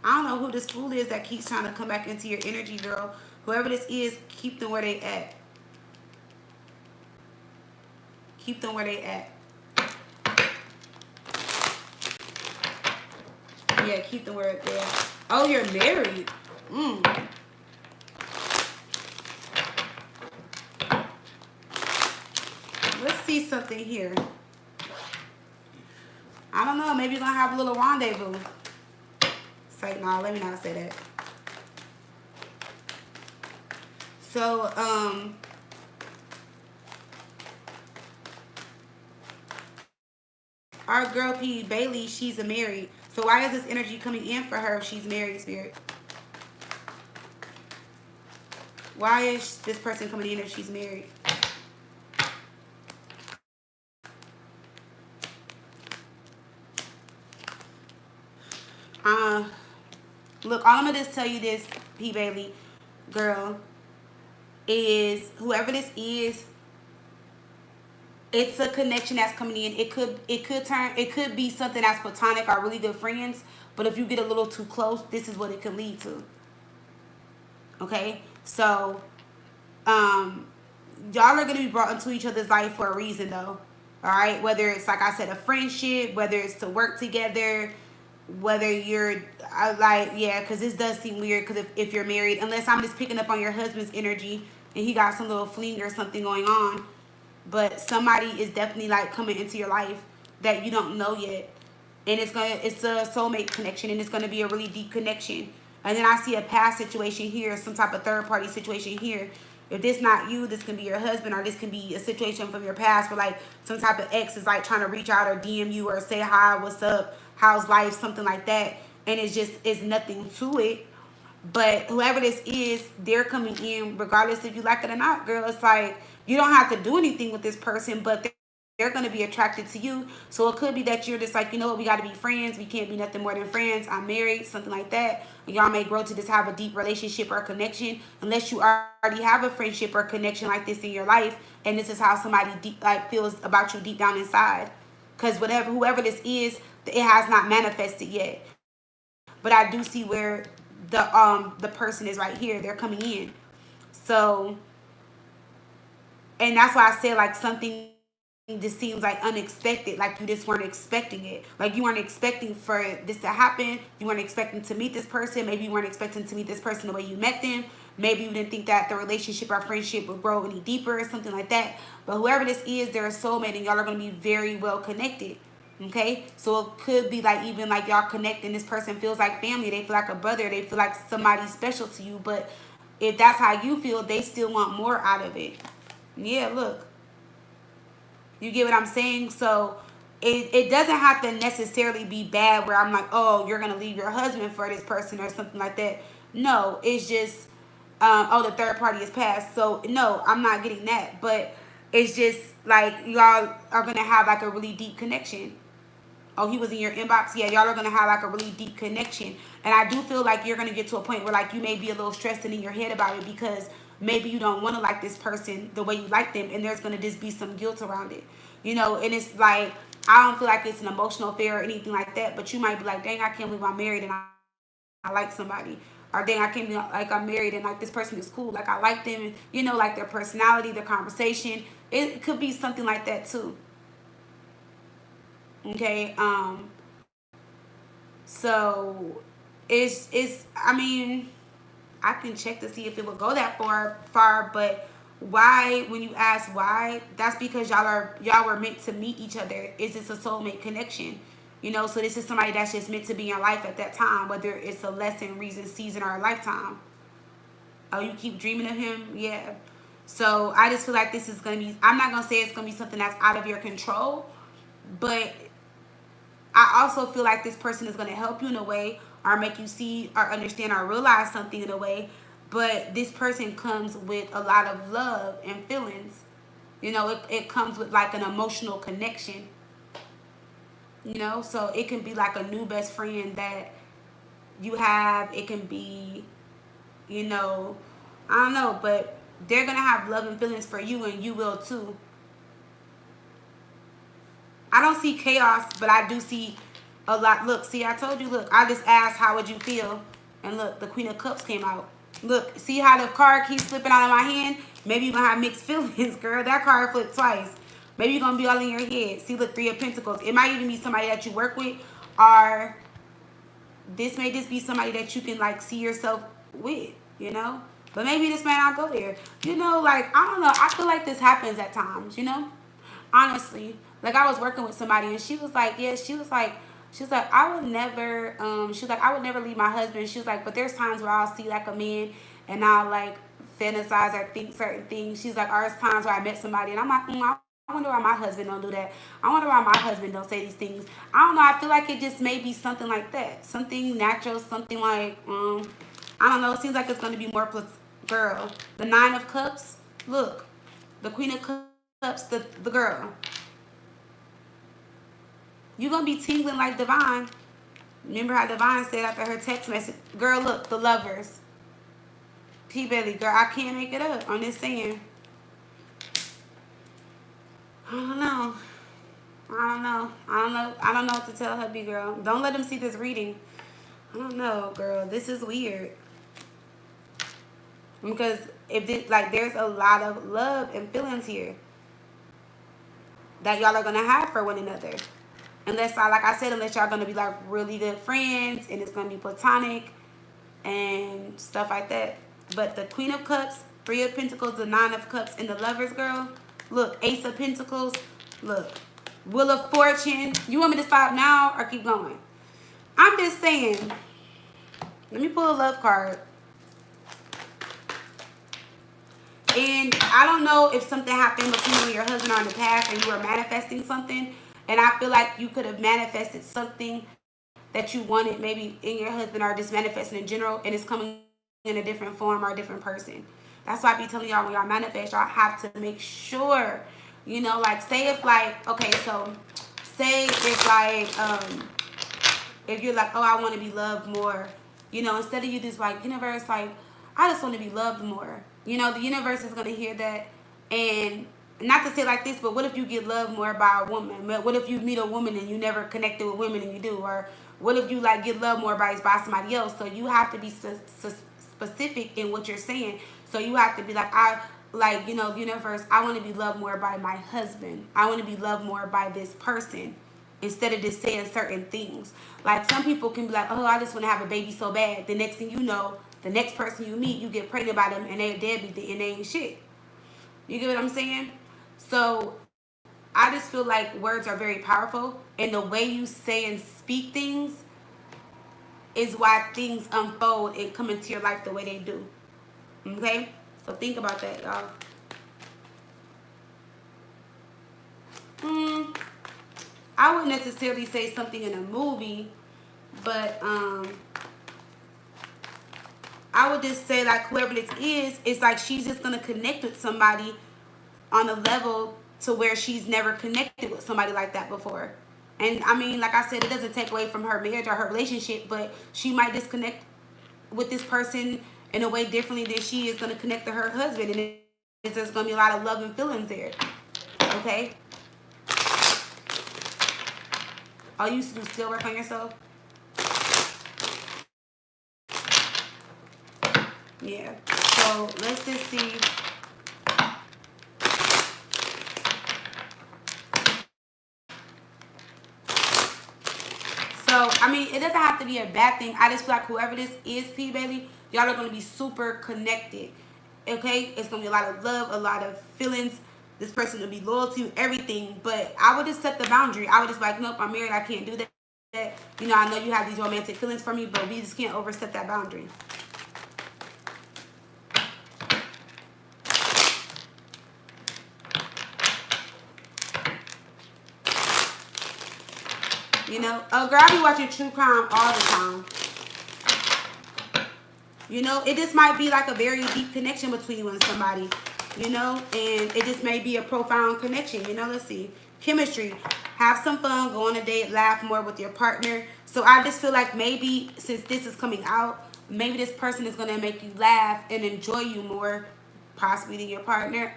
I don't know who this fool is that keeps trying to come back into your energy, girl. Whoever this is, keep them where they at. Keep them where they at. Yeah, keep them where they at. Oh, you're married. Let's see something here. I don't know. Maybe you're going to have a little rendezvous. It's like, nah, let me not say that. So, our girl P. Bailey, she's a married. So why is this energy coming in for her if she's married, Spirit? Why is this person coming in if she's married? Look, all I'm gonna just tell you this, P. Bailey, girl, is whoever this is, it's a connection that's coming in. It could be something that's platonic or really good friends, but if you get a little too close, this is what it could lead to. Okay? So, y'all are gonna be brought into each other's life for a reason though. Alright? Whether it's like I said, a friendship, whether it's to work together, whether you're yeah, because this does seem weird, because if you're married, unless I'm just picking up on your husband's energy and he got some little fling or something going on, but somebody is definitely like coming into your life that you don't know yet, and it's a soulmate connection, and it's gonna be a really deep connection. And then I see a past situation here, some type of third party situation here. If this not you, this can be your husband, or this can be a situation from your past where like some type of ex is like trying to reach out or DM you or say hi, what's up, how's life, something like that, and it's nothing to it. But whoever this is, they're coming in regardless if you like it or not, girl. It's like you don't have to do anything with this person, but they're going to be attracted to you. So it could be that you're just like, you know what, we got to be friends. We can't be nothing more than friends. I'm married, something like that. And y'all may grow to just have a deep relationship or connection, unless you already have a friendship or connection like this in your life. And this is how somebody like feels about you deep down inside. Because whoever this is, it has not manifested yet. But I do see where the person is right here. They're coming in. So, and that's why I said like something just seems like unexpected, like you just weren't expecting it, like you weren't expecting for this to happen. You weren't expecting to meet this person. Maybe you weren't expecting to meet this person the way you met them. Maybe you didn't think that the relationship or friendship would grow any deeper or something like that. But whoever this is, they're a soulmate, and y'all are going to be very well connected. Okay, so it could be like even like y'all connect and this person feels like family. They feel like a brother. They feel like somebody special to you. But if that's how you feel, they still want more out of it. Yeah, look. You get what I'm saying? So it doesn't have to necessarily be bad where I'm like, oh, you're going to leave your husband for this person or something like that. No, it's just, oh, the third party is passed. So, no, I'm not getting that. But it's just like y'all are going to have like a really deep connection. Oh, he was in your inbox. Yeah, y'all are going to have like a really deep connection. And I do feel like you're going to get to a point where like you may be a little stressed and in your head about it, because maybe you don't want to like this person the way you like them, and there's going to just be some guilt around it. You know, and it's like, I don't feel like it's an emotional affair or anything like that, but you might be like, dang, I can't believe I'm married and I like somebody. Or dang, I can't believe like I'm married and like this person is cool. Like I like them, and, you know, like their personality, their conversation. It could be something like that too. Okay, so it's I mean, I can check to see if it would go that far, but why, when you ask why, that's because y'all were meant to meet each other. Is this a soulmate connection? You know, so this is somebody that's just meant to be in your life at that time, whether it's a lesson, reason, season, or a lifetime. Oh, you keep dreaming of him? Yeah. So I just feel like this is going to be, I'm not going to say it's going to be something that's out of your control, but I also feel like this person is going to help you in a way, or make you see or understand or realize something in a way. But this person comes with a lot of love and feelings. You know, it comes with like an emotional connection. You know, so it can be like a new best friend that you have. It can be, you know, I don't know, but they're going to have love and feelings for you, and you will too. I don't see chaos, but I do see a lot. Look, see, I told you, look, I just asked, how would you feel? And look, the Queen of Cups came out. Look, see how the card keeps slipping out of my hand? Maybe you're going to have mixed feelings, girl. That card flipped twice. Maybe you're going to be all in your head. See, look, Three of Pentacles. It might even be somebody that you work with, or this may just be somebody that you can, like, see yourself with, you know? But maybe this may not go there. You know, like, I don't know. I feel like this happens at times, you know? Honestly. Like, I was working with somebody, and she was like, yeah, she was like, I would never, she was like, I would never leave my husband. She was like, but there's times where I'll see, like, a man, and I'll, like, fantasize or think certain things. She's like, there's times where I met somebody, and I'm like, I wonder why my husband don't do that. I wonder why my husband don't say these things. I don't know. I feel like it just may be something like that. Something natural, something like, I don't know. It seems like it's going to be more, girl. The Nine of Cups, look. The Queen of Cups, the girl. You're going to be tingling like Divine. Remember how Divine said after her text message, girl, look, the Lovers. P-Belly, girl, I can't make it up. I'm just saying. I don't know. I don't know what to tell hubby, girl. Don't let him see this reading. I don't know, girl. This is weird. Because if this, like, there's a lot of love and feelings here that y'all are gonna have for one another. Unless, like I said, unless y'all gonna be like really good friends and it's gonna be platonic and stuff like that. But the Queen of Cups, Three of Pentacles, the Nine of Cups, and the Lovers, girl. Look, Ace of Pentacles. Look, Wheel of Fortune. You want me to stop now or keep going? I'm just saying. Let me pull a love card. And I don't know if something happened between you and your husband or in the past and you were manifesting something. And I feel like you could have manifested something that you wanted maybe in your husband, or just manifesting in general, and it's coming in a different form or a different person. That's why I be telling y'all, when y'all manifest, y'all have to make sure, you know, like, say if, like, okay, so say if, like, if you're like, oh, I want to be loved more, you know, instead of you just like, universe, like, I just want to be loved more. You know, the universe is going to hear that. And not to say like this, but what if you get loved more by a woman? What if you meet a woman and you never connected with women and you do? Or what if you, like, get loved more by somebody else? So you have to be specific in what you're saying. So you have to be like, like, you know, universe, I want to be loved more by my husband. I want to be loved more by this person. Instead of just saying certain things. Like, some people can be like, oh, I just want to have a baby so bad. The next thing you know, the next person you meet, you get pregnant by them, and they're deadbeat, and they ain't shit. You get what I'm saying? So I just feel like words are very powerful, and the way you say and speak things is why things unfold and come into your life the way they do. Okay? So think about that, y'all. I wouldn't necessarily say something in a movie, but I would just say, like, whoever this is, it's like she's just going to connect with somebody on a level to where she's never connected with somebody like that before. And, I mean, like I said, it doesn't take away from her marriage or her relationship, but she might disconnect with this person in a way differently than she is going to connect to her husband. And it's just going to be a lot of love and feelings there. Okay? Oh, you used to do still work on yourself? Yeah. So let's just see. So, I mean, it doesn't have to be a bad thing. I just feel like whoever this is, P-Baby, Y'all are going to be super connected. Okay? It's going to be a lot of love, a lot of feelings. This person will be loyal to you, everything. But I would just set the boundary. I would just be like, nope, I'm married. I can't do that. You know, I know you have these romantic feelings for me, but we just can't overstep that boundary. You know, girl, I be watching true crime all the time. You know, it just might be like a very deep connection between you and somebody, you know, and it just may be a profound connection. You know, let's see. Chemistry. Have some fun, go on a date, laugh more with your partner. So I just feel like maybe since this is coming out, maybe this person is going to make you laugh and enjoy you more, possibly than your partner.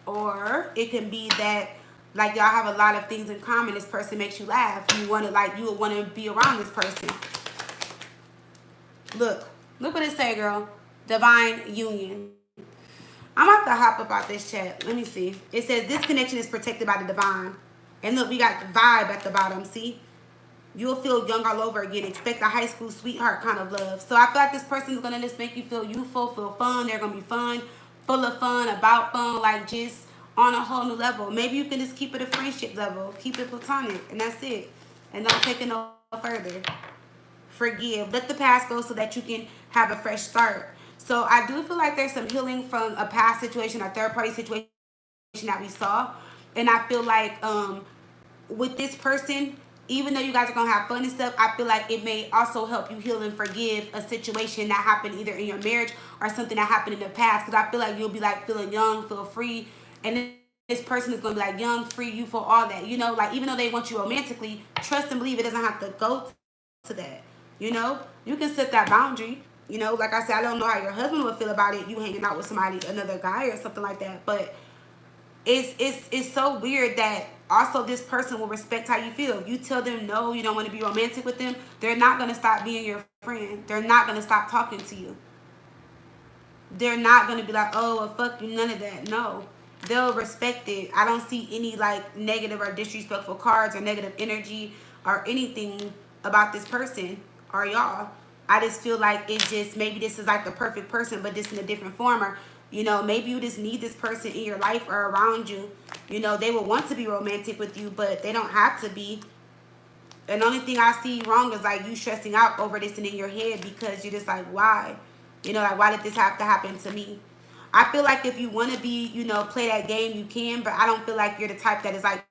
Or it can be that like y'all have a lot of things in common. This person makes you laugh. You want to like, you would want to be around this person. Look what it say, girl. Divine union. I'm about to hop up out this chat. Let me see. It says this connection is protected by the divine. And look, we got the vibe at the bottom. See? You'll feel young all over again. Expect a high school sweetheart kind of love. So I feel like this person is going to just make you feel youthful, feel fun. They're going to be fun, full of fun, about fun, like just on a whole new level. Maybe you can just keep it a friendship level. Keep it platonic. And that's it. And don't take it no further. Forgive. Let the past go so that you can have a fresh start. So I do feel like there's some healing from a past situation or third party situation that we saw. And I feel like with this person, even though you guys are going to have fun and stuff, I feel like it may also help you heal and forgive a situation that happened either in your marriage or something that happened in the past. Because I feel like you'll be like feeling young, feel free. And this person is going to be like young, free, youthful, all that. You know, like even though they want you romantically, trust and believe it doesn't have to go to that. You know, you can set that boundary. You know, like I said, I don't know how your husband would feel about it. You hanging out with somebody, another guy or something like that. But it's so weird that also this person will respect how you feel. If you tell them no, you don't want to be romantic with them, they're not going to stop being your friend. They're not going to stop talking to you. They're not going to be like, oh, well, fuck you, none of that. No. They'll respect it. I don't see any like negative or disrespectful cards or negative energy or anything about this person or y'all. I just feel like it just, maybe this is like the perfect person, but just in a different form. Or, you know, maybe you just need this person in your life or around you. You know, they will want to be romantic with you, but they don't have to be. And the only thing I see wrong is like you stressing out over this and in your head because you're just like, why? You know, like, why did this have to happen to me? I feel like if you want to be, you know, play that game, you can, but I don't feel like you're the type that is like,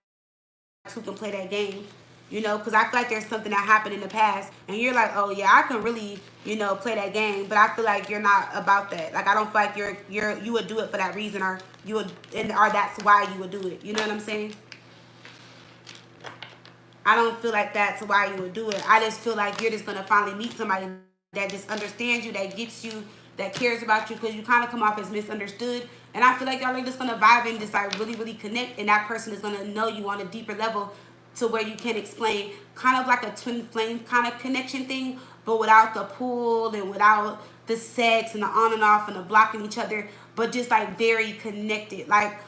who can play that game. You know, because I feel like there's something that happened in the past and you're like, oh yeah, I can really, you know, play that game, but I feel like you're not about that. Like, I don't feel like you would do it for that reason, or you would, or that's why you would do it. You know what I'm saying? I don't feel like that's why you would do it. I just feel like you're just going to finally meet somebody that just understands you, that gets you, that cares about you, because you kind of come off as misunderstood. And I feel like y'all are just going to vibe and just like really, really connect. And that person is going to know you on a deeper level to where you can explain, kind of like a twin flame kind of connection thing, but without the pull and without the sex and the on and off and the blocking each other, but just like very connected, like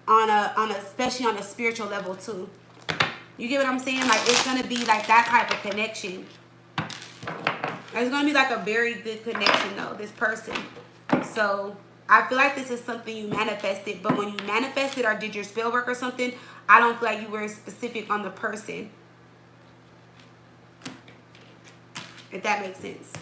on a especially on a spiritual level too. You get what I'm saying? Like, it's gonna be like that type of connection. It's gonna be like a very good connection though, this person. So I feel like this is something you manifested, but when you manifested or did your spell work or something, I don't feel like you were specific on the person. If that makes sense.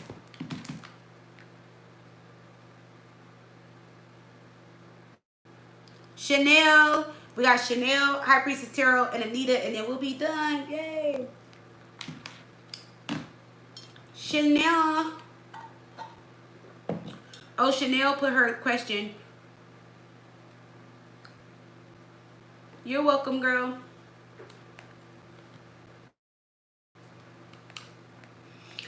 Chanel. We got Chanel, High Priestess Tarot, and Anita, and then we'll be done. Yay. Chanel. Oh, Chanel put her question. You're welcome, girl.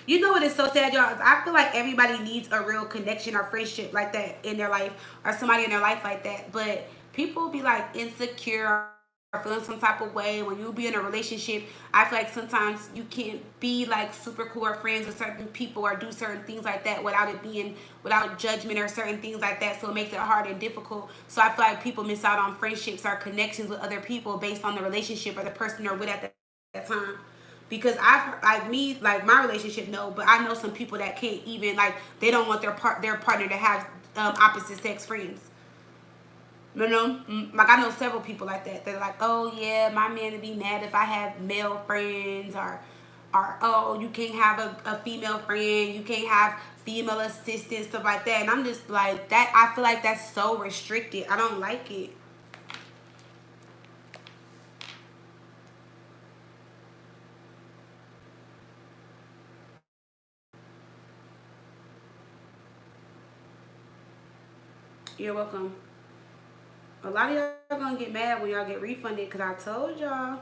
You know what is so sad, y'all? I feel like everybody needs a real connection or friendship like that in their life, or somebody in their life like that. But people be like insecure or feeling some type of way when you be in a relationship. I feel like sometimes you can't be like super cool or friends with certain people or do certain things like that without judgment or certain things like that. So it makes it hard and difficult. So I feel like people miss out on friendships or connections with other people based on the relationship or the person they're with at that time. because I've like me like my relationship no, but I know some people that can't even like they don't want their partner to have opposite sex friends. You know, like I know several people like that. They're like, oh yeah, my man would be mad if I have male friends, or oh you can't have a female friend, you can't have female assistants, stuff like that. And I'm just like that. I feel like that's so restricted. I don't like it. You're welcome. A lot of y'all gonna get mad when y'all get refunded because I told y'all.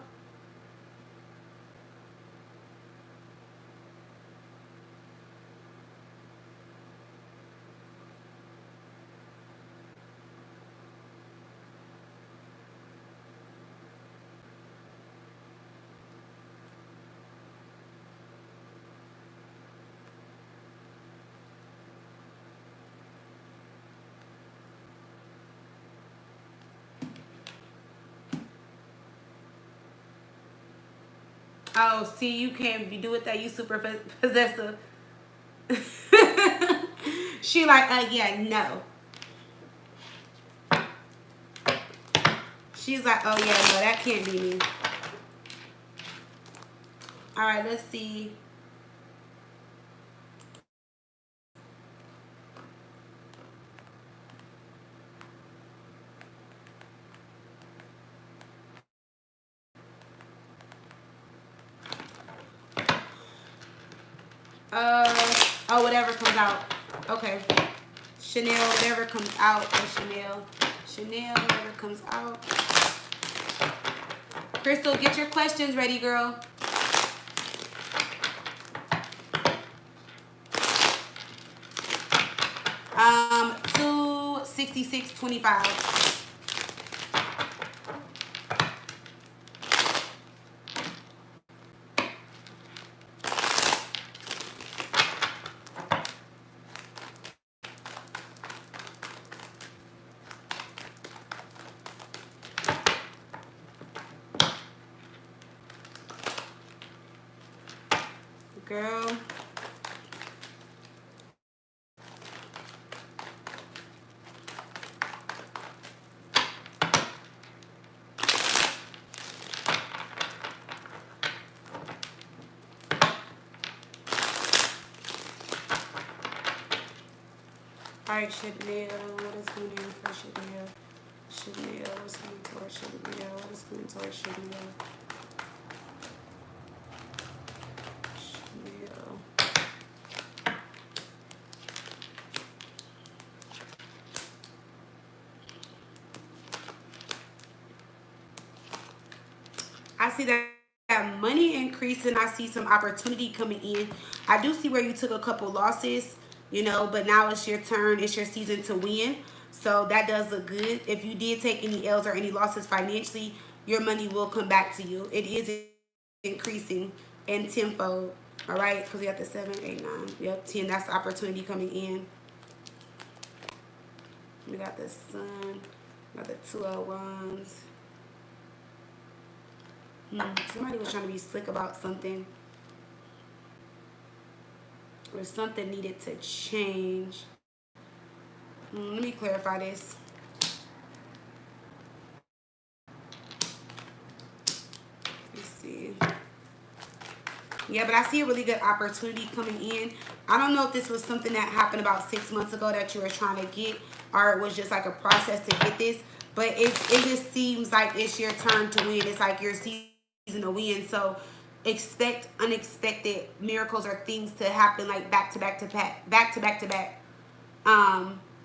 Oh, see, you can't be do with that. You super possessive. She like, yeah, no. She's like, oh yeah, no, that can't be me. All right, let's see. Oh, whatever comes out. Okay. Chanel, whatever comes out for Chanel. Chanel, whatever comes out. Crystal, get your questions ready, girl. 266.25. Girl. Alright, Chanel, what is going in for Chanel? Chanel, what's going towards Chanel? What's going towards Chanel? Chanel. I see that money increasing. I see some opportunity coming in. I do see where you took a couple losses, you know, but now it's your turn. It's your season to win. So that does look good. If you did take any L's or any losses financially, your money will come back to you. It is increasing and tenfold. All right, because we got the 7, 8, 9. Yep, 10. That's the opportunity coming in. We got the sun. We got the 201s. Somebody was trying to be slick about something. Or something needed to change. Let me clarify this. Let's see. Yeah, but I see a really good opportunity coming in. I don't know if this was something that happened about 6 months ago that you were trying to get, or it was just like a process to get this. But it just seems like it's your turn to win. It's like your season to win. So expect unexpected miracles or things to happen like back to back to back.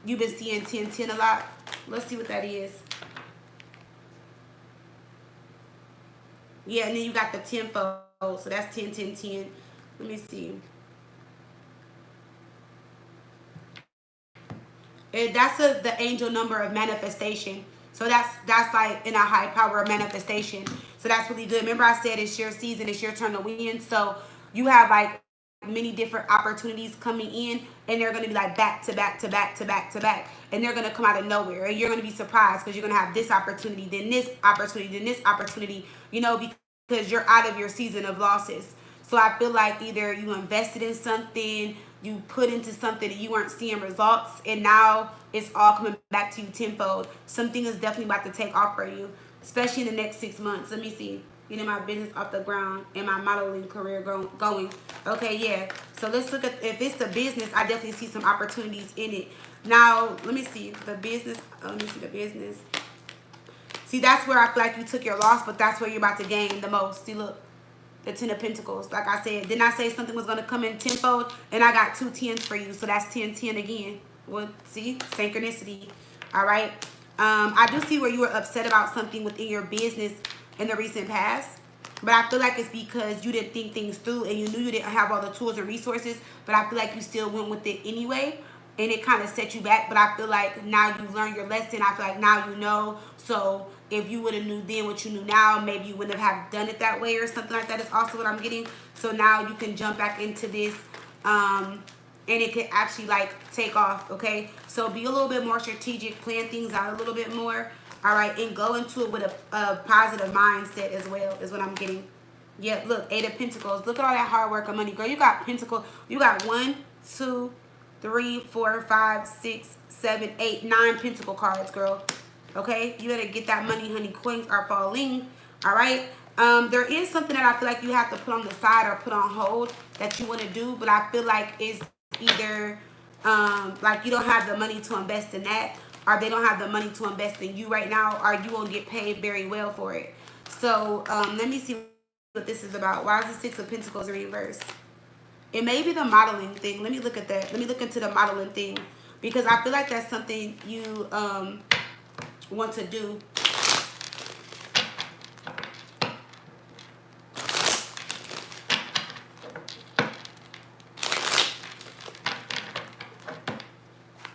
You've been seeing 10-10 a lot. Let's see what that is. Yeah, and then you got the tenfold. So that's 10-10-10. Let me see. That's the angel number of manifestation. So that's like in a high power of manifestation. So that's really good. Remember I said it's your season, it's your turn to win. So you have like many different opportunities coming in, and they're going to be like back to back to back to back to back, and they're going to come out of nowhere, and you're going to be surprised because you're going to have this opportunity, then this opportunity, then this opportunity, you know, because you're out of your season of losses. So I feel like either you invested in something, you put into something and you weren't seeing results, and now it's all coming back to you tenfold. Something is definitely about to take off for you, especially in the next 6 months. Let me see. Getting my business off the ground and my modeling career going. Okay, yeah. So let's look at, if it's the business, I definitely see some opportunities in it. Now, let me see the business. Let me see the business. See, that's where I feel like you took your loss, but that's where you're about to gain the most. See, look, the 10 of Pentacles. Like I said, didn't I say something was going to come in tenfold? And I got 2 tens for you, so that's 10, 10 again. Well, see, synchronicity. All right. I do see where you were upset about something within your business in the recent past. But I feel like it's because you didn't think things through and you knew you didn't have all the tools and resources. But I feel like you still went with it anyway. And it kind of set you back. But I feel like now you learned your lesson. I feel like now you know. So if you would have knew then what you knew now, maybe you wouldn't have done it that way or something like that is also what I'm getting. So now you can jump back into this. And it could actually like take off. Okay. So be a little bit more strategic. Plan things out a little bit more. All right, and go into it with a positive mindset as well is what I'm getting. Yeah, look, 8 of Pentacles. Look at all that hard work and money. Girl, you got Pentacle. You got 1, 2, 3, 4, 5, 6, 7, 8, 9 Pentacle cards, girl. Okay? You better get that money, honey. Coins are falling. All right? There is something that I feel like you have to put on the side or put on hold that you want to do, but I feel like it's either like you don't have the money to invest in that, or they don't have the money to invest in you right now, or you won't get paid very well for it. So let me see what this is about. Why is the 6 of Pentacles in reverse? It may be the modeling thing. Let me look at that. Let me look into the modeling thing, because I feel like that's something you want to do.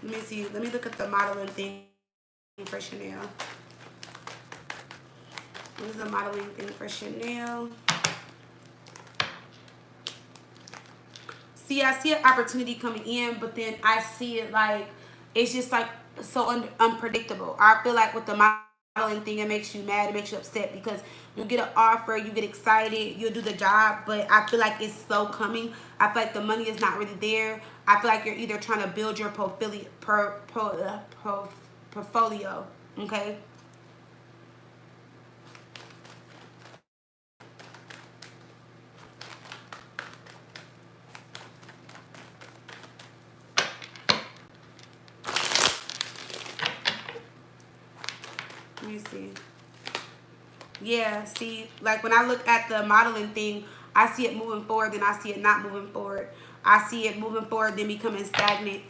Let me see. Let me look at the modeling thing for Chanel. What is the modeling thing for Chanel? See, I see an opportunity coming in, but then I see it like, it's just like so unpredictable. I feel like with the modeling thing, it makes you mad, it makes you upset, because you get an offer, you get excited, you'll do the job, but I feel like it's slow coming. I feel like the money is not really there. I feel like you're either trying to build your portfolio, okay? Let me see. Yeah, see, like when I look at the modeling thing, I see it moving forward, then I see it not moving forward. I see it moving forward, then becoming stagnant.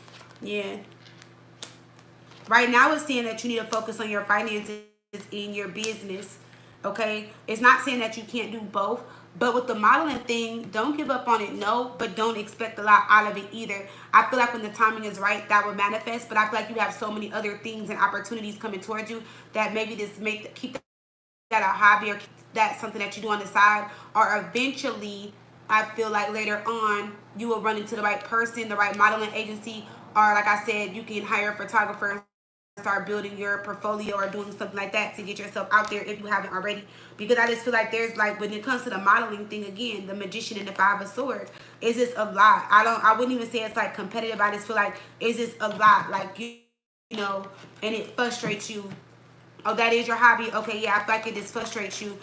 Yeah. Right now it's saying that you need to focus on your finances in your business. Okay? It's not saying that you can't do both. But with the modeling thing, don't give up on it, no, but don't expect a lot out of it either. I feel like when the timing is right, that will manifest, but I feel like you have so many other things and opportunities coming towards you that maybe this keep that a hobby, or that's something that you do on the side, or eventually I feel like later on you will run into the right person, the right modeling agency, or like I said, you can hire a photographer, start building your portfolio or doing something like that to get yourself out there if you haven't already. Because I just feel like there's like, when it comes to the modeling thing, again, the Magician and the 5 of Swords, it's just a lot. I wouldn't even say it's like competitive. I just feel like it's just a lot, like, you know, and it frustrates you. Oh, that is your hobby? Okay, yeah, I feel like it just frustrates you.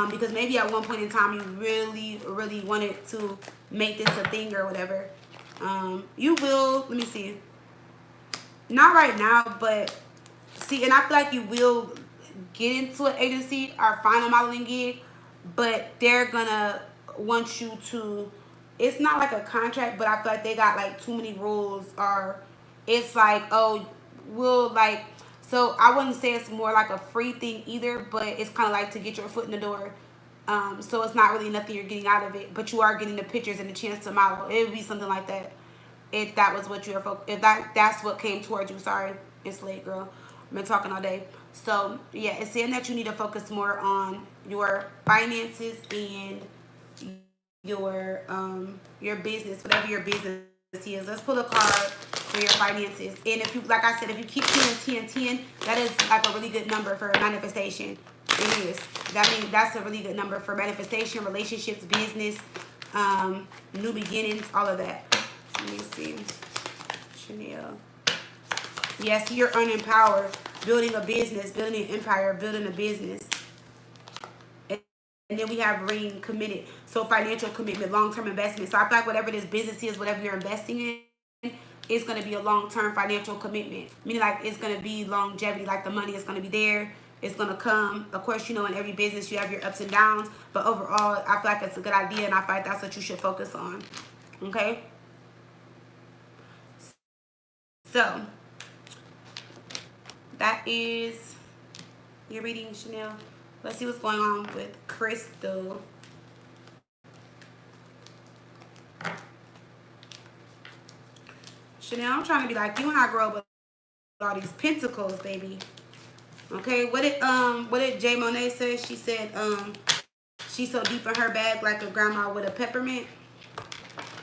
Because maybe at one point in time you really, really wanted to make this a thing or whatever. You will, let me see. Not right now, but see, and I feel like you will get into an agency or find a modeling gig, but they're gonna want you to, it's not like a contract, but I feel like they got like too many rules, or it's like, oh, we'll like, so I wouldn't say it's more like a free thing either, but it's kind of like to get your foot in the door. So it's not really nothing you're getting out of it, but you are getting the pictures and the chance to model. It would be something like that. If that was what you were, if that's what came towards you. Sorry, it's late, girl. I've been talking all day. So yeah, it's saying that you need to focus more on your finances and your business, whatever your business is. Let's pull a card for your finances. And if you, like I said, if you keep 10, 10, 10, that is like a really good number for manifestation. It is. That means that's a really good number for manifestation, relationships, business, new beginnings, all of that. Let me see. Chanel. Yes, you're unempowered, building a business, building an empire, building a business. And then we have Reena, committed. So financial commitment, long-term investment. So I feel like whatever this business is, whatever you're investing in, it's going to be a long-term financial commitment. Meaning like it's going to be longevity, like the money is going to be there. It's going to come. Of course, you know, in every business you have your ups and downs. But overall, I feel like it's a good idea, and I feel like that's what you should focus on. Okay? So, that is your reading, Chanel. Let's see what's going on with Crystal. Chanel, I'm trying to be like you when I grow up with all these pentacles, baby. Okay, what did J Monet say? She said, she's so deep in her bag like a grandma with a peppermint.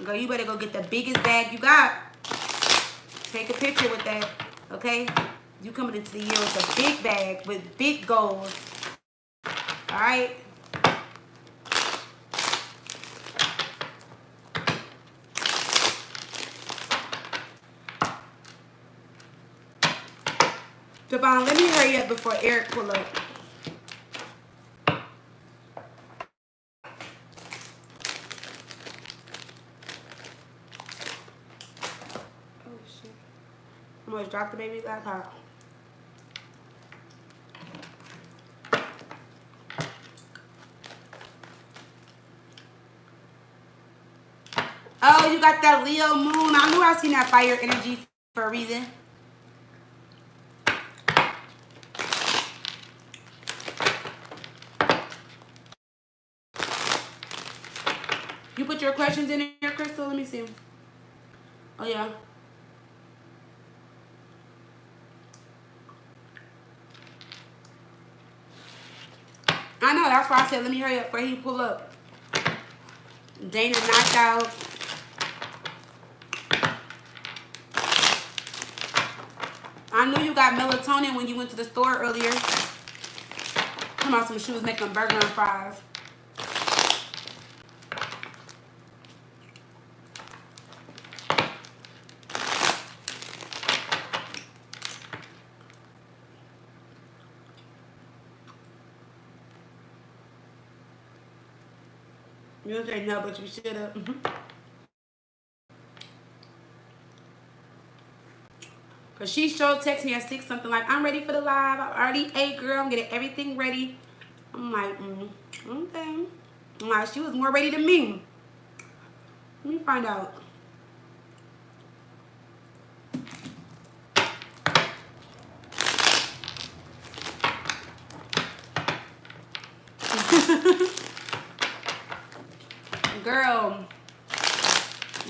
Girl, you better go get the biggest bag you got. Take a picture with that, okay? You coming into the year with a big bag with big goals. All right? Devon, let me hurry up before Eric pull up. Oh, shit. I almost dropped the baby back out. Oh, you got that Leo moon. I knew I seen that fire energy for a reason. You put your questions in here, Crystal? Let me see. Oh, yeah. I know. That's why I said let me hurry up before he pull up. Dana knocked out. I knew you got melatonin when you went to the store earlier. Come on, some shoes making burger and fries. You don't say no, but you should have. Because she showed text me at 6 something like, I'm ready for the live. I already ate, girl. I'm getting everything ready. I'm like, okay. I'm like, she was more ready than me. Let me find out. Girl,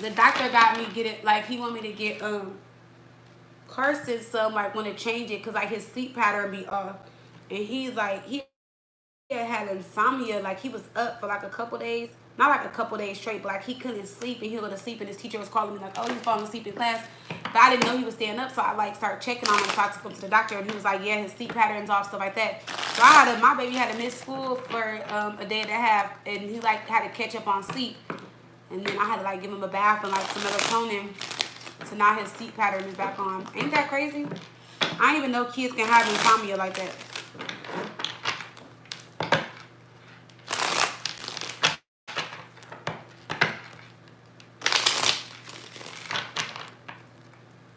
the doctor got me get it, like he want me to get Carson some, like want to change it because like his sleep pattern be off. And he's like, he had insomnia, like he was up for like a couple days, not like a couple days straight, but like he couldn't sleep and he'll go to sleep and his teacher was calling me like, oh, he's falling asleep in class. But I didn't know he was staying up, so I like started checking on him, so I took him to the doctor and he was like, yeah, his sleep pattern's off, stuff like that. So my baby had to miss school for a day and a half, and he like had to catch up on sleep. And then I had to like give him a bath and like some melatonin, so now his sleep pattern is back on. Ain't that crazy? I didn't even know kids can have insomnia like that.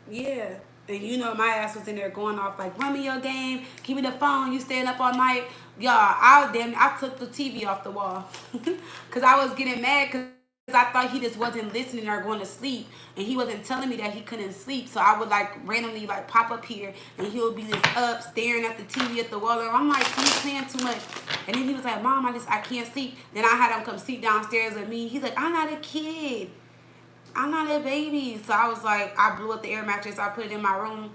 Yeah. And you know my ass was in there going off like, run me your game, give me the phone, you staying up all night. Y'all, I took the TV off the wall. Because I was getting mad because I thought he just wasn't listening or going to sleep. And he wasn't telling me that he couldn't sleep. So I would like randomly like pop up here and he would be just up staring at the TV at the wall. And I'm like, he's playing too much. And then he was like, Mom, I can't sleep. Then I had him come sit downstairs with me. He's like, I'm not a kid. I'm not a baby. So I was like, I blew up the air mattress. I put it in my room.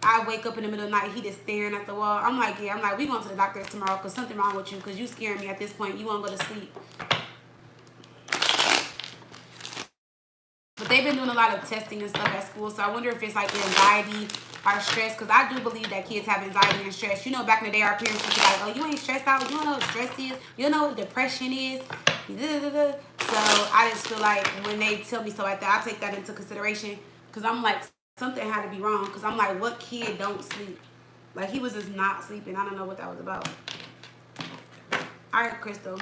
I wake up in the middle of the night. He just staring at the wall. I'm like, yeah. I'm like, we going to the doctor tomorrow because something wrong with you because you scaring me at this point. You won't go to sleep. But they've been doing a lot of testing and stuff at school. So I wonder if it's like anxiety are stressed, because I do believe that kids have anxiety and stress. You know, back in the day, our parents used to be like, oh, you ain't stressed out. You don't know what stress is. You don't know what depression is. So I just feel like when they tell me stuff like that, I take that into consideration, because I'm like, something had to be wrong, because I'm like, what kid don't sleep? Like, he was just not sleeping. I don't know what that was about. All right, Crystal.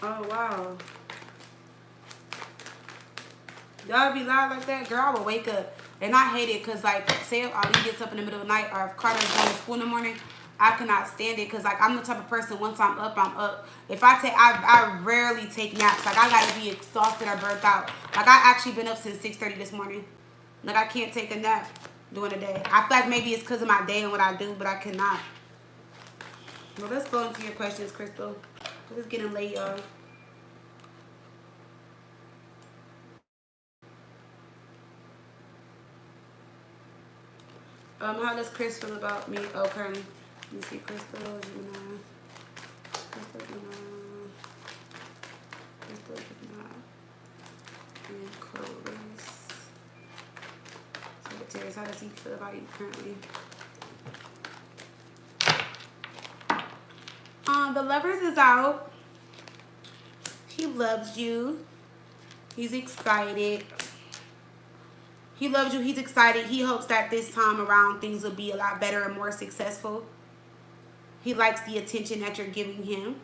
Oh, wow. Y'all be loud like that? Girl, I would wake up. And I hate it because, like, say if Ali gets up in the middle of the night or if Carter's going to school in the morning, I cannot stand it because, like, I'm the type of person, once I'm up, I'm up. If I rarely take naps. Like, I got to be exhausted or burnt out. Like, I actually been up since 6:30 this morning. Like, I can't take a nap during the day. I feel like maybe it's because of my day and what I do, but I cannot. Well, let's go into your questions, Crystal. It's getting late, y'all. How does Chris feel about me? Oh, currently. Let me see. Crystal, Gemini. Crystal, Gemini. Crystal, Gemini. And Chloris. Sagittarius, how does he feel about you currently? The Lovers is out. He loves you. He's excited. He loves you. He's excited. He hopes that this time around things will be a lot better and more successful. He likes the attention that you're giving him.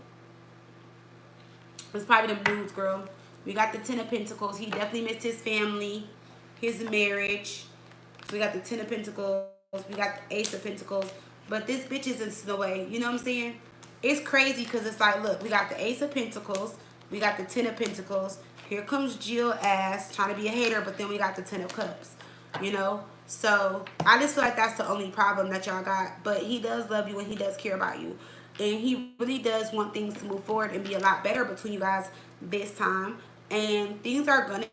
It's probably the moods, girl. We got the Ten of Pentacles. He definitely missed his family, his marriage. So we got the Ten of Pentacles. We got the Ace of Pentacles. But this bitch is in the way. You know what I'm saying? It's crazy because it's like, look, we got the Ace of Pentacles. We got the Ten of Pentacles. Here comes Jill ass trying to be a hater, but then we got the Ten of Cups. You know? So I just feel like that's the only problem that y'all got. But he does love you and he does care about you. And he really does want things to move forward and be a lot better between you guys this time. And things are going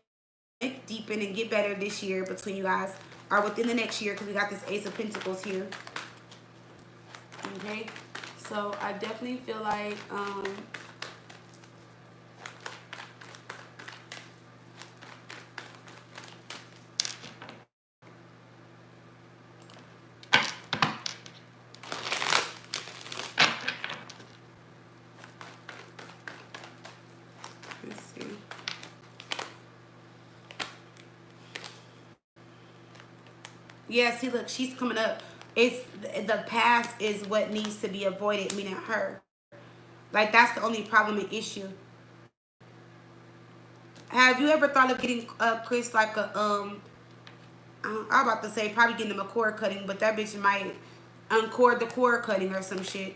to deepen and get better this year between you guys, or within the next year, because we got this Ace of Pentacles here. Okay? So I definitely feel like let's see. Yeah, see, look, she's coming up. It's the past is what needs to be avoided, meaning her. Like, that's the only problem and issue. Have you ever thought of getting Chris like a I'm about to say probably getting him a cord cutting, but that bitch might uncord the cord cutting or some shit.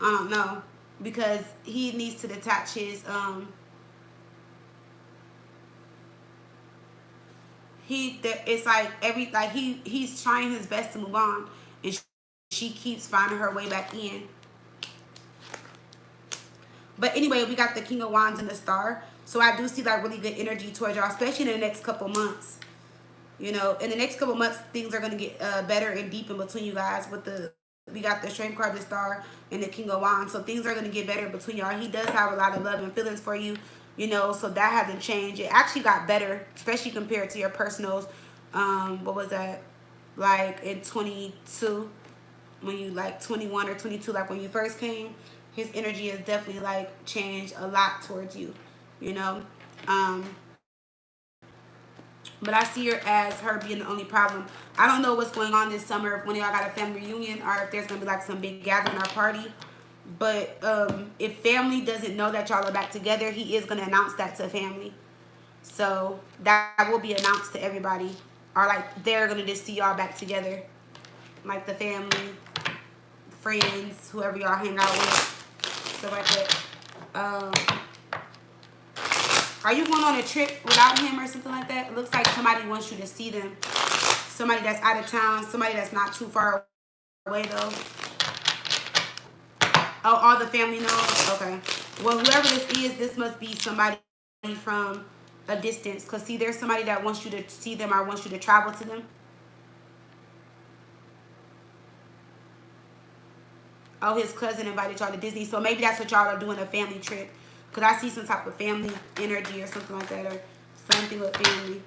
I don't know, because he needs to detach his it's like he's trying his best to move on, and she keeps finding her way back in. But anyway, we got the King of Wands and the Star. So I do see like really good energy towards y'all, especially in the next couple months. You know, in the next couple months, things are going to get better and deep in between you guys. We got the Strength card, the Star, and the King of Wands. So things are going to get better between y'all. He does have a lot of love and feelings for you, you know, so that hasn't changed. It actually got better, especially compared to your personals. What was that? Like in 22, when you like 21 or 22, like when you first came. His energy has definitely like changed a lot towards you, you know. But I see her as her being the only problem. I don't know what's going on this summer, if one of y'all got a family reunion or if there's gonna be like some big gathering or party. But if family doesn't know that y'all are back together, he is gonna announce that to family. So that will be announced to everybody, or like they're gonna just see y'all back together, like the family, friends, whoever y'all hang out with. So like that. Are you going on a trip without him or something like that? It looks like somebody wants you to see them. Somebody that's out of town. Somebody that's not too far away though. Oh, all the family knows? Okay. Well, whoever this must be somebody from a distance. Because see, there's somebody that wants you to see them or wants you to travel to them. Oh, his cousin invited y'all to Disney. So maybe that's what y'all are doing, a family trip. Because I see some type of family energy or something like that. Or something with family.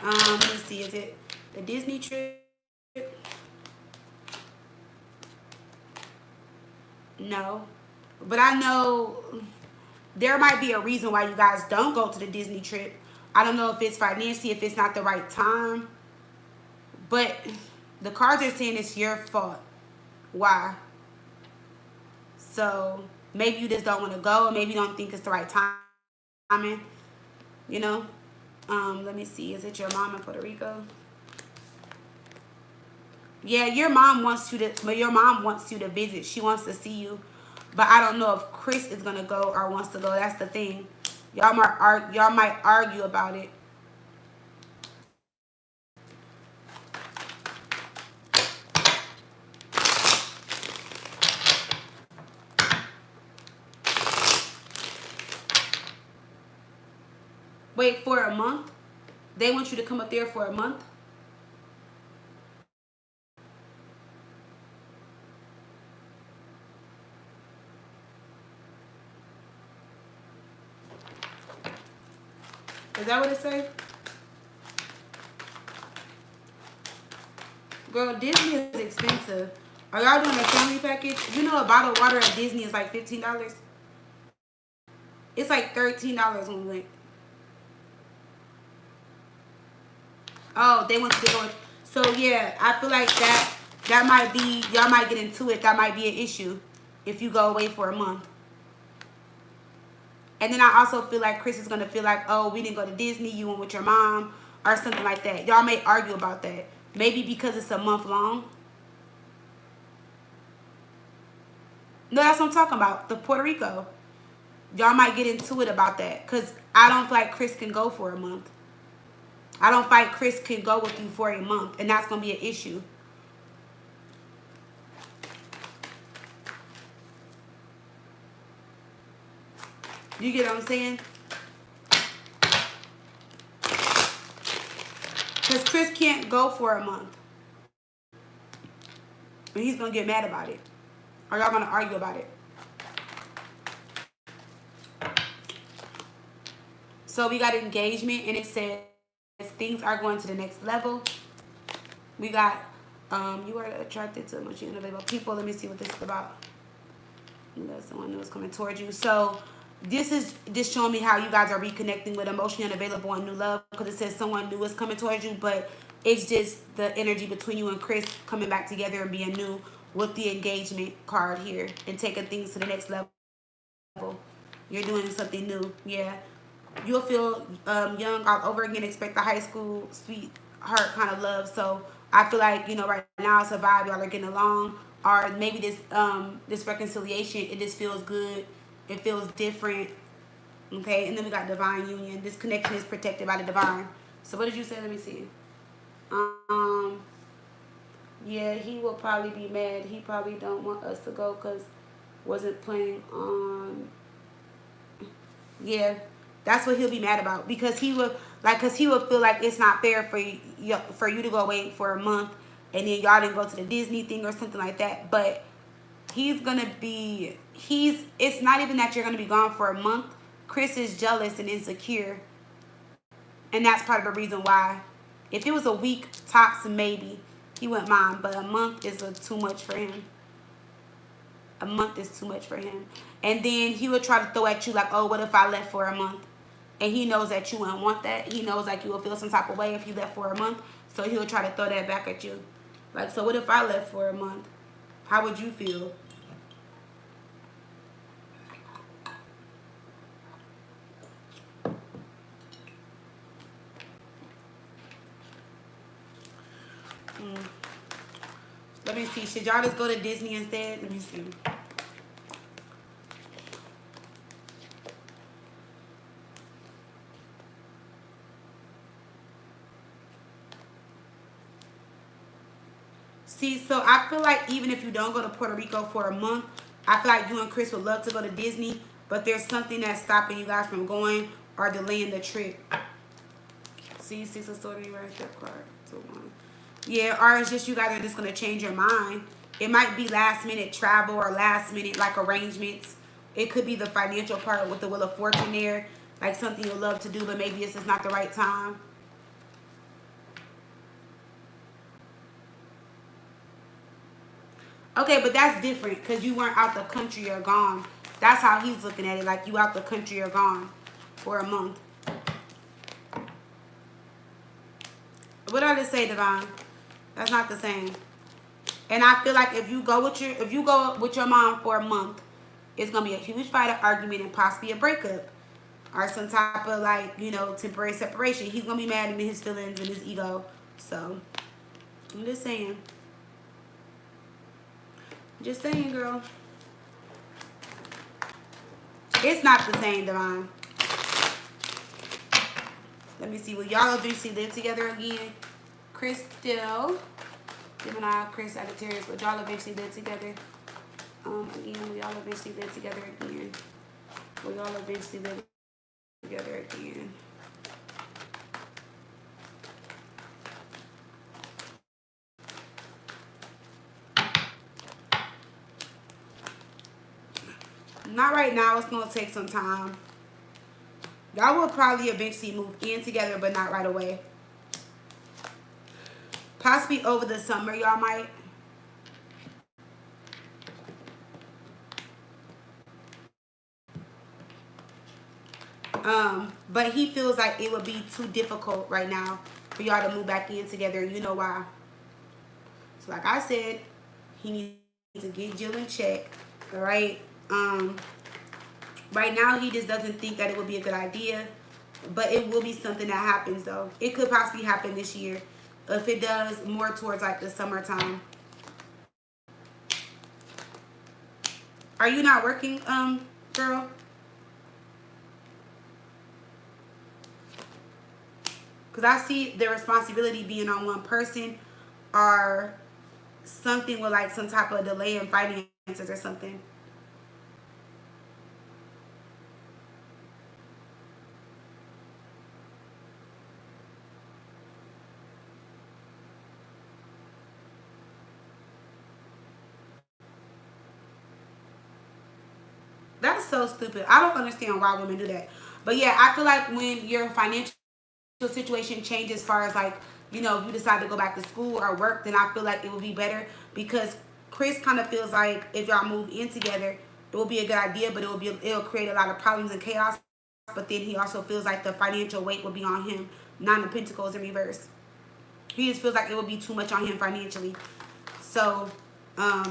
Let me see. Is it the Disney trip? No. But I know there might be a reason why you guys don't go to the Disney trip. I don't know if it's financially, if it's not the right time. But the cards are saying it's your fault. Why? So maybe you just don't want to go, or maybe you don't think it's the right timing. You know? Let me see. Is it your mom in Puerto Rico? Yeah, your mom wants you to, but your mom wants you to visit. She wants to see you. But I don't know if Chris is gonna go or wants to go. That's the thing. Y'all might argue about it. Wait, for a month? They want you to come up there for a month? Is that what it says? Girl, Disney is expensive. Are y'all doing a family package? You know a bottle of water at Disney is like $15? It's like $13 when we went. Oh, they want you to go. So yeah, I feel like that might be, y'all might get into it. That might be an issue if you go away for a month. And then I also feel like Chris is going to feel like, oh, we didn't go to Disney, you went with your mom, or something like that. Y'all may argue about that. Maybe because it's a month long. No, that's what I'm talking about. The Puerto Rico. Y'all might get into it about that. Because I don't feel like Chris can go for a month. I don't feel like Chris can go with you for a month. And that's going to be an issue. You get what I'm saying? Because Chris can't go for a month. And he's going to get mad about it. Or y'all going to argue about it. So we got engagement, and it says things are going to the next level. We got, you are attracted to much unavailable people. Let me see what this is about. That's someone new is coming towards you. So this is just showing me how you guys are reconnecting with emotionally unavailable and new love, because it says someone new is coming towards you, but it's just the energy between you and Chris coming back together and being new with the engagement card here and taking things to the next level. You're doing something new. Yeah. You'll feel young all over again. Expect the high school sweetheart kind of love. So I feel like, you know, right now it's a vibe. Y'all are getting along. Or maybe this reconciliation, it just feels good. It feels different. Okay, and then we got divine union. This connection is protected by the divine. So what did you say? Let me see. Yeah, he will probably be mad. He probably don't want us to go because wasn't planning on. Yeah, that's what he'll be mad about, because he will feel like it's not fair for you to go away for a month and then y'all didn't go to the Disney thing or something like that. But it's not even that you're gonna be gone for a month. Chris is jealous and insecure, and that's part of the reason why. If it was a week tops, maybe he wouldn't mind, but a month is too much for him. A month is too much for him. And then he would try to throw at you like, oh, what if I left for a month? And he knows that you wouldn't want that. He knows like you will feel some type of way if you left for a month. So he'll try to throw that back at you. Like, so what if I left for a month? How would you feel? Let me see. Should y'all just go to Disney instead? Let me see. See, so I feel like even if you don't go to Puerto Rico for a month, I feel like you and Chris would love to go to Disney, but there's something that's stopping you guys from going or delaying the trip. See, 6 of Swords, right there, card. 2, 1. Yeah, or it's just you guys are just gonna change your mind. It might be last minute travel or last minute like arrangements. It could be the financial part with the Wheel of Fortune there, like something you love to do, but maybe it's just not the right time. Okay, but that's different because you weren't out the country or gone. That's how he's looking at it, like you out the country or gone for a month. What did I just say, Devon? That's not the same. And I feel like if you go with your mom for a month, it's gonna be a huge fight, an argument, and possibly a breakup, or some type of like temporary separation. He's gonna be mad in his feelings and his ego. So I'm just saying. Just saying, girl. It's not the same, Devon. Let me see. Will y'all eventually live together again? Crystal. Gemini, Chris, Sagittarius. Will y'all eventually live together? Again, will y'all eventually live together again? Will y'all eventually live together again? Not right now. It's going to take some time. Y'all will probably eventually move in together, but not right away. Possibly over the summer, y'all might. But he feels like it would be too difficult right now for y'all to move back in together. You know why? So like I said, he needs to get Jill in check. All right. Right now he just doesn't think that it would be a good idea, but it will be something that happens though. It could possibly happen this year. If it does, more towards like the summertime. Are you not working, girl? Because I see the responsibility being on one person, or something with like some type of delay in finances or something. That's so stupid. I don't understand why women do that. But yeah, I feel like when your financial situation changes as far as like, if you decide to go back to school or work, then I feel like it would be better because Chris kind of feels like if y'all move in together, it will be a good idea, but it'll create a lot of problems and chaos. But then he also feels like the financial weight will be on him. Nine of Pentacles in reverse. He just feels like it will be too much on him financially. So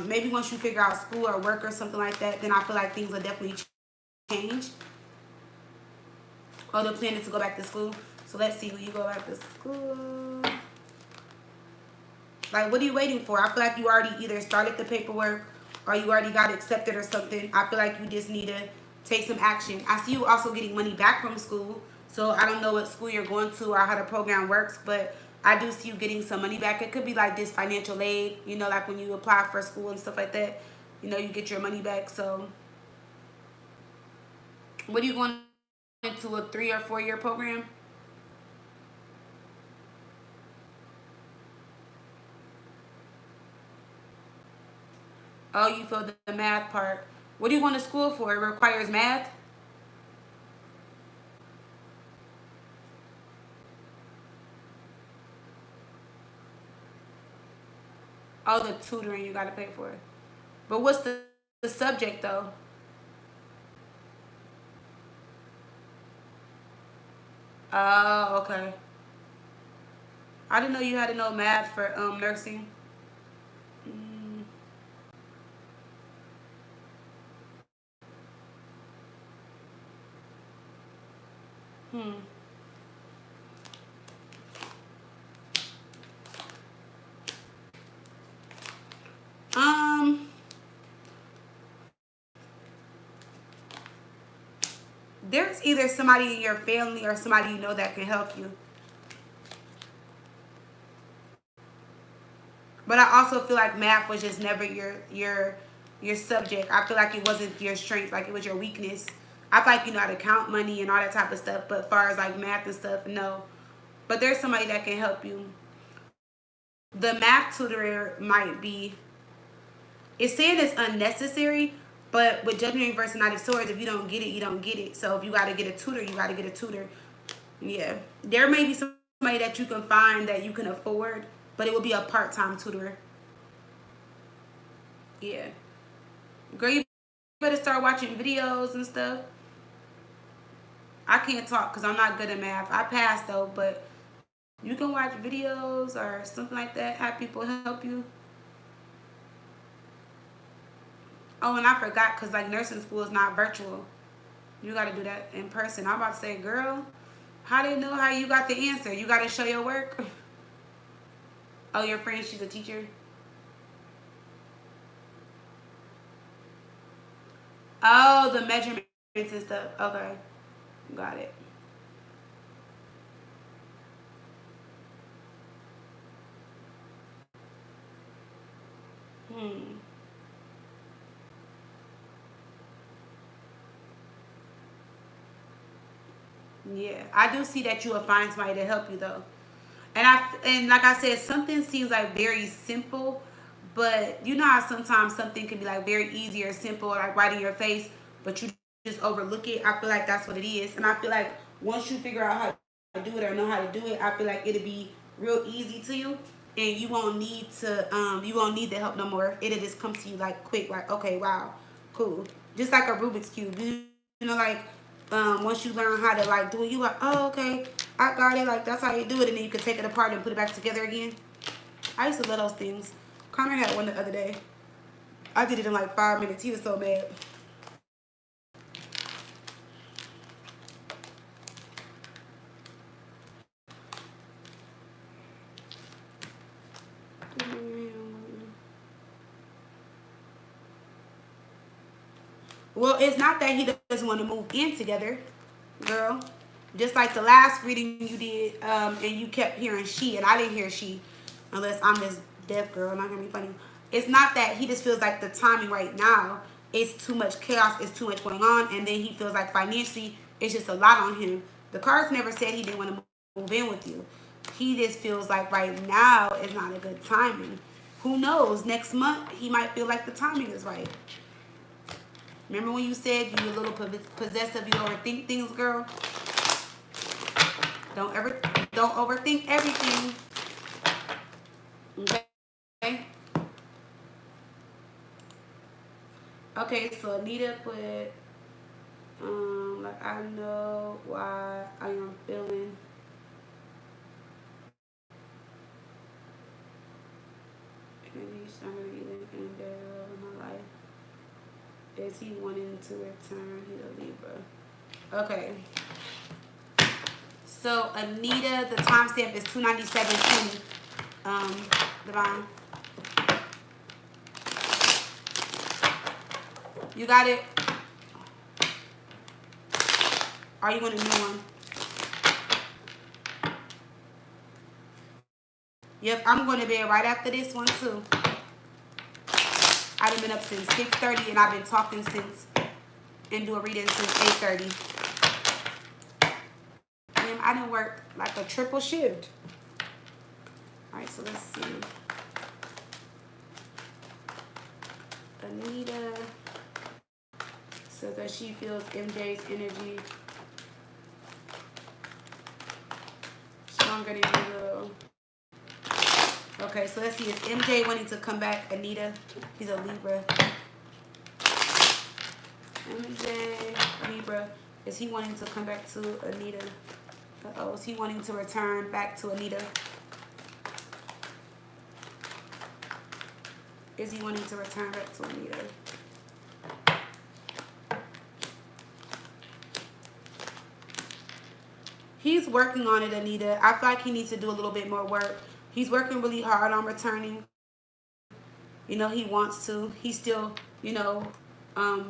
maybe once you figure out school or work or something like that, then I feel like things will definitely change. Oh, the plan is to go back to school. So let's see, will you go back to school? Like, what are you waiting for? I feel like you already either started the paperwork or you already got accepted or something. I feel like you just need to take some action. I see you also getting money back from school. So I don't know what school you're going to or how the program works, but I do see you getting some money back. It could be like this financial aid, like when you apply for school and stuff like that. You get your money back. So what are you going into, a 3 or 4 year program? Oh, you feel the math part. What are you going to school for? It requires math? Oh, the tutoring you got to pay for. But what's the subject, though? Oh, okay. I didn't know you had to know math for nursing. Mm, hmm. Um, there's either somebody in your family or somebody you know that can help you. But I also feel like math was just never your subject. I feel like it wasn't your strength, like it was your weakness. I feel like you know how to count money and all that type of stuff, but as far as like math and stuff, no. But there's somebody that can help you. the math tutor might be, it's saying it's unnecessary, but with Judgment versus Knight of Swords, if you don't get it, you don't get it. So if you got to get a tutor, you got to get a tutor. Yeah. There may be somebody that you can find that you can afford, but it will be a part-time tutor. Yeah. Girl, you better start watching videos and stuff. I can't talk because I'm not good at math. I passed though, but you can watch videos or something like that. Have people help you. Oh, and I forgot because like nursing school is not virtual. You got to do that in person. I'm about to say, girl, how do you know how you got the answer? You got to show your work. Oh, your friend, she's a teacher. Oh, the measurements and stuff. Okay, got it. Hmm. Yeah, I do see that you will find somebody to help you though. And like I said, something seems like very simple, but you know how sometimes something can be like very easy or simple, like right in your face, but you just overlook it. I feel like that's what it is, and I feel like once you figure out how to do it or know how to do it, I feel like it'll be real easy to you, and you won't need the help no more. It'll just come to you like quick, like okay, wow, cool, just like a Rubik's cube. You know, like once you learn how to like do it, you like, oh okay, I got it. Like that's how you do it, and then you can take it apart and put it back together again. I used to love those things. Connor had one the other day. I did it in like 5 minutes. He was so mad. Well, it's not that he doesn't want to move in together, girl. Just like the last reading you did, and you kept hearing she, and I didn't hear she, unless I'm this deaf girl. Not gonna be funny. It's not that he just feels like the timing right now is too much chaos, it's too much going on, and then he feels like financially it's just a lot on him. The cards never said he didn't want to move in with you. He just feels like right now is not a good timing. Who knows? Next month he might feel like the timing is right. Remember when you said you a little possessive, you overthink things, girl? Don't overthink everything. Okay. Okay, so Anita put, like I know why I am feeling. Maybe somebody living there in my life. Is he wanting to return? He's a Libra. Okay. So Anita, the timestamp is 297.20. Divine. You got it? Are you going to new one? Yep, I'm going to bed right after this one too. I've been up since 6:30 and I've been talking since and do a reading since 8:30. And I didn't work like a triple shift. All right, so let's see. Anita says that she feels MJ's energy stronger than you. Okay, so let's see. Is MJ wanting to come back? Anita, he's a Libra. MJ, Libra. Is he wanting to come back to Anita? Uh-oh, is he wanting to return back to Anita? Is he wanting to return back to Anita? He's working on it, Anita. I feel like he needs to do a little bit more work. He's working really hard on returning. You know, he wants to. He's still, you know,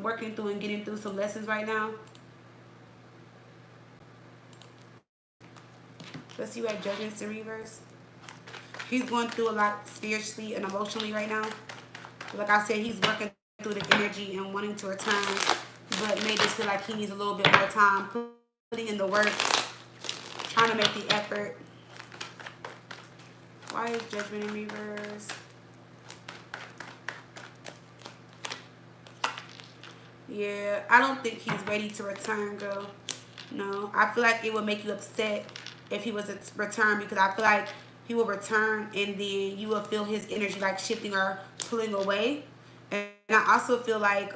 working through and getting through some lessons right now. Let's see what Judgment's in reverse. He's going through a lot spiritually and emotionally right now. Like I said, he's working through the energy and wanting to return, but may just feel like he needs a little bit more time putting in the work, trying to make the effort. Why is Judgment in reverse? Yeah, I don't think he's ready to return, girl. No, I feel like it would make you upset if he was to return, because I feel like he will return and then you will feel his energy like shifting or pulling away. And I also feel like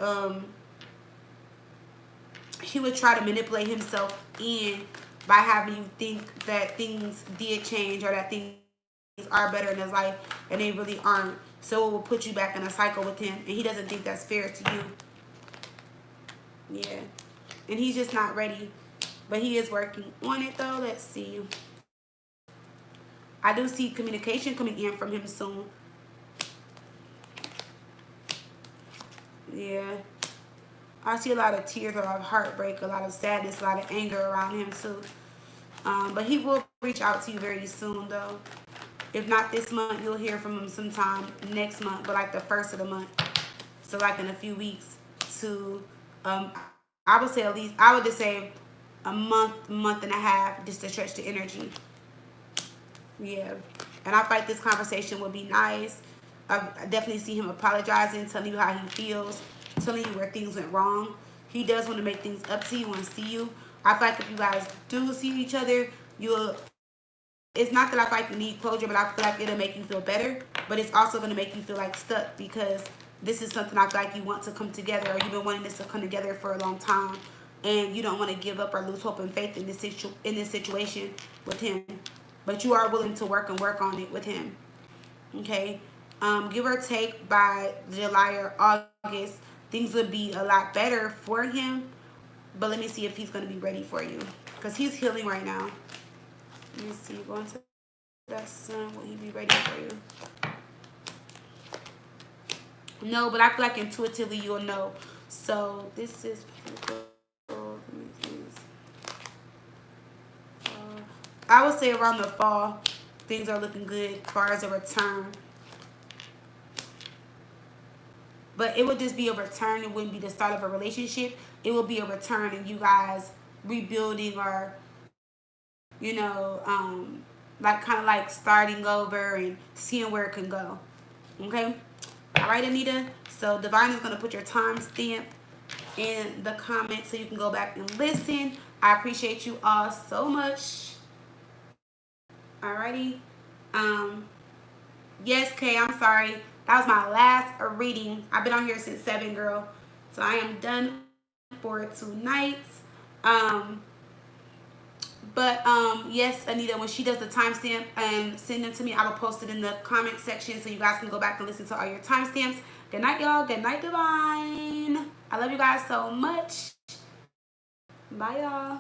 he would try to manipulate himself in by having you think that things did change or that things are better in his life and they really aren't. So it will put you back in a cycle with him, and he doesn't think that's fair to you. Yeah. And he's just not ready. But he is working on it though. Let's see. I do see communication coming in from him soon. Yeah. I see a lot of tears, a lot of heartbreak, a lot of sadness, a lot of anger around him too. But he will reach out to you very soon though. If not this month, you'll hear from him sometime next month, but like the first of the month. So like in a few weeks to, I would say at least, I would just say a month, month and a half, just to stretch the energy. Yeah. And I feel like this conversation would be nice. I definitely see him apologizing, telling you how he feels, telling you where things went wrong. He does want to make things up to you and see you. I feel like if you guys do see each other, you'll, it's not that I feel like you need closure, but I feel like it'll make you feel better. But it's also going to make you feel like stuck, because this is something I feel like you want to come together, or you've been wanting this to come together for a long time, and you don't want to give up or lose hope and faith in this situation with him. But you are willing to work on it with him. Okay? Give or take by July or August, things would be a lot better for him. But let me see if he's going to be ready for you, because he's healing right now. Let me see. Going to that sun, will he be ready for you? No, but I feel like intuitively you'll know. So this is I would say around the fall, things are looking good as far as a return. But it would just be a return. It wouldn't be the start of a relationship. It will be a return and you guys rebuilding, or, you know, like kind of like starting over and seeing where it can go. Okay? All right, Anita. So Divine is going to put your timestamp in the comments so you can go back and listen. I appreciate you all so much. Alrighty. Yes, Kay, I'm sorry. That was my last reading. I've been on here since 7, girl. So I am done for tonight. Yes, Anita, when she does the timestamp and send them to me, I will post it in the comment section so you guys can go back and listen to all your timestamps. Good night, y'all. Good night, Divine. I love you guys so much. Bye, y'all.